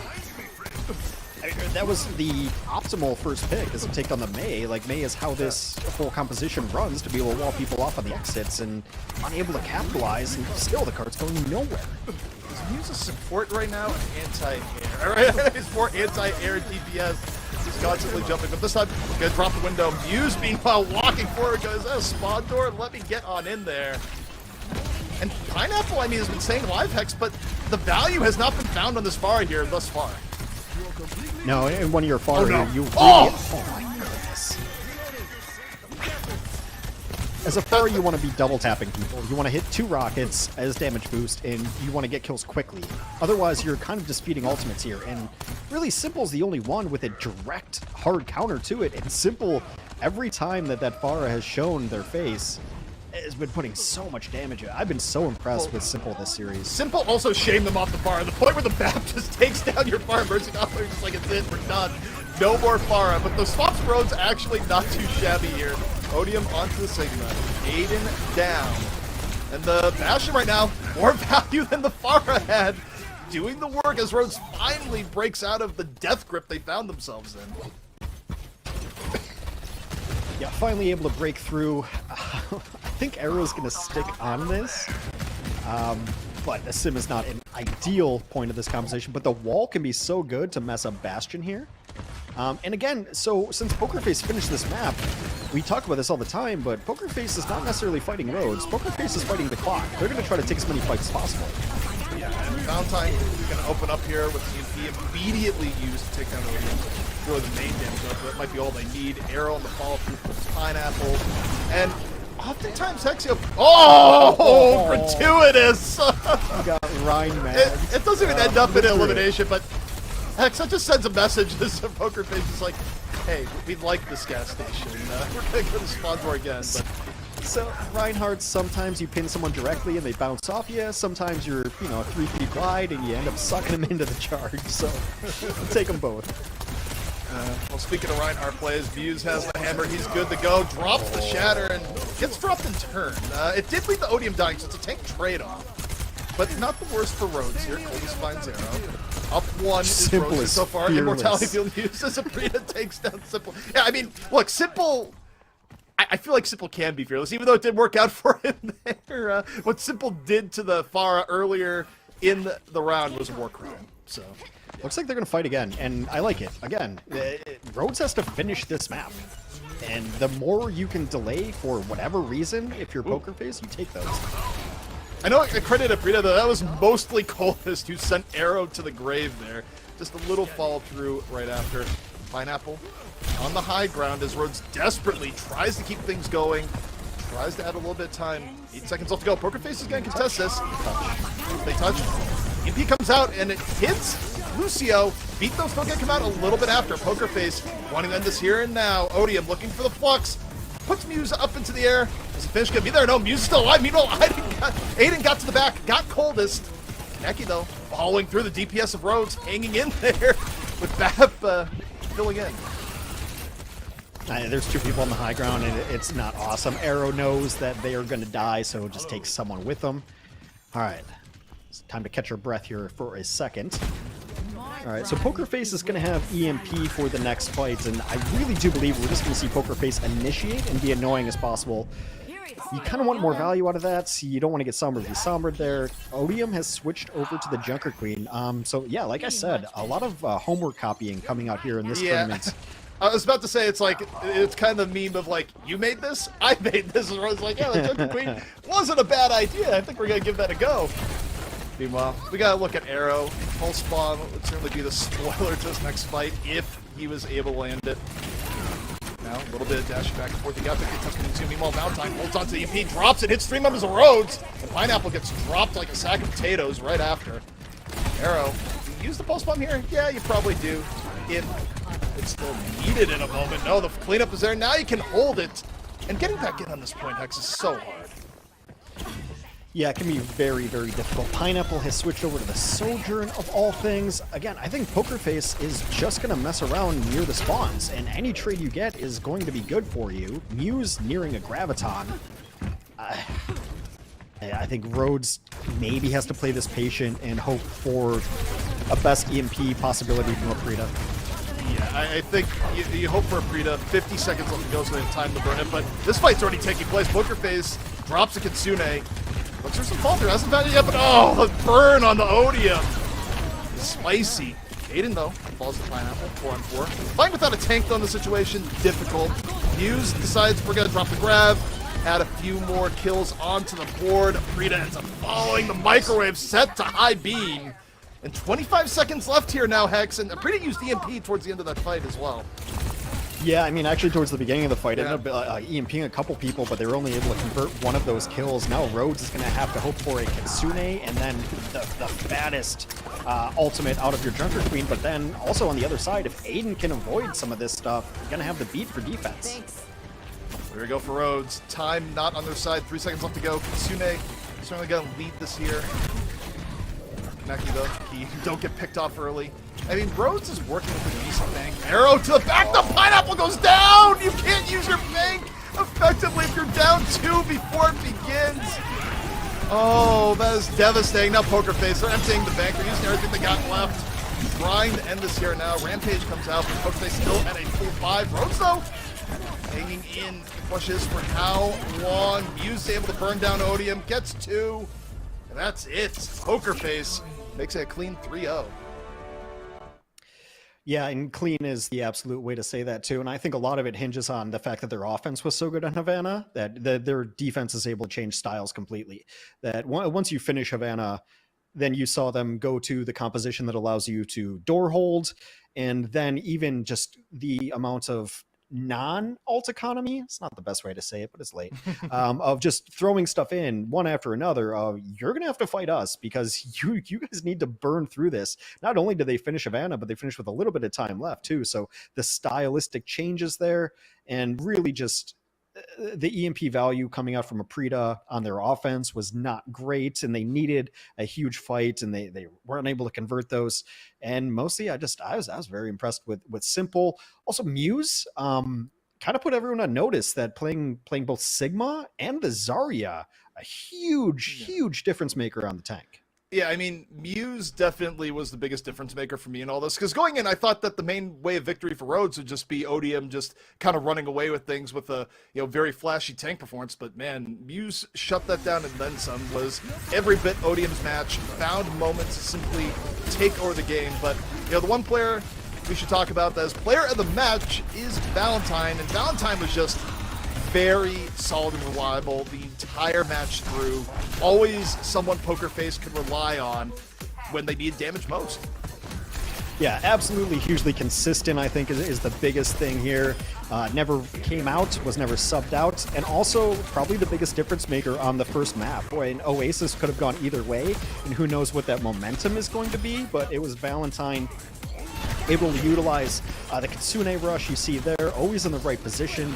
Speaker 4: That was the optimal first pick, is to take on the Mei. Like, Mei is how this whole composition runs, to be able to wall people off on the exits, and unable to capitalize, and still the card's going nowhere.
Speaker 3: Is Muse a support right now? Anti-air. Right? He's more anti-air DPS. He's constantly jumping, but this time, gonna drop the window. Muse, meanwhile, walking forward, goes, a spawn door, let me get on in there. And Pineapple, I mean, has been saying live Hex, but the value has not been found on this Pharah here thus far.
Speaker 4: No, in one of your Pharah, you really... Oh my goodness. As a Pharah, you want to be double tapping people. You want to hit 2 rockets as damage boost, and you want to get kills quickly. Otherwise, you're kind of just feeding ultimates here. And really, Simple's the only one with a direct, hard counter to it. And Simple, every time that Pharah has shown their face, has been putting so much damage. I've been so impressed with Simple this series.
Speaker 3: Simple also shamed them off the Pharah. The point where the Baptist takes down your Pharah Mercy off, they're just like, it's it, we're done. No more Pharah. But the swaps Rhodes actually not too shabby here. Odium onto the Sigma. Aiden down. And the Bastion right now, more value than the Pharah had. Doing the work as Rhodes finally breaks out of the death grip they found themselves in.
Speaker 4: Yeah, finally able to break through. I think Arrow's going to stick on this, but the Sim is not an ideal point of this conversation, but the wall can be so good to mess up Bastion here. And again, so since Pokerface finished this map, we talk about this all the time, but Pokerface is not necessarily fighting Rhodes. Pokerface is fighting the clock. They're going to try to take as many fights as possible.
Speaker 3: Yeah, and Valentine is going to open up here with the EMP immediately used to take down Odium. Really the main damage up, that might be all they need. Arrow on the follow-through from Pineapple. And oftentimes Hexio... Oh! Gratuitous!
Speaker 4: You got Rhine mad.
Speaker 3: It doesn't even end up in elimination, but Hex, that just sends a message to some Pokerface. It's like, hey, we like this gas station. We're going to go to spawn door again. But
Speaker 4: So, Reinhardt, sometimes you pin someone directly and they bounce off you. Sometimes you're, 3 feet wide and you end up sucking them into the charge. So, take them both.
Speaker 3: Well, speaking of Reinhardt plays, Muse has the hammer. He's good to go. Drops the shatter and gets dropped in turn. It did lead to Odium dying, so it's a tank trade-off. But not the worst for Rhodes here. Coldest finds Arrow. Up one is Rhodes so far.
Speaker 4: Fearless.
Speaker 3: Immortality Field uses Abrita, takes down Simple. Yeah, I mean, look, Simple... I feel like Simple can be fearless, even though it didn't work out for him there. What Simple did to the Pharah earlier in the round was a war crime. So,
Speaker 4: looks like they're going to fight again, and I like it. Again, Rhodes has to finish this map. And the more you can delay for whatever reason, if you're Poker Face, you take those.
Speaker 3: I know I credit Abrita, though. That was mostly Coldest who sent Arrow to the grave there. Just a little follow through right after. Pineapple on the high ground as Rhodes desperately tries to keep things going. Tries to add a little bit of time. 8 seconds left to go. Poker Face is going to contest this. They touch. EMP comes out and it hits Lucio. Beato still going to come out a little bit after. Poker Face wanting to end this here and now. Odium looking for the flux. Puts Muse up into the air. Is the finish going to be there? No, Muse is still alive. Meanwhile, Aiden got to the back. Got Coldest. Kaneki, though, following through the DPS of Rhodes. Hanging in there with Bap filling in.
Speaker 4: There's 2 people on the high ground, and it's not awesome. Arrow knows that they are going to die, so just takes someone with them. All right. It's time to catch our breath here for a second. All right, so Poker Face is going to have EMP for the next fight, and I really do believe we're just going to see Poker Face initiate and be annoying as possible. You kind of want more value out of that. You don't want to get Sombred. He's Sombred there. Odium has switched over to the Junker Queen. So, yeah, like I said, a lot of homework copying coming out here in this tournament.
Speaker 3: I was about to say, it's kind of the meme of like, you made this, I made this, and I was like, yeah, the Junker Queen wasn't a bad idea. I think we're going to give that a go. Meanwhile, we got to look at Arrow. Pulse Bomb would certainly be the spoiler to this next fight if he was able to land it. Now, a little bit of dash back and forth. He got the Kentucky too. Meanwhile, Valentine holds on to the EP, drops it, hits 3 members of Rhodes, and Pineapple gets dropped like a sack of potatoes right after. Arrow, do you use the Pulse Bomb here? Yeah, you probably do. If it's still needed in a moment. No, the cleanup is there. Now you can hold it. And getting back in on this point, Hex, is so hard.
Speaker 4: Yeah, it can be very, very difficult. Pineapple has switched over to the Sojourn of all things. Again, I think Poker Face is just going to mess around near the spawns, and any trade you get is going to be good for you. Muse nearing a Graviton. I think Rhodes maybe has to play this patient and hope for a best EMP possibility from Abrita.
Speaker 3: Yeah, I think you hope for Abrita. 50 seconds left to go, so they have time to burn it. But this fight's already taking place. Poker Face drops a Kitsune. Looks for some falter. Hasn't found it yet, but oh, the burn on the Odium. Spicy. Aiden, though, falls to Pineapple. 4-on-4. Fighting without a tank, though, in the situation, difficult. Muse decides we're going to drop the grab. Add a few more kills onto the board. Abrita ends up following the microwave set to high beam. And 25 seconds left here now, Hex, and Abrita used EMP towards the end of that fight as well.
Speaker 4: Yeah, I mean, actually towards the beginning of the fight, ended up EMPing a couple people, but they were only able to convert one of those kills. Now Rhodes is going to have to hope for a Kitsune and then the fattest ultimate out of your Junker Queen, but then also on the other side, if Aiden can avoid some of this stuff, you're going to have the beat for defense.
Speaker 3: Here we go for Rhodes. Time not on their side. 3 seconds left to go. Kitsune certainly going to lead this here. Kaneki, though, he don't get picked off early. I mean, Rhodes is working with a decent bank. Arrow to the back. The Pineapple goes down. You can't use your bank effectively if you're down 2 before it begins. Oh, that is devastating. Now Poker Face, they're emptying the bank. They're using everything they got left. Trying to end this here now. Rampage comes out, but Poker Face still at a full 5. Rhodes, though, hanging in. The question is for how long. Muse able to burn down Odium. Gets 2. And that's it. Poker Face makes it a clean 3-0.
Speaker 4: Yeah, and clean is the absolute way to say that too. And I think a lot of it hinges on the fact that their offense was so good on Havana that their defense is able to change styles completely. That once you finish Havana, then you saw them go to the composition that allows you to door hold, and then even just the amount of non-alt economy, it's not the best way to say it, but it's late, of just throwing stuff in one after another. You're gonna have to fight us because you guys need to burn through this. Not only do they finish Havana, but they finish with a little bit of time left too, so the stylistic changes there, and really just the EMP value coming out from Aprita on their offense was not great, and they needed a huge fight, and they weren't able to convert those. And mostly, I was very impressed with Simple. Also, Muse kind of put everyone on notice that playing both Sigma and the Zarya, a huge difference maker on the tank.
Speaker 3: Yeah, I mean, Muse definitely was the biggest difference maker for me in all this. Because going in, I thought that the main way of victory for Rhodes would just be ODM just kind of running away with things with a very flashy tank performance. But man, Muse shut that down and then some. Was every bit ODM's match. Found moments to simply take over the game. But the one player we should talk about as player of the match is Valentine, and Valentine was just very solid and reliable the entire match through. Always someone Poker Face could rely on when they need damage most.
Speaker 4: Yeah, absolutely hugely consistent, I think, is the biggest thing here. Never came out, was never subbed out, and also probably the biggest difference maker on the first map. Boy, and Oasis could have gone either way, and who knows what that momentum is going to be, but it was Valentine able to utilize the Kitsune rush you see there, always in the right position.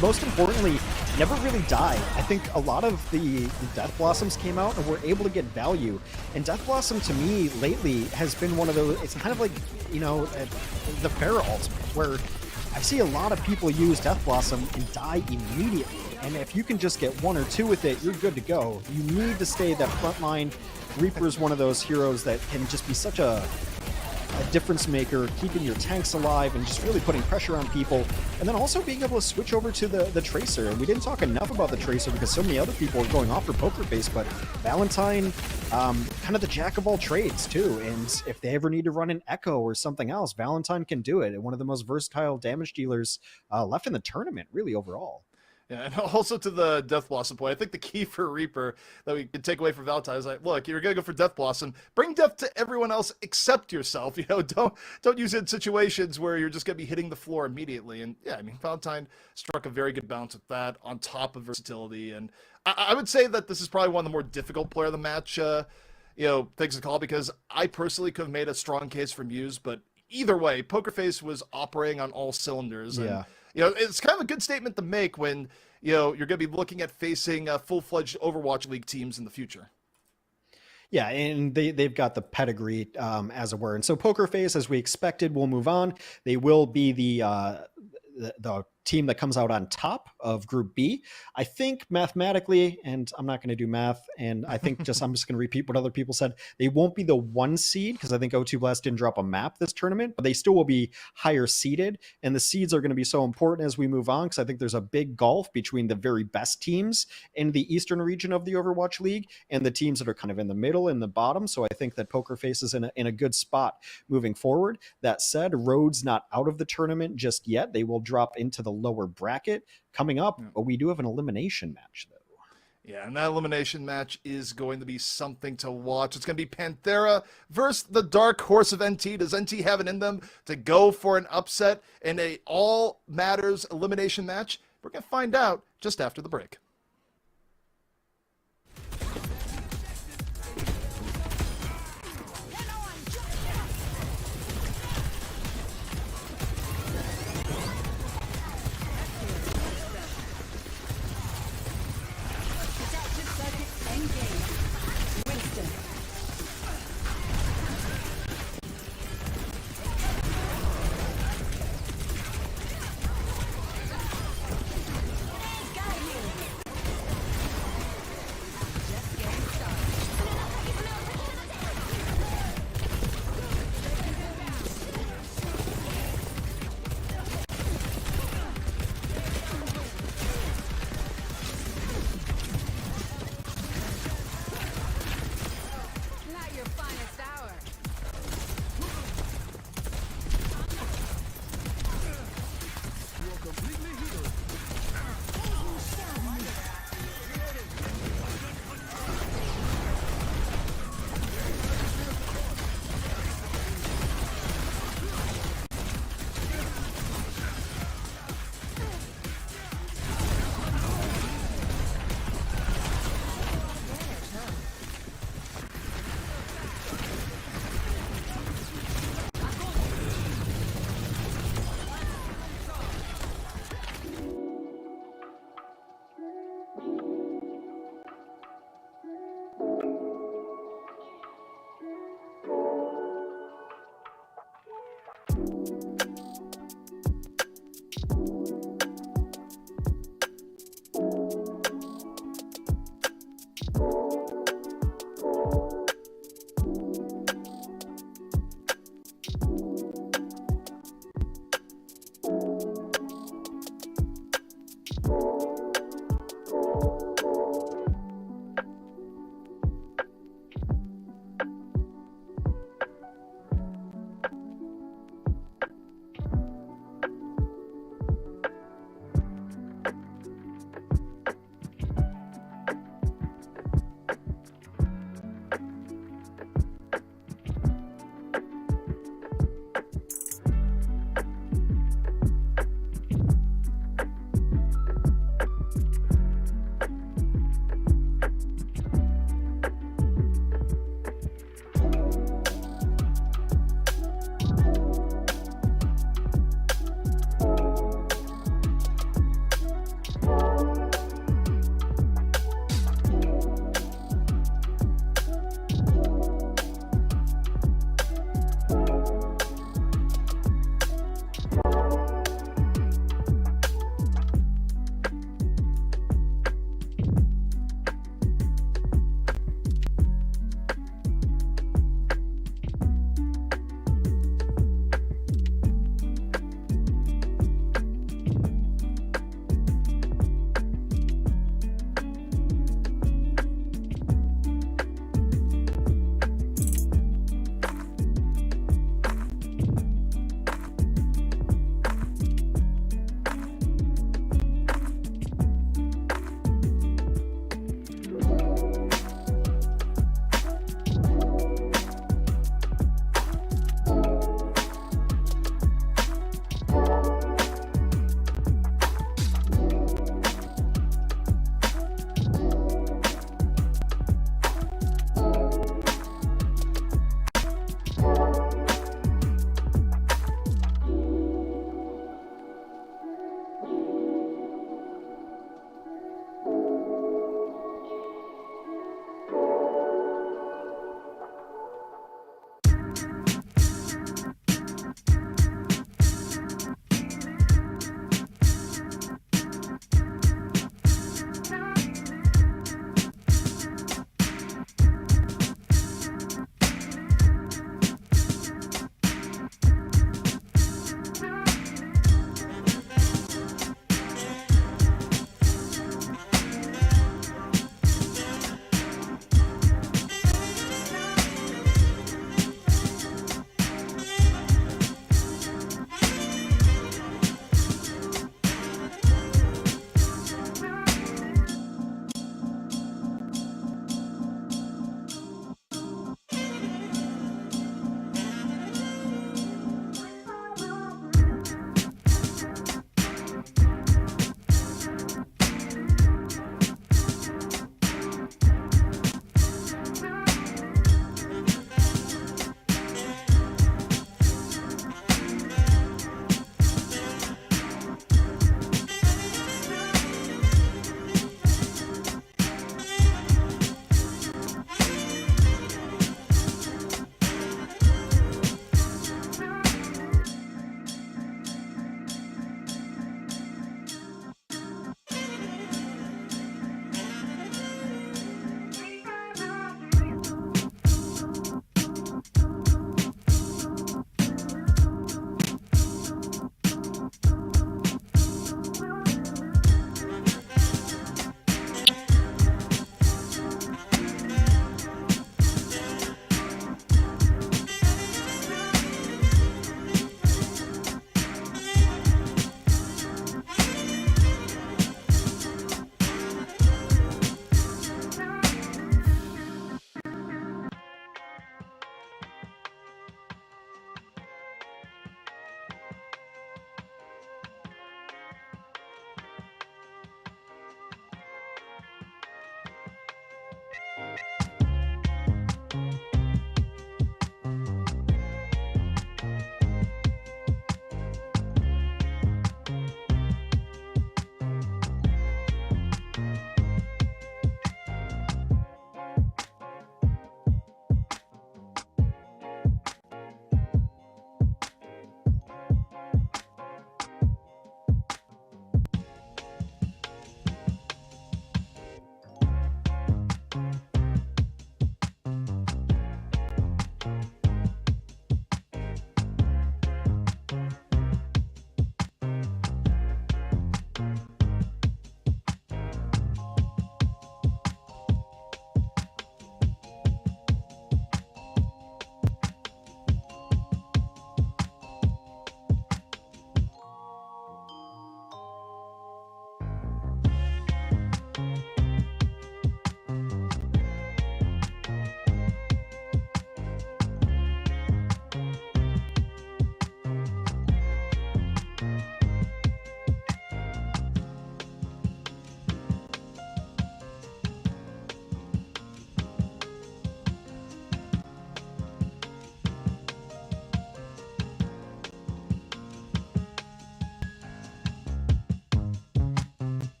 Speaker 4: Most importantly, never really died. I think a lot of the Death Blossoms came out and were able to get value. And Death Blossom, to me, lately has been one of those, it's kind of like, the Pharah ultimate, where I see a lot of people use Death Blossom and die immediately. And if you can just get 1 or 2 with it, you're good to go. You need to stay that front line. Reaper is one of those heroes that can just be such a difference maker, keeping your tanks alive and just really putting pressure on people, and then also being able to switch over to the Tracer. And we didn't talk enough about the Tracer because so many other people are going off for Poker Face, but Valentine, kind of the jack of all trades too. And if they ever need to run an Echo or something else, Valentine can do it. And one of the most versatile damage dealers left in the tournament, really, overall.
Speaker 3: Yeah, and also to the Death Blossom point, I think the key for Reaper that we can take away from Valentine is like, look, you're gonna go for Death Blossom, bring death to everyone else except yourself. Don't use it in situations where you're just gonna be hitting the floor immediately. And yeah, I mean, Valentine struck a very good balance with that on top of versatility. And I would say that this is probably one of the more difficult player of the match, things to call, because I personally could have made a strong case for Muse, but either way, Poker Face was operating on all cylinders.
Speaker 4: Yeah.
Speaker 3: And, it's kind of a good statement to make when, you're going to be looking at facing full-fledged Overwatch League teams in the future.
Speaker 4: Yeah, and they've got the pedigree, as it were. And so Poker Face, as we expected, will move on. They will be the team that comes out on top of Group B. I think mathematically, and I'm not going to do math, and I think I'm just going to repeat what other people said, they won't be the 1 seed, because I think O2 Blast didn't drop a map this tournament, but they still will be higher seeded, and the seeds are going to be so important as we move on, because I think there's a big gulf between the very best teams in the eastern region of the Overwatch League and the teams that are kind of in the middle and the bottom. So I think that Poker Face is in a good spot moving forward. That said, Rhodes not out of the tournament just yet. They will drop into the lower bracket coming up, but we do have an elimination match though.
Speaker 3: Yeah, and that elimination match is going to be something to watch. It's going to be Panthera versus the Dark Horse of NT. Does NT have it in them to go for an upset in a all matters elimination match? We're going to find out just after the break.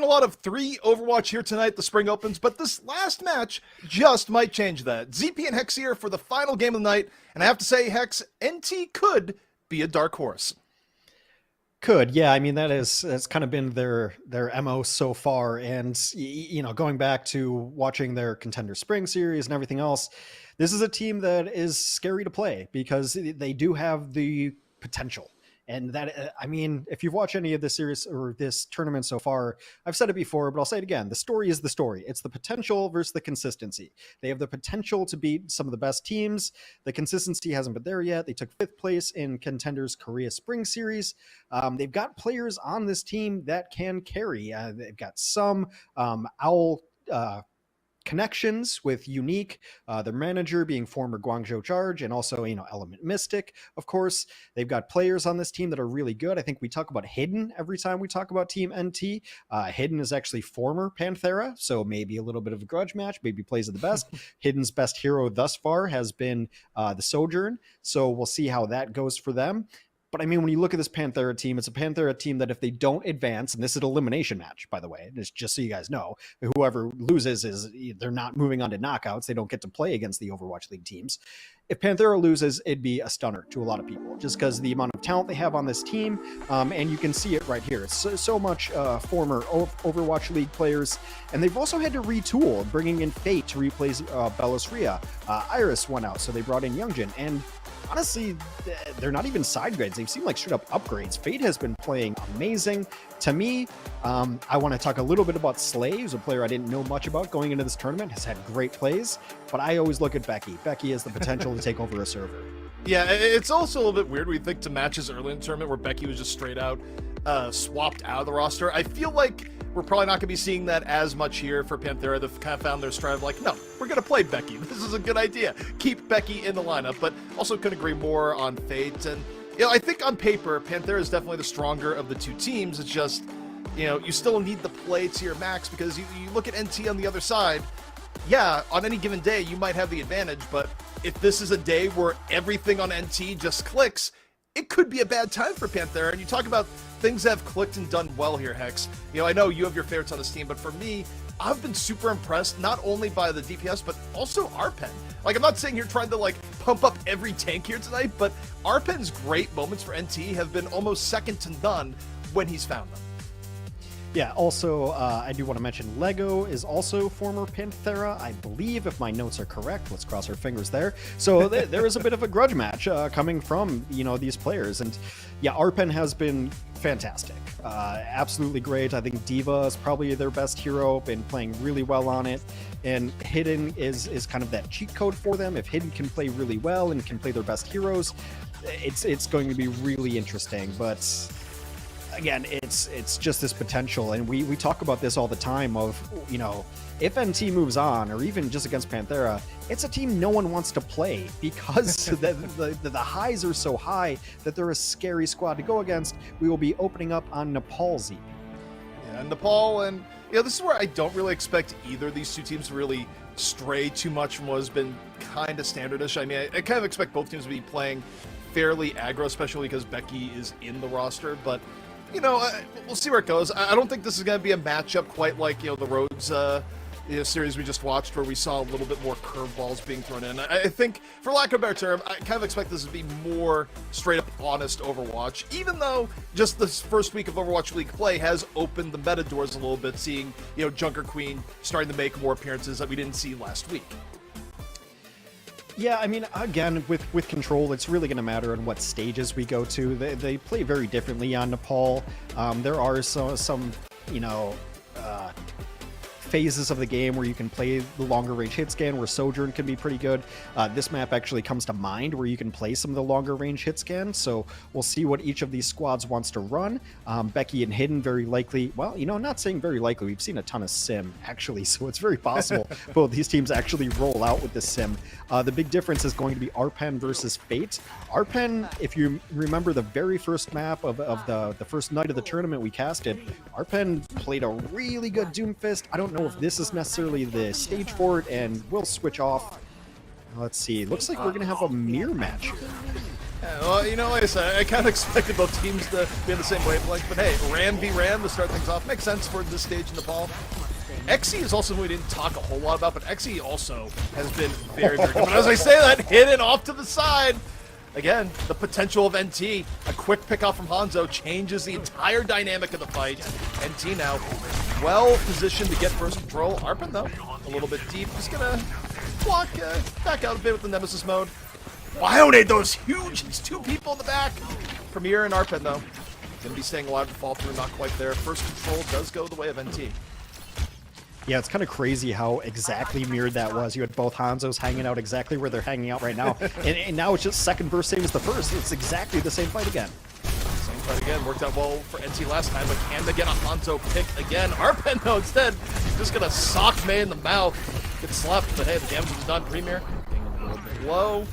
Speaker 3: been a lot of 3 Overwatch here tonight, the Spring Opens, but this last match just might change that. ZP and Hex here for the final game of the night, and I have to say, Hex, NT could be a dark horse.
Speaker 4: Could, yeah. I mean, that's kind of been their MO so far. And, you know, going back to watching their Contender Spring series and everything else, this is a team that is scary to play because they do have the potential. And that, I mean, if you've watched any of this series or this tournament so far, I've said it before, but I'll say it again. The story is the story. It's the potential versus the consistency. They have the potential to beat some of the best teams. The consistency hasn't been there yet. They took 5th place in Contenders Korea Spring Series. They've got players on this team that can carry. They've got some Owl connections with Unique, their manager being former Guangzhou Charge, and also, you know, Element Mystic, of course. They've got players on this team that are really good. I think we talk about Hidden every time we talk about Team NT. Hidden is actually former Panthera, so maybe a little bit of a grudge match, maybe plays at the best. Hidden's best hero thus far has been the Sojourn, so we'll see how that goes for them. But I mean, when you look at this Panthera team, it's a Panthera team that if they don't advance, and this is an elimination match, by the way, just so you guys know, whoever loses they're not moving on to knockouts. They don't get to play against the Overwatch League teams. If Panthera loses, it'd be a stunner to a lot of people, just because the amount of talent they have on this team, and you can see it right here. It's so much former Overwatch League players, and they've also had to retool, bringing in Fate to replace Belos Rhea. Iris went out, so they brought in Youngjin, and honestly, they're not even side grades. They seem like straight up upgrades. Fate has been playing amazing. To me, I want to talk a little bit about Slay, who's a player I didn't know much about going into this tournament, has had great plays, but I always look at Becky. Becky has the potential to take over a server.
Speaker 3: Yeah, it's also a little bit weird when you think to matches early in the tournament where Becky was just straight out swapped out of the roster. I feel like we're probably not going to be seeing that as much here for Panthera. They've kind of found their stride of like, no, we're going to play Becky. This is a good idea. Keep Becky in the lineup, but also couldn't agree more on Fate. And, you know, I think on paper, Panthera is definitely the stronger of the two teams. It's just, you know, you still need the play to your max because you look at NT on the other side. Yeah, on any given day, you might have the advantage, but if this is a day where everything on NT just clicks, it could be a bad time for Panthera. And you talk about things that have clicked and done well here, Hex. You know, I know you have your favorites on this team, but for me, I've been super impressed, not only by the DPS, but also Arpen. Like, I'm not sitting here trying to, like, pump up every tank here tonight, but Arpen's great moments for NT have been almost second to none when he's found them.
Speaker 4: Yeah, also, I do want to mention Lego is also former Panthera, I believe, if my notes are correct. Let's cross our fingers there. So there is a bit of a grudge match coming from, you know, these players. And yeah, Arpen has been fantastic. Absolutely great. I think Diva is probably their best hero, been playing really well on it. And Hidden is kind of that cheat code for them. If Hidden can play really well and can play their best heroes, it's going to be really interesting. But again, it's just this potential, and we talk about this all the time of, you know, if NT moves on, or even just against Panthera, it's a team no one wants to play because the highs are so high that they're a scary squad to go against. We will be opening up on Nepal ZP.
Speaker 3: Yeah, Nepal, and you know, this is where I don't really expect either of these two teams to really stray too much from what has been kind of standardish. I mean, I kind of expect both teams to be playing fairly aggro, especially because Becky is in the roster, but you know, we'll see where it goes. I don't think this is going to be a matchup quite like, you know, the Rhodes series we just watched, where we saw a little bit more curveballs being thrown in. I think, for lack of a better term, I kind of expect this to be more straight-up honest Overwatch, even though just this first week of Overwatch League play has opened the meta doors a little bit, seeing, you know, Junker Queen starting to make more appearances that we didn't see last week.
Speaker 4: Yeah, I mean, again, with Control, it's really going to matter on what stages we go to. They play very differently on Nepal. There are some you know, phases of the game where you can play the longer range hit scan, where Sojourn can be pretty good. This map actually comes to mind where you can play some of the longer range hit scans, so we'll see what each of these squads wants to run. Becky and Hidden very likely, well, you know, not saying very likely, we've seen a ton of Sim actually, so it's very possible both these teams actually roll out with the Sim. The big difference is going to be Arpen versus Fate. Arpen, if you remember the very first map of the first night of the tournament we casted, Arpen played a really good Doomfist. I don't know if this is necessarily the stage for it, and we'll switch off. Let's see. Looks like we're going to have a mirror match here.
Speaker 3: Yeah, well, you know, like I said, I kind of expected both teams to be on the same wavelength, but hey, Ram v Ram to start things off makes sense for this stage in the ball. Xe is also who we didn't talk a whole lot about, but Xe also has been very, very good. But as I say that, hidden off to the side. Again, the potential of NT. A quick pickoff from Hanzo changes the entire dynamic of the fight. NT now well positioned to get first control. Arpen, though, a little bit deep. Just gonna walk back out a bit with the Nemesis mode. Bionade, those huge. It's two people in the back. Premier and Arpen, though, gonna be staying alive to fall through. Not quite there. First control does go the way of NT.
Speaker 4: Yeah, it's kind of crazy how exactly mirrored that was. You had both Hanzos hanging out exactly where they're hanging out right now. and now it's just second verse same as the first. It's exactly the same fight again.
Speaker 3: Same fight again. Worked out well for NT last time, but can they get a Hanzo pick again? Arpen, though, instead, just going to sock May in the mouth. Gets slapped, but hey, the damage is done. Premier getting a little bit low.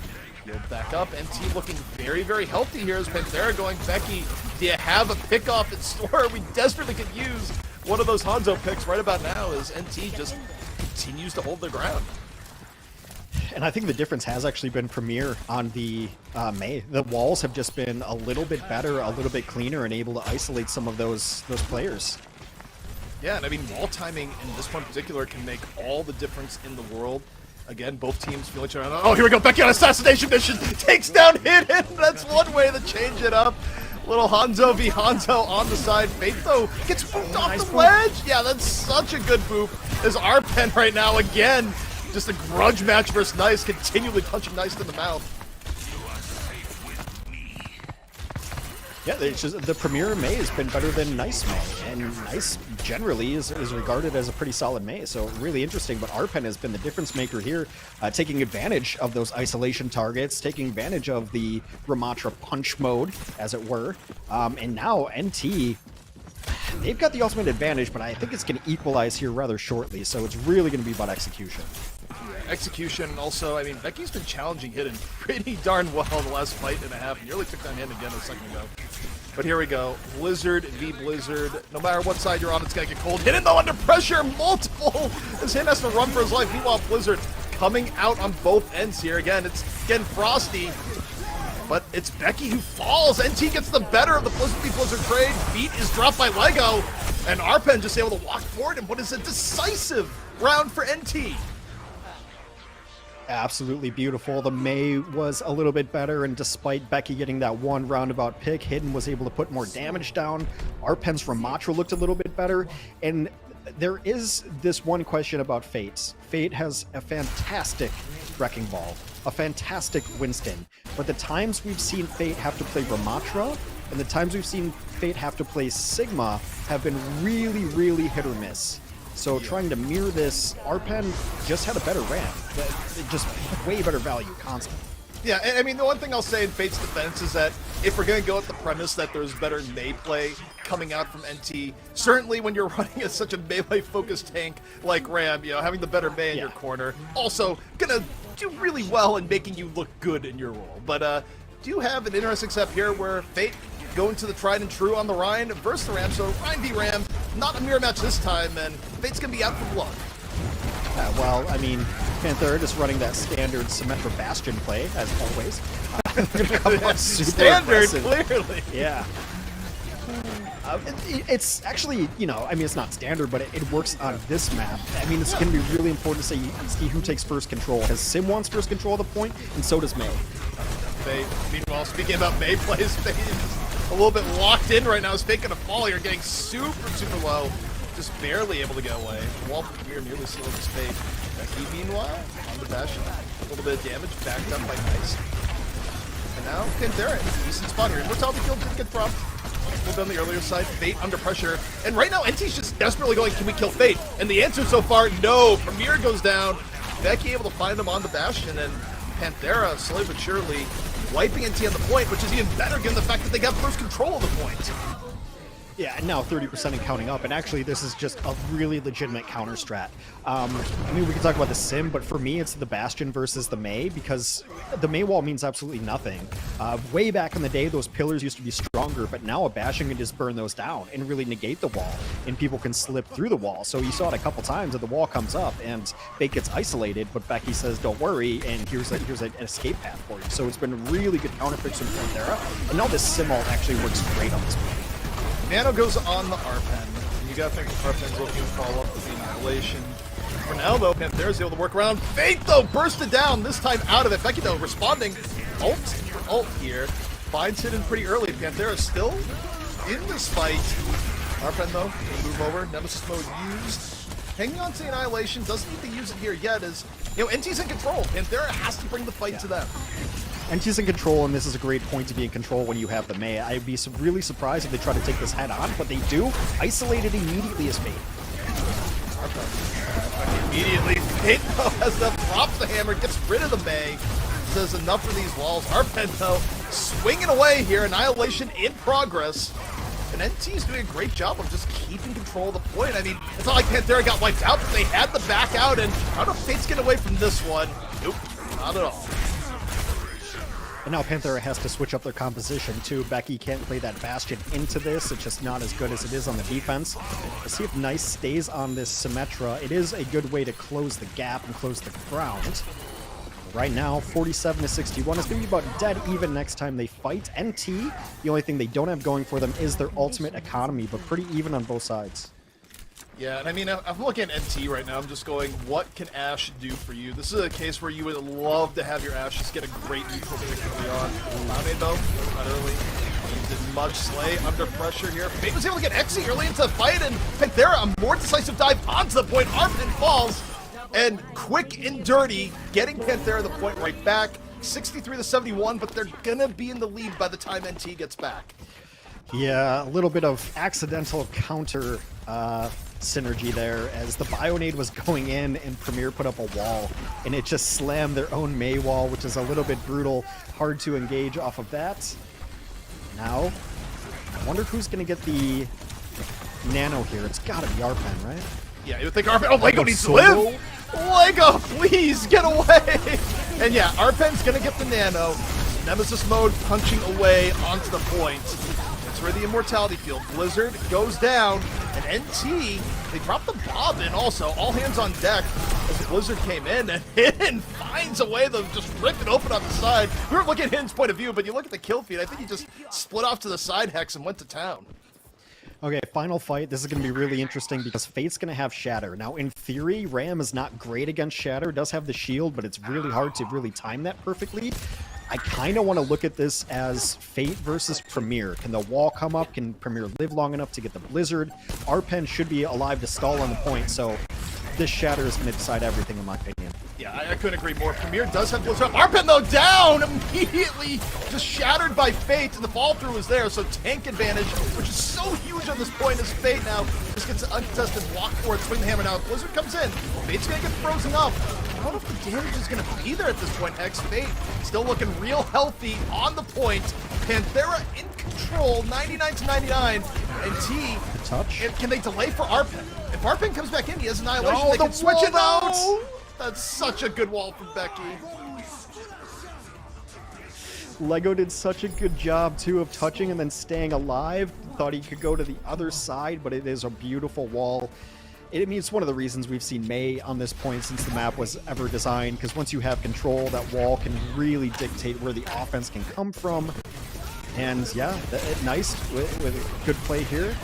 Speaker 3: Healed back up. NT looking very, very healthy here as Panthera going, Becky, do you have a pick-off in store? We desperately could use one of those Hanzo picks right about now as NT just continues to hold their ground.
Speaker 4: And I think the difference has actually been Premier on the May. The walls have just been a little bit better, a little bit cleaner, and able to isolate some of those players.
Speaker 3: Yeah, and I mean, wall timing in this one in particular can make all the difference in the world. Again, both teams feel each other. Oh, here we go. Becky on assassination mission. Takes down Hidden. That's one way to change it up. Little Hanzo v Hanzo on the side. Fate, though, gets booped off the ledge. Yeah, that's such a good boop. As Arpen right now, again, just a grudge match versus Nice, continually punching Nice in the mouth.
Speaker 4: Yeah, it's just, the Premier May has been better than Nice May, and Nice generally is regarded as a pretty solid May, so really interesting, but Arpen has been the difference maker here, taking advantage of those isolation targets, taking advantage of the Ramatra punch mode, as it were, and now NT, they've got the ultimate advantage, but I think it's going to equalize here rather shortly, so it's really going to be about execution.
Speaker 3: Execution, also, I mean, Becky's been challenging Hidden pretty darn well in the last fight and a half. Nearly took down Hidden again a second ago. But here we go. Blizzard v Blizzard. No matter what side you're on, it's going to get cold. Hidden, though, under pressure. Multiple. As Hidden has to run for his life. Meanwhile, Blizzard coming out on both ends here. Again, it's getting frosty. But it's Becky who falls. NT gets the better of the Blizzard v Blizzard trade. Beat is dropped by Lego. And Arpen just able to walk forward. And what is a decisive round for NT?
Speaker 4: Absolutely beautiful. The May was a little bit better, and despite Becky getting that one roundabout pick, Hidden was able to put more damage down. Arpen's Ramatra looked a little bit better, and there is this one question about Fate. Fate has a fantastic Wrecking Ball, a fantastic Winston, but the times we've seen Fate have to play Ramatra, and the times we've seen Fate have to play Sigma have been really, really hit or miss. So trying to mirror this, Arpen just had a better ramp. Just way better value constantly.
Speaker 3: Yeah, and I mean, the one thing I'll say in Fate's defense is that if we're going to go with the premise that there's better May play coming out from NT, certainly when you're running as such a melee-focused tank like Ram, you know, having the better May in your corner, also going to do really well in making you look good in your role. But do you have an interesting step here where Fate going to the tried and true on the Rhine versus the Ram? So Rhine v Ram, not a mirror match this time, and Fate's going to be out for blood.
Speaker 4: Well, I mean, Panthera just running that standard Symmetra Bastion play, as always.
Speaker 3: Standard, clearly.
Speaker 4: Yeah. It's actually, you know, I mean, it's not standard, but it works on this map. I mean, it's going to be really important to see who takes first control. Because Sim wants first control of the point, and so does May.
Speaker 3: Fate, meanwhile, speaking about May plays, Fate is a little bit locked in right now. Is Fate going to fall here, getting super, super low. Just barely able to get away. Wall Premier nearly sealing his fate. Becky, meanwhile, on the Bastion. A little bit of damage, backed up by Nice. And now, Panthera in a decent spot here. Mortality Guild did get dropped. A little bit on the earlier side. Fate under pressure. And right now, NT's just desperately going, can we kill Fate? And the answer so far, no. Premier goes down. Becky able to find him on the Bastion. And Panthera, slowly but surely, wiping NT on the point, which is even better given the fact that they got first control of the point.
Speaker 4: Yeah, and now 30% and counting up, and actually this is just a really legitimate counter strat. I mean, we can talk about the Sim, but for me it's the Bastion versus the Mei, because the Mei wall means absolutely nothing. Way back in the day, those pillars used to be stronger, but now a Bastion can just burn those down and really negate the wall, and people can slip through the wall. So you saw it a couple times that the wall comes up and Fate gets isolated, but Becky says, don't worry, and here's an escape path for you. So it's been a really good counter fix from Panthera, and now this Sim ult actually works great on this play.
Speaker 3: Nano goes on the Arpen. You gotta think Arpen's looking to follow up with the Annihilation. For now, though, Panthera's able to work around. Fate, though, bursted down, this time out of it. Becky, though, responding. Ult here. Finds Hidden pretty early. Panthera's still in this fight. Arpen, though, gonna move over. Nemesis mode used. Hanging on to the Annihilation. Doesn't need to use it here yet, as, you know, NT's in control. Panthera has to bring the fight to them.
Speaker 4: NT's in control, and this is a great point to be in control when you have the Mei. I'd be really surprised if they try to take this head on, but they do. Isolated immediately as Fate.
Speaker 3: Immediately, Fate though has enough, drops the hammer, gets rid of the Mei. Says enough for these walls. Arpen though, swinging away here, Annihilation in progress. And NT's doing a great job of just keeping control of the point. I mean, it's not like Panthera got wiped out, but they had the back out, and I don't know if Fate's getting away from this one. Nope, not at all.
Speaker 4: And now Panthera has to switch up their composition too. Becky can't play that Bastion into this. It's just not as good as it is on the defense. Let's see if Nice stays on this Symmetra. It is a good way to close the gap and close the ground. Right now, 47 to 61. It's going to be about dead even next time they fight. NT, the only thing they don't have going for them is their ultimate economy, but pretty even on both sides.
Speaker 3: Yeah, and I mean, I'm looking at NT right now. I'm just going, what can Ashe do for you? This is a case where you would love to have your Ashe just get a great neutral pick early on. Name though, not early. He did much slay under pressure here. Fate was able to get Exy early into the fight, and Panthera, a more decisive dive onto the point. Arpen falls, and quick and dirty, getting Panthera the point right back. 63 to 71, but they're gonna be in the lead by the time NT gets back.
Speaker 4: Yeah, a little bit of accidental counter synergy there as the Bionade was going in and Premier put up a wall and it just slammed their own Mei wall, which is a little bit brutal. Hard to engage off of that. Now, I wonder who's going to get the Nano here. It's got to be Arpen, right?
Speaker 3: Yeah, you would think Arpen. Oh, Lego needs to live! Lego, please get away! And yeah, Arpen's going to get the Nano. Nemesis mode punching away onto the point. That's where the Immortality field. Blizzard goes down, and NT, they drop the Bob in also. All hands on deck as the Blizzard came in, and Hidden finds a way to just rip it open on the side. We were looking at Hidden's point of view, but you look at the kill feed, I think he just split off to the side hex and went to town.
Speaker 4: Okay, final fight. This is going to be really interesting because Fate's going to have Shatter. Now, in theory, Ram is not great against Shatter. Does have the shield, but it's really hard to really time that perfectly. I kind of want to look at this as Fate versus Premier. Can the wall come up? Can Premier live long enough to get the Blizzard? Arpen should be alive to stall on the point, so this Shatter is going to decide everything, in my opinion.
Speaker 3: Yeah, I couldn't agree more. Premier does have Blizzard. Arpen, though, down immediately, just shattered by Fate, and the fall through is there, so tank advantage, which is so huge on this point as Fate now just gets an uncontested walk forward, swing the hammer now. Blizzard comes in. Fate's going to get frozen up. I don't know if the damage is going to be there at this point. Hex Fate still looking real healthy on the point. Panthera in control, 99 to 99. And T,
Speaker 4: the touch.
Speaker 3: Can they delay for Arpen? If Arpen comes back in, he has Annihilation. They can switch it out. That's such a good wall from Becky.
Speaker 4: Lego did such a good job, too, of touching and then staying alive. Thought he could go to the other side, but it is a beautiful wall. I mean, it's one of the reasons we've seen Mei on this point since the map was ever designed, because once you have control, that wall can really dictate where the offense can come from. And yeah, nice with a good play here.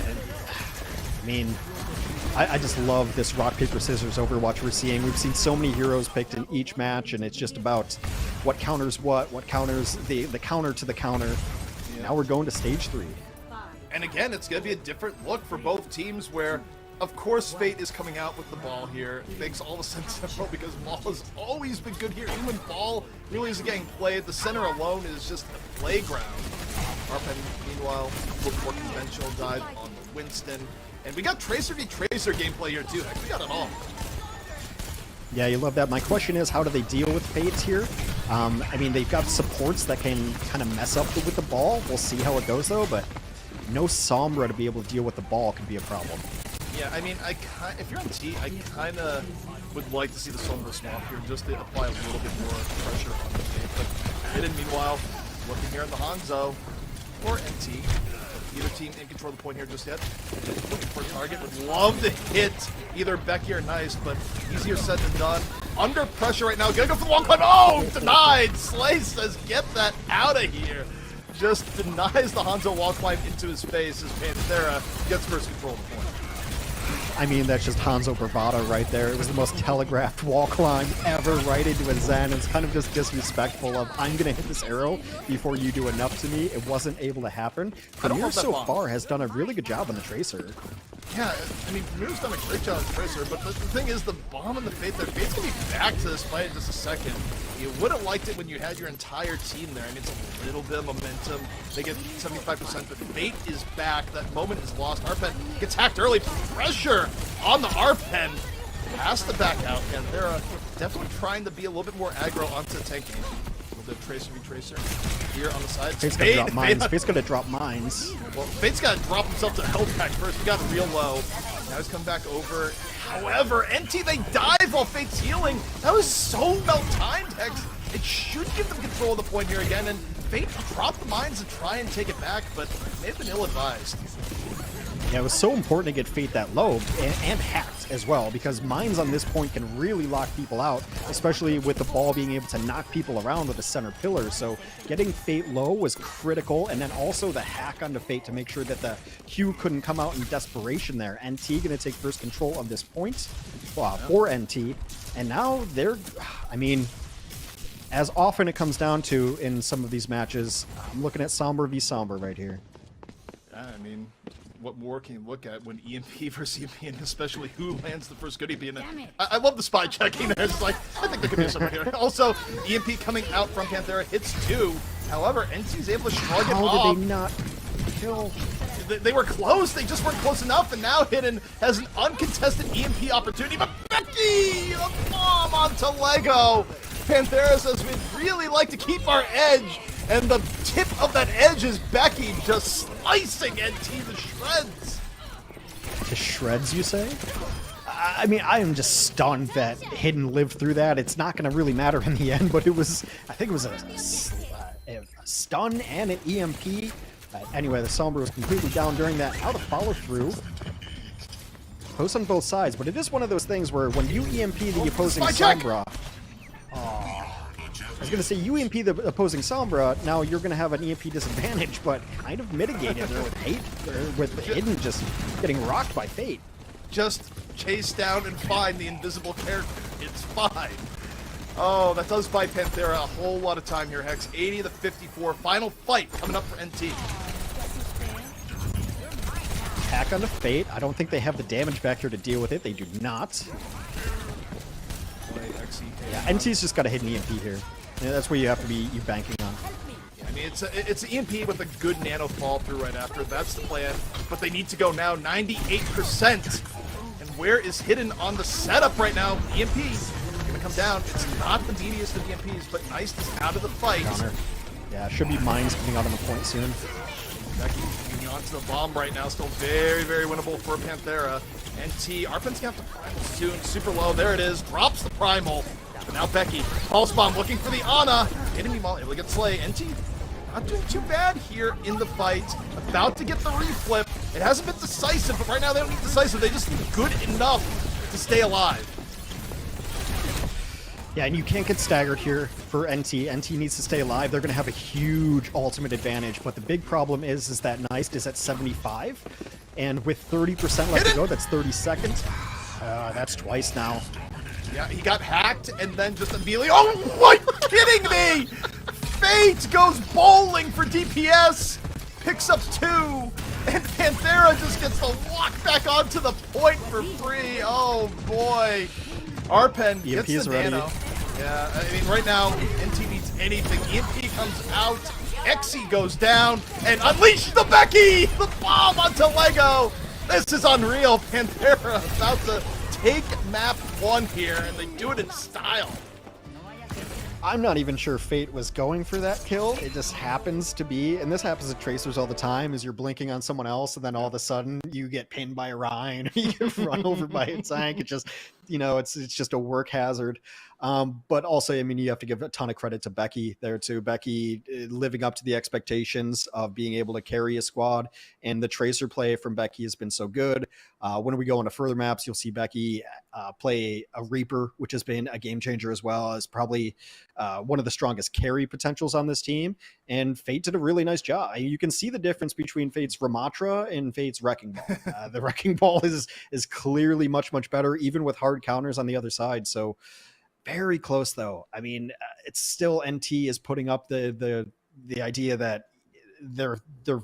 Speaker 4: And, I mean, I just love this rock, paper, scissors Overwatch we're seeing. We've seen so many heroes picked in each match, and it's just about what counters what counters the counter to the counter. Yeah. Now we're going to stage 3.
Speaker 3: And again, it's going to be a different look for both teams where, of course, Fate is coming out with the ball here. It makes all the sense in the world because ball has always been good here. Even when ball really isn't getting played, the center alone is just a playground. Arpen, meanwhile, a little more conventional dive on the Winston. And we got Tracer v Tracer gameplay here too. Heck, we got it all.
Speaker 4: Yeah, you love that. My question is, how do they deal with Fates here? I mean, they've got supports that can kind of mess up with the ball. We'll see how it goes, though, but no Sombra to be able to deal with the ball could be a problem.
Speaker 3: Yeah, I mean, if you're on T, I kind of would like to see the Sombra swap here just to apply a little bit more pressure on the Fate. But Hidden, meanwhile, looking here in the Hanzo or NT. Either team in control of the point here just yet. Looking for a target. Would love to hit either Becky or Nice, but easier said than done. Under pressure right now. Gonna go for the long punt. Oh, denied. Slay says, get that out of here. Just denies the Hanzo wall climb into his face as Panthera gets first control of the point.
Speaker 4: I mean, that's just Hanzo bravado right there. It was the most telegraphed wall climb ever right into a Zen. It's kind of just disrespectful of, I'm going to hit this arrow before you do enough to me. It wasn't able to happen. Premier so far has done a really good job on the Tracer.
Speaker 3: Yeah, I mean, Premier's done a great job on the Tracer, but the thing is, the bomb and the Fate there, Fate's going to be back to this fight in just a second. You would have liked it when you had your entire team there. I mean, it's a little bit of momentum. They get 75%, but Fate is back. That moment is lost. Arpen gets hacked early. Pressure on the Arpen. Has to back out, and they're definitely trying to be a little bit more aggro onto tanking. The Tracer v Tracer here on the side.
Speaker 4: Fate's gonna drop mines. Fate's gonna drop mines.
Speaker 3: Well, Fate's gotta drop himself to health pack first. He got real low. Now he's come back over. However, NT, they dive while Fate's healing. That was so well timed, Hex. It should give them control of the point here again, and Fate dropped the mines to try and take it back, but may have been ill-advised.
Speaker 4: Yeah, it was so important to get Fate that low, and hacked as well, because mines on this point can really lock people out, especially with the ball being able to knock people around with the center pillar. So getting Fate low was critical, and then also the hack onto Fate to make sure that the Q couldn't come out in desperation there. NT going to take first control of this point for NT, and now they're, I mean, as often it comes down to in some of these matches, I'm looking at Sombra v Sombra right here.
Speaker 3: Yeah, I mean, what more can you look at when EMP versus EMP, and especially who lands the first goodie being I love the spy checking there. It's like, I think there could be something here. Also, EMP coming out from Panthera hits 2. However, NC's able to shrug it off.
Speaker 4: How did they not kill?
Speaker 3: They were close, they just weren't close enough, and now Hidden has an uncontested EMP opportunity, but Becky, the bomb onto Lego. Panthera says, we'd really like to keep our edge, and the tip of that edge is Becky just slicing NT to shreds.
Speaker 4: To shreds, you say? I mean, I am just stunned that Hidden lived through that. It's not going to really matter in the end, but it was, I think it was a stun and an EMP. Anyway, the Sombra was completely down during that. How to follow through. Post on both sides, but it is one of those things where when you EMP the opposing Sombra... I was going to say, you EMP the opposing Sombra, now you're going to have an EMP disadvantage, but kind of mitigated with Hidden just getting rocked by Fate.
Speaker 3: Just chase down and find the invisible character. It's fine. Oh, that does buy Panthera a whole lot of time here, Hex. 80-54. Final fight coming up for NT.
Speaker 4: Attack onto Fate. I don't think they have the damage back here to deal with it. They do not. Yeah, NT's just got a hidden EMP here. Yeah, that's where you have to be banking on.
Speaker 3: Yeah, I mean, it's an EMP with a good nano fall through right after. That's the plan. But they need to go now 98%. And where is Hidden on the setup right now? EMP gonna come down. It's not the meatiest of EMPs, but Nice is out of the fight.
Speaker 4: Counter. Yeah, should be mines coming out on the point soon.
Speaker 3: Becky moving on to the bomb right now. Still very, very winnable for Panthera. NT, Arpen's got the primal soon. Super low. There it is. Drops the primal. But now Becky. Pulse bomb looking for the Ana. Enemy ball able to get Slay. NT not doing too bad here in the fight. About to get the reflip. It hasn't been decisive, but right now they don't need decisive. They just need good enough to stay alive.
Speaker 4: Yeah, and you can't get staggered here for NT. NT needs to stay alive. They're going to have a huge ultimate advantage, but the big problem is that Nice is at 75, and with 30% left to go, that's 30 seconds. That's twice now.
Speaker 3: Yeah, he got hacked, and then just immediately... Oh, what? Kidding me? Fate goes bowling for DPS, picks up 2, and Panthera just gets the walk back onto the point for free. Oh, boy. Arpen gets the nano. Yeah, I mean, right now, NT needs anything. EMP comes out, Exy goes down, and unleash the Becky! The bomb onto Lego! This is unreal. Panthera about to take map 1 here, and they do it in style.
Speaker 4: I'm not even sure Fate was going for that kill. It just happens to be, and this happens to Tracers all the time, is you're blinking on someone else and then all of a sudden you get pinned by a Rhine, or you get run over by a tank. It just, it's just a work hazard. But also, I mean, you have to give a ton of credit to Becky there too. Becky living up to the expectations of being able to carry a squad, and the Tracer play from Becky has been so good. When we go into further maps, you'll see Becky play a Reaper, which has been a game changer as well, as probably one of the strongest carry potentials on this team. And Fate did a really nice job. I mean, you can see the difference between Fate's Ramatra and Fate's Wrecking Ball. The Wrecking Ball is clearly much, much better, even with hard counters on the other side. So very close, though. I mean, it's still NT is putting up the idea that they're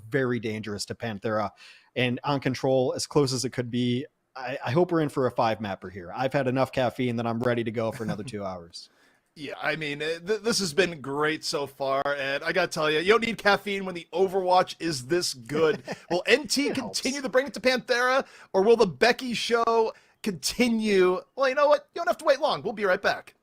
Speaker 4: very dangerous to Panthera, and on control as close as it could be. I hope we're in for a 5-mapper here. I've had enough caffeine that I'm ready to go for another 2 hours.
Speaker 3: Yeah, I mean, this has been great so far, and I gotta tell you, you don't need caffeine when the Overwatch is this good. Will NT continue to bring it to Panthera, or will the Becky show continue? Well, you know what? You don't have to wait long. We'll be right back.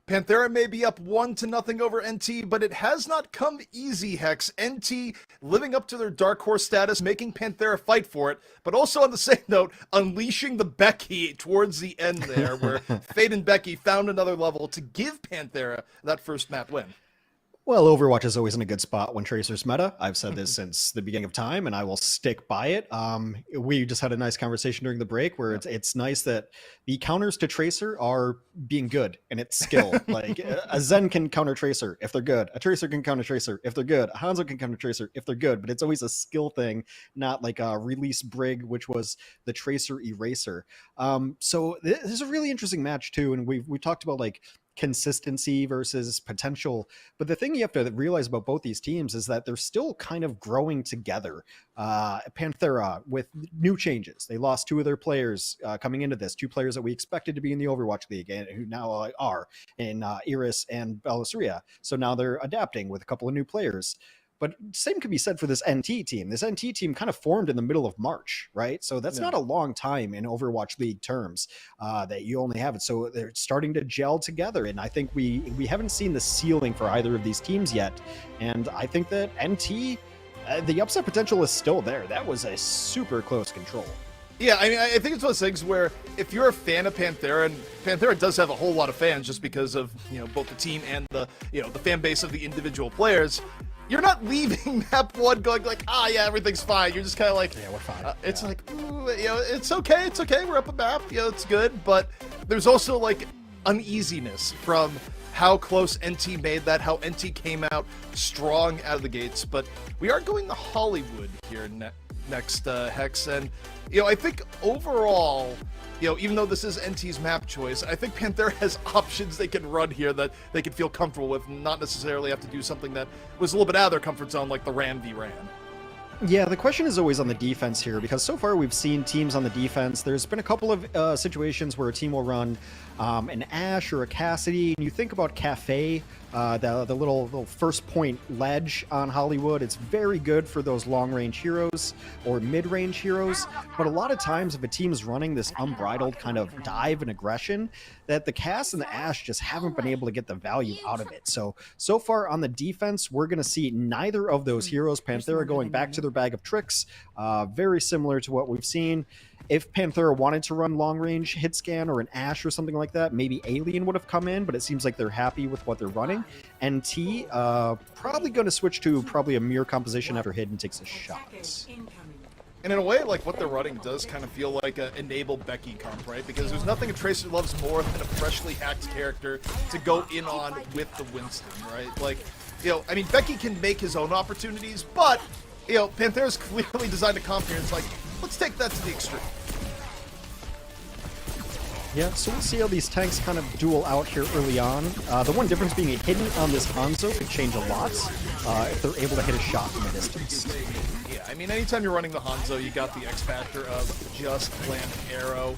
Speaker 3: Panthera may be up 1-0 over NT, but it has not come easy, Hex. NT living up to their Dark Horse status, making Panthera fight for it, but also on the same note, unleashing the Becky towards the end there, where Fade and Becky found another level to give Panthera that first map win.
Speaker 4: Well, Overwatch is always in a good spot when Tracer's meta. I've said this since the beginning of time, and I will stick by it. We just had a nice conversation during the break where it's nice that the counters to Tracer are being good, and it's skill. Like, a Zen can counter Tracer if they're good. A Tracer can counter Tracer if they're good. A Hanzo can counter Tracer if they're good, but it's always a skill thing, not like a release Brig, which was the Tracer Eraser. So this is a really interesting match, too, and we talked about, like, consistency versus potential, but the thing you have to realize about both these teams is that they're still kind of growing together. Panthera with new changes, they lost 2 of their players coming into this, 2 players that we expected to be in the Overwatch League and who now are in Iris and Belisria, so now they're adapting with a couple of new players. But same could be said for this NT team. This NT team kind of formed in the middle of March, right? So that's not a long time in Overwatch League terms that you only have it. So they're starting to gel together. And I think we haven't seen the ceiling for either of these teams yet. And I think that NT, the upset potential is still there. That was a super close control.
Speaker 3: Yeah, I mean, I think it's one of those things where if you're a fan of Panthera, and Panthera does have a whole lot of fans just because of, both the team and the fan base of the individual players, you're not leaving map 1 going like, yeah, everything's fine. You're just kind of like,
Speaker 4: yeah, we're fine.
Speaker 3: It's like, ooh, it's okay. We're up a map. It's good. But there's also like uneasiness from how close NT made that, how NT came out strong out of the gates. But we are going to Hollywood here next, Hex. And, I think overall, even though this is NT's map choice, I think Panthera has options they can run here that they can feel comfortable with, not necessarily have to do something that was a little bit out of their comfort zone, like the Ram v Ram.
Speaker 4: Yeah, the question is always on the defense here, because so far we've seen teams on the defense. There's been a couple of situations where a team will run an Ashe or a Cassidy, and you think about Cafe, the little first point ledge on Hollywood. It's very good for those long-range heroes or mid-range heroes, but a lot of times if a team is running this unbridled kind of dive and aggression, that the Cass and the Ashe just haven't been able to get the value out of it. So far on the defense, we're going to see neither of those heroes. Panthera going back to their bag of tricks, very similar to what we've seen. If Panthera wanted to run long-range hit scan or an Ashe or something like that, maybe Alien would have come in, but it seems like they're happy with what they're running. NT, probably going to switch to probably a mirror composition after Hidden takes a shot.
Speaker 3: And in a way, like, what they're running does kind of feel like an Enable Becky comp, right? Because there's nothing a Tracer loves more than a freshly hacked character to go in on with the Winston, right? Like, I mean, Becky can make his own opportunities, but, Panthera's clearly designed a comp here. It's like, let's take that to the extreme.
Speaker 4: Yeah, so we'll see how these tanks kind of duel out here early on. The one difference being a Hidden on this Hanzo could change a lot if they're able to hit a shot from a distance.
Speaker 3: Yeah, I mean, anytime you're running the Hanzo, you got the X factor of just land arrow.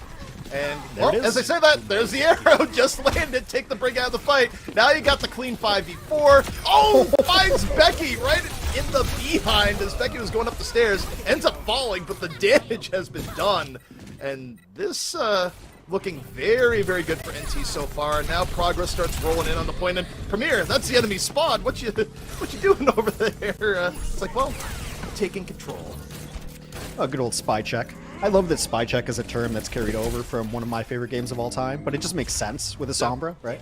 Speaker 3: And, well, as I say that, there's the arrow, just landed, take the Brig out of the fight. Now you got the clean 5v4. Oh, finds Becky right in the behind as Becky was going up the stairs. Ends up falling, but the damage has been done. And this, looking very, very good for NT so far. Now Progress starts rolling in on the point, and Premier, that's the enemy spawn. What you doing over there? It's like, well, taking control.
Speaker 4: A good old spy check. I love that spy check is a term that's carried over from one of my favorite games of all time, but it just makes sense with a Sombra, right?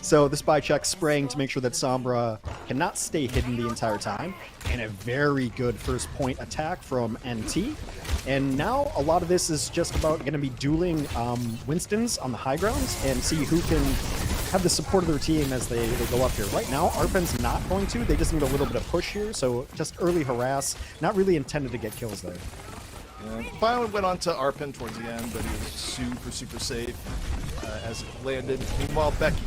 Speaker 4: So the spy check spraying to make sure that Sombra cannot stay hidden the entire time, and a very good first point attack from NT. And now a lot of this is just about going to be dueling Winstons on the high grounds and see who can have the support of their team as they go up here. Right now, Arpen's not going to. They just need a little bit of push here, so just early harass, not really intended to get kills there.
Speaker 3: Finally went on to Arpen towards the end, but he was super, super safe as it landed. Meanwhile, Becky,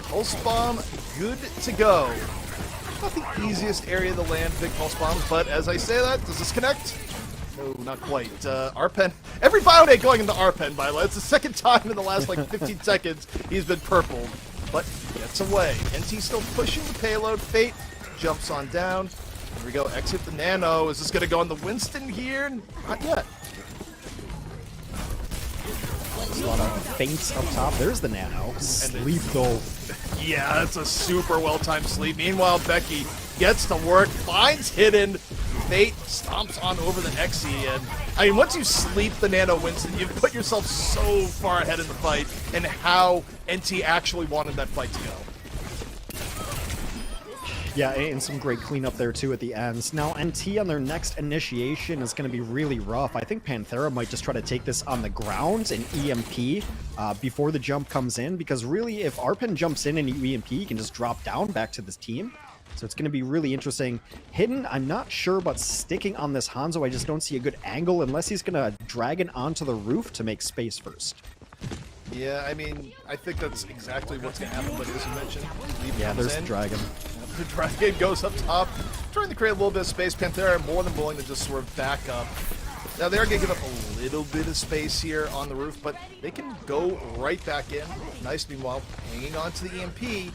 Speaker 3: pulse bomb, good to go. Not the easiest area to land big pulse bombs, but as I say that, does this connect? No, not quite. Arpen, every Bionate going into Arpen, by the way. It's the second time in the last, 15 seconds he's been purpled, but gets away. NT still pushing the payload. Fate jumps on down. Here we go, exit the Nano. Is this going to go on the Winston here? Not yet.
Speaker 4: A lot of feints up top. There's the nano. Sleep though.
Speaker 3: Yeah, that's a super well-timed sleep. Meanwhile, Becky gets to work, finds Hidden. Fate stomps on over the Xe, and I mean, once you sleep the Nano Winston, you've put yourself so far ahead in the fight and how NT actually wanted that fight to go.
Speaker 4: Yeah, and some great cleanup there too at the ends. Now, NT on their next initiation is going to be really rough. I think Panthera might just try to take this on the ground and EMP before the jump comes in, because really, if Arpen jumps in and you EMP, you can just drop down back to this team. So it's going to be really interesting. Hidden, I'm not sure about sticking on this Hanzo. I just don't see a good angle unless he's going to drag it onto the roof to make space first.
Speaker 3: Yeah, I mean, I think that's exactly what's going to happen, but as you mentioned,
Speaker 4: yeah, there's the dragon.
Speaker 3: The dragon goes up top, trying to create a little bit of space. Panthera more than willing to just sort of back up. Now, they're going to give up a little bit of space here on the roof, but they can go right back in. Nice, meanwhile, hanging on to the EMP.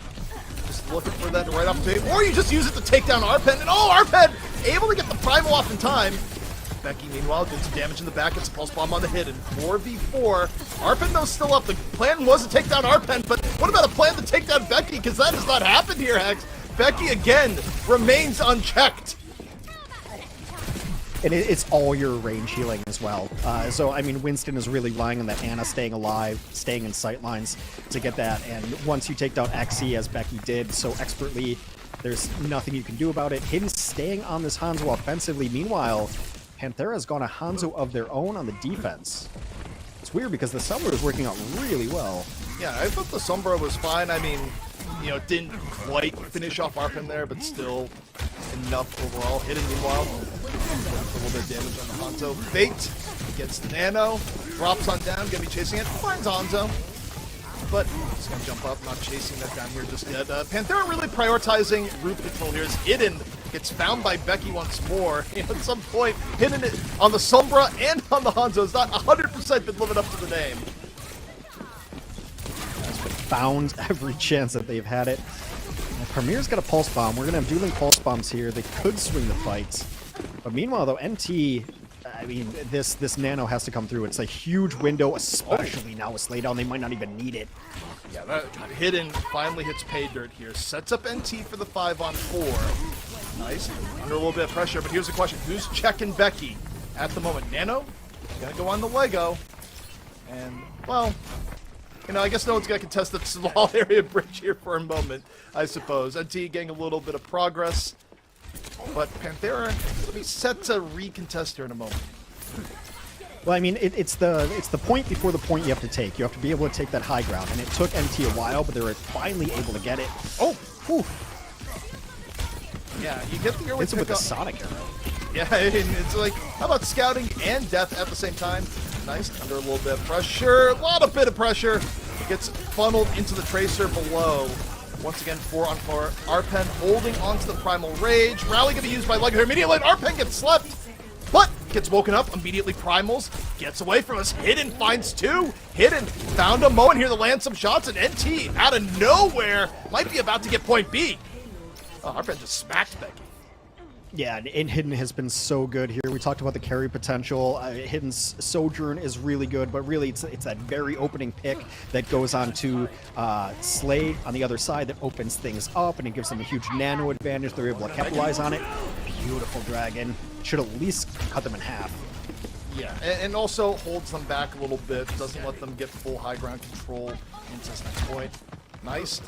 Speaker 3: Just looking for that right opportunity. Or you just use it to take down Arpen. And oh, Arpen able to get the primal off in time. Becky, meanwhile, did some damage in the back. It's a pulse bomb on the Hidden. 4v4. Arpen, though, still up. The plan was to take down Arpen, but what about a plan to take down Becky? Because that has not happened here, Hex. Becky, again, remains unchecked.
Speaker 4: And it's all your range healing as well. So, I mean, Winston is really relying on that Ana staying alive, staying in sight lines to get that. And once you take down Xe, as Becky did so expertly, there's nothing you can do about it. Hidden staying on this Hanzo offensively. Meanwhile, Panthera's gone a Hanzo of their own on the defense. It's weird because the Sombra is working out really well.
Speaker 3: Yeah, I thought the Sombra was fine. I mean, you know, didn't quite finish off Arpen there, but still enough overall. Hidden, meanwhile, a little bit of damage on the Hanzo. Fate gets the Nano, drops on down, gonna be chasing it, finds Hanzo, but he's gonna jump up, not chasing that down here just yet. Panthera really prioritizing roof control here as Hidden gets found by Becky once more. You know, at some point, Hidden on the Sombra and on the Hanzo has not 100% been living up to the name.
Speaker 4: Found every chance that they've had it. Premier's got a pulse bomb. We're gonna have dueling pulse bombs here. They could swing the fight. But meanwhile, though, NT, I mean, this nano has to come through. It's a huge window, especially now with Slaydown. They might not even need it.
Speaker 3: Yeah, that Hidden finally hits pay dirt here. Sets up NT for the 5-on-4. Nice. Under a little bit of pressure, but here's the question. Who's checking Becky at the moment? Nano? Gonna go on the Lego. And, well, you know, I guess no one's going to contest the small area bridge here for a moment, I suppose. NT getting a little bit of progress. But Panthera will be set to recontest here in a moment.
Speaker 4: Well, I mean, it's the point before the point you have to take. You have to be able to take that high ground. And it took NT a while, but they were finally able to get it. Oh! Whew.
Speaker 3: Yeah, you get the early
Speaker 4: it's with the Sonic arrow.
Speaker 3: Yeah, it's like, how about scouting and death at the same time? Nice, under a little bit of pressure, a lot of bit of pressure. It gets funneled into the Tracer below. Once again, 4-on-4. Arpen holding onto the Primal Rage. Rally going to be used by Lego here immediately. Arpen gets slept, but gets woken up. Immediately Primals. Gets away from us. Hidden finds two. Hidden found a moment here to land some shots, and NT out of nowhere might be about to get point B. Oh, Arpen just smacked Becky.
Speaker 4: Yeah, and Hidden has been so good here. We talked about the carry potential. Hidden's Sojourn is really good, but really it's that very opening pick that goes on to Slay on the other side that opens things up, and it gives them a huge nano advantage. They're able to capitalize on it. Beautiful dragon. Should at least cut them in half.
Speaker 3: Yeah, and also holds them back a little bit. Doesn't let them get full high ground control into this next point. Nice.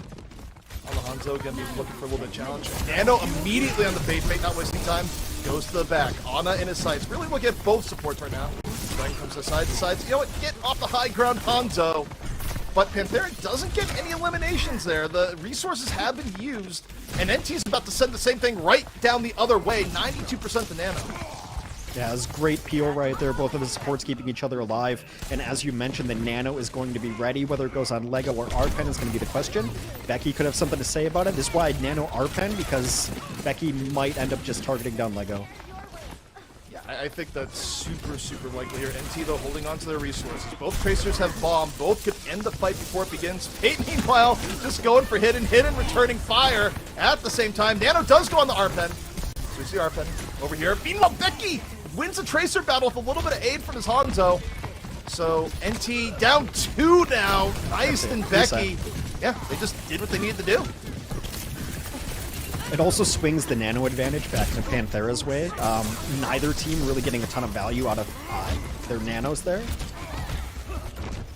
Speaker 3: On the Hanzo, gonna be looking for a little bit of challenge. Nano immediately on the bait, not wasting time. Goes to the back. Ana in his sights. Really look at both supports right now. Dragon comes to side to sides. You know what? Get off the high ground, Hanzo. But Panthera doesn't get any eliminations there. The resources have been used, and NT's about to send the same thing right down the other way. 92% the Nano.
Speaker 4: Yeah, it's great peel right there. Both of the supports keeping each other alive. And as you mentioned, the Nano is going to be ready. Whether it goes on Lego or Arpen is going to be the question. Becky could have something to say about it. This is why I'd Nano Arpen, because Becky might end up just targeting down Lego.
Speaker 3: Yeah, I think that's super likely here. NT, though, holding on to their resources. Both Tracers have bomb. Both could end the fight before it begins. Fate, meanwhile, just going for Hidden. Hidden returning fire at the same time. Nano does go on the Arpen. So we see Arpen over here. Meanwhile, Becky wins a Tracer battle with a little bit of aid from his Hanzo. So NT down 2 now. Nice and Becky. Yeah, they just did what they needed to do.
Speaker 4: It also swings the nano advantage back to Panthera's way. Neither team really getting a ton of value out of their nanos there.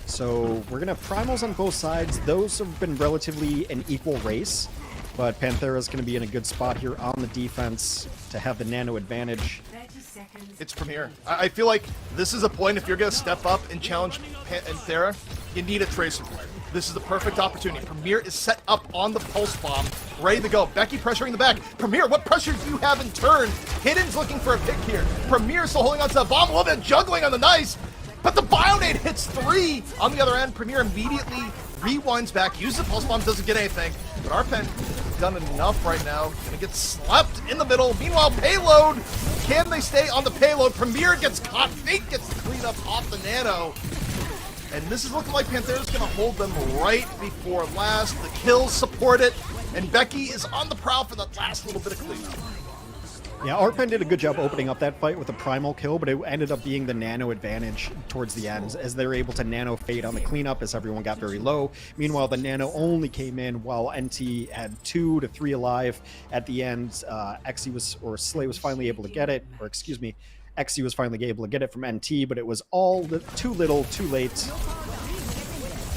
Speaker 4: So we're going to have primals on both sides. Those have been relatively an equal race, but Panthera's going to be in a good spot here on the defense to have the nano advantage.
Speaker 3: It's Premier. I feel like this is a point, if you're going to step up and challenge Panthera, you need a Tracer player. This is the perfect opportunity. Premier is set up on the Pulse Bomb, ready to go. Becky pressuring the back. Premier, what pressure do you have in turn? Hidden's looking for a pick here. Premier still holding onto the bomb, a little bit juggling on the nice, but the Bionade hits 3 on the other end. Premier immediately rewinds back, uses the Pulse Bomb, doesn't get anything, but Arpen done enough right now. Gonna get slapped in the middle. Meanwhile, payload. Can they stay on the payload? Premier gets caught. Fate gets the cleanup off the nano. And this is looking like Panthera's gonna hold them right before last. The kills support it. And Becky is on the prowl for that last little bit of cleanup.
Speaker 4: Yeah, Arpen did a good job opening up that fight with a primal kill, but it ended up being the nano advantage towards the end, as they were able to nano fade on the cleanup as everyone got very low. Meanwhile, the nano only came in while NT had 2 to 3 alive at the end. Slay was finally able to get it, or excuse me, Xe was finally able to get it from NT, but it was all too little, too late.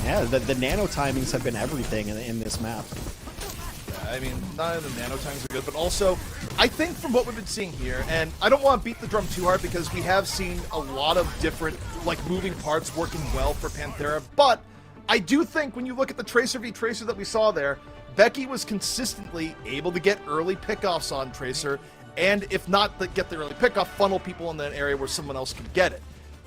Speaker 4: Yeah, the nano timings have been everything in this map.
Speaker 3: I mean, none of the nano times are good, but also, I think from what we've been seeing here, and I don't want to beat the drum too hard because we have seen a lot of different, like, moving parts working well for Panthera, but I do think when you look at the Tracer v Tracer that we saw there, Becky was consistently able to get early pickoffs on Tracer, and if not get the early pickoff, funnel people in that area where someone else could get it.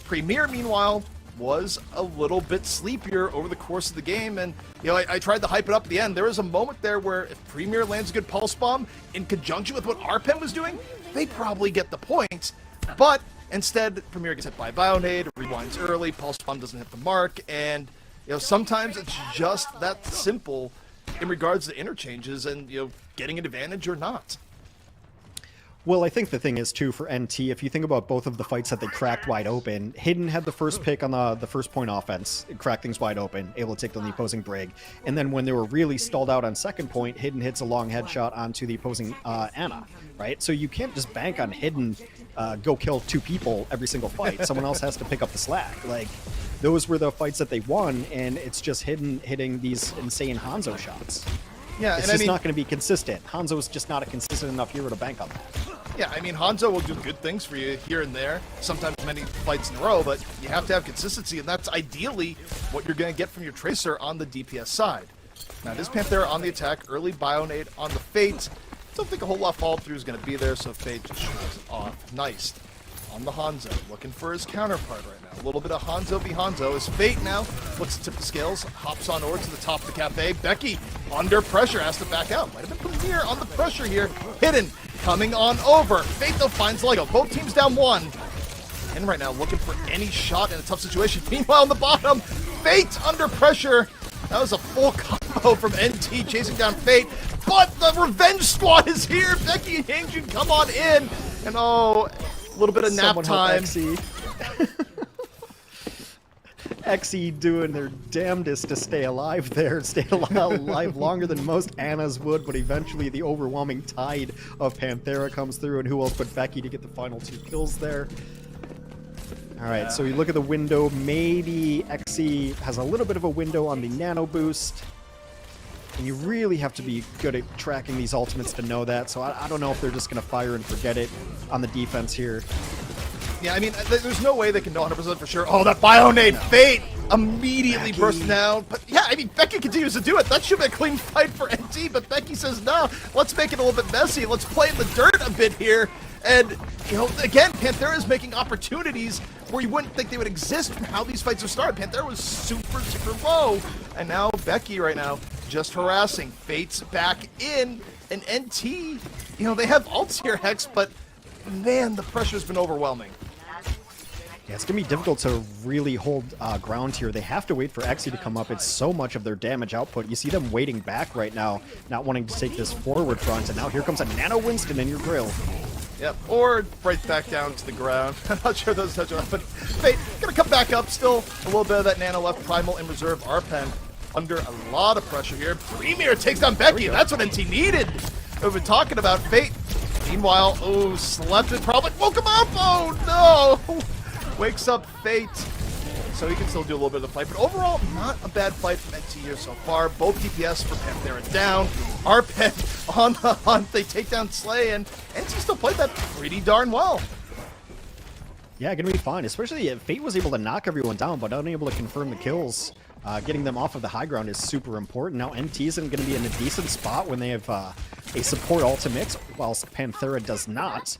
Speaker 3: Premier, meanwhile, was a little bit sleepier over the course of the game, and you know, I tried to hype it up at the end. There was a moment there where if Premier lands a good Pulse Bomb in conjunction with what Arpen was doing, they probably get the point, but instead Premier gets hit by Bionade, rewinds early, Pulse Bomb doesn't hit the mark, and you know, sometimes it's just that simple in regards to interchanges and, you know, getting an advantage or not.
Speaker 4: Well, I think the thing is, too, for NT, if you think about both of the fights that they cracked wide open, Hidden had the first pick on the first point offense, cracked things wide open, able to take down the opposing Brig. And then when they were really stalled out on second point, Hidden hits a long headshot onto the opposing Ana, right? So you can't just bank on Hidden go kill 2 people every single fight. Someone else has to pick up the slack. Like, those were the fights that they won, and it's just Hidden hitting these insane Hanzo shots.
Speaker 3: Yeah,
Speaker 4: it's
Speaker 3: and
Speaker 4: just
Speaker 3: I mean,
Speaker 4: not going to be consistent. Hanzo's just not a consistent enough hero to bank on that.
Speaker 3: Yeah, I mean, Hanzo will do good things for you here and there, sometimes many fights in a row, but you have to have consistency, and that's ideally what you're going to get from your Tracer on the DPS side. Now, this Panthera on the attack, early Bionade on the Fate. Don't think a whole lot follow-through is going to be there, so Fate just shrugs it off. Nice. On the Hanzo, looking for his counterpart right now. A little bit of Hanzo v Hanzo. As Fate now looks to tip the scales, hops on over to the top of the cafe. Becky, under pressure, has to back out. Might have been Premier on the pressure here. Hidden, coming on over. Fate, though, finds Lego. Both teams down 1. And right now, looking for any shot in a tough situation. Meanwhile, on the bottom, Fate under pressure. That was a full combo from NT chasing down Fate. But the Revenge Squad is here. Becky and Yangjun come on in. And oh, a little bit of nap time.
Speaker 4: Xe doing their damnedest to stay alive there, stay alive longer than most Annas would, but eventually the overwhelming tide of Panthera comes through, and who else but Becky to get the final 2 kills there. Alright, so you look at the window, maybe Xe has a little bit of a window on the nano boost, and you really have to be good at tracking these ultimates to know that, so I don't know if they're just going to fire and forget it on the defense here.
Speaker 3: Yeah, I mean, there's no way they can know 100% for sure. Oh, that Bionade Fate immediately burst down. But yeah, I mean, Becky continues to do it. That should be a clean fight for NT, but Becky says, no, let's make it a little bit messy. Let's play in the dirt a bit here. And, you know, again, Panthera is making opportunities where you wouldn't think they would exist from how these fights are started. Panthera was super, super low. And now Becky right now just harassing. Fate's back in. And NT, you know, they have ults here, Hex, but man, the pressure's been overwhelming.
Speaker 4: Yeah, it's going to be difficult to really hold ground here. They have to wait for Xe to come up. It's so much of their damage output. You see them waiting back right now, not wanting to take this forward front. And now here comes a Nano Winston in your grill.
Speaker 3: Yep, or right back down to the ground. I'm not sure those touch on, but Fate gonna come back up still. A little bit of that nano left, Primal in reserve. Arpen under a lot of pressure here. Premier takes down Becky, and that's what NT needed. We've been talking about Fate. Meanwhile, oh, slept it probably. Woke him up! Oh no! Wakes up Fate. So he can still do a little bit of the fight, but overall, not a bad fight from NT here so far. Both DPS for Panthera down. Arpen on the hunt. They take down Slay, and NT still played that pretty darn well.
Speaker 4: Yeah, gonna be fine, especially if Fate was able to knock everyone down, but unable to confirm the kills. Getting them off of the high ground is super important. Now NT isn't going to be in a decent spot when they have a support ultimate, whilst Panthera does not.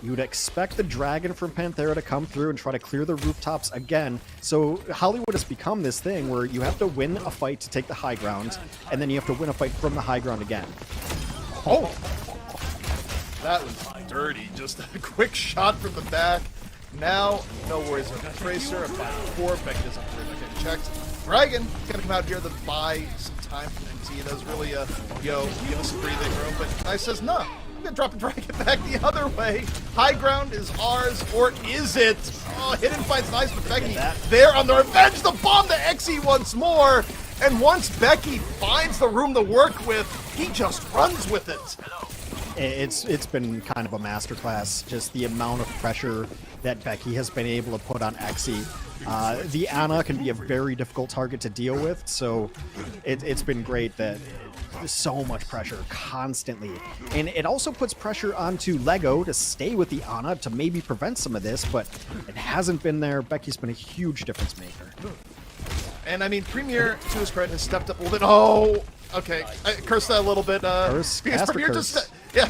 Speaker 4: You would expect the Dragon from Panthera to come through and try to clear the rooftops again. So Hollywood has become this thing where you have to win a fight to take the high ground, and then you have to win a fight from the high ground again.
Speaker 3: Oh! That was dirty. Just a quick shot from the back. Now, no worries on the Tracer. A 5-4. Becky doesn't have to get checked. Dragon gonna come out here to buy some time from NT. That was really a, give us some breathing room. But I says, no. I'm gonna drop the Dragon back the other way. High ground is ours, or is it? Oh, Hidden finds nice with Becky. There on the revenge, the bomb to Xe once more. And once Becky finds the room to work with, he just runs with it.
Speaker 4: It's been kind of a masterclass, just the amount of pressure that Becky has been able to put on Xe. The Ana can be a very difficult target to deal with, so it's been great that there's so much pressure constantly. And it also puts pressure onto Lego to stay with the Ana to maybe prevent some of this, but it hasn't been there. Becky's been a huge difference maker.
Speaker 3: And I mean, Premier, to his credit, has stepped up a little bit. Oh, okay. I cursed that a little bit. Because Premier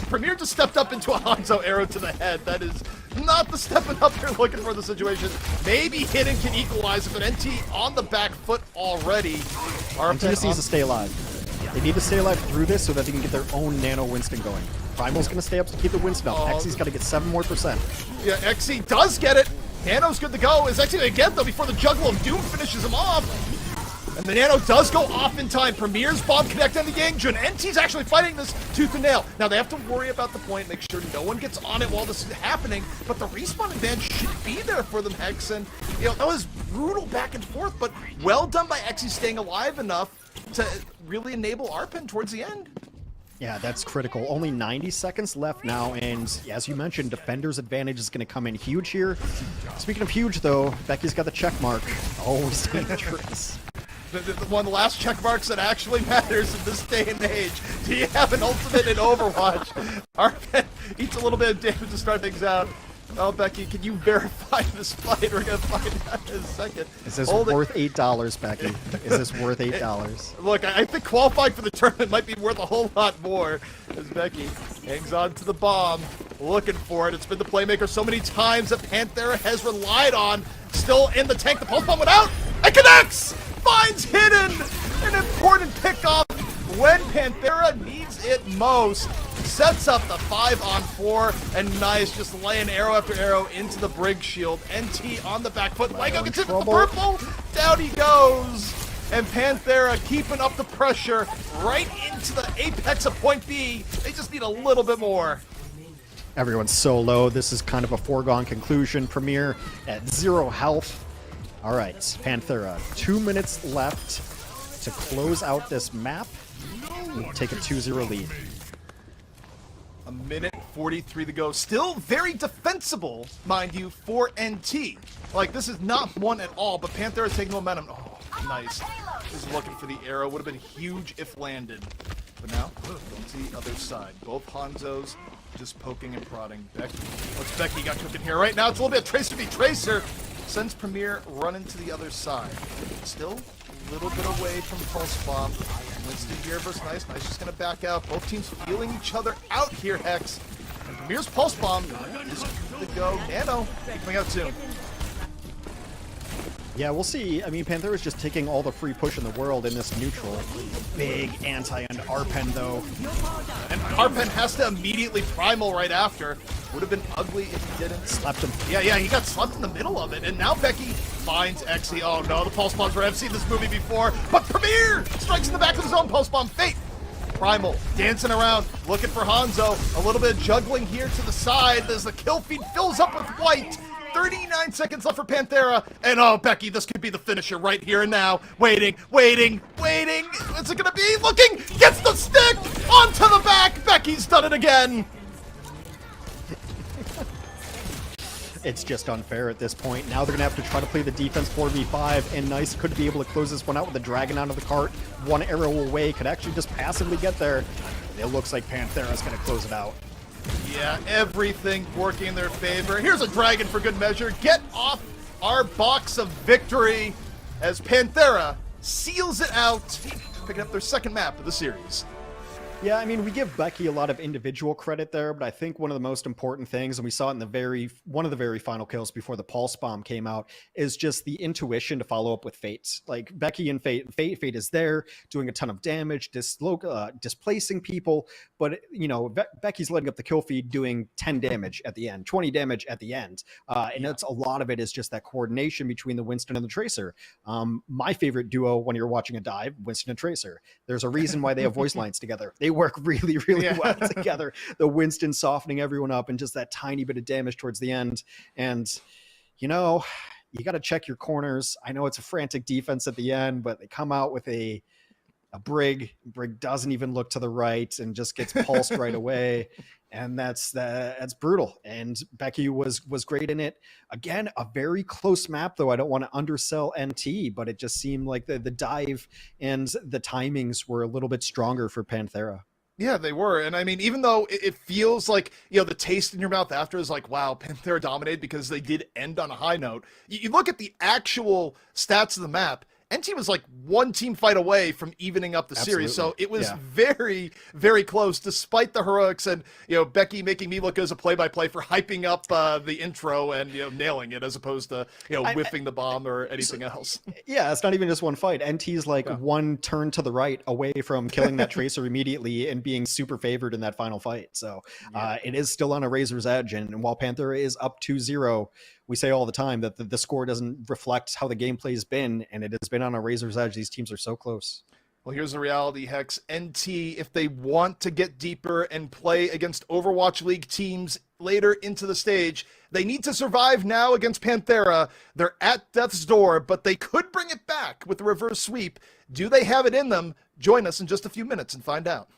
Speaker 3: Premier just stepped up into a Hanzo arrow to the head. That is not the stepping up you're looking for the situation. Maybe Hidden can equalize it, but NT on the back foot already.
Speaker 4: NT just needs to stay alive. They need to stay alive through this so that they can get their own Nano Winston going. Primal's going to stay up to keep the Winston up. Xe's got to get 7% more.
Speaker 3: Yeah, Xe does get it. Nano's good to go. Is Xe going to get, though, before the Juggle of Doom finishes him off? And the Nano does go off in time. Premier's bomb connect on the Yangjun. NT's actually fighting this tooth and nail. Now, they have to worry about the point, make sure no one gets on it while this is happening, but the respawn advantage should be there for them, Hex. And, that was brutal back and forth, but well done by Xe staying alive enough to really enable Arpen towards the end.
Speaker 4: Yeah, that's critical. Only 90 seconds left now, and as you mentioned, Defender's advantage is going to come in huge here. Speaking of huge, though, Becky's got the check mark. Always dangerous.
Speaker 3: One of the last check marks that actually matters in this day and age. Do you have an ultimate in Overwatch? Arpen eats a little bit of damage to start things out. Oh, Becky, can you verify this fight? We're going to find out in a second.
Speaker 4: Is this worth $8, Becky? Is this worth $8?
Speaker 3: Look, I think qualifying for the tournament might be worth a whole lot more as Becky hangs on to the bomb, looking for it. It's been the playmaker so many times that Panthera has relied on. Still in the tank. The pulse bomb went out and connects! Finds Hidden! An important pickoff when Panthera needs it most. Sets up the 5-on-4, and nice, just laying arrow after arrow into the Brig shield. NT on the back foot. Lego gets hit with the purple. Down he goes. And Panthera keeping up the pressure right into the apex of point B. They just need a little bit more.
Speaker 4: Everyone's so low. This is kind of a foregone conclusion. Premier at 0 health. All right, Panthera, 2 minutes left to close out this map. We'll take a 2-0 lead.
Speaker 3: A minute 43 to go. Still very defensible, mind you, for NT. Like, this is not one at all, but Panthera is taking momentum. Oh, nice. Is looking for the arrow. Would have been huge if landed. But now, to the other side. Both Hanzos just poking and prodding. Becky. What's Becky got cooking here? Right now, it's a little bit of Tracer v. Tracer. Sends Premier running to the other side. Still a little bit away from Pulse Bomb. Winston here versus Nice. Nice just gonna back out. Both teams feeling each other out here, Hex. And Premier's Pulse Bomb is good to go. Nano coming out soon.
Speaker 4: Yeah, we'll see. I mean, Panthera's just taking all the free push in the world in this neutral. Big anti on Arpen, though.
Speaker 3: And Arpen has to immediately primal right after. Would have been ugly if he didn't.
Speaker 4: Slapped him.
Speaker 3: Yeah, he got slapped in the middle of it. And now Becky finds Xe. Oh no, the Pulse Bombs. I've seen this movie before. But Premier strikes in the back of his own Pulse Bomb. Fate Primal dancing around, looking for Hanzo. A little bit of juggling here to the side as the kill feed fills up with white. 39 seconds left for Panthera, and oh, Becky, this could be the finisher right here and now. Waiting. What's it gonna be? Looking, gets the stick onto the back. Becky's done it again.
Speaker 4: It's just unfair at this point. Now they're gonna have to try to play the defense 4v5, and Nice could be able to close this one out with a dragon out of the cart. One arrow away, could actually just passively get there. It looks like Panthera's gonna close it out.
Speaker 3: Yeah, everything working in their favor. Here's a dragon for good measure. Get off our box of victory as Panthera seals it out, picking up their second map of the series.
Speaker 4: Yeah, I mean, we give Becky a lot of individual credit there, but I think one of the most important things, and we saw it in one of the very final kills before the Pulse Bomb came out, is just the intuition to follow up with Fates. Like, Becky and Fate is there, doing a ton of damage, displacing people, but, you know, Becky's letting up the kill feed, doing 10 damage at the end, 20 damage at the end, and that's a lot of it is just that coordination between the Winston and the Tracer. My favorite duo when you're watching a dive, Winston and Tracer. There's a reason why they have voice lines together. They work really well together. The Winston softening everyone up and just that tiny bit of damage towards the end. And, you know, you got to check your corners. I know it's a frantic defense at the end, but they come out with a Brig. Brig doesn't even look to the right and just gets pulsed right away. And that's brutal. And Becky was great in it. Again, a very close map, though. I don't want to undersell NT, but it just seemed like the dive and the timings were a little bit stronger for Panthera.
Speaker 3: Yeah, they were. And I mean, even though it feels like, you know, the taste in your mouth after is like, wow, Panthera dominated because they did end on a high note. You look at the actual stats of the map, NT was like one team fight away from evening up the series. So it was very, very close, despite the heroics and, you know, Becky making me look as a play-by-play for hyping up the intro and, you know, nailing it as opposed to, you know, whiffing the bomb or anything else.
Speaker 4: Yeah, it's not even just one fight. NT's like one turn to the right away from killing that Tracer immediately and being super favored in that final fight. So it is still on a razor's edge. And while Panthera is up 2-0, we say all the time that the score doesn't reflect how the gameplay's been, and it has been on a razor's edge. These teams are so close.
Speaker 3: Well, here's the reality, Hex. NT, if they want to get deeper and play against Overwatch League teams later into the stage, they need to survive now against Panthera. They're at death's door, but they could bring it back with a reverse sweep. Do they have it in them? Join us in just a few minutes and find out.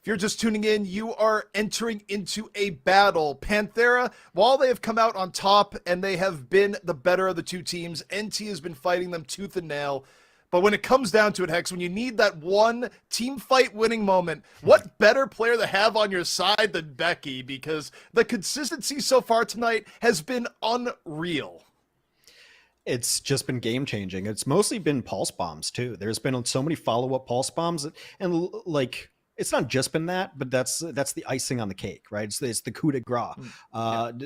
Speaker 3: If you're just tuning in, you are entering into a battle. Panthera, while they have come out on top and they have been the better of the two teams, NT has been fighting them tooth and nail. But when it comes down to it, Hex, when you need that one team fight winning moment, what better player to have on your side than Becky? Because the consistency so far tonight has been unreal.
Speaker 4: It's just been game changing. It's mostly been pulse bombs too. There's been so many follow-up pulse bombs, and like, it's not just been that, but that's the icing on the cake, right? It's the coup de grace,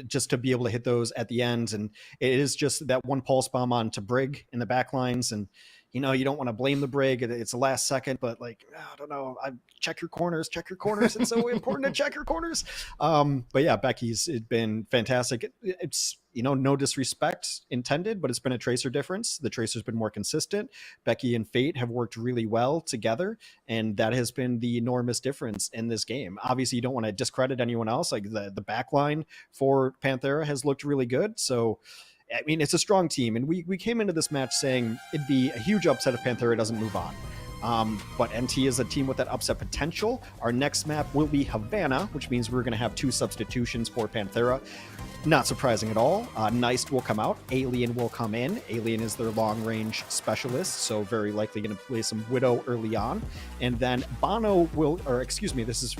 Speaker 4: just to be able to hit those at the end. And it is just that one pulse bomb onto Brig in the back lines. And, you know, you don't want to blame the Brig. It's the last second, but like, I don't know. Check your corners. It's so important to check your corners. But yeah, Becky's been fantastic. It's, you know, no disrespect intended, but it's been a Tracer difference. The Tracer's been more consistent. Becky and Fate have worked really well together, and that has been the enormous difference in this game. Obviously, you don't want to discredit anyone else. Like the back line for Panthera has looked really good. So, I mean, it's a strong team, and we came into this match saying it'd be a huge upset if Panthera doesn't move on. But NT is a team with that upset potential. Our next map will be Havana, which means we're going to have 2 substitutions for Panthera. Not surprising at all. Neist will come out. Alien will come in. Alien is their long-range specialist, so very likely going to play some Widow early on. And then Bono will, or excuse me, this is,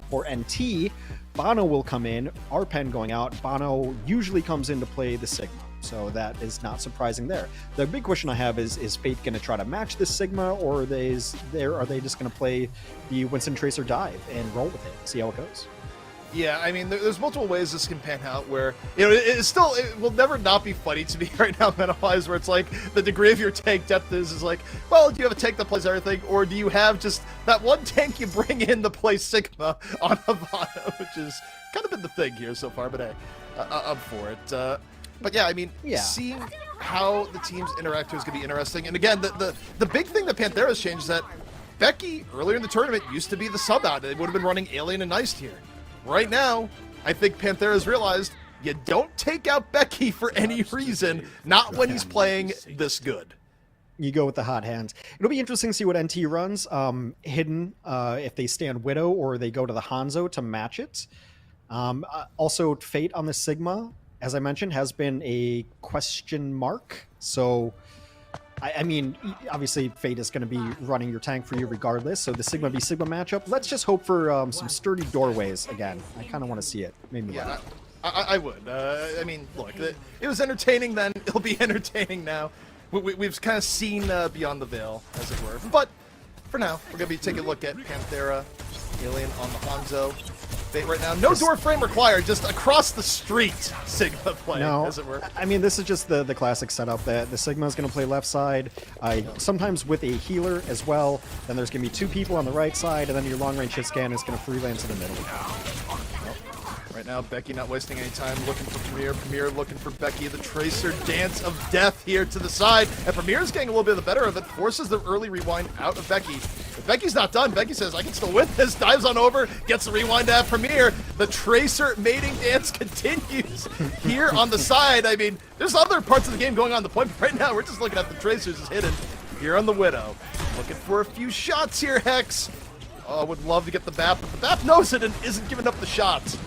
Speaker 4: for NT, Bono will come in. Arpen going out. Bono usually comes in to play the Sigma, so that is not surprising there. The big question I have is Fate going to try to match this Sigma, or are they just going to play the Winston Tracer dive and roll with it, see how it goes?
Speaker 3: Yeah, I mean, there's multiple ways this can pan out where, you know, it will never not be funny to me right now, meta-wise, where it's like the degree of your tank depth is like, well, do you have a tank that plays everything, or do you have just that one tank you bring in to play Sigma on Havana, which is kind of been the thing here so far, but hey, I'm for it. But yeah, I mean, seeing how the teams interact here is going to be interesting. And again, the big thing that Panthera's changed is that Becky, earlier in the tournament, used to be the sub out. They would have been running Alien and Neist here. Right now, I think Panthera's realized you don't take out Becky for any reason, not when he's playing this good.
Speaker 4: You go with the hot hands. It'll be interesting to see what NT runs. Hidden, if they stand Widow or they go to the Hanzo to match it. Also, Fate on the Sigma, as I mentioned, has been a question mark. So, I mean, obviously, Fate is going to be running your tank for you regardless. So the Sigma v Sigma matchup, let's just hope for some sturdy doorways again. I kind of want to see it. Maybe.
Speaker 3: Yeah, I would. I mean, look, it was entertaining then. It'll be entertaining now. We've kind of seen beyond the veil, as it were. But for now, we're going to be taking a look at Panthera, Alien on the Hanzo. Fate right now, no door frame required, just across the street Sigma play, as it were.
Speaker 4: I mean, this is just the classic setup that the Sigma is going to play left side, sometimes with a healer as well. Then there's going to be 2 people on the right side, and then your long-range hit scan is going to freelance in the middle.
Speaker 3: Right now, Becky not wasting any time looking for Premier. Premier looking for Becky. The Tracer dance of death here to the side. And Premier's getting a little bit of the better of it. Forces the early rewind out of Becky. But Becky's not done. Becky says, I can still win this. Dives on over. Gets the rewind at Premier. The Tracer mating dance continues here on the side. I mean, there's other parts of the game going on the point. But right now, we're just looking at the Tracers is hidden here on the Widow. Looking for a few shots here, Hex. Oh, would love to get the BAP. But the BAP knows it and isn't giving up the shots.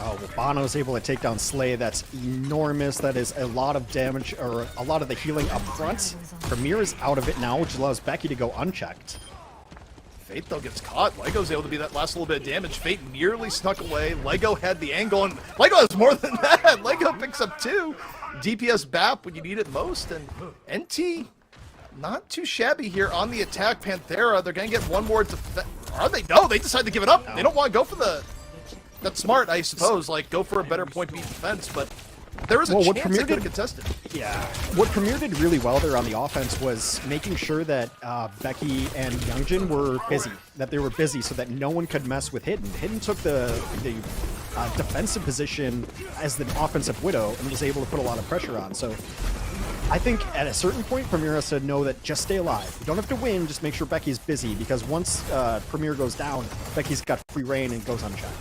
Speaker 4: Oh, well, Bono's able to take down Slay. That's enormous. That is a lot of damage, or a lot of the healing up front. Premier is out of it now, which allows Becky to go unchecked.
Speaker 3: Fate, though, gets caught. Lego's able to be that last little bit of damage. Fate nearly snuck away. Lego had the angle, and Lego has more than that. Lego picks up 2. DPS BAP when you need it most, and NT not too shabby here on the attack. Panthera, they're going to get one more defense. Are they? No, they decide to give it up. No. They don't want to go for the... That's smart, I suppose. Like, go for a better point B defense, but there was a chance they could have contested.
Speaker 4: Yeah. What Premier did really well there on the offense was making sure that Becky and Youngjin were busy, that they were busy so that no one could mess with Hidden. Hidden took the defensive position as the offensive Widow and was able to put a lot of pressure on. So I think at a certain point, Premier has to know that just stay alive. You don't have to win, just make sure Becky's busy, because once Premier goes down, Becky's got free reign and goes unchecked.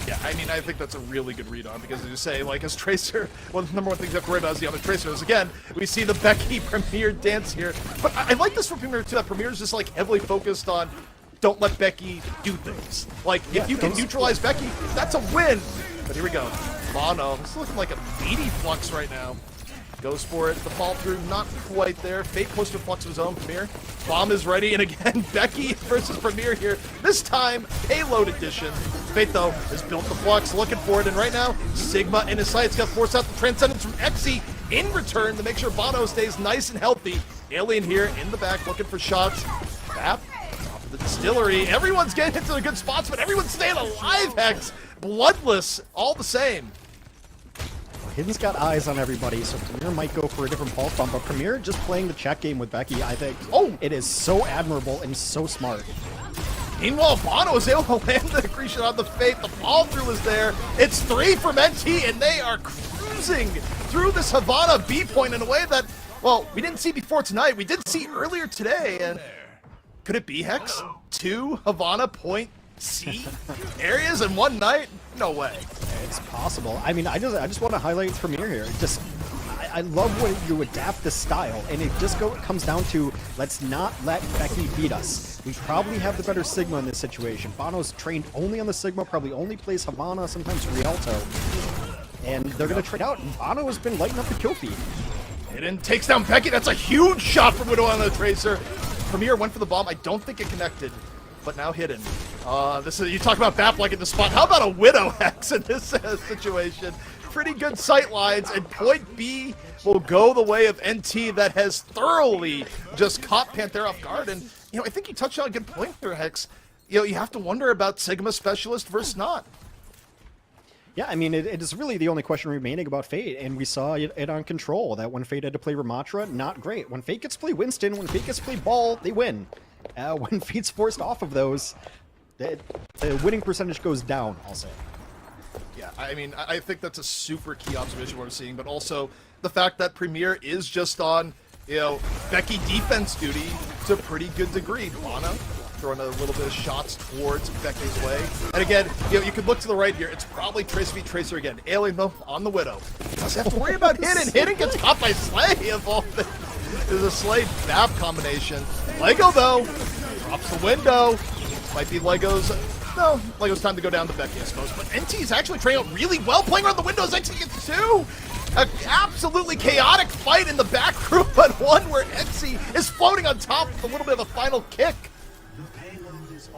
Speaker 3: Yeah, I mean, I think that's a really good read on, because as you say, like, as Tracer, one of the number one things you have to worry about is the other Tracers. Again, we see the Becky Premier dance here. But I like this for Premier, too, that Premier is just, like, heavily focused on don't let Becky do things. Like, if you can neutralize Becky, that's a win. But here we go. Bono, this is looking like a meaty Flux right now. Goes for it. The fall through, not quite there. Fate close to Flux of his own. Premier. Bomb is ready. And again, Becky versus Premier here. This time, payload edition. Fate, though, has built the Flux, looking for it. And right now, Sigma in his sights got forced out the Transcendence from Exy in return to make sure Bono stays nice and healthy. Alien here in the back looking for shots. Bap, top of the distillery. Everyone's getting into the good spots, but everyone's staying alive, Hex. Bloodless, all the same.
Speaker 4: Hidden's got eyes on everybody, so Premier might go for a different pulse bomb, but Premier just playing the check game with Becky, I think. Oh, it is so admirable and so smart.
Speaker 3: Meanwhile, Bono is able to land the accretion on the Fate. The fall through is there. It's 3 from NT, and they are cruising through this Havana B point in a way that, well, we didn't see before tonight. We did see earlier today, and could it be, Hex? 2 Havana point C areas in one night? No way.
Speaker 4: It's possible. I mean, I just want to highlight Premier here. Just, I love when you adapt the style, and it just comes down to let's not let Becky beat us. We probably have the better Sigma in this situation. Bono's trained only on the Sigma, probably only plays Havana, sometimes Rialto, and they're gonna trade out. And Bono has been lighting up the kill feed.
Speaker 3: Hidden takes down Becky. That's a huge shot from Widow on the Tracer. Premier went for the bomb. I don't think it connected. But now Hidden. This is, you talk about Bap like in the spot. How about a Widow Hex in this situation? Pretty good sight lines, and point B will go the way of NT that has thoroughly just caught Panther off guard. And, you know, I think you touched on a good point there, Hex. You know, you have to wonder about Sigma Specialist versus not.
Speaker 4: Yeah, I mean, it is really the only question remaining about Fate, and we saw it on Control, that when Fate had to play Ramatra, not great. When Fate gets to play Winston, when Fate gets to play Ball, they win. When Fate's forced off of those, the winning percentage goes down, I'll say.
Speaker 3: Yeah, I mean, I think that's a super key observation we're seeing, but also the fact that Premier is just on, you know, Becky defense duty to a pretty good degree. Bono throwing a little bit of shots towards Becky's way. And again, you know, you could look to the right here. It's probably Tracer v Tracer again. Alien, though, on the Widow. Doesn't have to worry about Hidden. Hidden gets caught by Slay of all things. There's a Slay-Bap combination. Lego, though, drops the window. Might be Lego's... No, Lego's time to go down to Becky, I suppose. But NT's actually training out really well, playing around the windows. NT gets 2. An absolutely chaotic fight in the back room, but one where Exy is floating on top with a little bit of a final kick.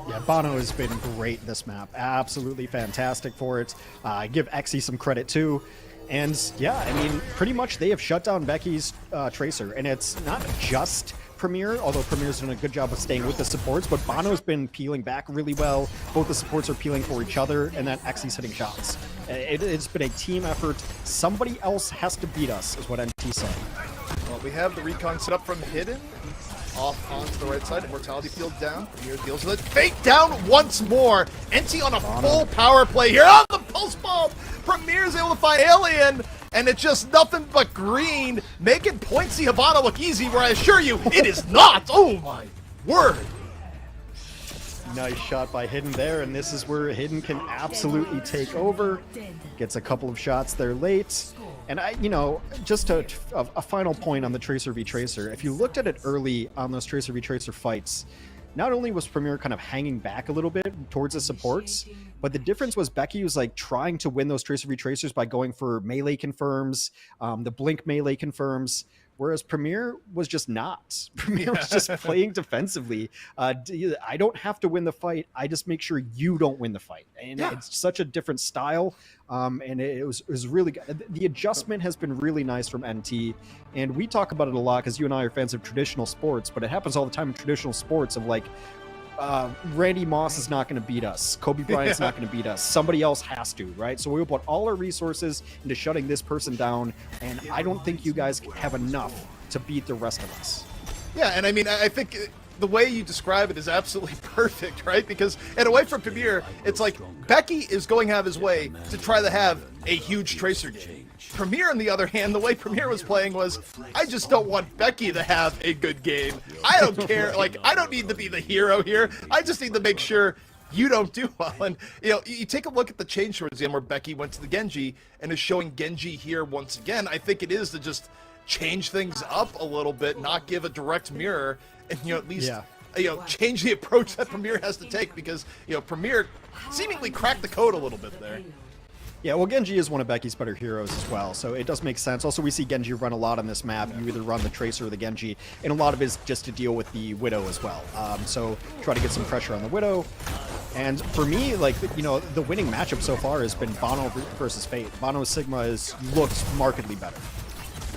Speaker 4: Yeah, Bono has been great this map. Absolutely fantastic for it. I give Exy some credit, too. And, yeah, I mean, pretty much they have shut down Becky's Tracer. And it's not just Premier, although Premier's done a good job of staying with the supports, but Bono's been peeling back really well. Both the supports are peeling for each other, and then Exy's hitting shots. It's been a team effort. Somebody else has to beat us, is what NT said.
Speaker 3: Well, we have the recon set up from Hidden. Off onto the right side, Immortality field down. Premier deals with it. Fate down once more. NT on a full power play here. On the pulse bomb. Premier's able to find Alien, and it's just nothing but green, making Point C Havana look easy, where I assure you, it is not. Oh my word.
Speaker 4: Nice shot by Hidden there, and this is where Hidden can absolutely take over. Gets a couple of shots there late. And you know, just a final point on the Tracer v Tracer. If you looked at it early on those Tracer v Tracer fights, not only was Premier kind of hanging back a little bit towards the supports, but the difference was Becky was like trying to win those Tracer v Tracers by going for melee confirms, the blink melee confirms, whereas Premier was just not. Premier was just playing defensively. I don't have to win the fight. I just make sure you don't win the fight. And it's such a different style. And it was really good. The adjustment has been really nice from NT. And we talk about it a lot because you and I are fans of traditional sports, but it happens all the time in traditional sports of like, Randy Moss is not going to beat us. Kobe Bryant's not going to beat us. Somebody else has to, right? So we'll put all our resources into shutting this person down, and I don't think you guys have enough to beat the rest of us.
Speaker 3: Yeah, and I mean, I think the way you describe it is absolutely perfect, right? Because, and away from Premier, it's like Becky is going to have his way to try to have a huge Tracer game. Premier, on the other hand, the way Premier was playing was, I just don't want Becky to have a good game. I don't care. Like, I don't need to be the hero here. I just need to make sure you don't do well. And, you know, you take a look at the change towards the end where Becky went to the Genji and is showing Genji here once again. I think it is to just change things up a little bit, not give a direct mirror, and, you know, at least change the approach that Premier has to take, because Premier seemingly cracked the code a little bit there.
Speaker 4: Yeah, well, Genji is one of Becky's better heroes as well, so it does make sense. Also, we see Genji run a lot on this map. You either run the Tracer or the Genji, and a lot of it is just to deal with the Widow as well. So try to get some pressure on the Widow. And for me, like, the winning matchup so far has been Bono versus Fate. Bono's Sigma looks markedly better.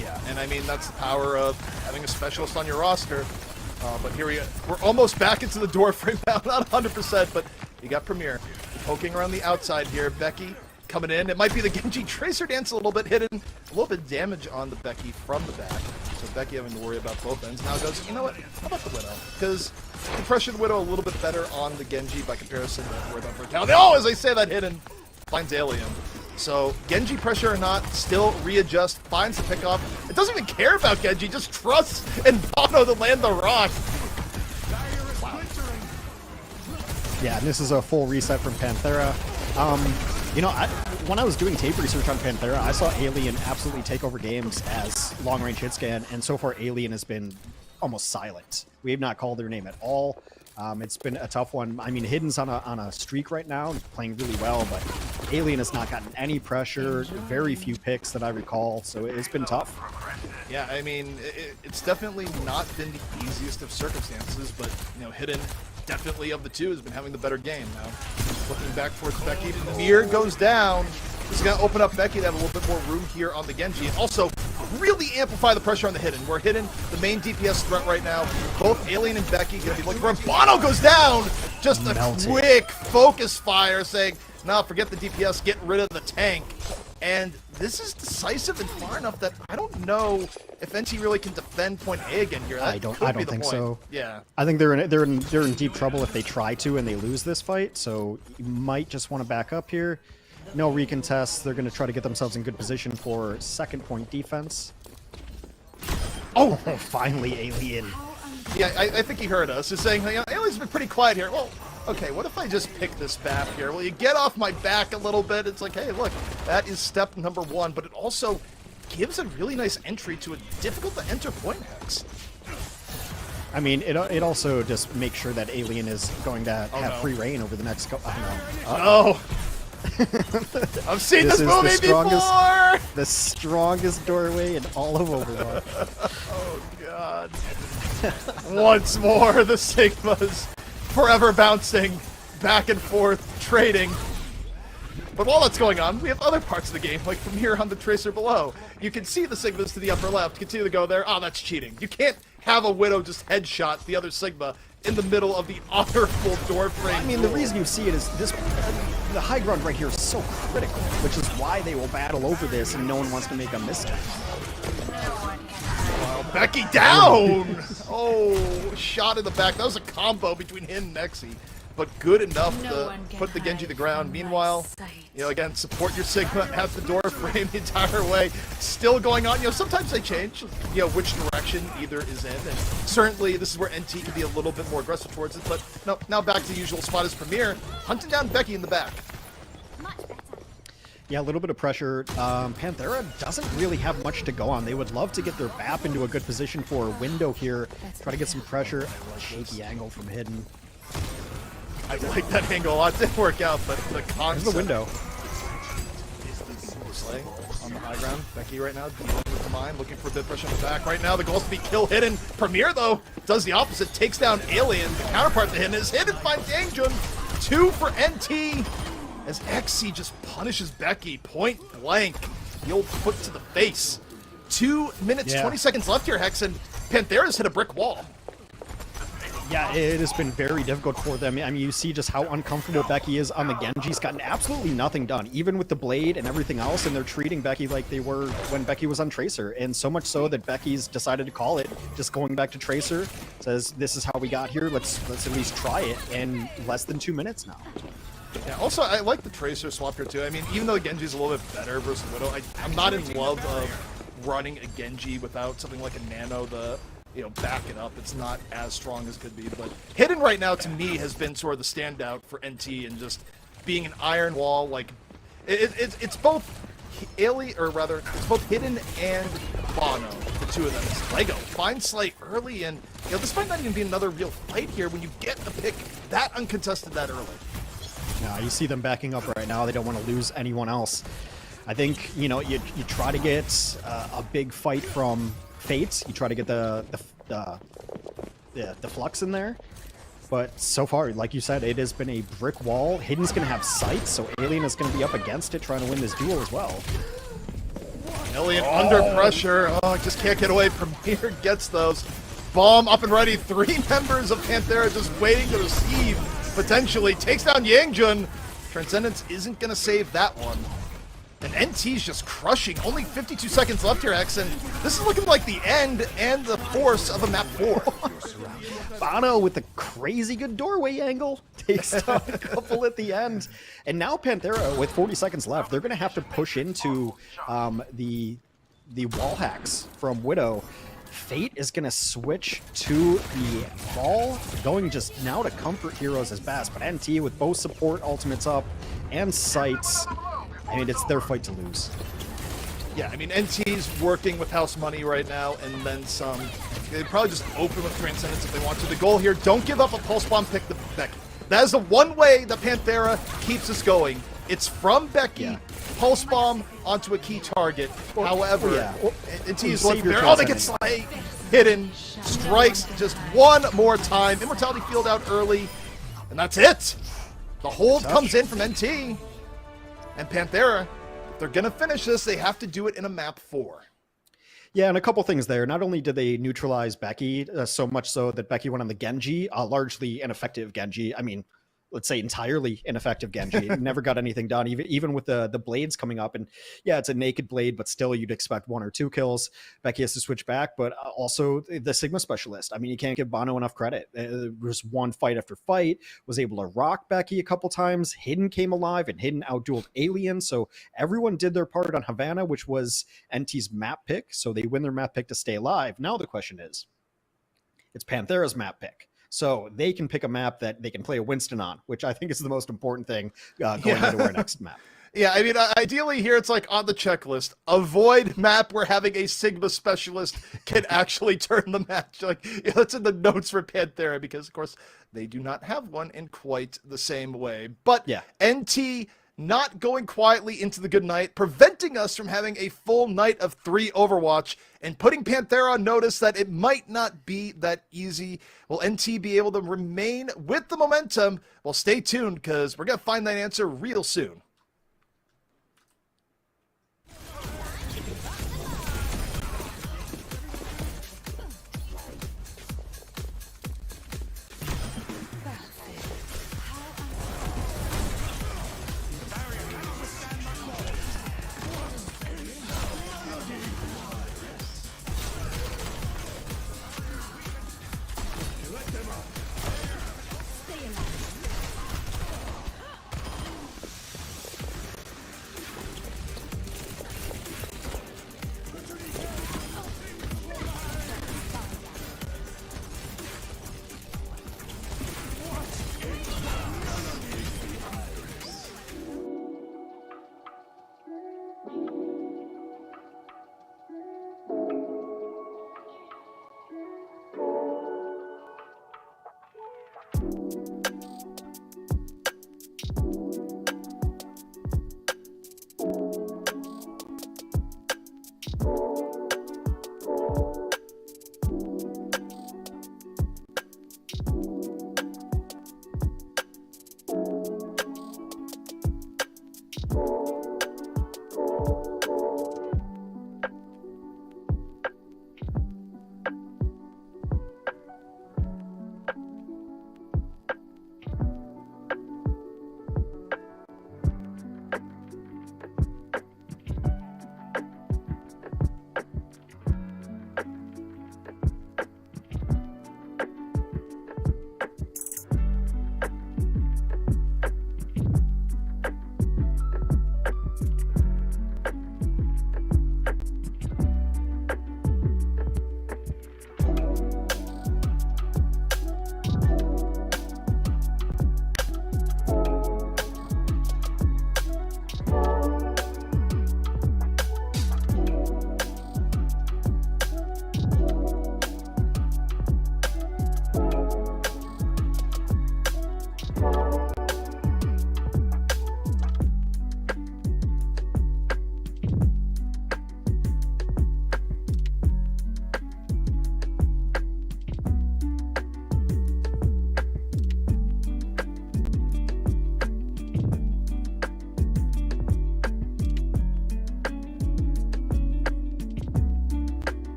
Speaker 3: Yeah, and I mean, that's the power of having a specialist on your roster. But here we're almost back into the door frame now, not 100%, but you got Premier poking around the outside here. Becky coming in. It might be the Genji Tracer dance a little bit hidden. A little bit of damage on the Becky from the back. So Becky having to worry about both ends. Now goes, you know what? How about the Widow? Because the pressure of the Widow a little bit better on the Genji by comparison to worry about Vertal. Oh, as I say that hidden, finds Alien. So Genji pressure or not, still readjust, finds the pickoff. It doesn't even care about Genji, just trusts in Bono to land the rock. Wow.
Speaker 4: Yeah, and this is a full reset from Panthera. When I was doing tape research on Panthera, I saw Alien absolutely take over games as long-range hit scan, and so far Alien has been almost silent. We have not called their name at all. It's been a tough one. I mean, Hidden's on a streak right now, playing really well, but Alien has not gotten any pressure, very few picks that I recall, so it's been tough.
Speaker 3: Yeah, I mean, it's definitely not been the easiest of circumstances, but, Hidden, definitely of the two, has been having the better game now. Looking back towards Becky, the mirror goes down. This is going to open up Becky to have a little bit more room here on the Genji, and also really amplify the pressure on the Hidden. We're Hidden, the main DPS threat right now. Both Alien and Becky going to be looking for him. Bono goes down! Just a quick focus fire saying, no, forget the DPS, get rid of the tank. And this is decisive and far enough that I don't know if NT really can defend point A again here. That
Speaker 4: I don't think so.
Speaker 3: Yeah.
Speaker 4: I think they're in deep trouble if they try to and they lose this fight, so you might just want to back up here. No recontest. They're going to try to get themselves in good position for second point defense. Oh, finally, Alien.
Speaker 3: Yeah, I think he heard us. He's saying, Alien's been pretty quiet here. Well, okay, what if I just pick this map here? Will you get off my back a little bit? It's like, hey, look, that is step number one, but it also gives a really nice entry to a difficult-to-enter point hex.
Speaker 4: I mean, it also just makes sure that Alien is going to have free reign over the next couple.
Speaker 3: Oh, I've seen this movie before!
Speaker 4: The strongest doorway in all of Overwatch.
Speaker 3: Oh, God. Once more, the Sigmas forever bouncing back and forth, trading. But while that's going on, we have other parts of the game, like from here on the Tracer below. You can see the Sigmas to the upper left. Continue to go there. Oh, that's cheating. You can't have a Widow just headshot the other Sigma in the middle of the other full door frame.
Speaker 4: I mean, the reason you see it is the high ground right here is so critical, which is why they will battle over this and no one wants to make a misstep.
Speaker 3: Becky down! Oh, shot in the back. That was a combo between him and Nexi, but good enough to put the Genji to the ground. Meanwhile, again, support your Sigma at the door frame the entire way. Still going on. Sometimes they change, which direction either is in, and certainly this is where NT can be a little bit more aggressive towards it, but no, now back to the usual spot as Premier, hunting down Becky in the back.
Speaker 4: Yeah, a little bit of pressure. Panthera doesn't really have much to go on. They would love to get their BAP into a good position for a window here. Try to get some pressure. A shaky angle from Hidden.
Speaker 3: I like that angle a lot. It didn't work out, but the concept.
Speaker 4: There's the window.
Speaker 3: Slay on the high ground. Becky right now dealing with the mine, looking for a bit of pressure on the back. Right now, the goal is to be kill Hidden. Premier, though, does the opposite. Takes down Alien. The counterpart to Hidden is Hidden finds Yangjun. 2 for NT. As XC just punishes Becky point blank. The old foot to the face. 2 minutes, 20 seconds left here, Hex, and Panthera's hit a brick wall.
Speaker 4: Yeah, it has been very difficult for them. I mean, you see just how uncomfortable Becky is on the Genji. She's gotten absolutely nothing done, even with the blade and everything else, and they're treating Becky like they were when Becky was on Tracer, and so much so that Becky's decided to call it, just going back to Tracer, says, this is how we got here, let's at least try it, in less than 2 minutes now.
Speaker 3: Yeah, also, I like the Tracer swap here, too. I mean, even though Genji's a little bit better versus Widow, I'm not in love of running a Genji without something like a Nano to, back it up. It's not as strong as could be. But Hidden right now, to me, has been sort of the standout for NT and just being an iron wall. Like, it's both it's both Hidden and Bono, the two of them. As Lego finds Slate early, and this might not even be another real fight here when you get a pick that uncontested that early.
Speaker 4: Yeah, you see them backing up right now. They don't want to lose anyone else. I think, you try to get a big fight from Fate. You try to get the Flux in there. But so far, like you said, it has been a brick wall. Hidden's going to have sight, so Alien is going to be up against it, trying to win this duel as well.
Speaker 3: Alien under pressure. Oh, just can't get away from here. Gets those. Bomb up and ready. 3 members of Panthera just waiting to receive. Potentially takes down Yangjun. Transcendence isn't going to save that one. And NT's just crushing. Only 52 seconds left here, X, and this is looking like the end and the force of a map 4.
Speaker 4: Bono with a crazy good doorway angle takes down a couple at the end. And now Panthera, with 40 seconds left, they're going to have to push into the wall hacks from Widow. Fate is going to switch to the ball, going just now to comfort heroes as best. But NT with both support ultimates up and sights, I mean, it's their fight to lose.
Speaker 3: Yeah, I mean, NT's working with house money right now, and then some. They'd probably just open with Transcendence if they want to. The goal here, don't give up a Pulse Bomb pick to Becky. That is the one way that Panthera keeps us going. It's from Becky, Pulse Bomb onto a key target. However, NT is looking there. Oh, they get Slay. Hidden. Strikes just one more time. Immortality Field out early, and that's it. The hold comes in from NT. And Panthera, if they're going to finish this, they have to do it in a map 4.
Speaker 4: Yeah, and a couple things there. Not only did they neutralize Becky, so much so that Becky went on the Genji, largely ineffective Genji. I mean, let's say entirely ineffective Genji. Never got anything done, even with the blades coming up. And yeah, it's a naked blade, but still you'd expect 1 or 2 kills. Becky has to switch back, but also the Sigma specialist. I mean, you can't give Bono enough credit. There was one fight after fight, was able to rock Becky a couple times. Hidden came alive, and Hidden outdueled Alien. So everyone did their part on Havana, which was NT's map pick. So they win their map pick to stay alive. Now the question is, it's Panthera's map pick. So they can pick a map that they can play a Winston on, which I think is the most important thing going into our next map.
Speaker 3: Yeah, I mean, ideally here it's like on the checklist. Avoid map where having a Sigma specialist can actually turn the match. Like, it's in the notes for Panthera because, of course, they do not have one in quite the same way. But NT not going quietly into the good night, preventing us from having a full night of 3 Overwatch, and putting Panthera on notice that it might not be that easy. Will NT be able to remain with the momentum? Well, stay tuned, because we're going to find that answer real soon.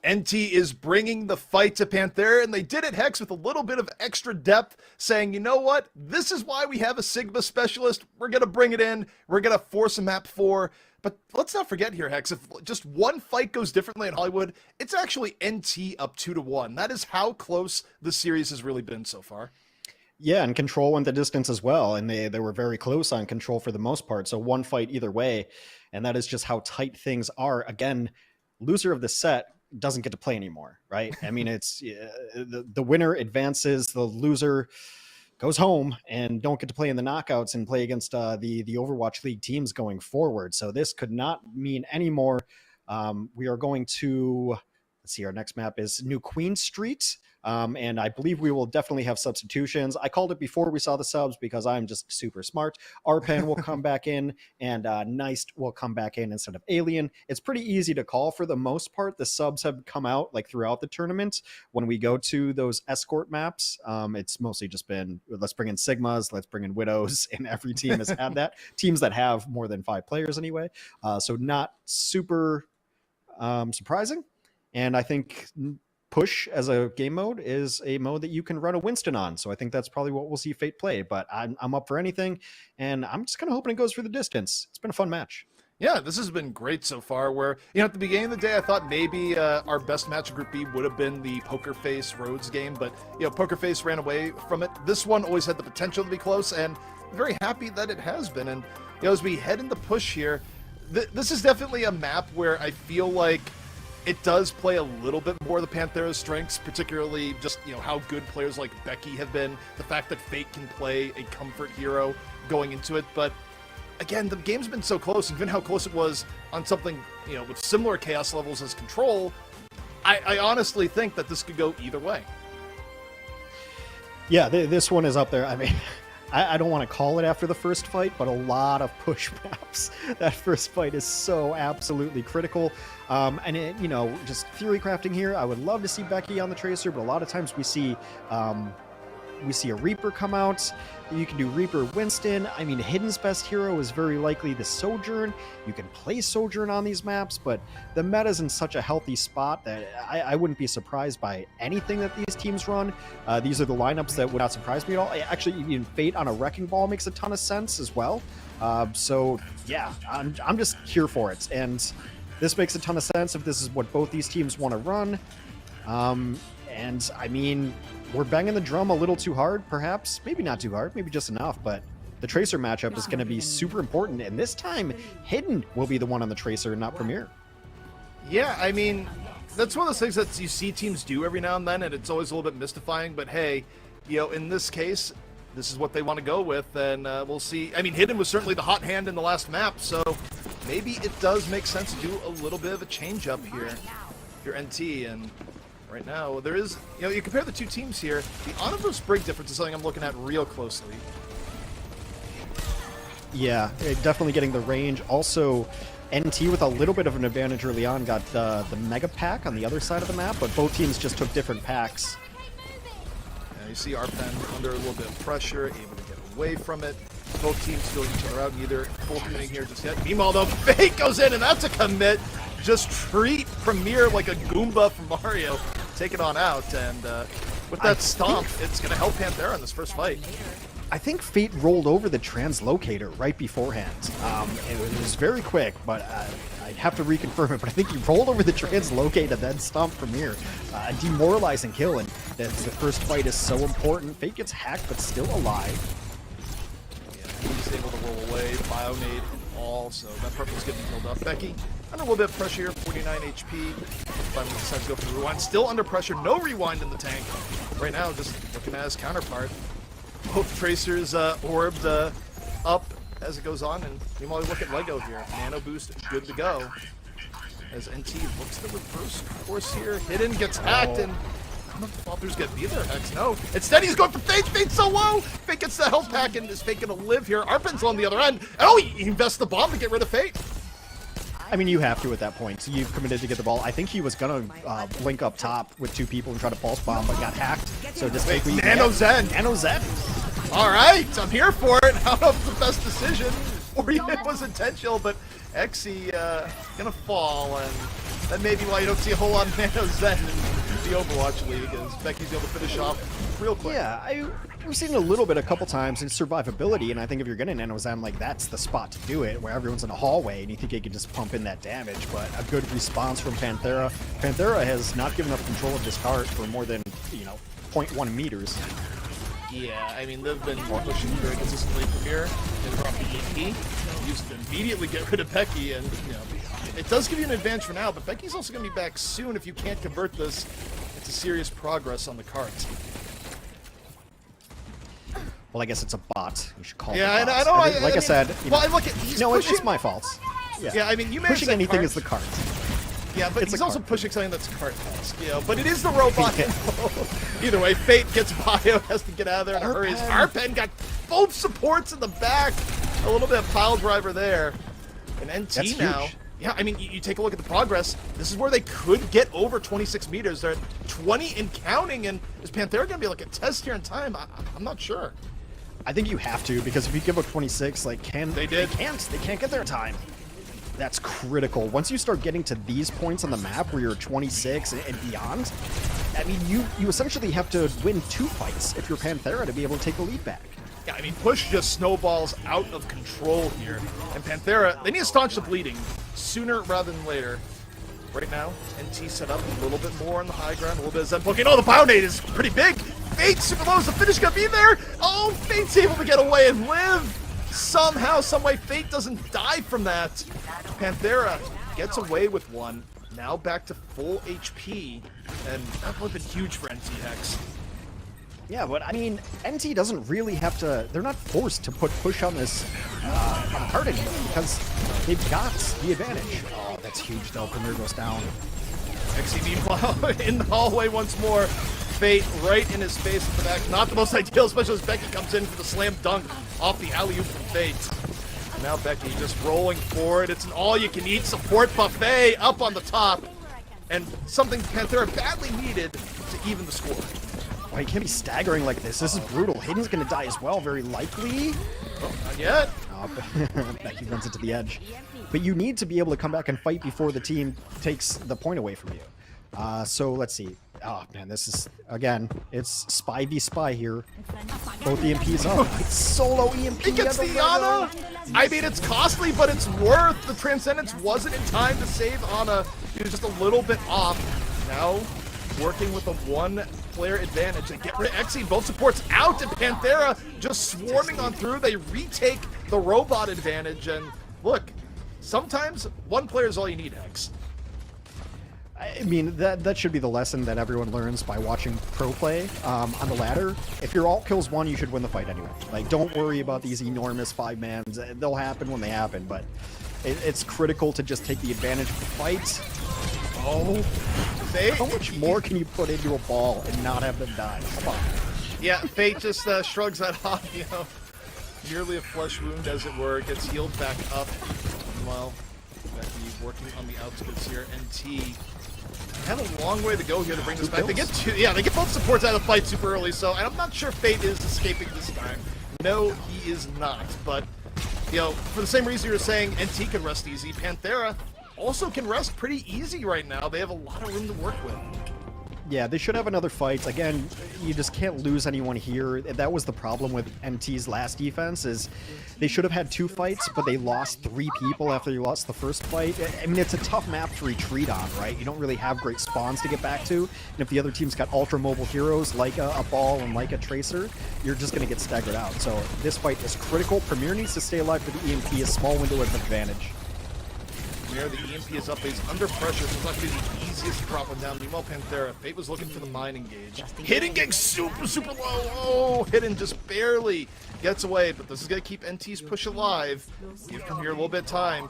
Speaker 3: NT is bringing the fight to Panthera, and they did it, Hex, with a little bit of extra depth, saying, you know what? This is why we have a Sigma specialist. We're going to bring it in. We're going to force a map 4. But let's not forget here, Hex, if just one fight goes differently in Hollywood, it's actually NT up 2-1. That is how close the series has really been so far.
Speaker 4: Yeah, and Control went the distance as well, and they were very close on Control for the most part, so one fight either way, and that is just how tight things are. Again, loser of the set doesn't get to play anymore, right? I mean, it's the winner advances, the loser goes home and don't get to play in the knockouts and play against the Overwatch League teams going forward. So this could not mean any more. We are going to, let's see, our next map is New Queen Street. And I believe we will definitely have substitutions. I called it before we saw the subs because I'm just super smart. Arpan will come back in, and Neist will come back in instead of Alien. It's pretty easy to call for the most part. The subs have come out like throughout the tournament. When we go to those escort maps, it's mostly just been, let's bring in Sigmas, let's bring in Widows, and every team has had that. Teams that have more than 5 players anyway. So not super surprising. And I think Push as a game mode is a mode that you can run a Winston on. So I think that's probably what we'll see Fate play, but I'm up for anything, and I'm just kind of hoping it goes for the distance. It's been a fun match.
Speaker 3: Yeah, this has been great so far, where, you know, at the beginning of the day, I thought maybe our best match of Group B would have been the Poker Face Rhodes game, but, you know, Poker Face ran away from it. This one always had the potential to be close, and I'm very happy that it has been. And, you know, as we head into Push here, this is definitely a map where I feel like it does play a little bit more of the Panthera's strengths, particularly just, you know, how good players like Becky have been, the fact that Fate can play a comfort hero going into it. But again, the game's been so close, even how close it was on something, you know, with similar chaos levels as Control, I honestly think that this could go either way.
Speaker 4: Yeah, this one is up there. I mean, I don't want to call it after the first fight, but a lot of push maps. That first fight is so absolutely critical. And it, you know, just theory crafting here, I would love to see Becky on the Tracer, but a lot of times we see a Reaper come out. You can do Reaper Winston. I mean, Hidden's best hero is very likely the Sojourn. You can play Sojourn on these maps, but the meta's in such a healthy spot that I wouldn't be surprised by anything that these teams run. These are the lineups that would not surprise me at all. Actually, even Fate on a Wrecking Ball makes a ton of sense as well. So yeah, I'm just here for it. And this makes a ton of sense if this is what both these teams want to run. And I mean, we're banging the drum a little too hard, perhaps. Maybe not too hard, maybe just enough, but the Tracer matchup is going to be super important, and this time, Hidden will be the one on the Tracer, not Premier.
Speaker 3: Yeah, I mean, that's one of those things that you see teams do every now and then, and it's always a little bit mystifying, but hey, you know, in this case, this is what they want to go with, and we'll see. I mean, Hidden was certainly the hot hand in the last map, so maybe it does make sense to do a little bit of a change-up here, your NT, and right now, there is, you know, you compare the two teams here, the Onivore Sprig difference is something I'm looking at real closely.
Speaker 4: Yeah, definitely getting the range. Also, NT with a little bit of an advantage early on got the Mega Pack on the other side of the map, but both teams just took different packs.
Speaker 3: You see Arpan under a little bit of pressure, able to get away from it. Both teams feeling each other out, neither full committing here just yet. Meanwhile, though, Fate goes in, and that's a commit. Just treat Premier like a Goomba from Mario. Take it on out, and with that stomp, it's going to help Panthera in this first fight.
Speaker 4: I think Fate rolled over the Translocator right beforehand. It was very quick, but I'd have to reconfirm it, but I think he rolled over the Translocator and then stomped Premier. A demoralizing kill, and the first fight is so important. Fate gets hacked, but still alive.
Speaker 3: Yeah, he's able to roll away, Bionade and all, so that purple's getting killed up. Becky, under a little bit of pressure here, 49 HP. Finally decides to go for the rewind. Still under pressure, no rewind in the tank. Right now, just looking at his counterpart. Both Tracers orbed up as it goes on, and meanwhile we look at Lego here. Nano boost, good to go. As NT looks the reverse course here. Hidden gets hacked, and I don't know if the fall-throughs get me there, Hex. No. Instead, he's going for Fate. Fate's so low. Fate gets the health pack, and is Fate going to live here? Arpan's on the other end. Oh, he invests the bomb to get rid of Fate.
Speaker 4: I mean, you have to at that point. You've committed to get the ball. I think he was going to link up top with 2 people and try to pulse bomb, but got hacked. So just take what you
Speaker 3: Nano Zen.
Speaker 4: Nano Zen.
Speaker 3: All right, I'm here for it. I don't know if it's the best decision or even it was intentional, but Exy gonna fall, and That may be why you don't see a whole lot of Nano Zen in the Overwatch League, as Becky's able to finish off real quick.
Speaker 4: Yeah, we've seen it a couple times in survivability, and I think if you're getting Nano Zen, like, that's the spot to do it, where everyone's in a hallway and you think you can just pump in that damage. But a good response from Panthera. Panthera has not given up control of this cart for more than, 0.1 meters.
Speaker 3: Yeah, I mean, they've been pushing very consistently from here. They drop the EP, used to immediately get rid of Becky, and, it does give you an advantage for now, but Becky's also going to be back soon if you can't convert this into serious progress on the cart.
Speaker 4: Well, I guess it's a bot. We should call it
Speaker 3: Yeah,
Speaker 4: a bot.
Speaker 3: I know.
Speaker 4: Like I said,
Speaker 3: look, he's pushing.
Speaker 4: it's my fault.
Speaker 3: Yeah, I mean, you may
Speaker 4: pushing anything
Speaker 3: cart.
Speaker 4: is the cart.
Speaker 3: Yeah, but
Speaker 4: It's
Speaker 3: he's
Speaker 4: a
Speaker 3: also
Speaker 4: cart.
Speaker 3: pushing something that's cart-esque, But it is the robot. Either way, Fate gets Bio, has to get out of there in a hurry. Arpen got both supports in the back. A little bit of pile driver there. And NT
Speaker 4: That's
Speaker 3: now.
Speaker 4: huge.
Speaker 3: Yeah, I mean, you take a look at the progress. This is where they could get over 26 meters. They're at 20 and counting. And is Panthera going to be like a test here in time? I'm not sure.
Speaker 4: I think you have to, because if you give up 26, like, they can't get their time. That's critical. Once you start getting to these points on the map where you're 26 and beyond, I mean, you essentially have to win 2 fights if you're Panthera to be able to take the lead back.
Speaker 3: Yeah, I mean, push just snowballs out of control here. And Panthera, they need to staunch the bleeding sooner rather than later. Right now, NT set up a little bit more on the high ground, a little bit of Zen poking. Oh, the Bionade is pretty big. Fate super low. Is the finish gonna be there? Oh, Fate's able to get away and live. Somehow, someway, Fate doesn't die from that. Panthera gets away with one. Now back to full HP. And that would have been huge for NT Hex.
Speaker 4: Yeah, but I mean, NT doesn't really have to. They're not forced to put push on this on card anymore because they've got the advantage. Oh, that's huge though. Premier goes down.
Speaker 3: XC meanwhile in the hallway once more. Fate right in his face at the back. Not the most ideal, especially as Becky comes in for the slam dunk off the alley-oop from Fate. Now Becky just rolling forward. It's an all-you-can-eat support buffet up on the top. And something Panthera badly needed to even the score.
Speaker 4: Oh, he can't be staggering like this. This is brutal. Hayden's going to die as well, very likely.
Speaker 3: Oh, not yet.
Speaker 4: Oh, Becky runs into the edge. But you need to be able to come back and fight before the team takes the point away from you. So let's see. Oh, man, this is, again, it's Spy v Spy here. Both EMPs up. It's solo EMP.
Speaker 3: It gets the Ana. I mean, it's costly, but it's worth. The Transcendence wasn't in time to save Ana. He was just a little bit off. Now, working with a one-player advantage. They get rid of Exi. Both supports out, and Panthera just swarming on through. They retake the robot advantage. And look, sometimes one player is all you need, X.
Speaker 4: I mean, that should be the lesson that everyone learns by watching pro play on the ladder. If your ult kills one, you should win the fight anyway. Like, don't worry about these enormous 5-mans. They'll happen when they happen, but it's critical to just take the advantage of the fight.
Speaker 3: Oh,
Speaker 4: How much more can you put into a ball and not have them die? Come on.
Speaker 3: Yeah, Fate just shrugs that off, Merely a flesh wound, as it were, gets healed back up. Meanwhile, Becky working on the outskirts here. NT have a long way to go here to bring this back. They get both supports out of the fight super early, so I'm not sure Fate is escaping this time. No, he is not. But, for the same reason you were saying NT can rest easy, Panthera also can rest pretty easy right now. They have a lot of room to work with.
Speaker 4: Yeah, they should have another fight. Again, you just can't lose anyone here. That was the problem with MT's last defense, is they should have had 2 fights, but they lost 3 people after they lost the first fight. I mean, it's a tough map to retreat on, right? You don't really have great spawns to get back to, and if the other team's got ultra-mobile heroes like a Ball and like a Tracer, you're just going to get staggered out. So this fight is critical. Premier needs to stay alive for the EMP, a small window of advantage.
Speaker 3: There, the EMP is up, he's under pressure, so it's not going to be the easiest to drop him down. Meanwhile, Panthera, Fate was looking for the mine engage. Hidden getting super low. Oh, Hidden just barely gets away, but this is going to keep NT's push alive. Give him here a little bit of time.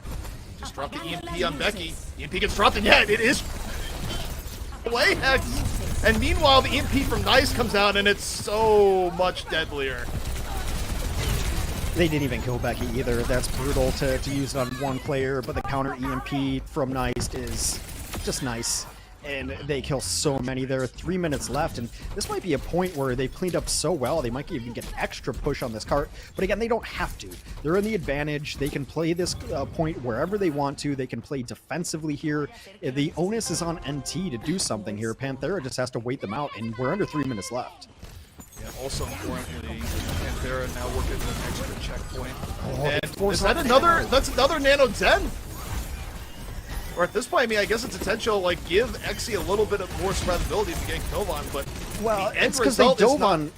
Speaker 3: Just drop the EMP on Becky. EMP gets dropped, and yeah, it is away, Hex. And meanwhile, the EMP from Nice comes out, and it's so much deadlier.
Speaker 4: They didn't even kill Becky either. That's brutal to use it on one player, but the counter EMP from Nice is just nice. And they kill so many there. 3 minutes left, and this might be a point where they've cleaned up so well they might even get extra push on this cart. But again, they don't have to. They're in the advantage. They can play this point wherever they want to. They can play defensively here. The onus is on NT to do something here. Panthera just has to wait them out, and we're under 3 minutes left.
Speaker 3: Yeah, also importantly, Panthera now working with an extra checkpoint.
Speaker 4: Oh,
Speaker 3: And is that another? That's another Nano Den. Or at this point, I mean, I guess it's potential, like, give Exy a little bit of more survivability to getting killed on, but
Speaker 4: well,
Speaker 3: the end
Speaker 4: it's because they
Speaker 3: result is
Speaker 4: dove
Speaker 3: not...
Speaker 4: on.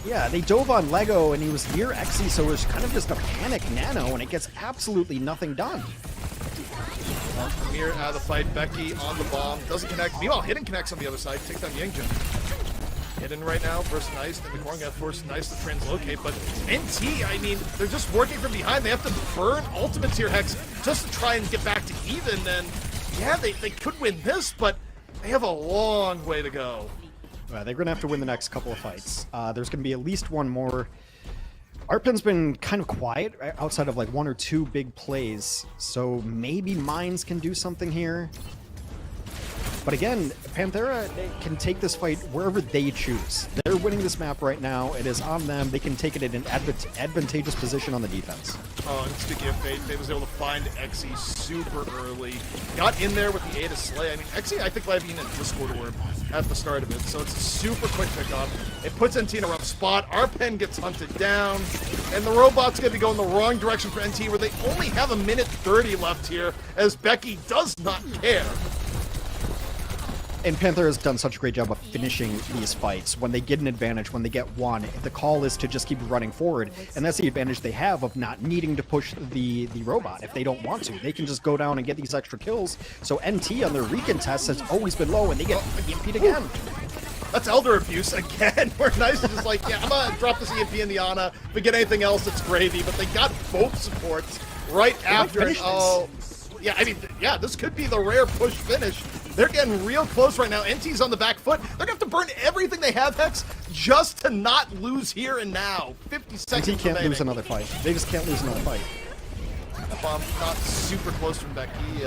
Speaker 4: Yeah, they dove on Lego, and he was near Exy, so it was kind of just a panic Nano, and it gets absolutely nothing done.
Speaker 3: Premier out of the fight. Becky on the bomb. Doesn't connect. Meanwhile, Hidden connects on the other side. Takes down Yingjin. Hidden right now versus Nice. In the corner, got forced Nice to translocate. But NT, I mean, they're just working from behind. They have to burn ultimates here, Hex, just to try and get back to even. And yeah, they could win this, but they have a long way to go.
Speaker 4: They're going to have to win the next couple of fights. There's going to be at least one more. Artpen's been kind of quiet outside of like one or two big plays, so maybe Mines can do something here. But again, Panthera can take this fight wherever they choose. They're winning this map right now. It is on them. They can take it in an advantageous position on the defense.
Speaker 3: Oh, and speaking of Fate, Fate was able to find Exy super early. Got in there with the A to Slay. I mean, Exy, I think, might have been in Discord Orb at the start of it, so it's a super quick pickup. It puts NT in a rough spot. Arpen gets hunted down, and the robot's going to be going the wrong direction for NT, where they only have a minute 30 left here, as Becky does not care.
Speaker 4: And Panthera has done such a great job of finishing these fights. When they get an advantage, when they get one, the call is to just keep running forward. And that's the advantage they have of not needing to push the robot if they don't want to. They can just go down and get these extra kills. So NT on their recontest has always been low, and they get EMP'd again.
Speaker 3: That's Elder Abuse again, where Nice is just like, yeah, I'm going to drop this EMP in the Ana. If we get anything else, it's gravy. But they got both supports right after it. Oh, yeah, I mean, yeah, this could be the rare push finish. They're getting real close right now. NT's on the back foot. They're going to have to burn everything they have, Hex, just to not lose here and now. 50 seconds
Speaker 4: NT can't lose another fight. They just can't lose another fight.
Speaker 3: Bomb not super close from Becky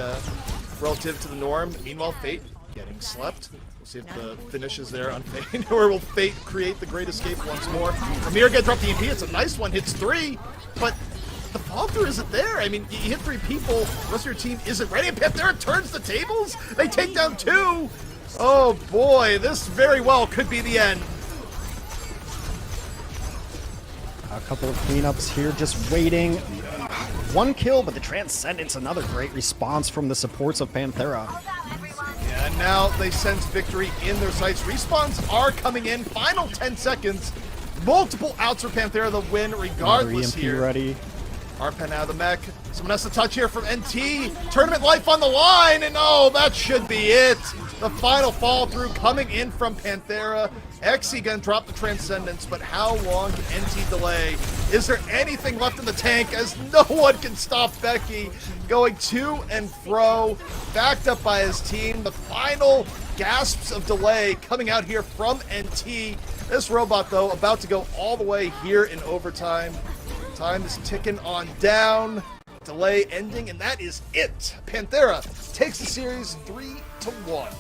Speaker 3: relative to the norm. Meanwhile, Fate getting slept. We'll see if the finish is there on Fate, or will Fate create the great escape once more. Premier gets dropped the EMP. It's a nice one. Hits 3, but the fall through isn't there. I mean, you hit 3 people, the rest of your team isn't ready. And Panthera turns the tables. They take down 2. Oh boy, this very well could be the end.
Speaker 4: A couple of cleanups here, just waiting. One kill, but the Transcendence, another great response from the supports of Panthera.
Speaker 3: Yeah, and now they sense victory in their sights. Respawns are coming in. Final 10 seconds. Multiple outs for Panthera, the win regardless
Speaker 4: EMP
Speaker 3: here.
Speaker 4: ready.
Speaker 3: Arpen out of the mech. Someone has to touch here from NT. Tournament life on the line, and oh, that should be it. The final fall through coming in from Panthera. Exy gonna drop the Transcendence, but how long can NT delay? Is there anything left in the tank, as no one can stop Becky going to and fro, backed up by his team. The final gasps of delay coming out here from NT. This robot, though, about to go all the way here in overtime. Time is ticking on down. Delay ending, and that is it. Panthera takes the series 3-1.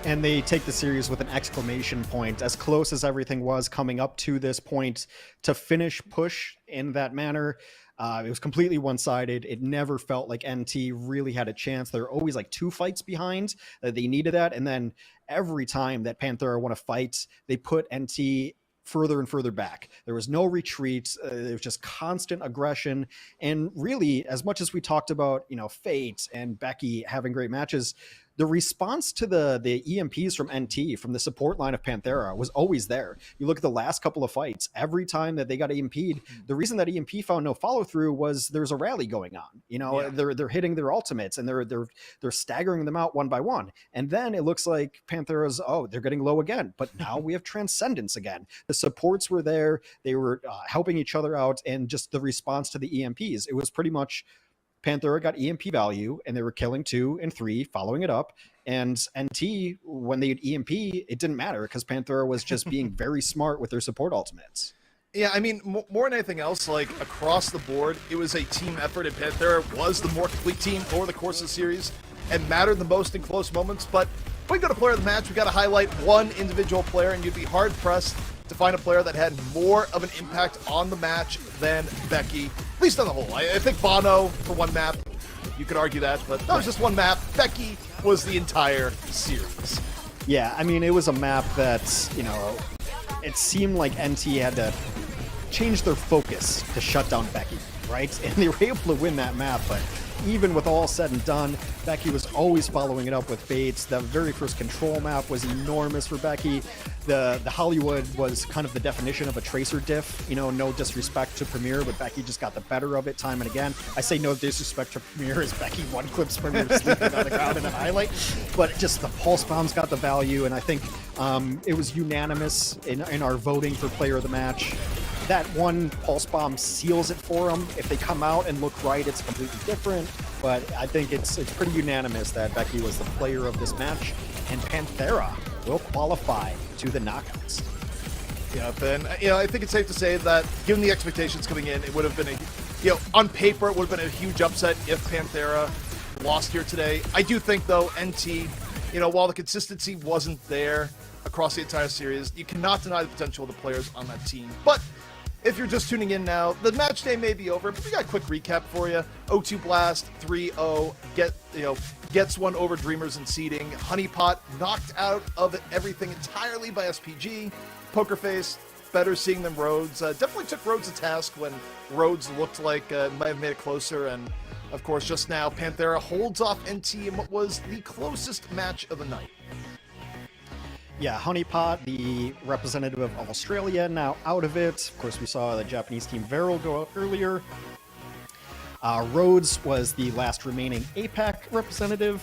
Speaker 4: And they take the series with an exclamation point, as close as everything was coming up to this point to finish push in that manner. It was completely one-sided. It never felt like NT really had a chance. There were always like 2 fights behind. They needed that. And then every time that Panthera won a fight, they put NT further and further back. There was no retreat. There was just constant aggression. And really, as much as we talked about, Fate and Becky having great matches, the response to the EMPs from NT, from the support line of Panthera, was always there. You look at the last couple of fights, every time that they got EMP'd, the reason that EMP found no follow-through was there's a rally going on. They're hitting their ultimates, and they're staggering them out one by one. And then it looks like Panthera's, they're getting low again. But now we have Transcendence again. The supports were there. They were helping each other out, and just the response to the EMPs. It was pretty much Panthera got EMP value, and they were killing 2 and 3, following it up. And NT, when they had EMP, it didn't matter because Panthera was just being very smart with their support ultimates.
Speaker 3: Yeah, I mean, more than anything else, like, across the board, it was a team effort, and Panthera was the more complete team over the course of the series and mattered the most in close moments. But If we go to player of the match, we got to highlight one individual player, and you'd be hard-pressed to find a player that had more of an impact on the match than Becky, at least on the whole. I think Bono for one map, you could argue that, but that was just one map. Becky was the entire series.
Speaker 4: Yeah, I mean, it was a map that, you know, it seemed like NT had to change their focus to shut down Becky, right? And they were able to win that map, but even with all said and done, Becky was always following it up with baits. The very first control map was enormous for Becky. The Hollywood was kind of the definition of a tracer diff. You know, no disrespect to Premier, but Becky just got the better of it time and again. I say no disrespect to Premier as Becky one clips Premier sleeping on the ground in a highlight, but just the pulse bombs got the value, and I think it was unanimous in our voting for player of the match. That one pulse bomb seals it for them. If they come out and look right, it's completely different. But I think it's pretty unanimous that Becky was the player of this match, and Panthera will qualify to the knockouts.
Speaker 3: Yeah, Ben. I think it's safe to say that given the expectations coming in, it would have been on paper, it would have been a huge upset if Panthera lost here today. I do think though, NT, while the consistency wasn't there across the entire series, you cannot deny the potential of the players on that team. But if you're just tuning in now, the match day may be over, but we got a quick recap for you. O2 Blast 3-0 gets one over Dreamers in seeding. Honeypot knocked out of everything entirely by SPG. Pokerface, better seeing them Rhodes. Definitely took Rhodes to task when Rhodes looked like might have made it closer. And of course, just now, Panthera holds off NT in what was the closest match of the night.
Speaker 4: Yeah, Honeypot, the representative of Australia, now out of it. Of course, we saw the Japanese team Viral go out earlier. Rhodes was the last remaining APAC representative.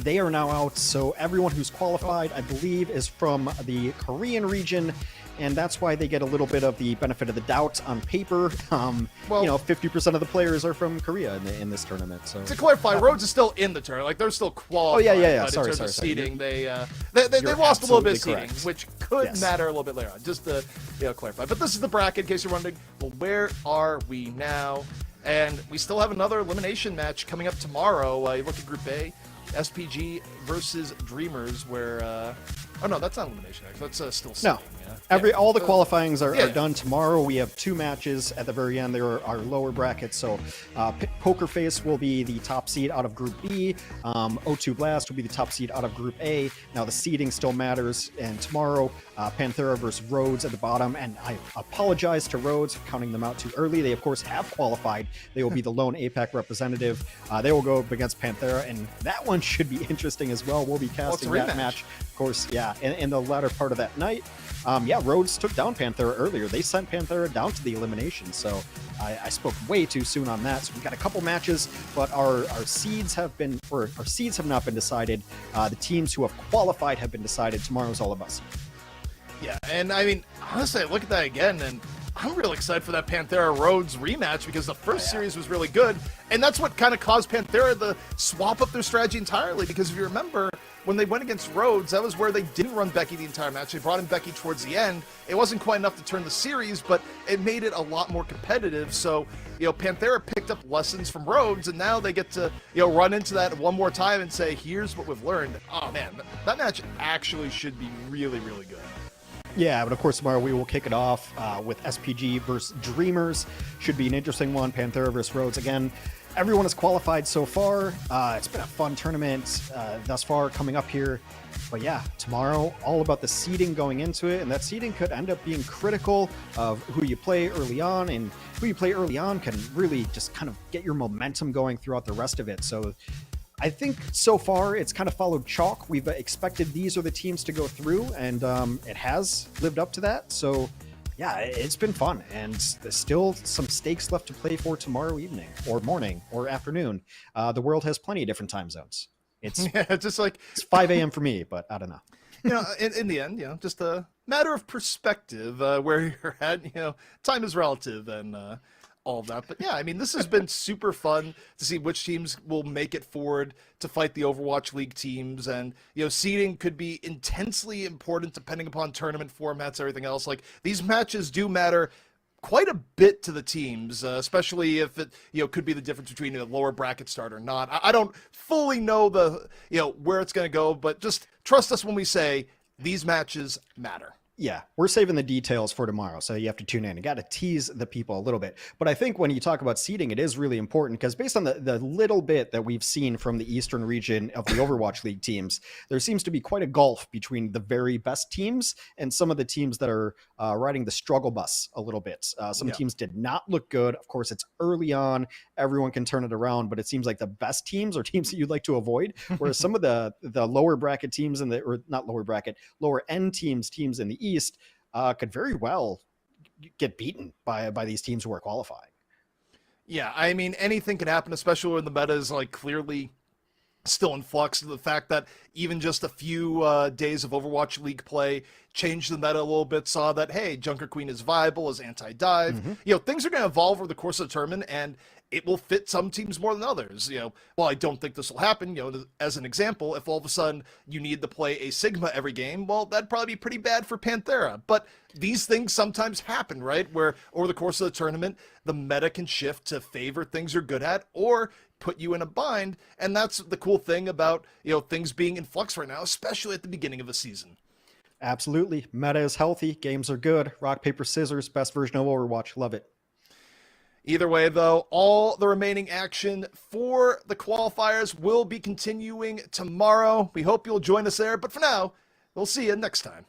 Speaker 4: They are now out, so everyone who's qualified, I believe, is from the Korean region, and that's why they get a little bit of the benefit of the doubt on paper. 50% of the players are from Korea in this tournament. So
Speaker 3: to clarify, Rhodes is still in the tournament. Like, they're still qualified.
Speaker 4: Oh, yeah.
Speaker 3: But
Speaker 4: Sorry.
Speaker 3: in terms of seeding, they lost a little bit of seeding,
Speaker 4: correct.
Speaker 3: which could
Speaker 4: Yes.
Speaker 3: matter a little bit later on, just to clarify. But this is the bracket, in case you're wondering, well, where are we now? And we still have another elimination match coming up tomorrow. You look at Group A, SPG versus Dreamers, where... oh, no, that's not elimination. That's still seeding.
Speaker 4: No. All the qualifyings are done tomorrow. We have two matches at the very end. There are lower brackets. So Pokerface will be the top seed out of Group B. O2 Blast will be the top seed out of Group A. Now the seeding still matters. And tomorrow, Panthera versus Rhodes at the bottom. And I apologize to Rhodes for counting them out too early. They, of course, have qualified. They will be the lone APAC representative. They will go up against Panthera. And that one should be interesting as well. We'll be casting that match, of course, in the latter part of that night. Rhodes took down Panthera earlier. They sent Panthera down to the elimination, so I spoke way too soon on that. So we got a couple matches, but our seeds have not been decided. The teams who have qualified have been decided. Tomorrow's all about seeds.
Speaker 3: Yeah, and I mean, honestly, I look at that again, and I'm really excited for that Panthera Rhodes rematch because the first series was really good, and that's what kind of caused Panthera to swap up their strategy entirely. Because if you remember, when they went against Rhodes, that was where they didn't run Becky the entire match. They brought in Becky towards the end. It wasn't quite enough to turn the series, but it made it a lot more competitive. So, Panthera picked up lessons from Rhodes, and now they get to, run into that one more time and say, here's what we've learned. Oh, man, that match actually should be really, really good.
Speaker 4: Yeah, but of course tomorrow we will kick it off with SPG versus Dreamers. Should be an interesting one. Panthera versus Rhodes. Again, everyone is qualified so far. It's been a fun tournament thus far coming up here. But yeah, tomorrow, all about the seeding going into it. And that seeding could end up being critical of who you play early on. And who you play early on can really just kind of get your momentum going throughout the rest of it. So I think so far it's kind of followed chalk. We've expected these are the teams to go through, and it has lived up to that. So yeah, it's been fun, and there's still some stakes left to play for tomorrow evening or morning or afternoon. The world has plenty of different time zones. It's
Speaker 3: just like
Speaker 4: it's 5 a.m. for me, but I don't know.
Speaker 3: In the end, just a matter of perspective where you're at. Time is relative, and all of that. But yeah, I mean, this has been super fun to see which teams will make it forward to fight the Overwatch League teams. And, seeding could be intensely important depending upon tournament formats, everything else. Like, these matches do matter quite a bit to the teams, especially if it could be the difference between a lower bracket start or not. I don't fully know the where it's going to go, but just trust us when we say these matches matter.
Speaker 4: Yeah, we're saving the details for tomorrow, so you have to tune in. You got to tease the people a little bit. But I think when you talk about seeding, it is really important because based on the little bit that we've seen from the Eastern region of the Overwatch League teams, there seems to be quite a gulf between the very best teams and some of the teams that are riding the struggle bus a little bit. Some teams did not look good. Of course, it's early on. Everyone can turn it around, but it seems like the best teams are teams that you'd like to avoid, whereas some of the lower bracket teams or not lower bracket, lower end teams in the East could very well get beaten by these teams who are qualifying.
Speaker 3: Yeah, I mean, anything can happen, especially when the meta is like clearly still in flux. The fact that even just a few days of Overwatch League play changed the meta a little bit, saw that, hey, Junker Queen is viable as anti-dive. Things are going to evolve over the course of the tournament, and it will fit some teams more than others. Well, I don't think this will happen. As an example, if all of a sudden you need to play a Sigma every game, well, that'd probably be pretty bad for Panthera. But these things sometimes happen, right? Where over the course of the tournament, the meta can shift to favor things you're good at or put you in a bind. And that's the cool thing about, things being in flux right now, especially at the beginning of a season.
Speaker 4: Absolutely. Meta is healthy. Games are good. Rock, paper, scissors. Best version of Overwatch. Love it.
Speaker 3: Either way, though, all the remaining action for the qualifiers will be continuing tomorrow. We hope you'll join us there. But for now, we'll see you next time.